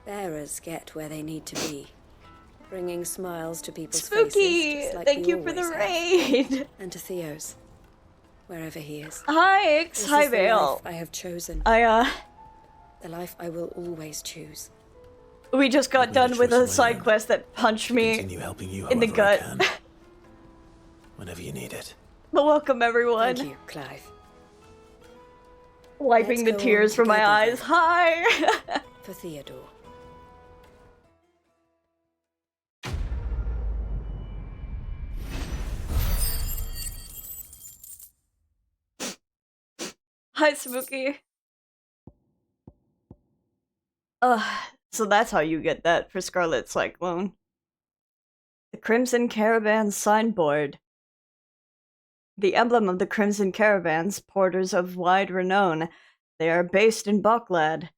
bearers get where they need to be. Bringing smiles to people's Spooky! faces. Just like Thank we you for the always have. raid! And to Theo's. Wherever he is. Hi, X. This Hi, is the Vale. life I have chosen. The life I will always choose. We just got done with a side quest that punched me Continue helping you in the however I gut. can. Whenever you need it. But welcome, everyone. Thank you, Clive. Wiping the Let's go tears on from my together eyes. Hi! For Theodore. Hi, Spooky. So that's how you get that for Scarlet Cyclone. The Crimson Caravans signboard. The emblem of the Crimson Caravans, porters of wide renown. They are based in Boklad,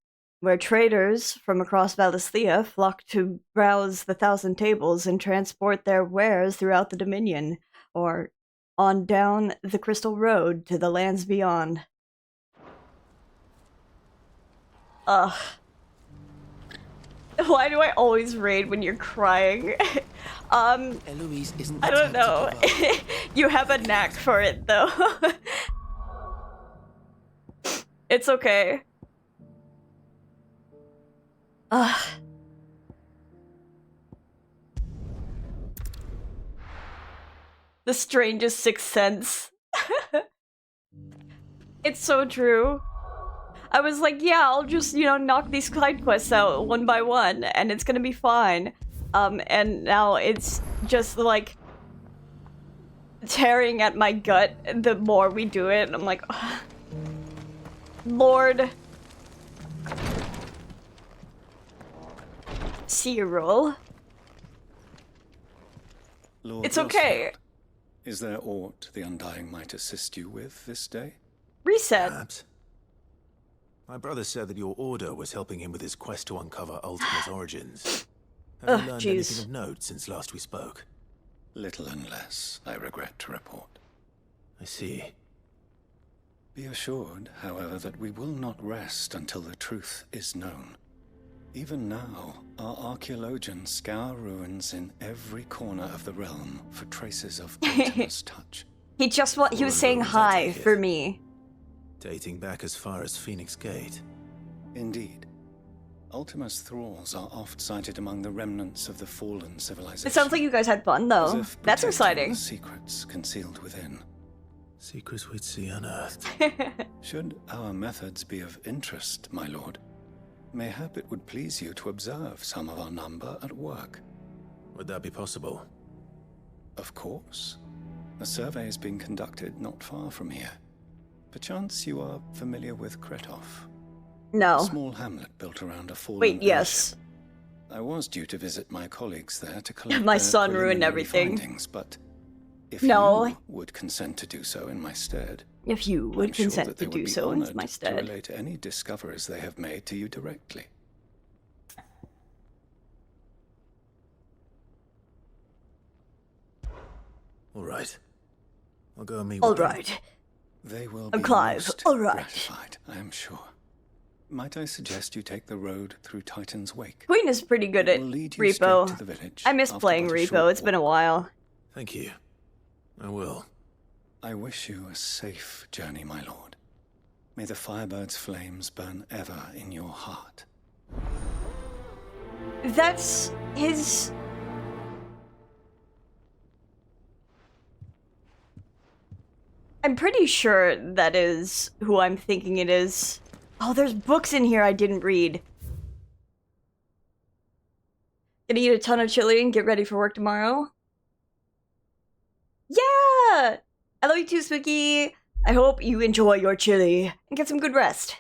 where traders from across Valisthea flock to browse the 1,000 tables and transport their wares throughout the Dominion, or on down the Crystal Road to the lands beyond. Ugh. Why do I always raid when you're crying? Eloise isn't the I don't type to know. You have a knack for it, though. It's okay. Ugh. The strangest sixth sense. It's so true. I was like, yeah, I'll just, you know, knock these side quests out one by one, and it's gonna be fine. And now it's just like tearing at my gut the more we do it. I'm like, ugh. Lord. Cyril. Lord It's okay. Rosfield, is there aught the Undying might assist you with this day? Reset. Perhaps. My brother said that your order was helping him with his quest to uncover Ultima's origins. Have you learned anything of note since last we spoke? Little and less, I regret to report. I see. Be assured, however, that we will not rest until the truth is known. Even now, our archaeologians scour ruins in every corner of the realm for traces of Ultima's touch. He was saying hi for me. Dating back as far as Phoenix Gate. Indeed. Ultima's thralls are oft sighted among the remnants of the fallen civilization. It sounds like you guys had fun, though. That's exciting. The secrets concealed within. Secrets we'd see unearthed. Should our methods be of interest, my lord, mayhap it would please you to observe some of our number at work. Would that be possible? Of course. A survey is being conducted not far from here. Perchance you are familiar with Kretov? No. A small hamlet built around a fallen Wait, yes. airship. I was due to visit my colleagues there to collect My their son ruined preliminary everything. findings, but if No. you would consent to do so in my stead, If you would I'm sure consent that to they would do be so in honored my to stead. relate any discoveries they have made to you directly. All right. I'll go and meet All with them. right. They will I'm be Clive. most All right. gratified, I am sure. Might I suggest you take the road through Titan's Wake? Queen is pretty good at will lead you straight Repo. to the village I miss after playing but a Repo. short It's been a while. Thank you. I will. I wish you a safe journey, my lord. May the Firebird's flames burn ever in your heart. That's his... I'm pretty sure that is who I'm thinking it is. Oh, there's books in here I didn't read. Gonna eat a ton of chili and get ready for work tomorrow. Yeah! I love you too, Spooky. I hope you enjoy your chili and get some good rest.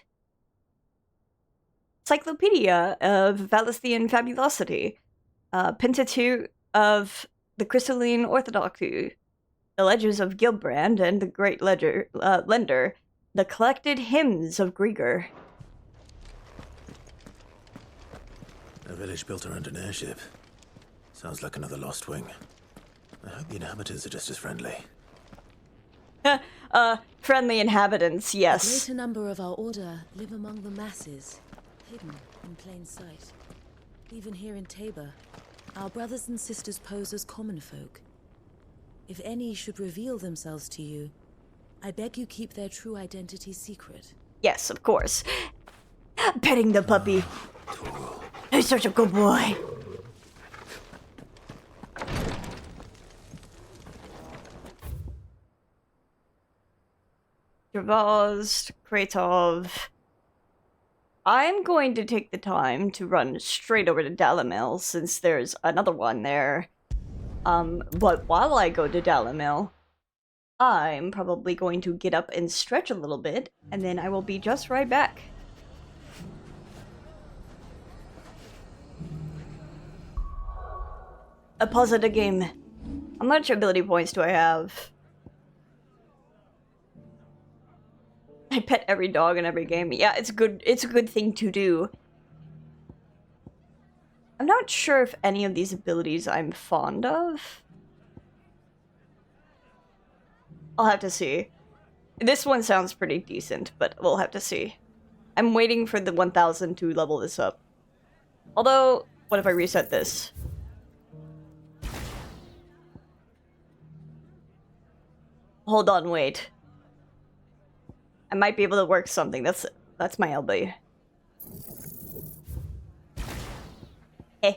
Encyclopedia of Valisthian Fabulosity. Pentateuch of the Crystalline Orthodoxy. The Ledgers of Gilbrand and the Great Lender. The Collected Hymns of Grieger. A village built around an airship. Sounds like another lost wing. I hope the inhabitants are just as friendly. Friendly inhabitants, A yes. greater number of our order live among the masses, hidden in plain sight. Even here in Tabor, our brothers and sisters pose as common folk. If any should reveal themselves to you, I beg you keep their true identity secret. Yes, of course. Petting the puppy. He's such a good boy. Javaz, Kratov. I'm going to take the time to run straight over to Dalamil since there's another one there. But while I go to Dalamil, I'm probably going to get up and stretch a little bit, and then I will be just right back. A positive game. How much ability points do I have? I pet every dog in every game. Yeah, it's good. It's a good thing to do. I'm not sure if any of these abilities I'm fond of. I'll have to see. This one sounds pretty decent, but we'll have to see. I'm waiting for the 1000 to level this up. Although, what if I reset this? Hold on, wait. I might be able to work something. That's That's my elbow. Eh.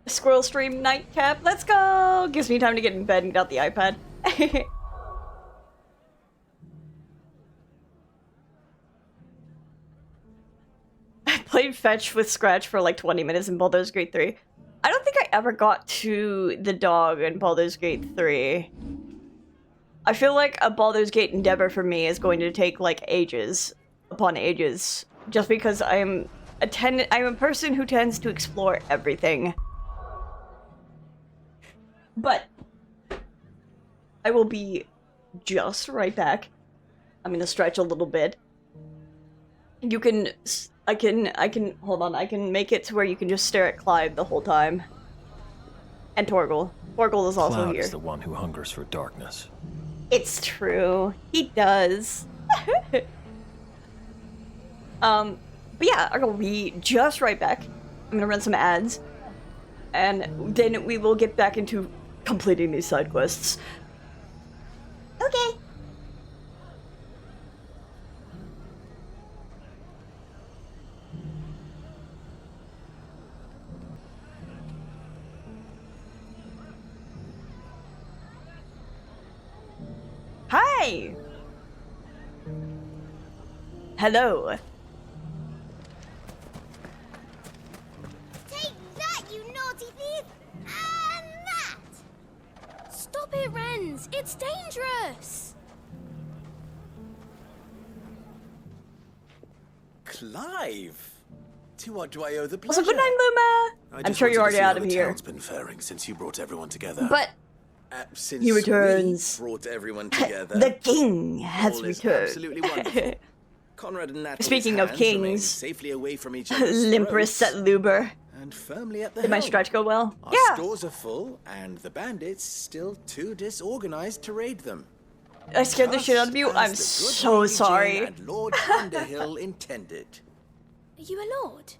Squirrel stream nightcap. Let's go! Gives me time to get in bed and get out the iPad. I played fetch with Scratch for like 20 minutes in Baldur's Gate 3. I don't think I ever got to the dog in Baldur's Gate 3. I feel like a Baldur's Gate endeavor for me is going to take like ages upon ages. Just because I'm a person who tends to explore everything. But I will be just right back. I'm gonna stretch a little bit. You can, I can, hold on, I can make it to where you can just stare at Clive the whole time. And Torgal. Torgal is also Cloud here. is the one who hungers for darkness. It's true. He does. But yeah, I'll be just right back. I'm gonna run some ads. And then we will get back into completing these side quests. Okay. Hi! Hello. Take that, you naughty thief! And that! Stop it, Wrens! It's dangerous! Clive! To what do I owe the Also, pleasure? good night, Luma! I'm sure you're already out of here. How the town's been faring since you brought everyone together. But Since he returns. we brought everyone together. The king has all is returned. absolutely wonderful. Conrad and Natalie's Speaking of hands remain kings, safely away from each other's Limpress throats at Luber. and firmly at the Did my helm. stretch go well? Our Yeah. stores are full, and the bandits still too disorganized to raid them. I scared the shit out of you. Just I'm as the good so Lady Jane sorry. And Lord Underhill intended. Are you a lord?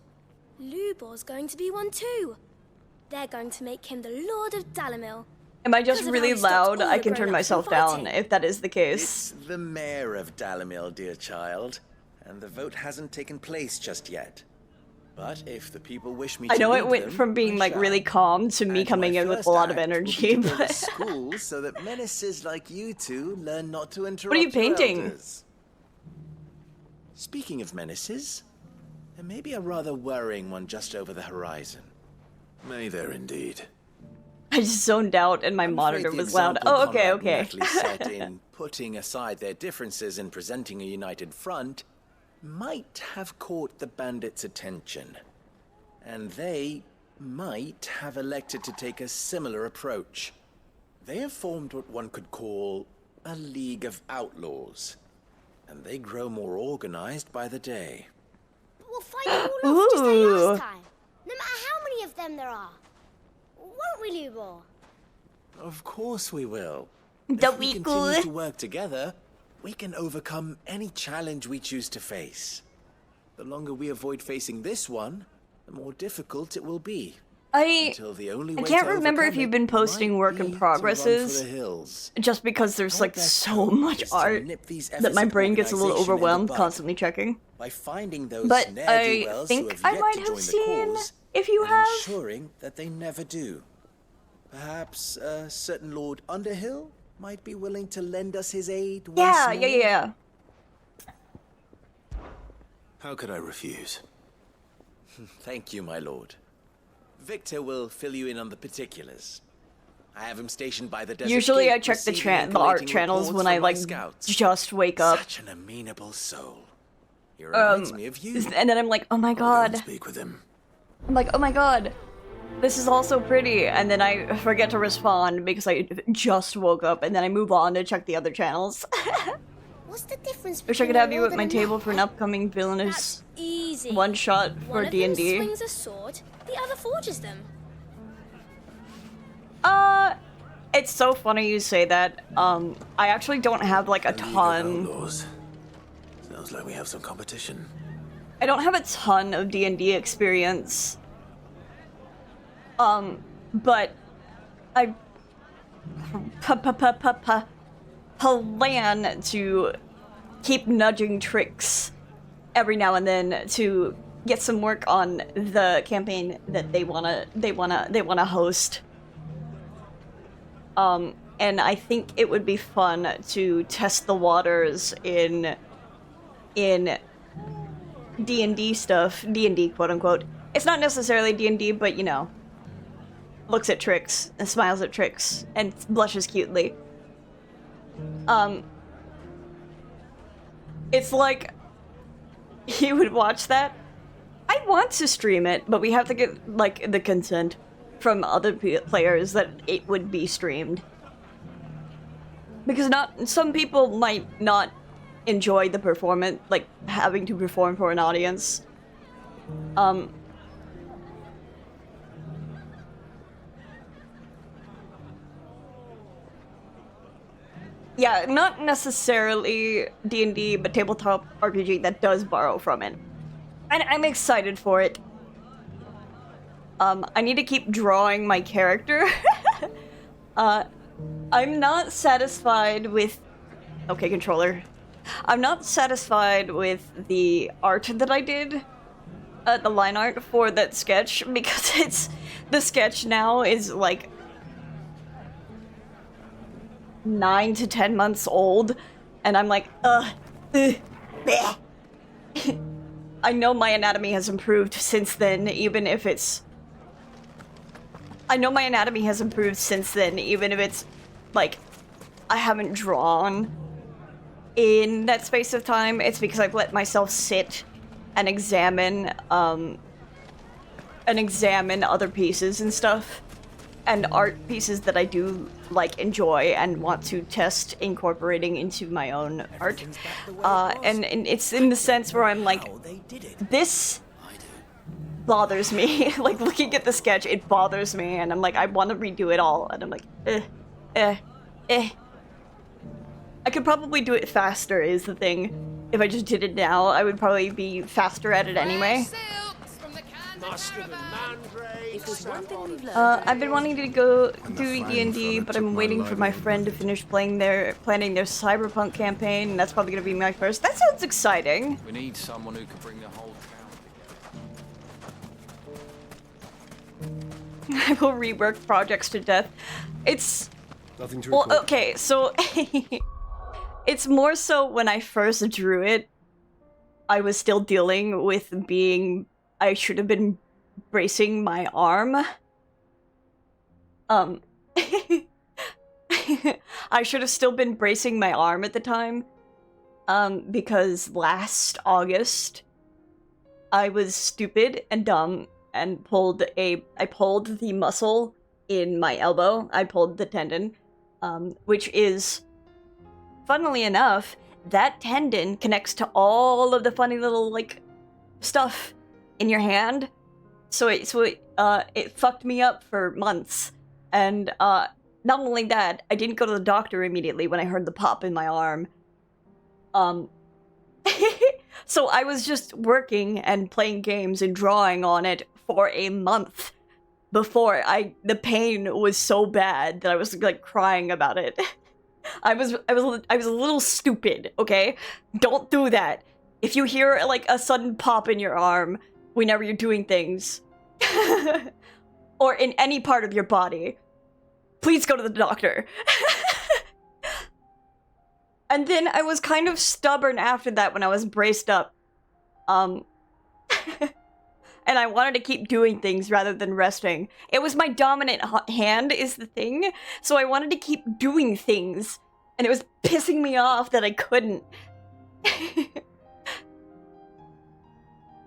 Lubor's going to be one too. They're going to make him the Lord of Dalamil. Am I just Because of really how he stopped loud? all I the can turn grown-ups from myself down fighting. if that is the case. It's the mayor of Dalamil, dear child, and the vote hasn't taken place just yet. But if the people wish me to I know it lead went them, from being like really calm to me And coming my in with first a lot of act will be energy, to build a but school so that menaces like you two learn not to interrupt what are you your painting? elders. Speaking of menaces, there may be a rather worrying one just over the horizon. May there indeed. I just zoned out and my monitor The was loud. example Oh, okay, Conrad okay. and Natalie set in putting aside their differences and presenting a united front might have caught the bandits' attention. And they might have elected to take a similar approach. They have formed what one could call a League of Outlaws. And they grow more organized by the day. But we'll fight them all off just like Ooh. last time. No matter how many of them there are. Won't we, Lubor? Of course we will. Don't If we be continue good. to work together, we can overcome any challenge we choose to face. The longer we avoid facing this one, the more difficult it will be. Until the only I way can't to remember if overcome you've it been posting might work be in to progresses. run for the hills. Just because there's Our like best so hope much is to art nip these that my efforts of brain gets a little organization in the overwhelmed bud. constantly checking. By finding those But ne'er-do-wells I think who have I yet might to have join the seen cause, if you and have. ensuring that they never do. Perhaps a certain Lord Underhill might be willing to lend us his aid once Yeah, more? yeah. How could I refuse? Thank you, my lord. Victor will fill you in on the particulars. I have him stationed by the desert Usually gate, I check the, receiving and the art collating channels reports when I from my like scouts. just wake up. Such an amenable soul. He reminds me of you. And then I'm like, oh my god. Speak with him. I'm like, oh my god. This is all so pretty. And then I forget to respond because I just woke up and then I move on to check the other channels. What's the difference Wish I between could a have you lord at my and a table knight? for an upcoming villainous Easy. one shot for One of them D&D. swings a sword, the other forges them. It's so funny you say that. I actually don't have like a ton. Outlaws. Sounds like we have some competition. I don't have a ton of D&D experience. But I plan to keep nudging Trix every now and then to get some work on the campaign that they wanna host. And I think it would be fun to test the waters in D&D stuff, D&D quote unquote. It's not necessarily D&D, but you know, looks at Trix and smiles at Trix and blushes cutely. It's like he would watch that. I want to stream it, but we have to get like the consent from other players that it would be streamed. Because some people might not enjoy the performance, like having to perform for an audience. Yeah, not necessarily D&D, but tabletop RPG that does borrow from it. And I'm excited for it. I need to keep drawing my character. I'm not satisfied with... Okay, controller. I'm not satisfied with the art that I did. The line art for that sketch, because the sketch now is like 9 to 10 months old, and I'm like, bleh. I know my anatomy has improved since then, even if it's... I know my anatomy has improved since then, even if it's, like, I haven't drawn in that space of time. It's because I've let myself sit and examine other pieces and stuff. And art pieces that I do, like, enjoy and want to test incorporating into my own art. And it's in the sense where I'm like, this bothers me. Like, looking at the sketch, it bothers me, and I'm like, I want to redo it all. And I'm like, I could probably do it faster, is the thing. If I just did it now, I would probably be faster at it anyway. I've been wanting to go do D&D, but I'm waiting for my friend to finish planning their Cyberpunk campaign, and that's probably gonna be my first. That sounds exciting. We need someone who can bring the whole town I will rework projects to death. It's... Nothing to well, okay, so... it's more so when I first drew it, I was still dealing with being... I should have been bracing my arm. I should have still been bracing my arm at the time. Because last August, I was stupid and dumb and I pulled the muscle in my elbow. I pulled the tendon, which is, funnily enough, that tendon connects to all of the funny little, like, stuff in your hand. So it fucked me up for months. And not only that, I didn't go to the doctor immediately when I heard the pop in my arm. So I was just working and playing games and drawing on it for a month before the pain was so bad that I was like crying about it. I was a little stupid, okay? Don't do that. If you hear like a sudden pop in your arm whenever you're doing things, or in any part of your body, please go to the doctor. And then I was kind of stubborn after that when I was braced up. And I wanted to keep doing things rather than resting. It was my dominant hand is the thing, so I wanted to keep doing things. And it was pissing me off that I couldn't.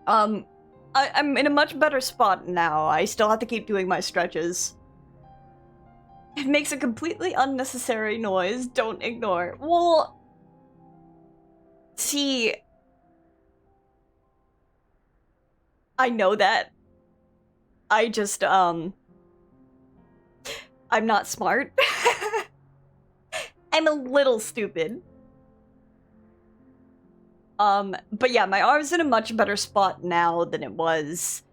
I'm in a much better spot now. I still have to keep doing my stretches. It makes a completely unnecessary noise. Don't ignore. Well, see, I know that. I just, I'm not smart. I'm a little stupid. But yeah, my arm's in a much better spot now than it was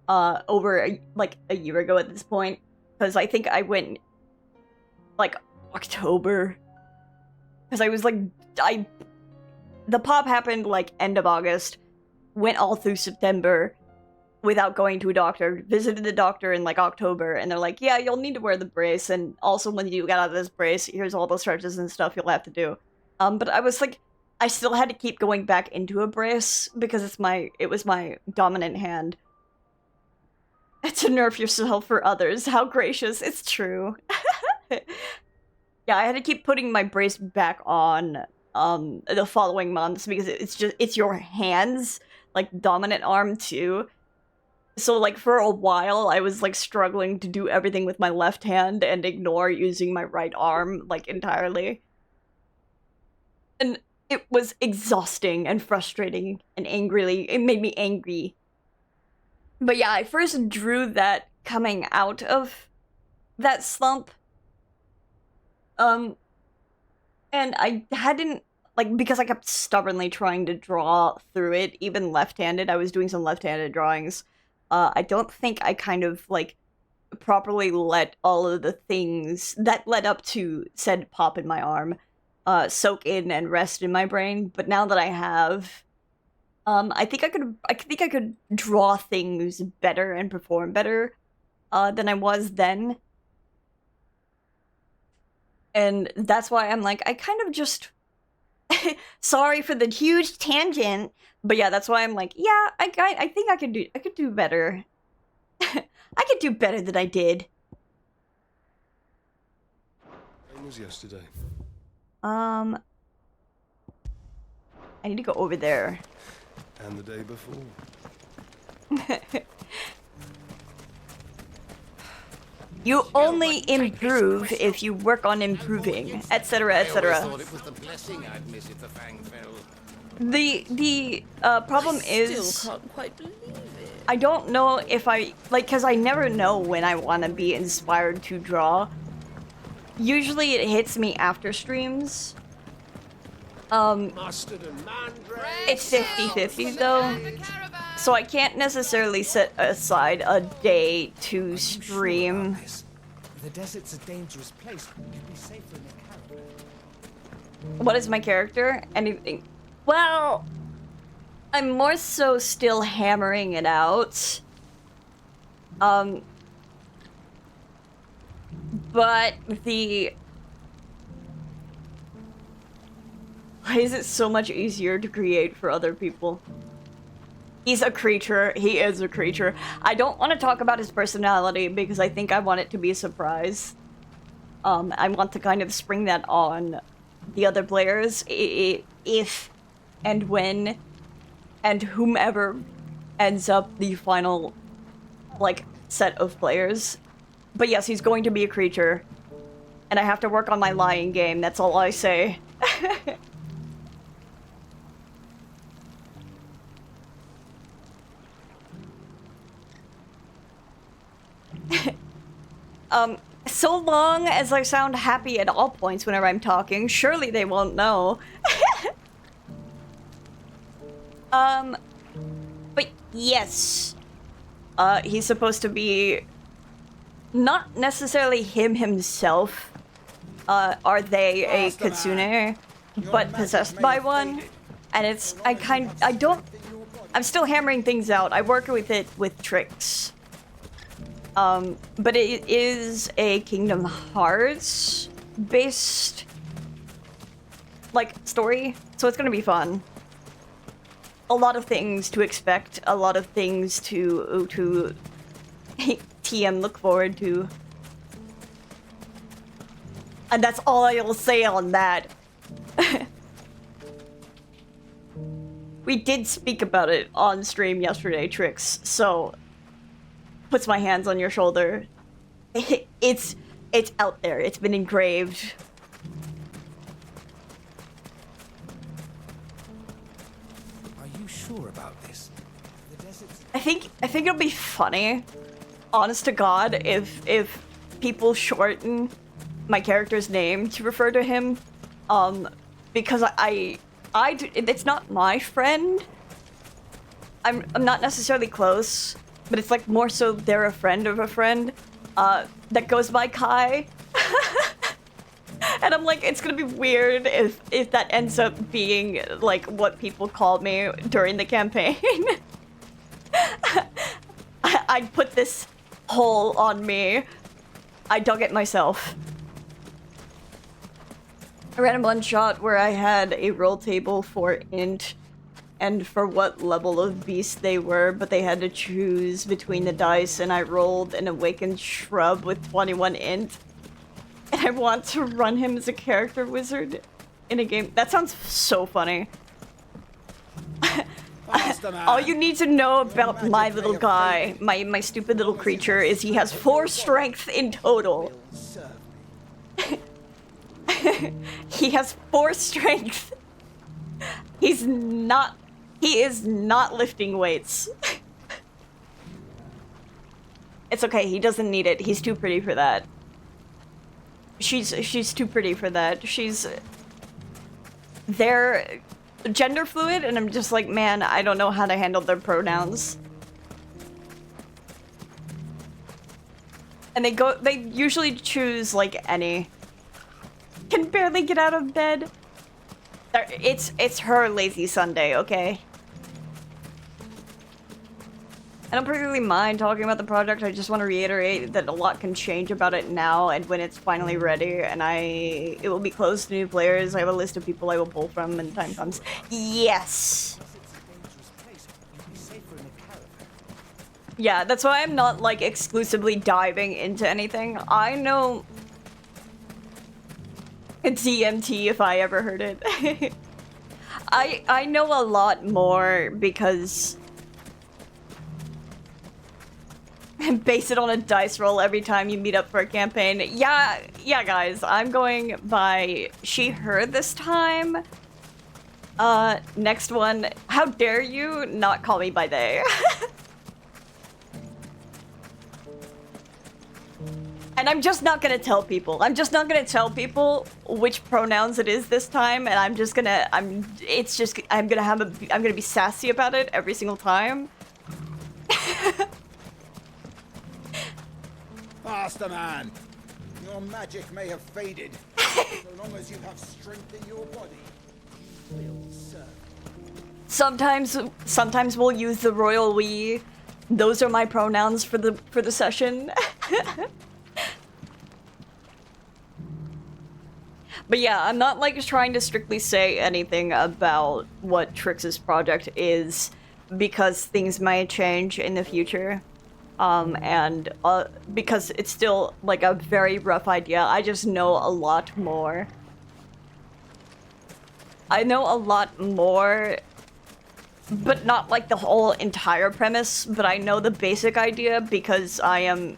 over like a year ago at this point, because I think I went like October, because I was like the pop happened like end of August, went all through September without going to a doctor, visited the doctor in like October, and they're like, yeah, you'll need to wear the brace, and also when you get out of this brace, here's all the stretches and stuff you'll have to do. But I was like, I still had to keep going back into a brace because it was my dominant hand. To nerf yourself for others. How gracious. It's true. Yeah, I had to keep putting my brace back on the following months because it's your hands, like dominant arm too. So like for a while I was like struggling to do everything with my left hand and ignore using my right arm like entirely. And it was exhausting and frustrating and it made me angry. But yeah, I first drew that coming out of that slump. And I hadn't, like, because I kept stubbornly trying to draw through it, even left-handed. I was doing some left-handed drawings. I don't think I kind of, like, properly let all of the things that led up to said pop in my arm soak in and rest in my brain. But now that I have, I think I could draw things better and perform better than I was then. And that's why I'm like, I kind of just sorry for the huge tangent, but yeah, that's why I'm like, yeah, I think I could do better. I could do better than I did. When was yesterday? I need to go over there. And the day before. You only improve if you work on improving, etc., etc. The problem is, Still can't quite believe it. I don't know if because I never know when I want to be inspired to draw. Usually it hits me after streams. It's 50-50 though. So I can't necessarily set aside a day to stream. The desert's a dangerous place. You'd be safer in a caravan. What is my character? Anything? Well, I'm more so still hammering it out. But why is it so much easier to create for other people? He's a creature. He is a creature. I don't want to talk about his personality because I think I want it to be a surprise. I want to kind of spring that on the other players if and when and whomever ends up the final, like, set of players. But yes, he's going to be a creature. And I have to work on my lying game. That's all I say. So long as I sound happy at all points whenever I'm talking, surely they won't know. But yes. He's supposed to be not necessarily him himself. Are they a kitsune, but possessed by one? And it's, I'm still hammering things out. I work with it with tricks. But it is a Kingdom Hearts based, like, story, so it's gonna be fun. A lot of things to expect, a lot of things to TM look forward to. And that's all I'll say on that. We did speak about it on stream yesterday, Trix, so puts my hands on your shoulder. It's out there. It's been engraved. Are you sure about this? The desert's... I think it'll be funny, honest to God, if people shorten my character's name to refer to him, because it's not my friend. I'm not necessarily close, but it's like more so they're a friend of a friend that goes by Kai. And I'm like, it's gonna be weird if that ends up being like what people call me during the campaign. I'd put this hole on me. I dug it myself. I ran a one-shot where I had a roll table for int and for what level of beast they were, but they had to choose between the dice, and I rolled an awakened shrub with 21 int. And I want to run him as a character wizard in a game. That sounds so funny. All you need to know about my little guy, my stupid little creature, is he has 4 strength in total. He has 4 strength. He is not lifting weights. It's okay, he doesn't need it. He's too pretty for that. She's too pretty for that. They're gender fluid, and I'm just like, man, I don't know how to handle their pronouns. And they usually choose like any. Can barely get out of bed. It's her lazy Sunday, okay? I don't particularly mind talking about the project. I just want to reiterate that a lot can change about it now and when it's finally ready, and it will be closed to new players. I have a list of people I will pull from when the time comes. Yes! Yeah, that's why I'm not, like, exclusively diving into anything. I know... DMT, if I ever heard it. I know a lot more because... base it on a dice roll every time you meet up for a campaign. Yeah, guys, I'm going by she, her this time. Next one, how dare you not call me by they? And I'm just not gonna tell people. I'm just not gonna tell people which pronouns it is this time, and I'm gonna be sassy about it every single time. Master man, your magic may have faded, so long as you have strength in your body. Will serve. Sometimes we'll use the royal we. Those are my pronouns for the session. But yeah, I'm not like trying to strictly say anything about what Trix's project is because things might change in the future. Because it's still like a very rough idea. I just know a lot more. I know a lot more, but not like the whole entire premise, but I know the basic idea because I am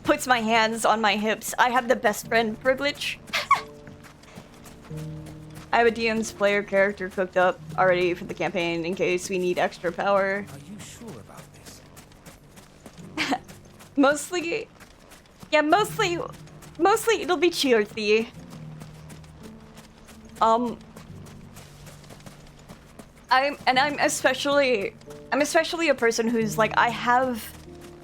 puts my hands on my hips. I have the best friend privilege. I have a DM's player character cooked up already for the campaign in case we need extra power. Are you sure about this? Mostly it'll be cheersy. I'm especially a person who's like, I have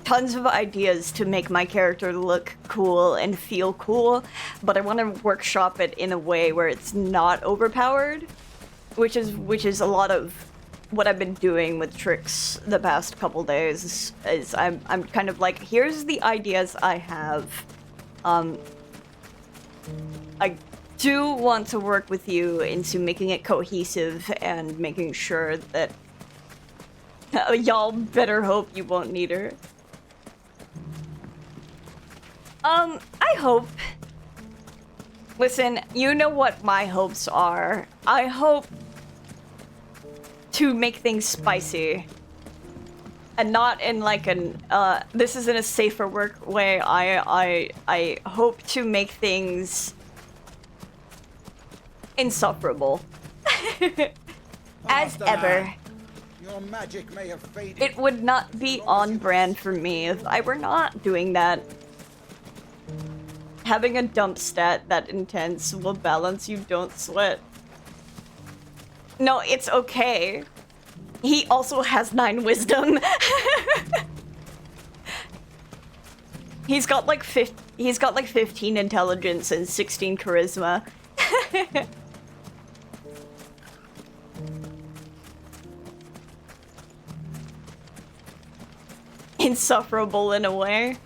tons of ideas to make my character look cool and feel cool, but I want to workshop it in a way where it's not overpowered, which is a lot of what I've been doing with Trix the past couple days. Is I'm kind of like, here's the ideas I have. I do want to work with you into making it cohesive and making sure that y'all better hope you won't need her. I hope. Listen, you know what my hopes are. I hope to make things spicy. And not in like an, this is in a safer work way. I hope to make things insufferable. As ever. Your magic may have faded. It would not be on brand for me if I were not doing that. Having a dump stat that intense will balance you, don't sweat. No, it's okay. He also has 9 wisdom. He's got like 15 intelligence and 16 charisma. Insufferable in a way.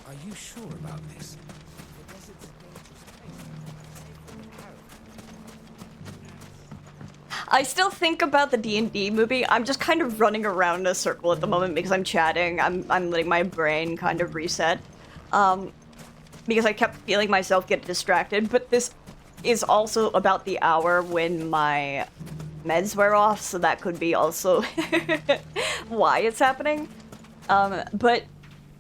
Are you sure about this? I still think about the D&D movie. I'm just kind of running around in a circle at the moment because I'm chatting. I'm letting my brain kind of reset. Because I kept feeling myself get distracted, but this is also about the hour when my meds wear off, so that could be also why it's happening. But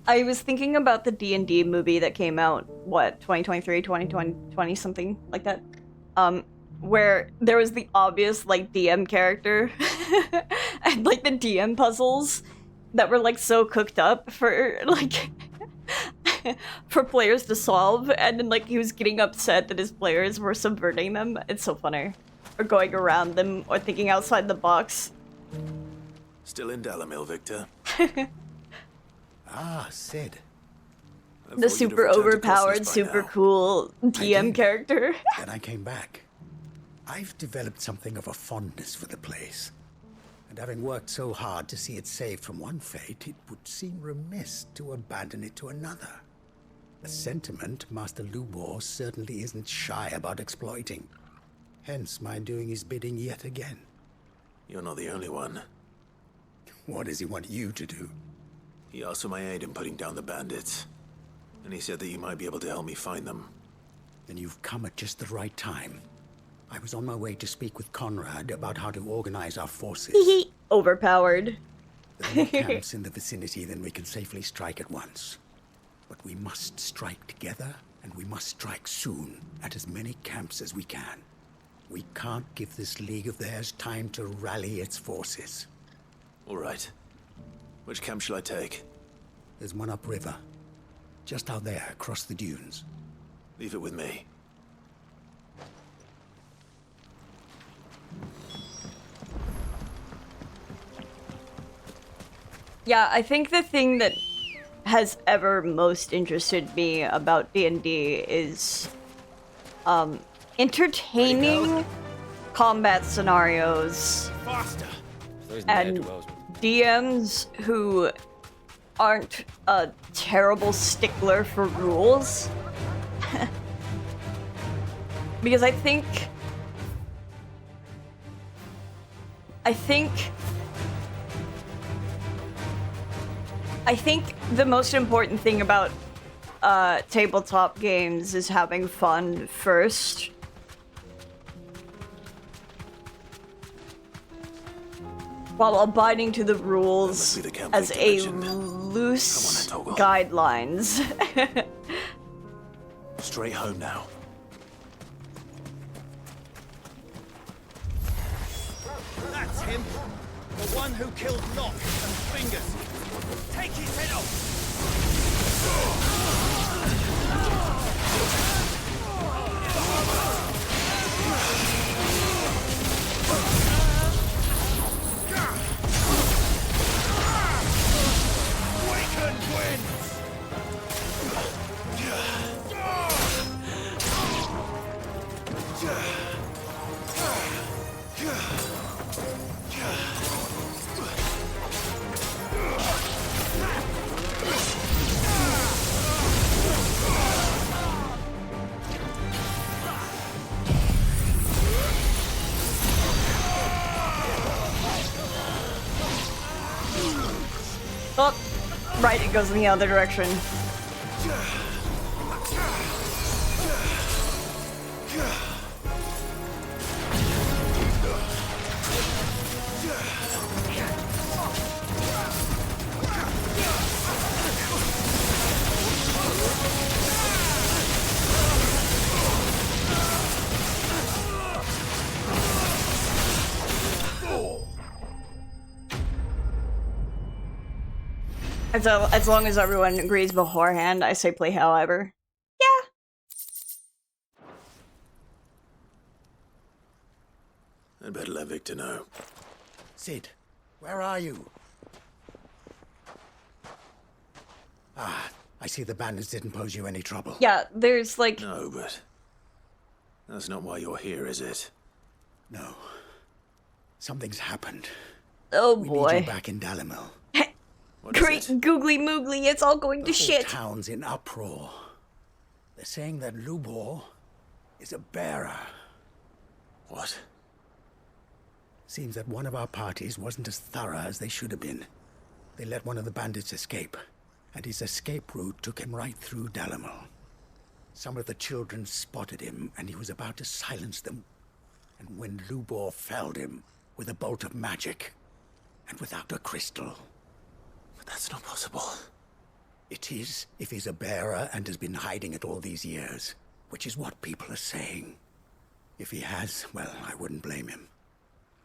I was thinking about the D&D movie that came out, what, 2023, 2020, something like that? Where there was the obvious, like, DM character, and, like, the DM puzzles that were, like, so cooked up for, like, for players to solve, and then, like, he was getting upset that his players were subverting them. It's so funny. Or going around them, or thinking outside the box. Still in Delamil, Victor? Ah, Sid. The super overpowered, super cool DM character. Then I came back. I've developed something of a fondness for the place. And having worked so hard to see it saved from one fate, it would seem remiss to abandon it to another. A sentiment Master Lubor certainly isn't shy about exploiting. Hence my doing his bidding yet again. You're not the only one. What does he want you to do? He asked for my aid in putting down the bandits. And he said that you might be able to help me find them. Then you've come at just the right time. I was on my way to speak with Conrad about how to organize our forces. Overpowered. There are more camps in the vicinity than we can safely strike at once. But we must strike together, and we must strike soon at as many camps as we can. We can't give this league of theirs time to rally its forces. All right. Which camp shall I take? There's one upriver. Just out there, across the dunes. Leave it with me. Yeah, I think the thing that has ever most interested me about D&D is entertaining combat scenarios and DMs who aren't a terrible stickler for rules. Because I think the most important thing about tabletop games is having fun first. While abiding to the rules as a loose guidelines. Straight home now. That's him. The one who killed Locke and Fingers. Take his head off! Waken winds! Oh, right, it goes in the other direction. As long as everyone agrees beforehand, I say play however. Yeah. I'd better let Victor know. Sid, where are you? Ah, I see the bandits didn't pose you any trouble. Yeah, there's like... No, but that's not why you're here, is it? No. Something's happened. Oh we boy. need you back in Dalimil. Great googly moogly, it's all going to shit. The town's in uproar. They're saying that Lubor is a bearer. What? Seems that one of our parties wasn't as thorough as they should have been. They let one of the bandits escape, and his escape route took him right through Dalimil. Some of the children spotted him, and he was about to silence them. And when Lubor felled him with a bolt of magic, and without a crystal. But that's not possible. It is, if he's a bearer and has been hiding it all these years, which is what people are saying. If he has, well, I wouldn't blame him.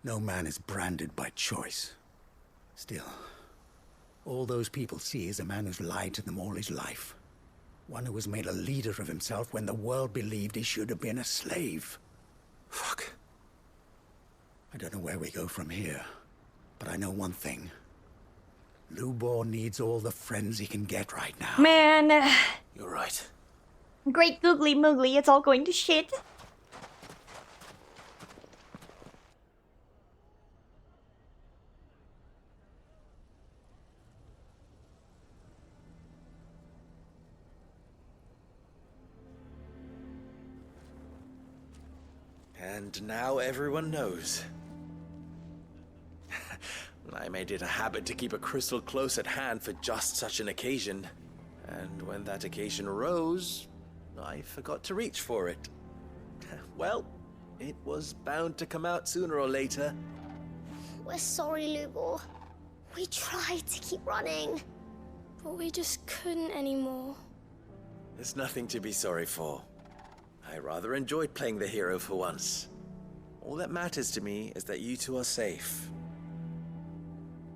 No man is branded by choice. Still, all those people see is a man who's lied to them all his life. One who was made a leader of himself when the world believed he should have been a slave. Fuck. I don't know where we go from here, but I know one thing. Lubor needs all the friends he can get right now. Man. You're right. Great googly moogly, it's all going to shit. And now everyone knows. I made it a habit to keep a crystal close at hand for just such an occasion. And when that occasion arose, I forgot to reach for it. Well, it was bound to come out sooner or later. We're sorry, Lubor. We tried to keep running, but we just couldn't anymore. There's nothing to be sorry for. I rather enjoyed playing the hero for once. All that matters to me is that you two are safe.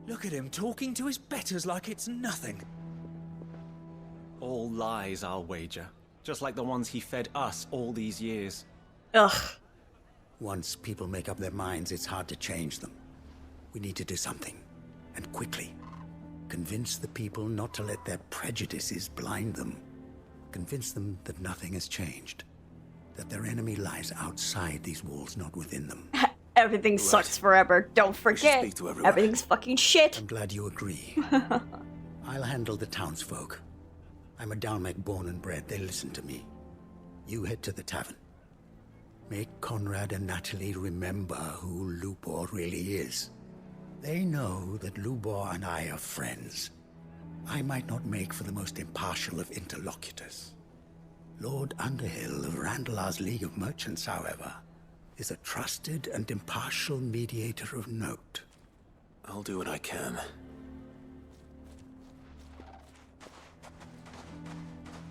Look at him talking to his betters like it's nothing. All lies, I'll wager. Just like the ones he fed us all these years. Ugh. Once people make up their minds, it's hard to change them. We need to do something, and quickly. Convince the people not to let their prejudices blind them. Convince them that nothing has changed. That their enemy lies outside these walls, not within them. Everything sucks forever. Don't forget. Everything's fucking shit. I'm glad you agree. I'll handle the townsfolk. I'm a Dalmec born and bred. They listen to me. You head to the tavern. Make Conrad and Natalie remember who Lubor really is. They know that Lubor and I are friends. I might not make for the most impartial of interlocutors. Lord Underhill of Randalar's League of Merchants, however, is a trusted and impartial mediator of note. I'll do what I can.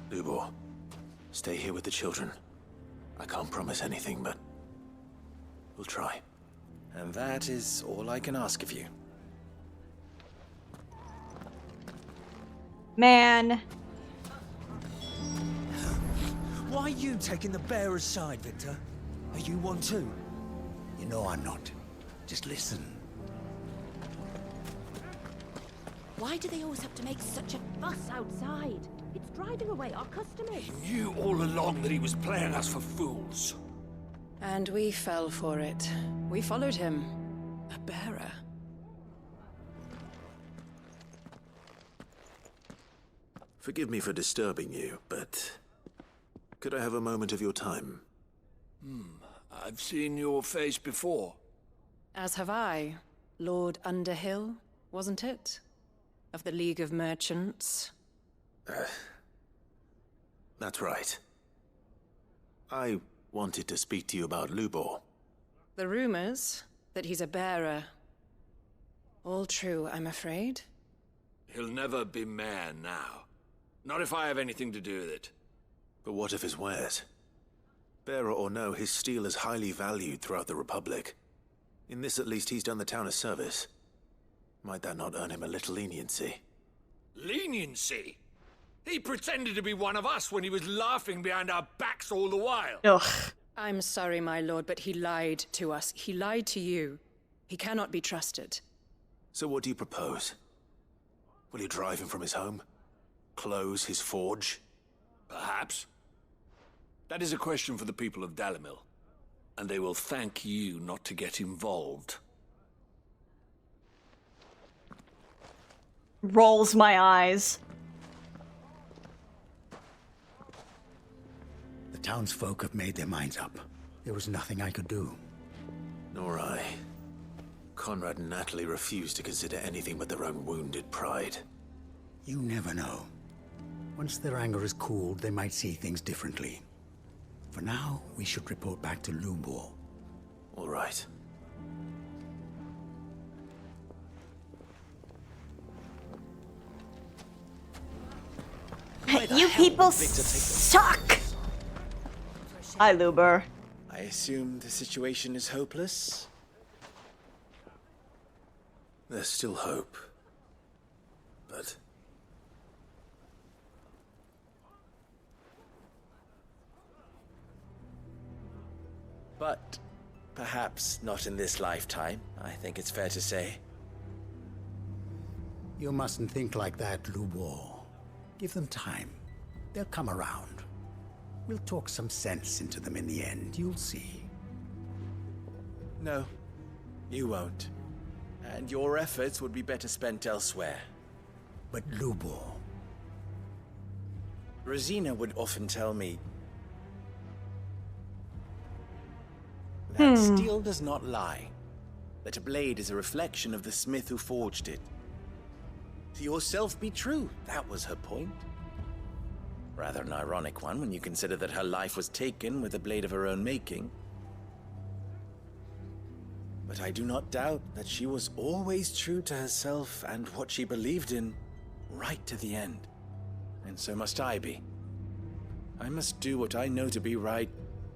Lubor, stay here with the children. I can't promise anything, but we'll try. And that is all I can ask of you. Man. Why are you taking the bearer's side, Victor? Are you one too? You know I'm not. Just listen. Why do they always have to make such a fuss outside? It's driving away our customers. He knew all along that he was playing us for fools. And we fell for it. We followed him. A bearer. Forgive me for disturbing you, but could I have a moment of your time? I've seen your face before. As have I. Lord Underhill, wasn't it? Of the League of Merchants. That's right. I wanted to speak to you about Lubor. The rumors that he's a bearer. All true, I'm afraid. He'll never be mayor now. Not if I have anything to do with it. But what of his wares? Bearer or no, his steel is highly valued throughout the Republic. In this, at least, he's done the town a service. Might that not earn him a little leniency? Leniency? He pretended to be one of us when he was laughing behind our backs all the while. Ugh. I'm sorry, my lord, but he lied to us. He lied to you. He cannot be trusted. So what do you propose? Will you drive him from his home? close his forge? Perhaps. That is a question for the people of Dalimil, and they will thank you not to get involved. Rolls my eyes. The townsfolk have made their minds up. There was nothing I could do. Nor I. Conrad and Natalie refused to consider anything but their own wounded pride. You never know. Once their anger is cooled, they might see things differently. For now, we should report back to Lubor. All right. You people suck! Hi, Lubor. I assume the situation is hopeless? There's still hope. But... But perhaps not in this lifetime, I think it's fair to say. You mustn't think like that, Lubor. Give them time. They'll come around. We'll talk some sense into them in the end, you'll see. No, you won't. And your efforts would be better spent elsewhere. But Lubor... Rosina would often tell me that steel does not lie. That a blade is a reflection of the smith who forged it. To yourself be true, that was her point. Rather an ironic one when you consider that her life was taken with a blade of her own making. But I do not doubt that she was always true to herself and what she believed in, right to the end. And so must I be. I must do what I know to be right,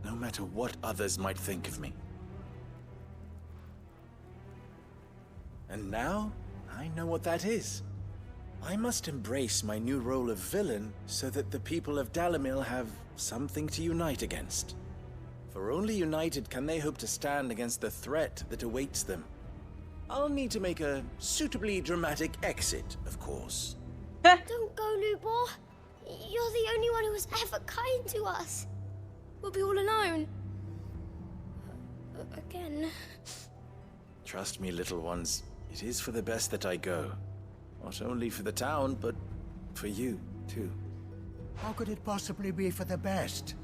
no matter what others might think of me. And now, I know what that is. I must embrace my new role of villain so that the people of Dalimil have something to unite against. For only united can they hope to stand against the threat that awaits them. I'll need to make a suitably dramatic exit, of course. Don't go, Lubor. You're the only one who was ever kind to us. We'll be all alone. Again. Trust me, little ones. It is for the best that I go. Not only for the town, but for you, too. How could it possibly be for the best?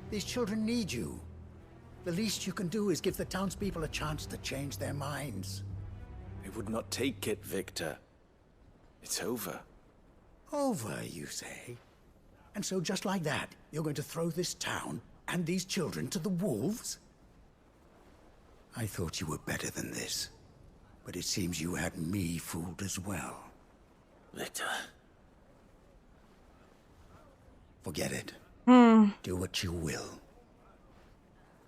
These children need you. The least you can do is give the townspeople a chance to change their minds. They would not take it, Victor. It's over. Over, you say? And so just like that, you're going to throw this town and these children to the wolves? I thought you were better than this. But it seems you had me fooled as well. Victor. Forget it. Do what you will.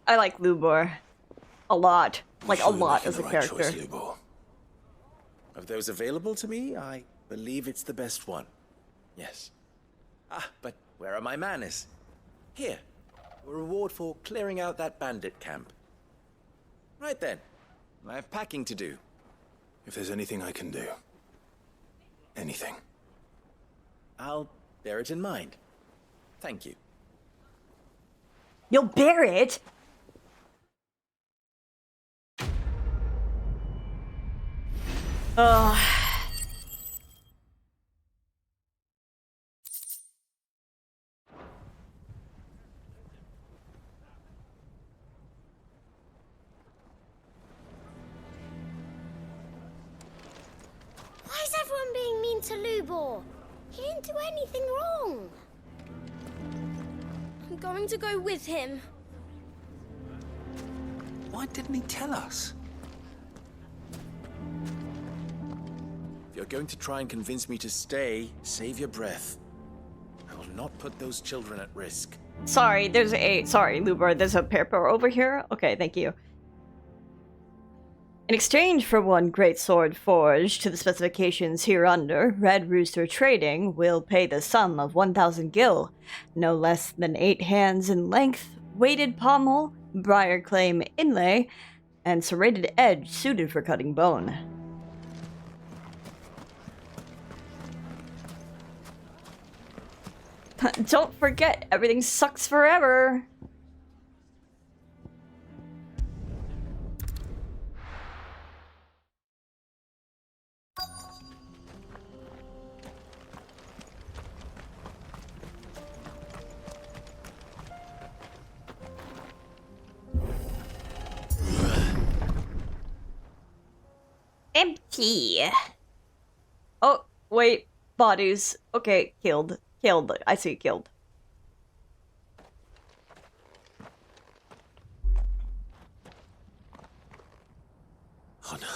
I like Lubor. A lot. Like, a lot as a Right character. choice, Lubor. Of those available to me, I believe it's the best one. Yes. Ah, but where are my manners? Here. A reward for clearing out that bandit camp. Right then. I have packing to do. If there's anything I can do. Anything. I'll bear it in mind. Thank you. You'll bear it? Ugh. Why is everyone being mean to Lubor? He didn't do anything wrong. I'm going to go with him. Why didn't he tell us? If you're going to try and convince me to stay, save your breath. I will not put those children at risk. Sorry, sorry, Lubor, there's a paper over here? Okay, thank you. In exchange for one great sword forged to the specifications hereunder, Red Rooster Trading will pay the sum of 1,000 gil, no less than 8 hands in length, weighted pommel, briar claim inlay, and serrated edge suited for cutting bone. Don't forget, everything sucks forever. Empty. Oh, wait. Bodies. Okay, killed. Killed. I see killed. Oh no.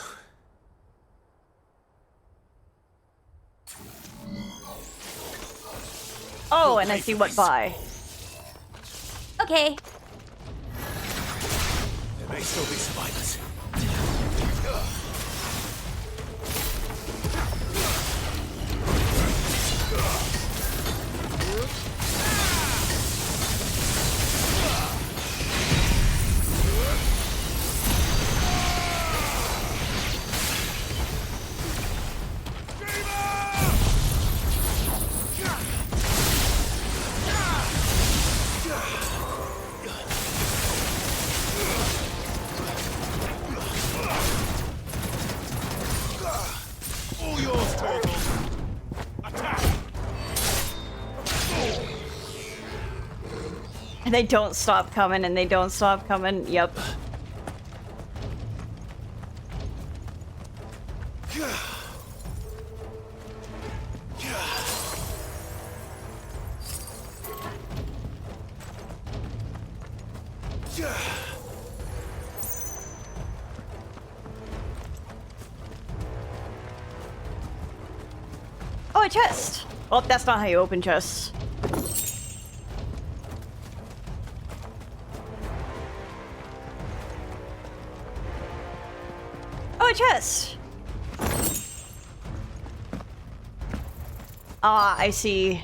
Oh, and I see what by. Okay. There may still be survivors. All yours, turtles. Attack! And they don't stop coming, and they don't stop coming. Yep. Oh, a chest! Well, that's not how you open chests. Oh, a chest! Ah, I see.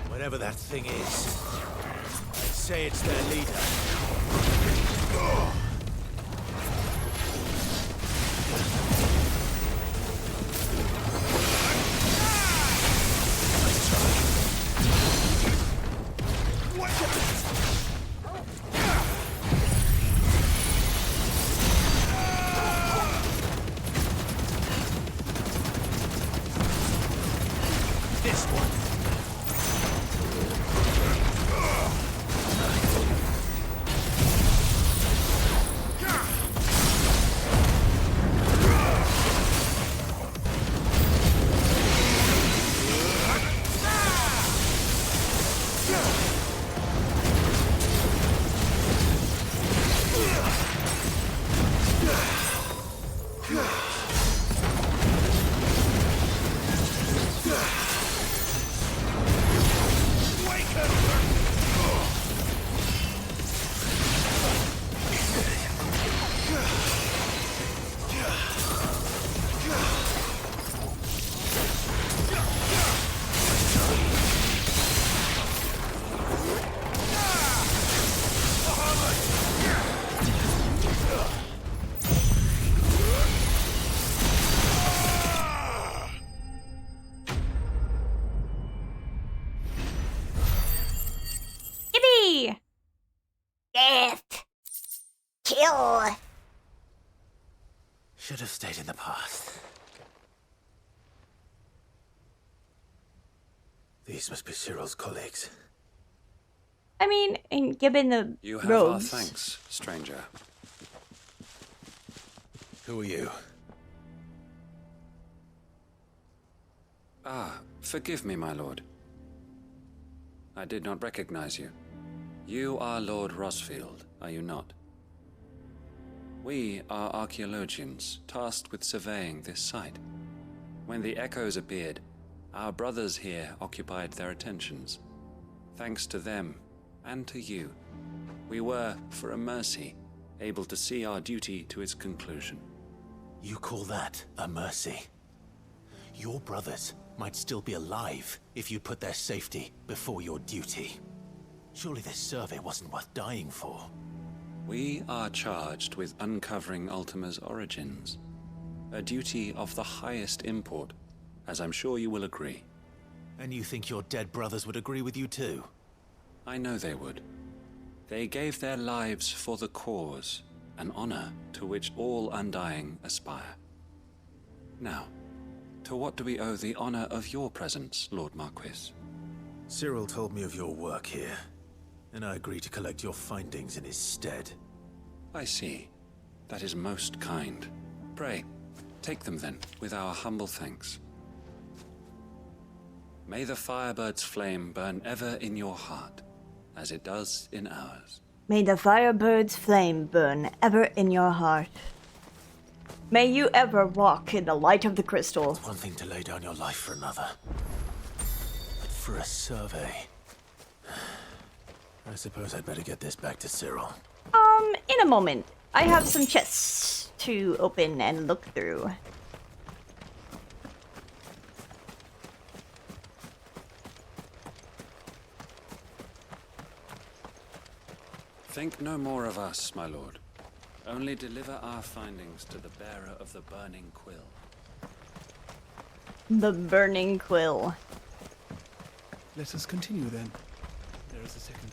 Whatever that thing is, I'd say it's their leader. This one. Yippee! Death. Kill. Should have stayed in the past. These must be Cyril's colleagues. I mean, and given the You have robes. our thanks, stranger. Who are you? Ah, forgive me, my lord. I did not recognize you. You are Lord Rosfield, are you not? We are archaeologians, tasked with surveying this site. When the echoes appeared, our brothers here occupied their attentions. Thanks to them, and to you, we were, for a mercy, able to see our duty to its conclusion. You call that a mercy? Your brothers might still be alive if you put their safety before your duty. Surely this survey wasn't worth dying for. We are charged with uncovering Ultima's origins, a duty of the highest import, as I'm sure you will agree. And you think your dead brothers would agree with you too? I know they would. They gave their lives for the cause, an honor to which all undying aspire. Now, to what do we owe the honor of your presence, Lord Marquis? Cyril told me of your work here, and I agreed to collect your findings in his stead. I see. That is most kind. Pray, take them then, with our humble thanks. May the Firebird's flame burn ever in your heart, as it does in ours. May the Firebird's flame burn ever in your heart. May you ever walk in the light of the crystal. It's one thing to lay down your life for another, but for a survey... I suppose I'd better get this back to Cyril. In a moment. I have some chests to open and look through. Think no more of us, my lord. Only deliver our findings to the bearer of the burning quill. The burning quill. Let us continue then. There is a second.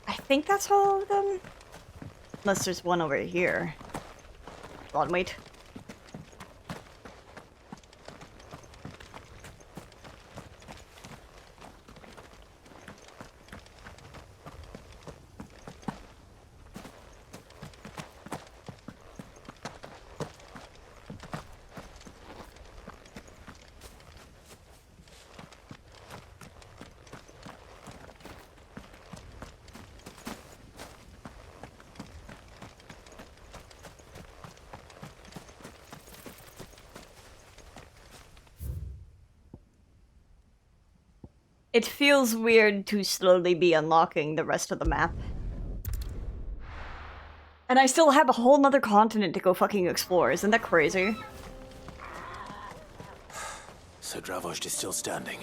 I think that's all of them. Unless there's one over here. Hold on, wait. It feels weird to slowly be unlocking the rest of the map. And I still have a whole nother continent to go fucking explore, isn't that crazy? So Dravost is still standing.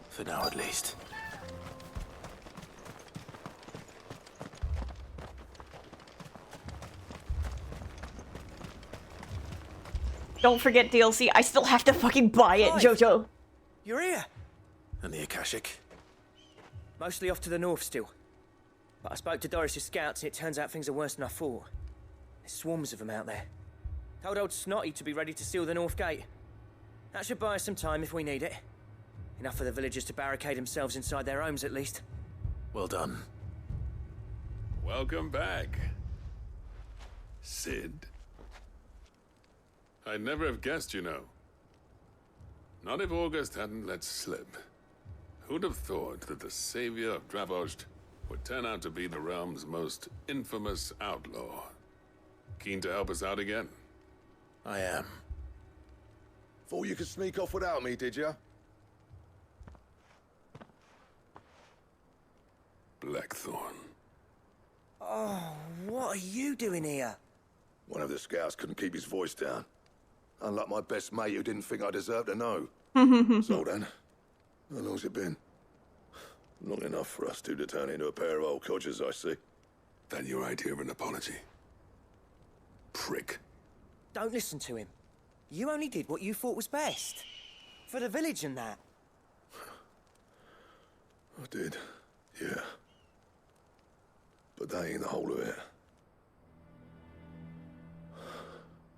For now, at least. Don't forget DLC, I still have to fucking buy it, Jojo! You're here! And the Akashic? Mostly off to the north still. But I spoke to Doris's scouts and it turns out things are worse than I thought. There's swarms of them out there. Told old Snotty to be ready to seal the north gate. That should buy us some time if we need it. Enough for the villagers to barricade themselves inside their homes at least. Well done. Welcome back, Sid. I'd never have guessed, you know. Not if August hadn't let slip. Who'd have thought that the savior of Dravost would turn out to be the realm's most infamous outlaw? Keen to help us out again? I am. Thought you could sneak off without me, did ya? Blackthorn. Oh, what are you doing here? One of the scouts couldn't keep his voice down. Unlike my best mate who didn't think I deserved to know. So then, how long's it been? Long enough for us two to turn into a pair of old codgers, I see. That your idea of an apology? Prick. Don't listen to him. You only did what you thought was best. For the village and that. I did, yeah. But that ain't the whole of it.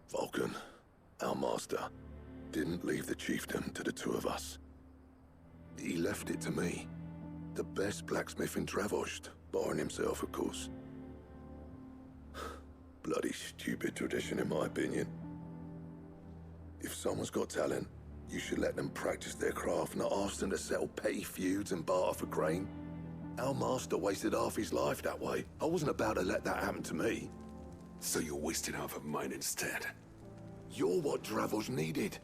Vulcan, our master, didn't leave the chiefdom to the two of us. He left it to me. The best blacksmith in Dravost, barring himself, of course. Bloody stupid tradition, in my opinion. If someone's got talent, you should let them practice their craft, not ask them to settle petty feuds and barter for grain. Our master wasted half his life that way. I wasn't about to let that happen to me. So you wasted half of mine instead. You're what Dravost needed.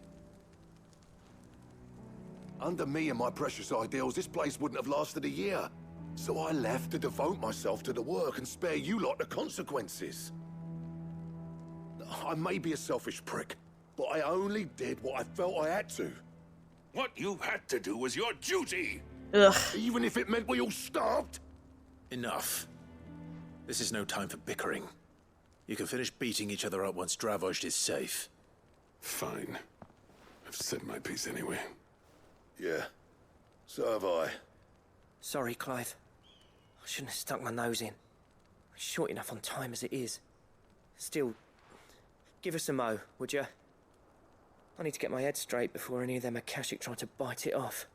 Under me and my precious ideals, this place wouldn't have lasted a year. So I left to devote myself to the work and spare you lot the consequences. I may be a selfish prick, but I only did what I felt I had to. What you had to do was your duty! Ugh. Even if it meant we all starved? Enough. This is no time for bickering. You can finish beating each other up once Dravozd is safe. Fine. I've said my piece anyway. Yeah, so have I. Sorry, Clive. I shouldn't have stuck my nose in. We're short enough on time as it is. Still, give us a mo, would you? I need to get my head straight before any of them Akashic try to bite it off.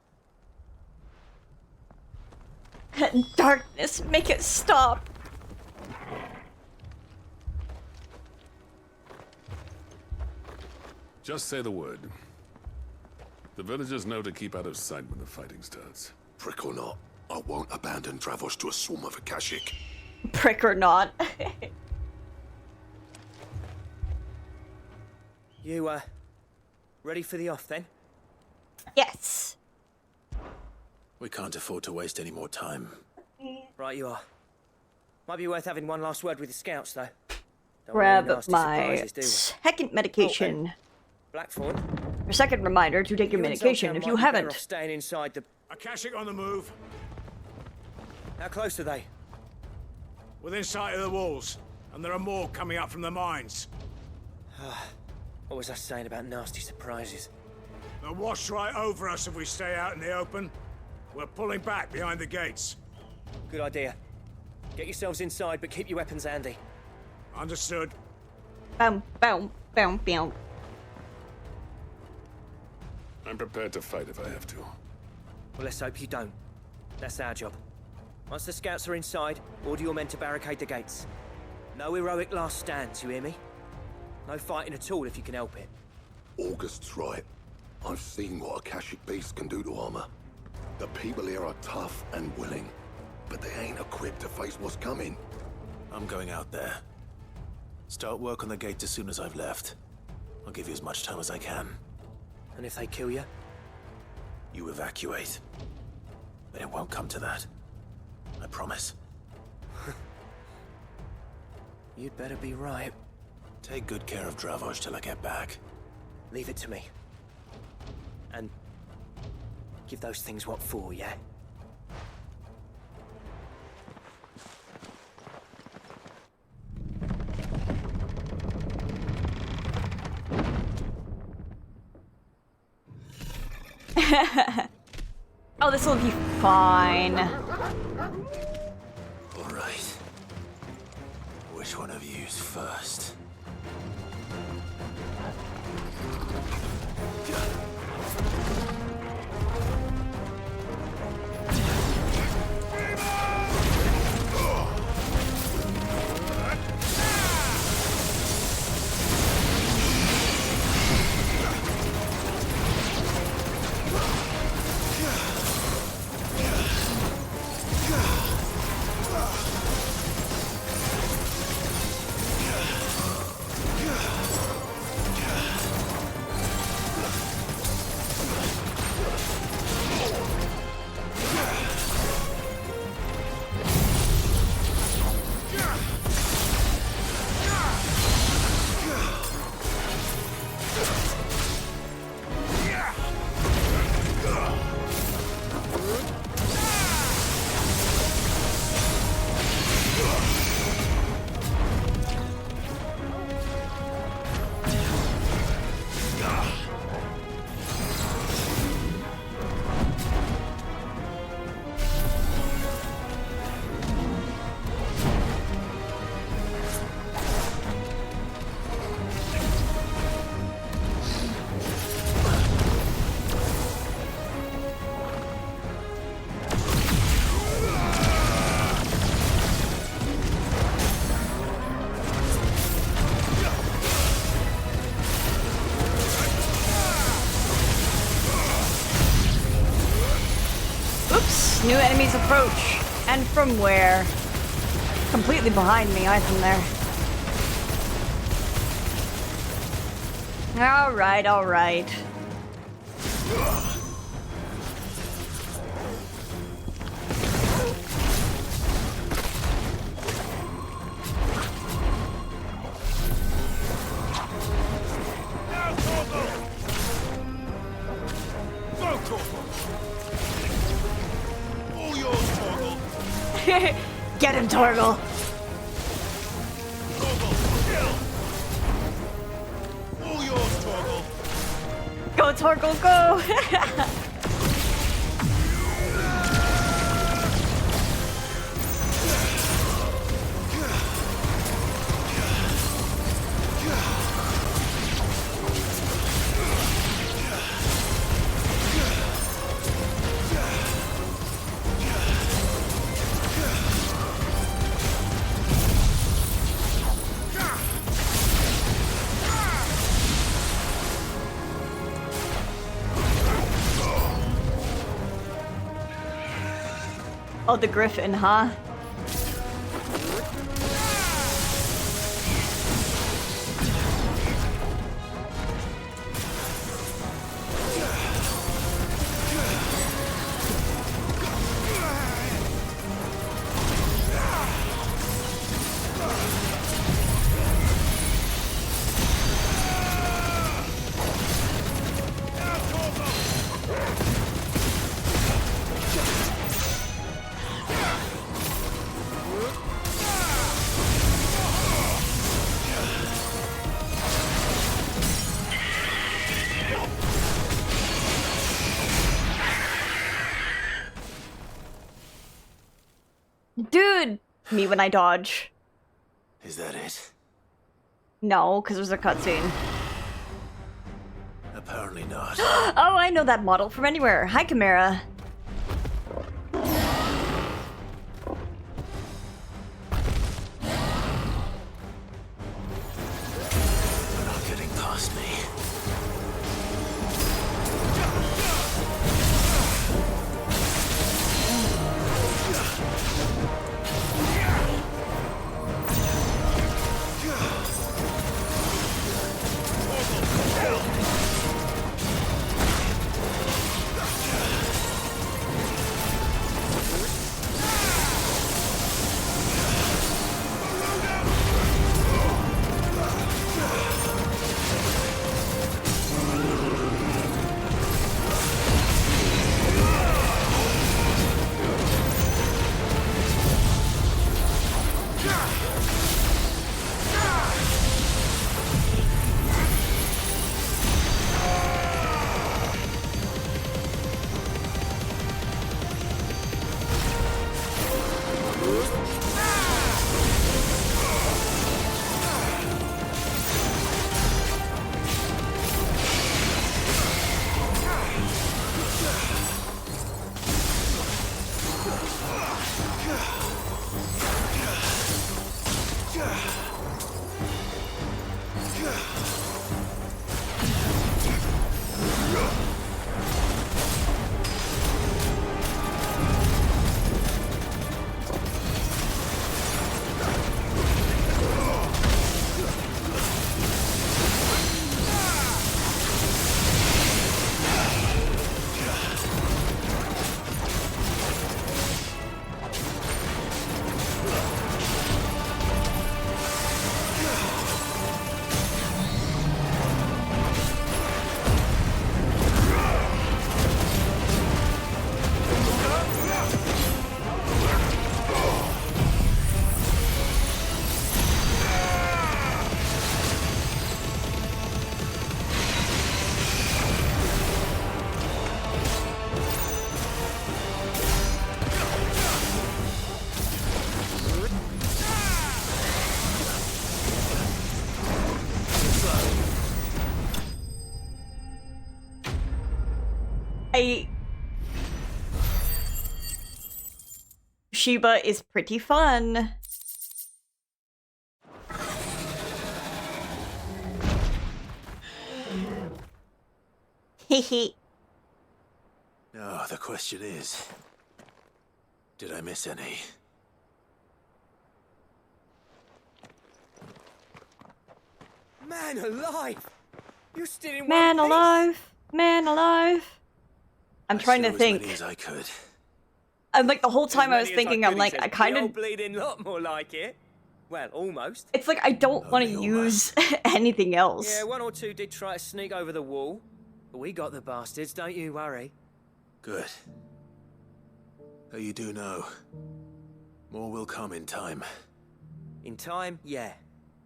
Darkness, make it stop. Just say the word. The villagers know to keep out of sight when the fighting starts. Prick or not, I won't abandon Dravozd to a swarm of Akashic. Prick or not. You, ready for the off then? Yes. We can't afford to waste any more time. Right you are. Might be worth having one last word with the scouts, though. Don't Grab want any nasty my surprises, do we? second medication. Blackthorn. Your second reminder to take your You and medication Zoltan if might you be better haven't. off staying inside the... Akashic on the move. How close are they? Within sight of the walls. And there are more coming up from the mines. What was I saying about nasty surprises? They'll wash right over us if we stay out in the open. We're pulling back behind the gates. Good idea. Get yourselves inside, but keep your weapons handy. Understood. Boom, boom, boom, boom. I'm prepared to fight if I have to. Well, let's hope you don't. That's our job. Once the scouts are inside, order your men to barricade the gates. No heroic last stands, you hear me? No fighting at all if you can help it. August's right. I've seen what Akashic beasts can do to armor. The people here are tough and willing, but they ain't equipped to face what's coming. I'm going out there. Start work on the gate as soon as I've left. I'll give you as much time as I can. And if they kill you? You evacuate. But it won't come to that. I promise. You'd better be right. Take good care of Dravozd till I get back. Leave it to me. And give those things what for, yeah? Oh, this will be fine. All right. Which one of you's first? New enemies approach. And from where? Completely behind me, I'm there. Alright, alright. Get him, Torgal! it's Horkle, go! Oh, the griffin, huh? Dude! Me when I dodge. Is that it? No, because there's a cutscene. Apparently not. Oh, I know that model from anywhere. Hi, Chimera. They're not getting past me. Sheba is pretty fun. Hehe. No, the question is, did I miss any? Man alive! You're still in Man one piece. alive! Man alive! I'm trying to As think. many as I could. I'm like the whole As time I was many as thinking, could, I'm he like, says. I kind The of. old bleeding lot more like it. Well, almost. It's like I don't want to use anything else. Yeah, one or two did try to sneak over the wall. But we got the bastards, don't you worry. Good. Though you do know, more will come in time. In time, yeah.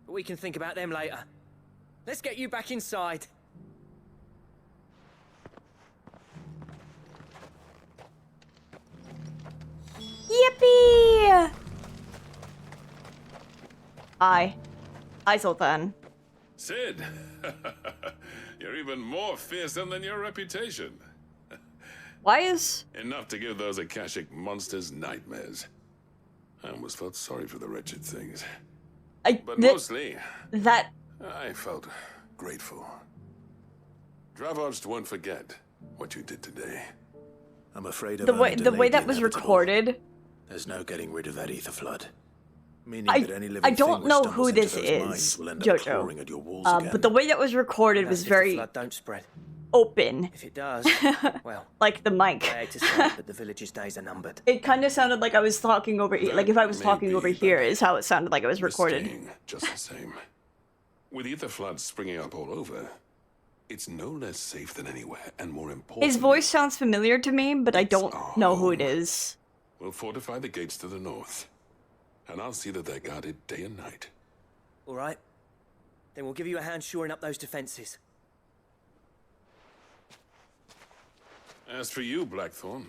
But we can think about them later. Let's get you back inside. Yippee! Hi, Sultan. Sid! You're even more fearsome than your reputation. Why is... Enough to give those Akashic monsters nightmares. I almost felt sorry for the wretched things. But mostly, that... I felt grateful. Dravoged won't forget what you did today. I'm afraid the way that was recorded. There's no getting rid of that ether flood. Meaning I that any living don't thing know which who stumbles this into those mines is, will end up clawing Jojo. at your walls again. But the way that was recorded was very Flood don't spread. open. If it does, well, like the mic. I hate to say it, but the village's days are numbered. It kind of sounded like I was talking over here. Like if I was talking over here is how it sounded like it was recorded. Just the same. With ether floods springing up all over, it's no less safe than anywhere, and more important. His voice sounds familiar to me, but I don't know who it is. We'll fortify the gates to the north, and I'll see that they're guarded day and night. All right. Then we'll give you a hand shoring up those defenses. As for you, Blackthorn,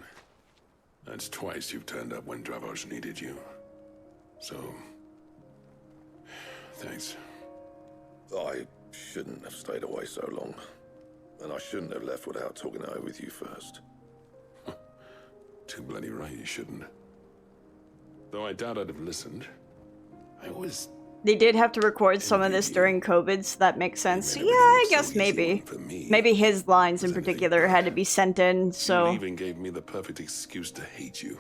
that's twice you've turned up when Dravos needed you. So, thanks. I shouldn't have stayed away so long. And I shouldn't have left without talking it over with you first. Too bloody right you shouldn't. Though I doubt I'd have listened. I was... They did have to record some of this during COVID, so that makes sense. Yeah, I guess maybe. Maybe his lines in particular had to be sent in, so... You even gave me the perfect excuse to hate you.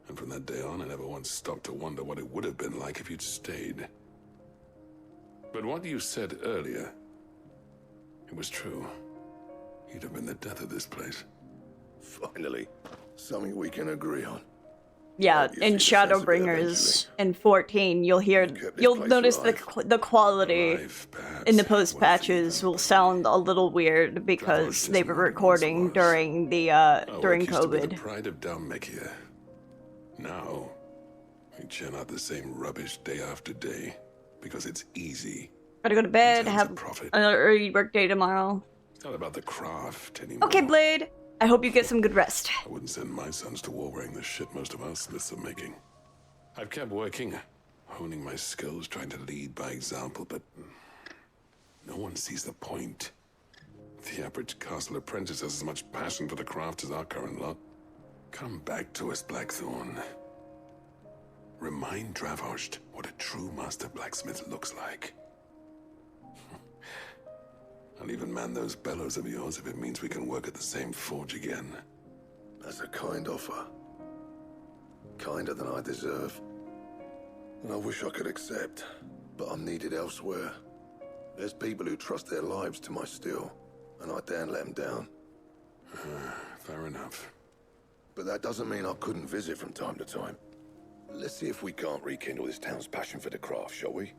And from that day on, I never once stopped to wonder what it would have been like if you'd stayed. But what you said earlier, it was true. You'd have been the death of this place. Finally, something we can agree on. Yeah, in Shadowbringers in 14, you'll notice the quality in the post patches will sound a little weird because they were recording during the during it used to be the COVID. pride of Dalmekia. Now, we churn out the same rubbish day after day because it's easy. Gotta go to bed, have another early work day tomorrow. It's not about the craft anymore. Okay, Blade. I hope you get some good rest. I wouldn't send my sons to war wearing the shit most of our smiths are making. I've kept working, honing my skills, trying to lead by example, but no one sees the point. The average castle apprentice has as much passion for the craft as our current lot. Come back to us, Blackthorn. Remind Dravosht what a true master blacksmith looks like. I'll even man those bellows of yours if it means we can work at the same forge again. That's a kind offer. Kinder than I deserve. And I wish I could accept, but I'm needed elsewhere. There's people who trust their lives to my steel, and I daren't let them down. Fair enough. But that doesn't mean I couldn't visit from time to time. Let's see if we can't rekindle this town's passion for the craft, shall we?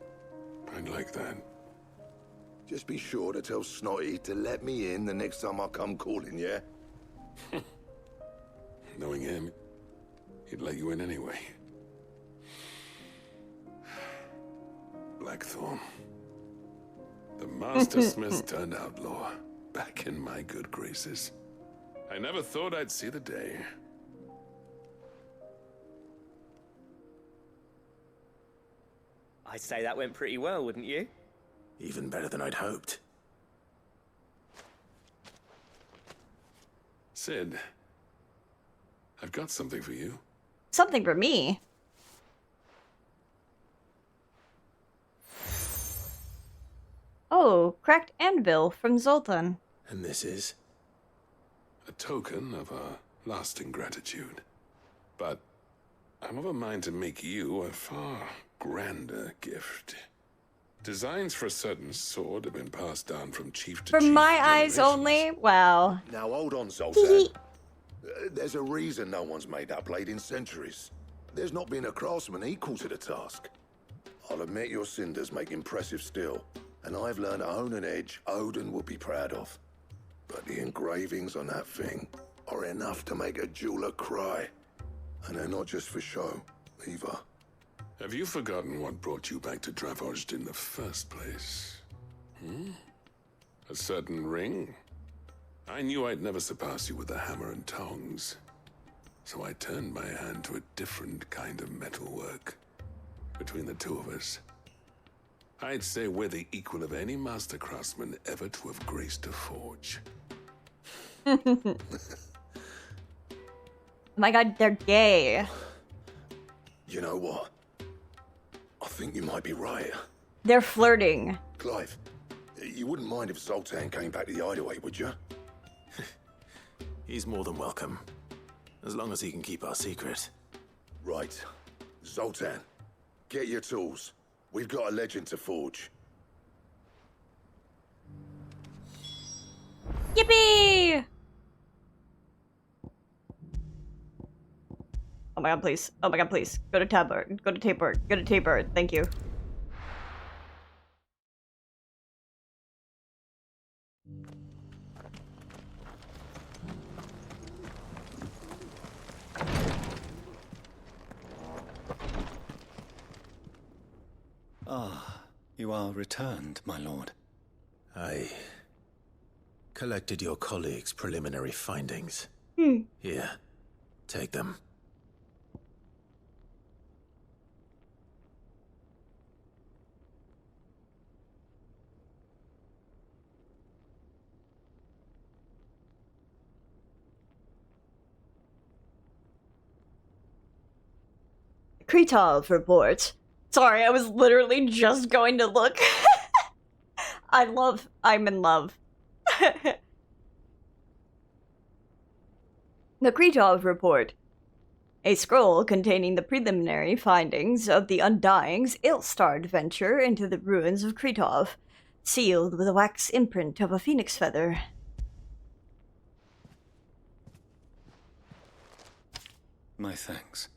I'd like that. Just be sure to tell Snotty to let me in the next time I come calling, yeah? Knowing him, he'd let you in anyway. Blackthorn. The Master Smith's turned outlaw, back in my good graces. I never thought I'd see the day. I'd say that went pretty well, wouldn't you? Even better than I'd hoped. Sid, I've got something for you. Something for me. Oh, cracked anvil from Zoltan. And this is? A token of our lasting gratitude. But I'm of a mind to make you a far grander gift. Designs for a certain sword have been passed down from chief to chief. For my eyes only? Wow. Now hold on, Zoltan. There's a reason no one's made that blade in centuries. There's not been a craftsman equal to the task. I'll admit your cinders make impressive steel, and I've learned to own an edge Odin will be proud of. But the engravings on that thing are enough to make a jeweler cry. And they're not just for show, either. Have you forgotten what brought you back to Dravoged in the first place? A certain ring? I knew I'd never surpass you with the hammer and tongs. So I turned my hand to a different kind of metalwork. Between the two of us, I'd say we're the equal of any master craftsman ever to have graced a forge. Oh my god, they're gay. You know what? I think you might be right. They're flirting. Clive, you wouldn't mind if Zoltan came back to the hideaway, would you? He's more than welcome. As long as he can keep our secret. Right. Zoltan, get your tools. We've got a legend to forge. Yippee! Oh my god, please. Oh my god, please. Go to Tabard. Go to Tabard. Go to Tabard. Thank you. Ah, you are returned, my lord. I collected your colleagues' preliminary findings. Here, take them. Kretov report. Sorry, I was literally just going to look. I'm in love. The Kretov report. A scroll containing the preliminary findings of the Undying's ill-starred venture into the ruins of Kretov, sealed with a wax imprint of a phoenix feather. My thanks.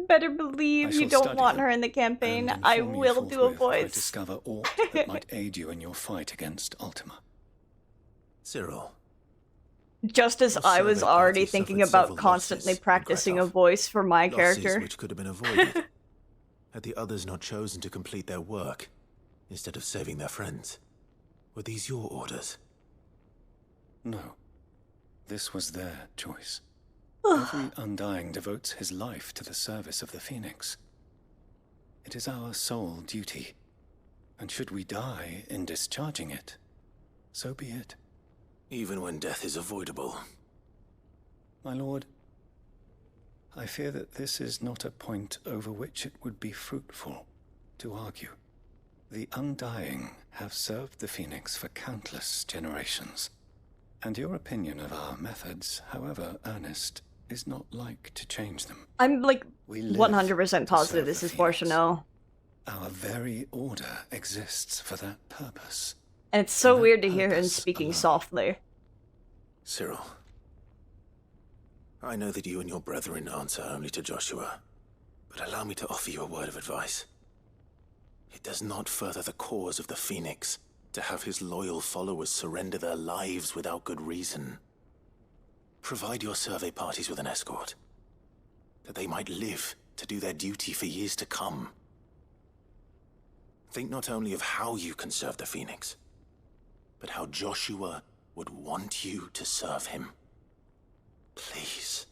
Better believe you don't want her in the campaign. I will do a If I voice. discover aught that might aid you in your fight against Ultima. Cyril. Just as I was already thinking about constantly practicing a voice for my character. Which could have been avoided had the others not chosen to complete their work instead of saving their friends. Were these your orders? No. This was their choice. Every Undying devotes his life to the service of the Phoenix. It is our sole duty, and should we die in discharging it, so be it. Even when death is avoidable. My lord, I fear that this is not a point over which it would be fruitful to argue. The Undying have served the Phoenix for countless generations, and your opinion of our methods, however earnest, is not like to change them. I'm like We live 100% to positive serve this the is for Chanel. Our very order exists for that purpose. And it's so weird to hear him speaking softly. Cyril. I know that you and your brethren answer only to Joshua, but allow me to offer you a word of advice. It does not further the cause of the Phoenix to have his loyal followers surrender their lives without good reason. Provide your survey parties with an escort, that they might live to do their duty for years to come. Think not only of how you can serve the Phoenix, but how Joshua would want you to serve him. Please.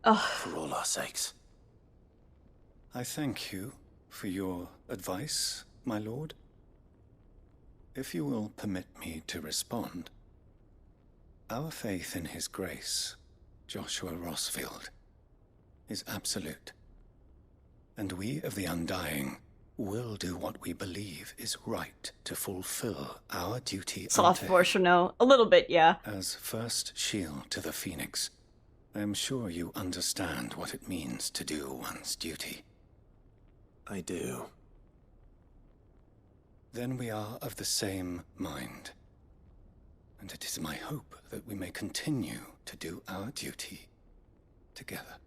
For all our sakes. I thank you for your advice, my lord. If you will permit me to respond, our faith in his grace, Joshua Rossfield, is absolute. And we of the Undying will do what we believe is right to fulfill our duty Soft unto for Chanel. A little bit, yeah. As first shield to the Phoenix, I am sure you understand what it means to do one's duty. I do. Then we are of the same mind. And it is my hope that we may continue to do our duty together.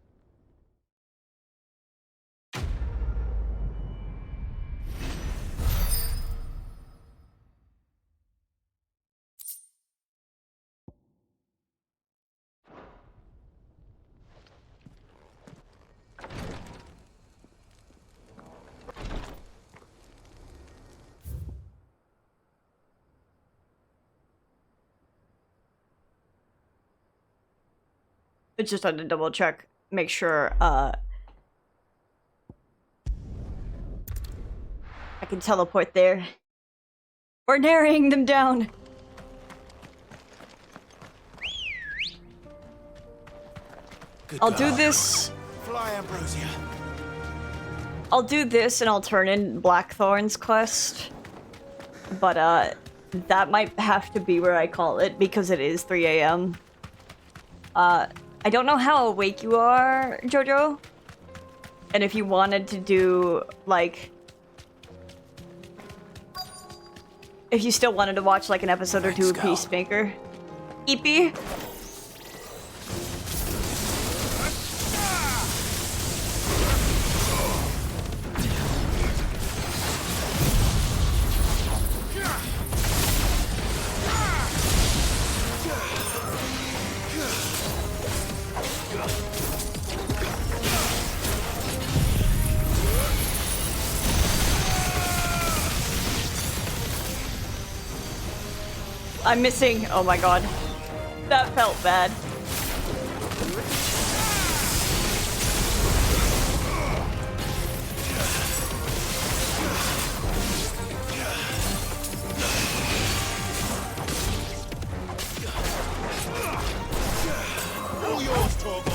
It's just had to double check, make sure, I can teleport there. We're narrowing them down. I'll do this. Fly, Ambrosia. I'll do this and I'll turn in Blackthorn's quest. But, that might have to be where I call it because it is 3 a.m. I don't know how awake you are, Jojo. And if you wanted to do, like... If you still wanted to watch, like, an episode or two of Peacemaker. Eepy? I'm missing. Oh my god. That felt bad. All yours, Torgal.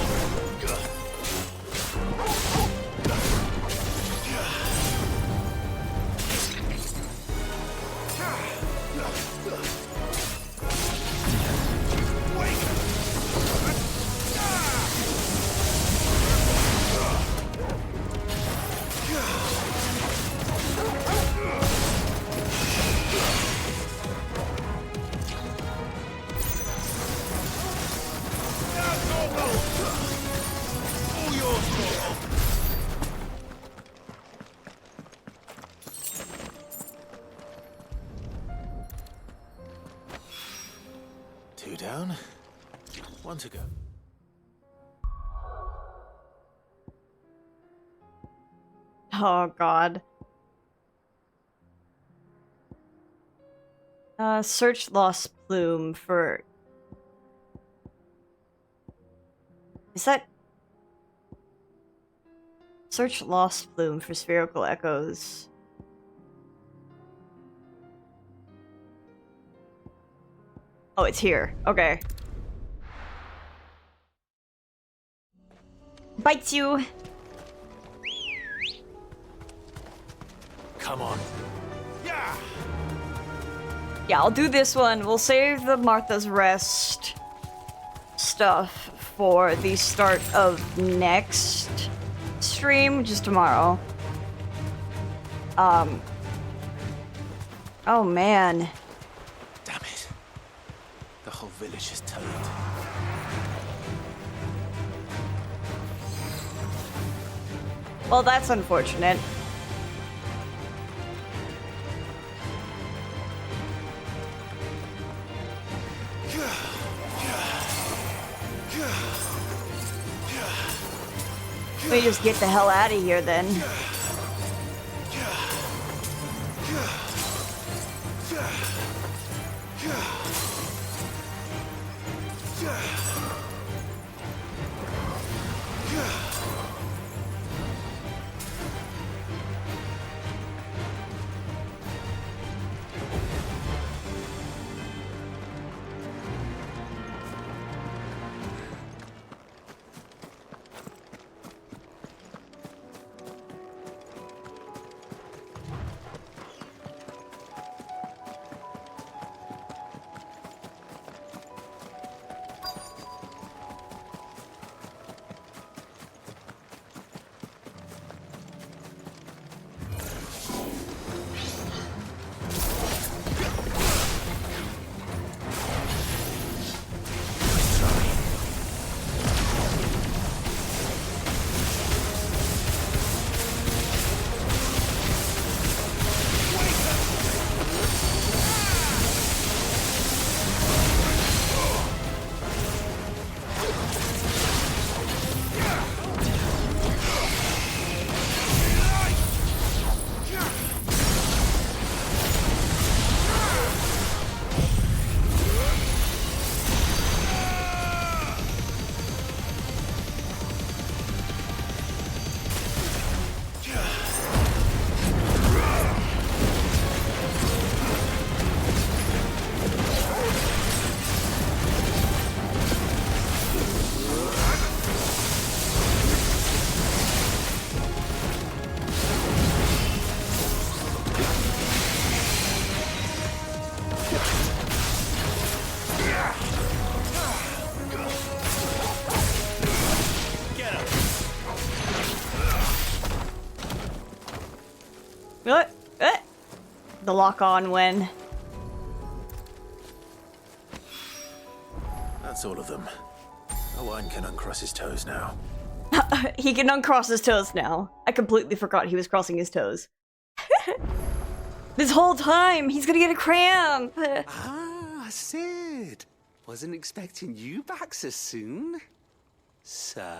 Two down, one to go. Oh god. Search Lost Plume for... Is that... Search Lost Plume for spherical echoes. Oh, it's here. Okay. Bites you! Come on. Yeah, I'll do this one. We'll save the Martha's Rest stuff for the start of next stream, which is tomorrow. Oh man. Damn it. The whole village is turned. Well, that's unfortunate. Let me just get the hell out of here then. the lock-on when. That's all of them. Owen can uncross his toes now. He can uncross his toes now. I completely forgot he was crossing his toes. This whole time, he's gonna get a cramp. Ah, Sid. Wasn't expecting you back so soon. So,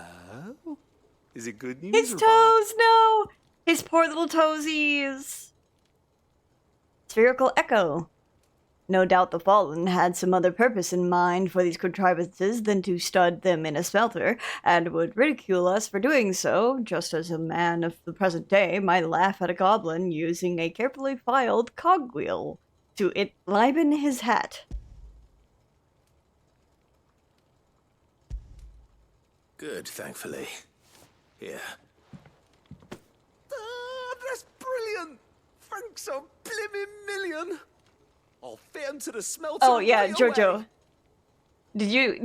is it good news? His toes, no! His poor little toesies. Spherical Echo. No doubt the Fallen had some other purpose in mind for these contrivances than to stud them in a smelter, and would ridicule us for doing so, just as a man of the present day might laugh at a goblin using a carefully filed cogwheel to enliven his hat. Good, thankfully. Here. Ah, that's brilliant! Thanks a blimmin' million! I'll fit him to the smelter. Oh yeah, right Jojo. away.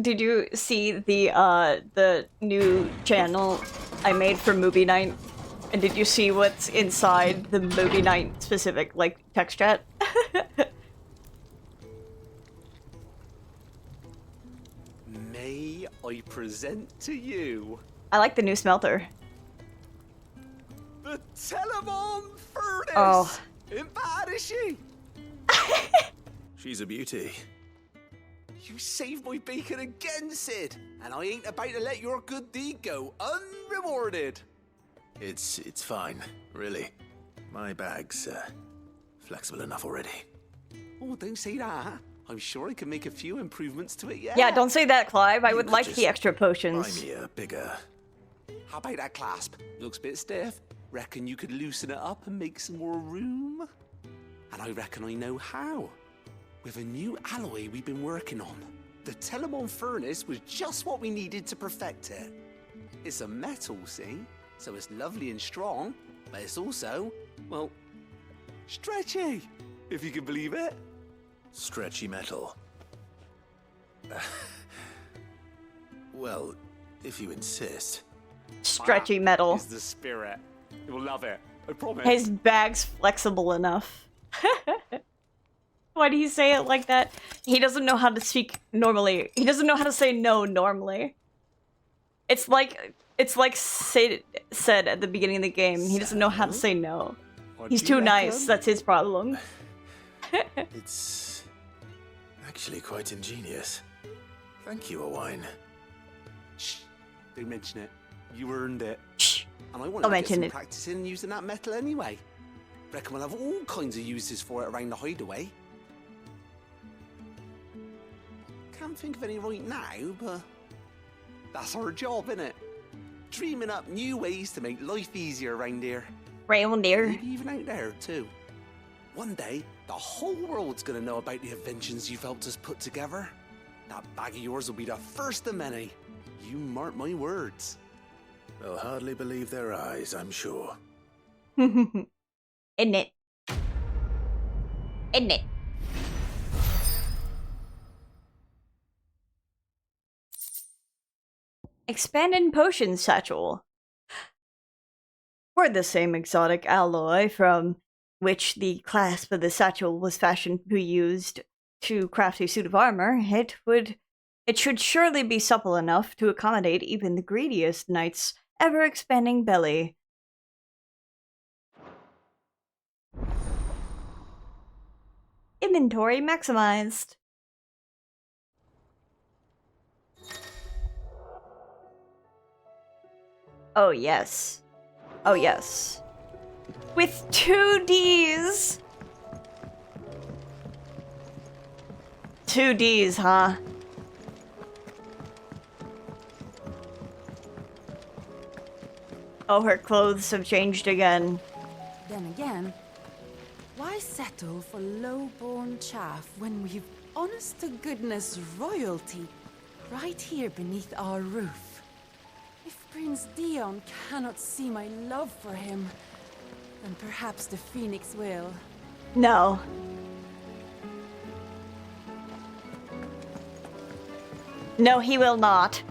Did you see the new channel I made for movie night? And did you see what's inside the movie night specific like text chat? May I present to you I like the new smelter. the Telemon furnace? Oh. Ain't bad, is she? She's a beauty. You saved my bacon again, Sid, and I ain't about to let your good deed go unrewarded. It's fine, really. My bag's flexible enough already. Oh, don't say that. I'm sure I can make a few improvements to it yet. Yeah, don't say that, Clive. I You would could like just the extra Buy potions. me a bigger. How about that clasp? Looks a bit stiff. Reckon you could loosen it up and make some more room? And I reckon I know how. With a new alloy we've been working on. The Telemon furnace was just what we needed to perfect it. It's a metal, see? So it's lovely and strong, but it's also, well, stretchy, if you can believe it. Stretchy metal. Well, if you insist. Stretchy metal. Is the spirit. You'll love it. I promise. His bag's flexible enough. Why do you say it like that? He doesn't know how to speak normally. He doesn't know how to say no normally. It's like Sid said at the beginning of the game. He doesn't know how to say no. He's too nice. That's his problem. It's actually quite ingenious. Thank you, Owen. Shh. Don't mention it. You earned it. Shh. And I want Don't to get mention some it. practice in using that metal anyway. Reckon we'll have all kinds of uses for it around the hideaway. Can't think of any right now, but that's our job, innit? Dreaming up new ways to make life easier around here. Round there. Maybe even out there, too. One day, the whole world's gonna know about the inventions you've helped us put together. That bag of yours will be the first of many. You mark my words. They'll hardly believe their eyes, I'm sure. Isn't it? Isn't it? Expanded potion satchel. For the same exotic alloy from which the clasp of the satchel was fashioned to be used to craft a suit of armor, it should surely be supple enough to accommodate even the greediest knight's ever-expanding belly. Inventory maximized. Oh yes. Oh yes. With 2 Ds! 2 Ds, huh? Oh, her clothes have changed again. Then again, why settle for low-born chaff when we've honest-to-goodness royalty right here beneath our roof? If Prince Dion cannot see my love for him, then perhaps the Phoenix will. No. No, he will not.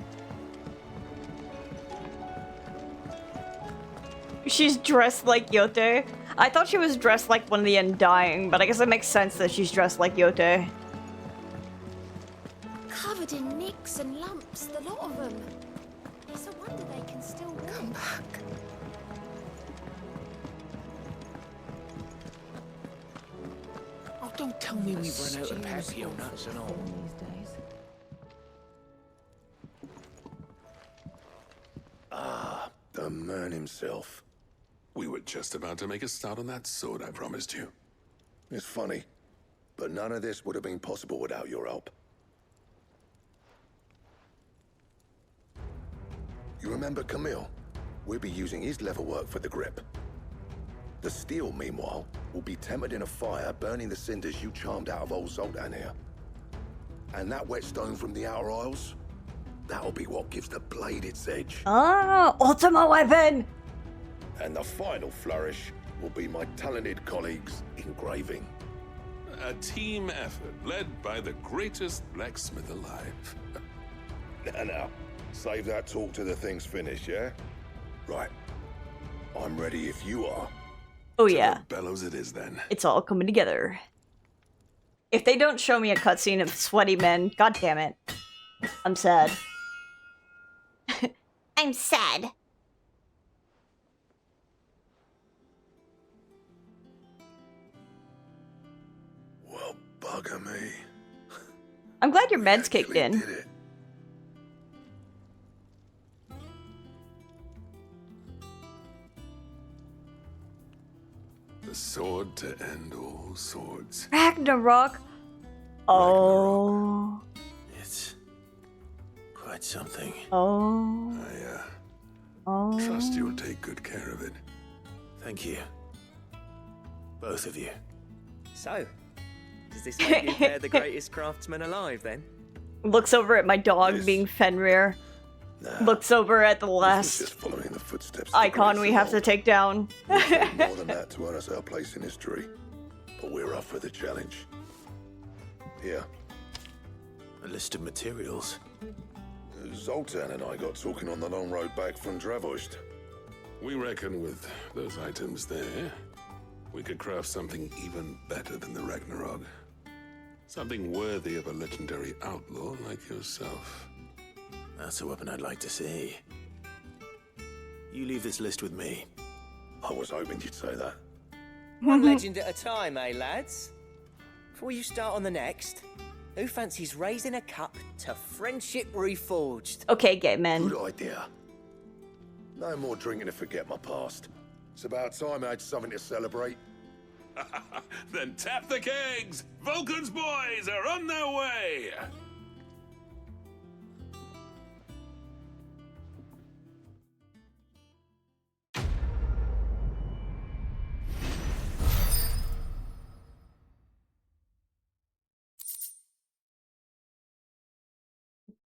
She's dressed like Yote. I thought she was dressed like one of the Undying, but I guess it makes sense that she's dressed like Yote. Covered in nicks and lumps, the lot of them. It's a wonder they can still walk. Come back. Oh, don't tell me we've run out of papio nuts and all. Ah, the man himself. We were just about to make a start on that sword I promised you. It's funny, but none of this would have been possible without your help. You remember Camille? We'll be using his leather work for the grip. The steel, meanwhile, will be tempered in a fire, burning the cinders you charmed out of old Zoltan here. And that whetstone from the Outer Isles, that'll be what gives the blade its edge. Ah, ultimate weapon! And the final flourish will be my talented colleagues engraving. A team effort led by the greatest blacksmith alive. Now, save that talk till the thing's finished, yeah? Right. I'm ready if you are. Oh yeah. Bellows it is then. It's all coming together. If they don't show me a cutscene of sweaty men, god damn it. I'm sad. I'm sad. Well, bugger me. I'm glad your meds kicked in. The sword to end all swords. Ragnarok. Oh. It's quite something. Oh. I trust you'll take good care of it. Thank you. Both of you. So, does this make you pair the greatest craftsman alive then? Looks over at my dog being Fenrir. Looks over at the last Just following the footsteps. icon we have to take down. More than that to earn us our place in history. But we're up for the challenge. Here. A list of materials. Zoltan and I got talking on the long road back from Dravost. We reckon with those items there, we could craft something even better than the Ragnarok. Something worthy of a legendary outlaw like yourself. That's a weapon I'd like to see. You leave this list with me. I was hoping you'd say that. One legend at a time, eh, lads? Before you start on the next, who fancies raising a cup to friendship reforged? Okay, gay men. Good idea. No more drinking to forget my past. It's about time I had something to celebrate. Then tap the kegs! Vulcan's boys are on their way!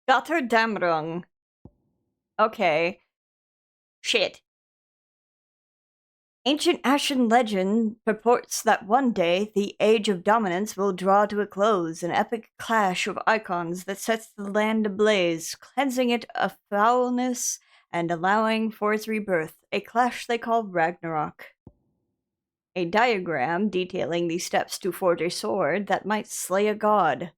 Gotterdamrung. Okay. Shit. Ancient Ashen legend purports that one day the Age of Dominance will draw to a close, an epic clash of icons that sets the land ablaze, cleansing it of foulness and allowing for its rebirth, a clash they call Ragnarok. A diagram detailing the steps to forge a sword that might slay a god.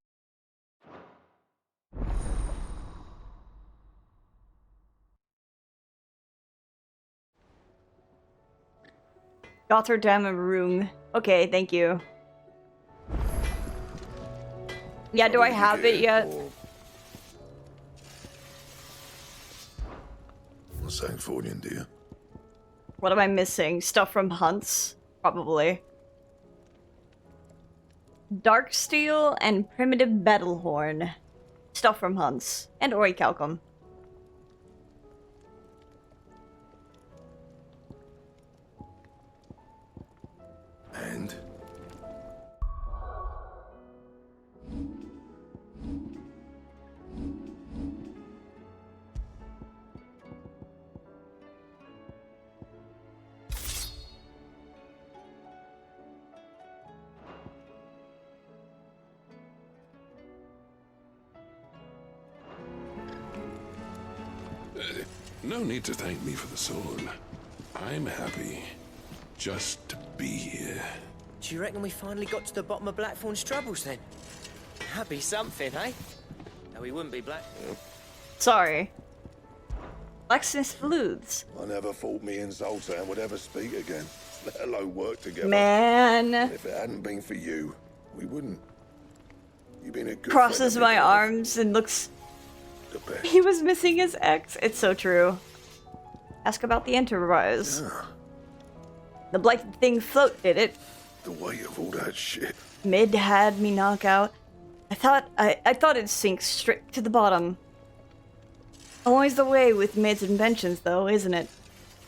Gotterdammerung. Okay, thank you. Yeah, do I have it yet? Sancfordian, do you? What am I missing? Stuff from hunts? Probably. Dark steel and primitive battle horn. Stuff from hunts. And orichalcum. And? No need to thank me for the sword. I'm happy just to be here. Do you reckon we finally got to the bottom of Blackthorn's troubles then? That'd be something, eh? No, we wouldn't be Black. Sorry. Blacksmith Floods. I never thought me and Zoltan would ever speak again, let alone work together. Man. And if it hadn't been for you, we wouldn't. You've been a good Crosses friend, my arms and looks... The best. He was missing his ex. It's so true. Ask about the Enterprise. Yeah. The blighted thing float did it. The weight of all that shit. Mid had me knock out. I thought it'd sink straight to the bottom. Always the way with Mid's inventions, though, isn't it?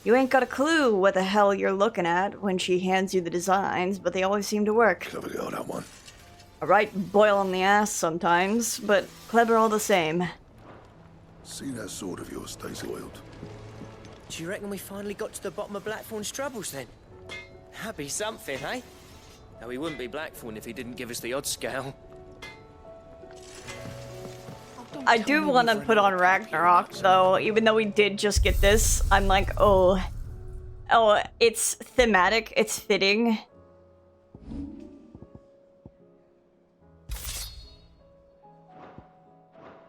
You ain't got a clue what the hell you're looking at when she hands you the designs, but they always seem to work. Clever girl, that one. A right boil on the ass sometimes, but clever all the same. See that sword of yours stays oiled. Do you reckon we finally got to the bottom of Blackthorn's troubles then? That'd be something, eh? No, we wouldn't be Blackthorn if he didn't give us the odd scale. I do want to put on Ragnarok, though, even though we did just get this. I'm like, oh, it's thematic, it's fitting.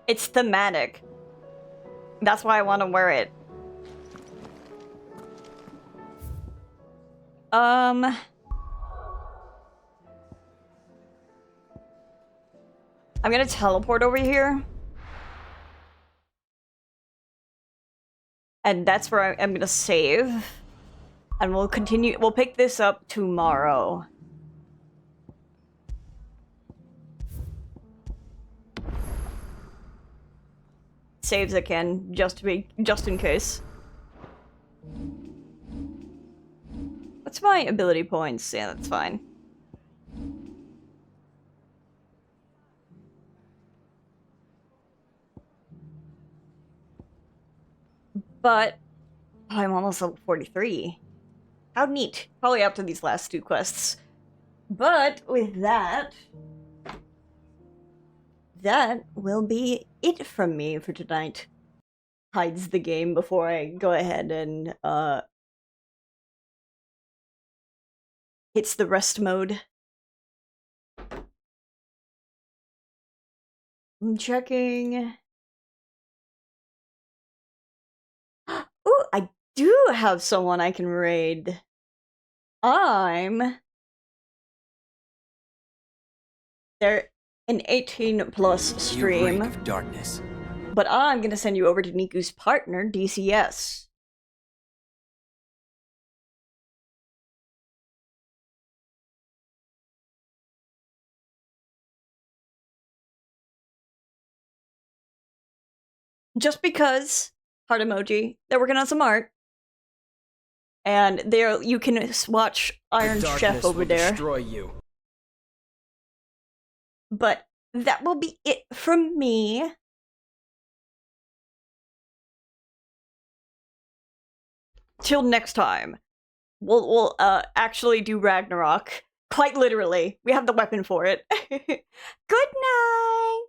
It's thematic. That's why I want to wear it. I'm gonna teleport over here. And that's where I'm gonna save. And we'll continue, we'll pick this up tomorrow. Saves again, just in case. What's my ability points? Yeah, that's fine. But I'm almost level 43. How neat. Probably after these last two quests. But with that, that will be it from me for tonight. Hides the game before I go ahead and hits the rest mode. I'm checking. Ooh, I do have someone I can raid. They're an 18+ stream. You reek of darkness. But I'm gonna send you over to Niku's partner, DCS. Just because, heart emoji, they're working on some art. And there you can watch Iron Chef over there. Destroy you. But that will be it from me. Till next time. We'll actually do Ragnarok. Quite literally. We have the weapon for it. Good night!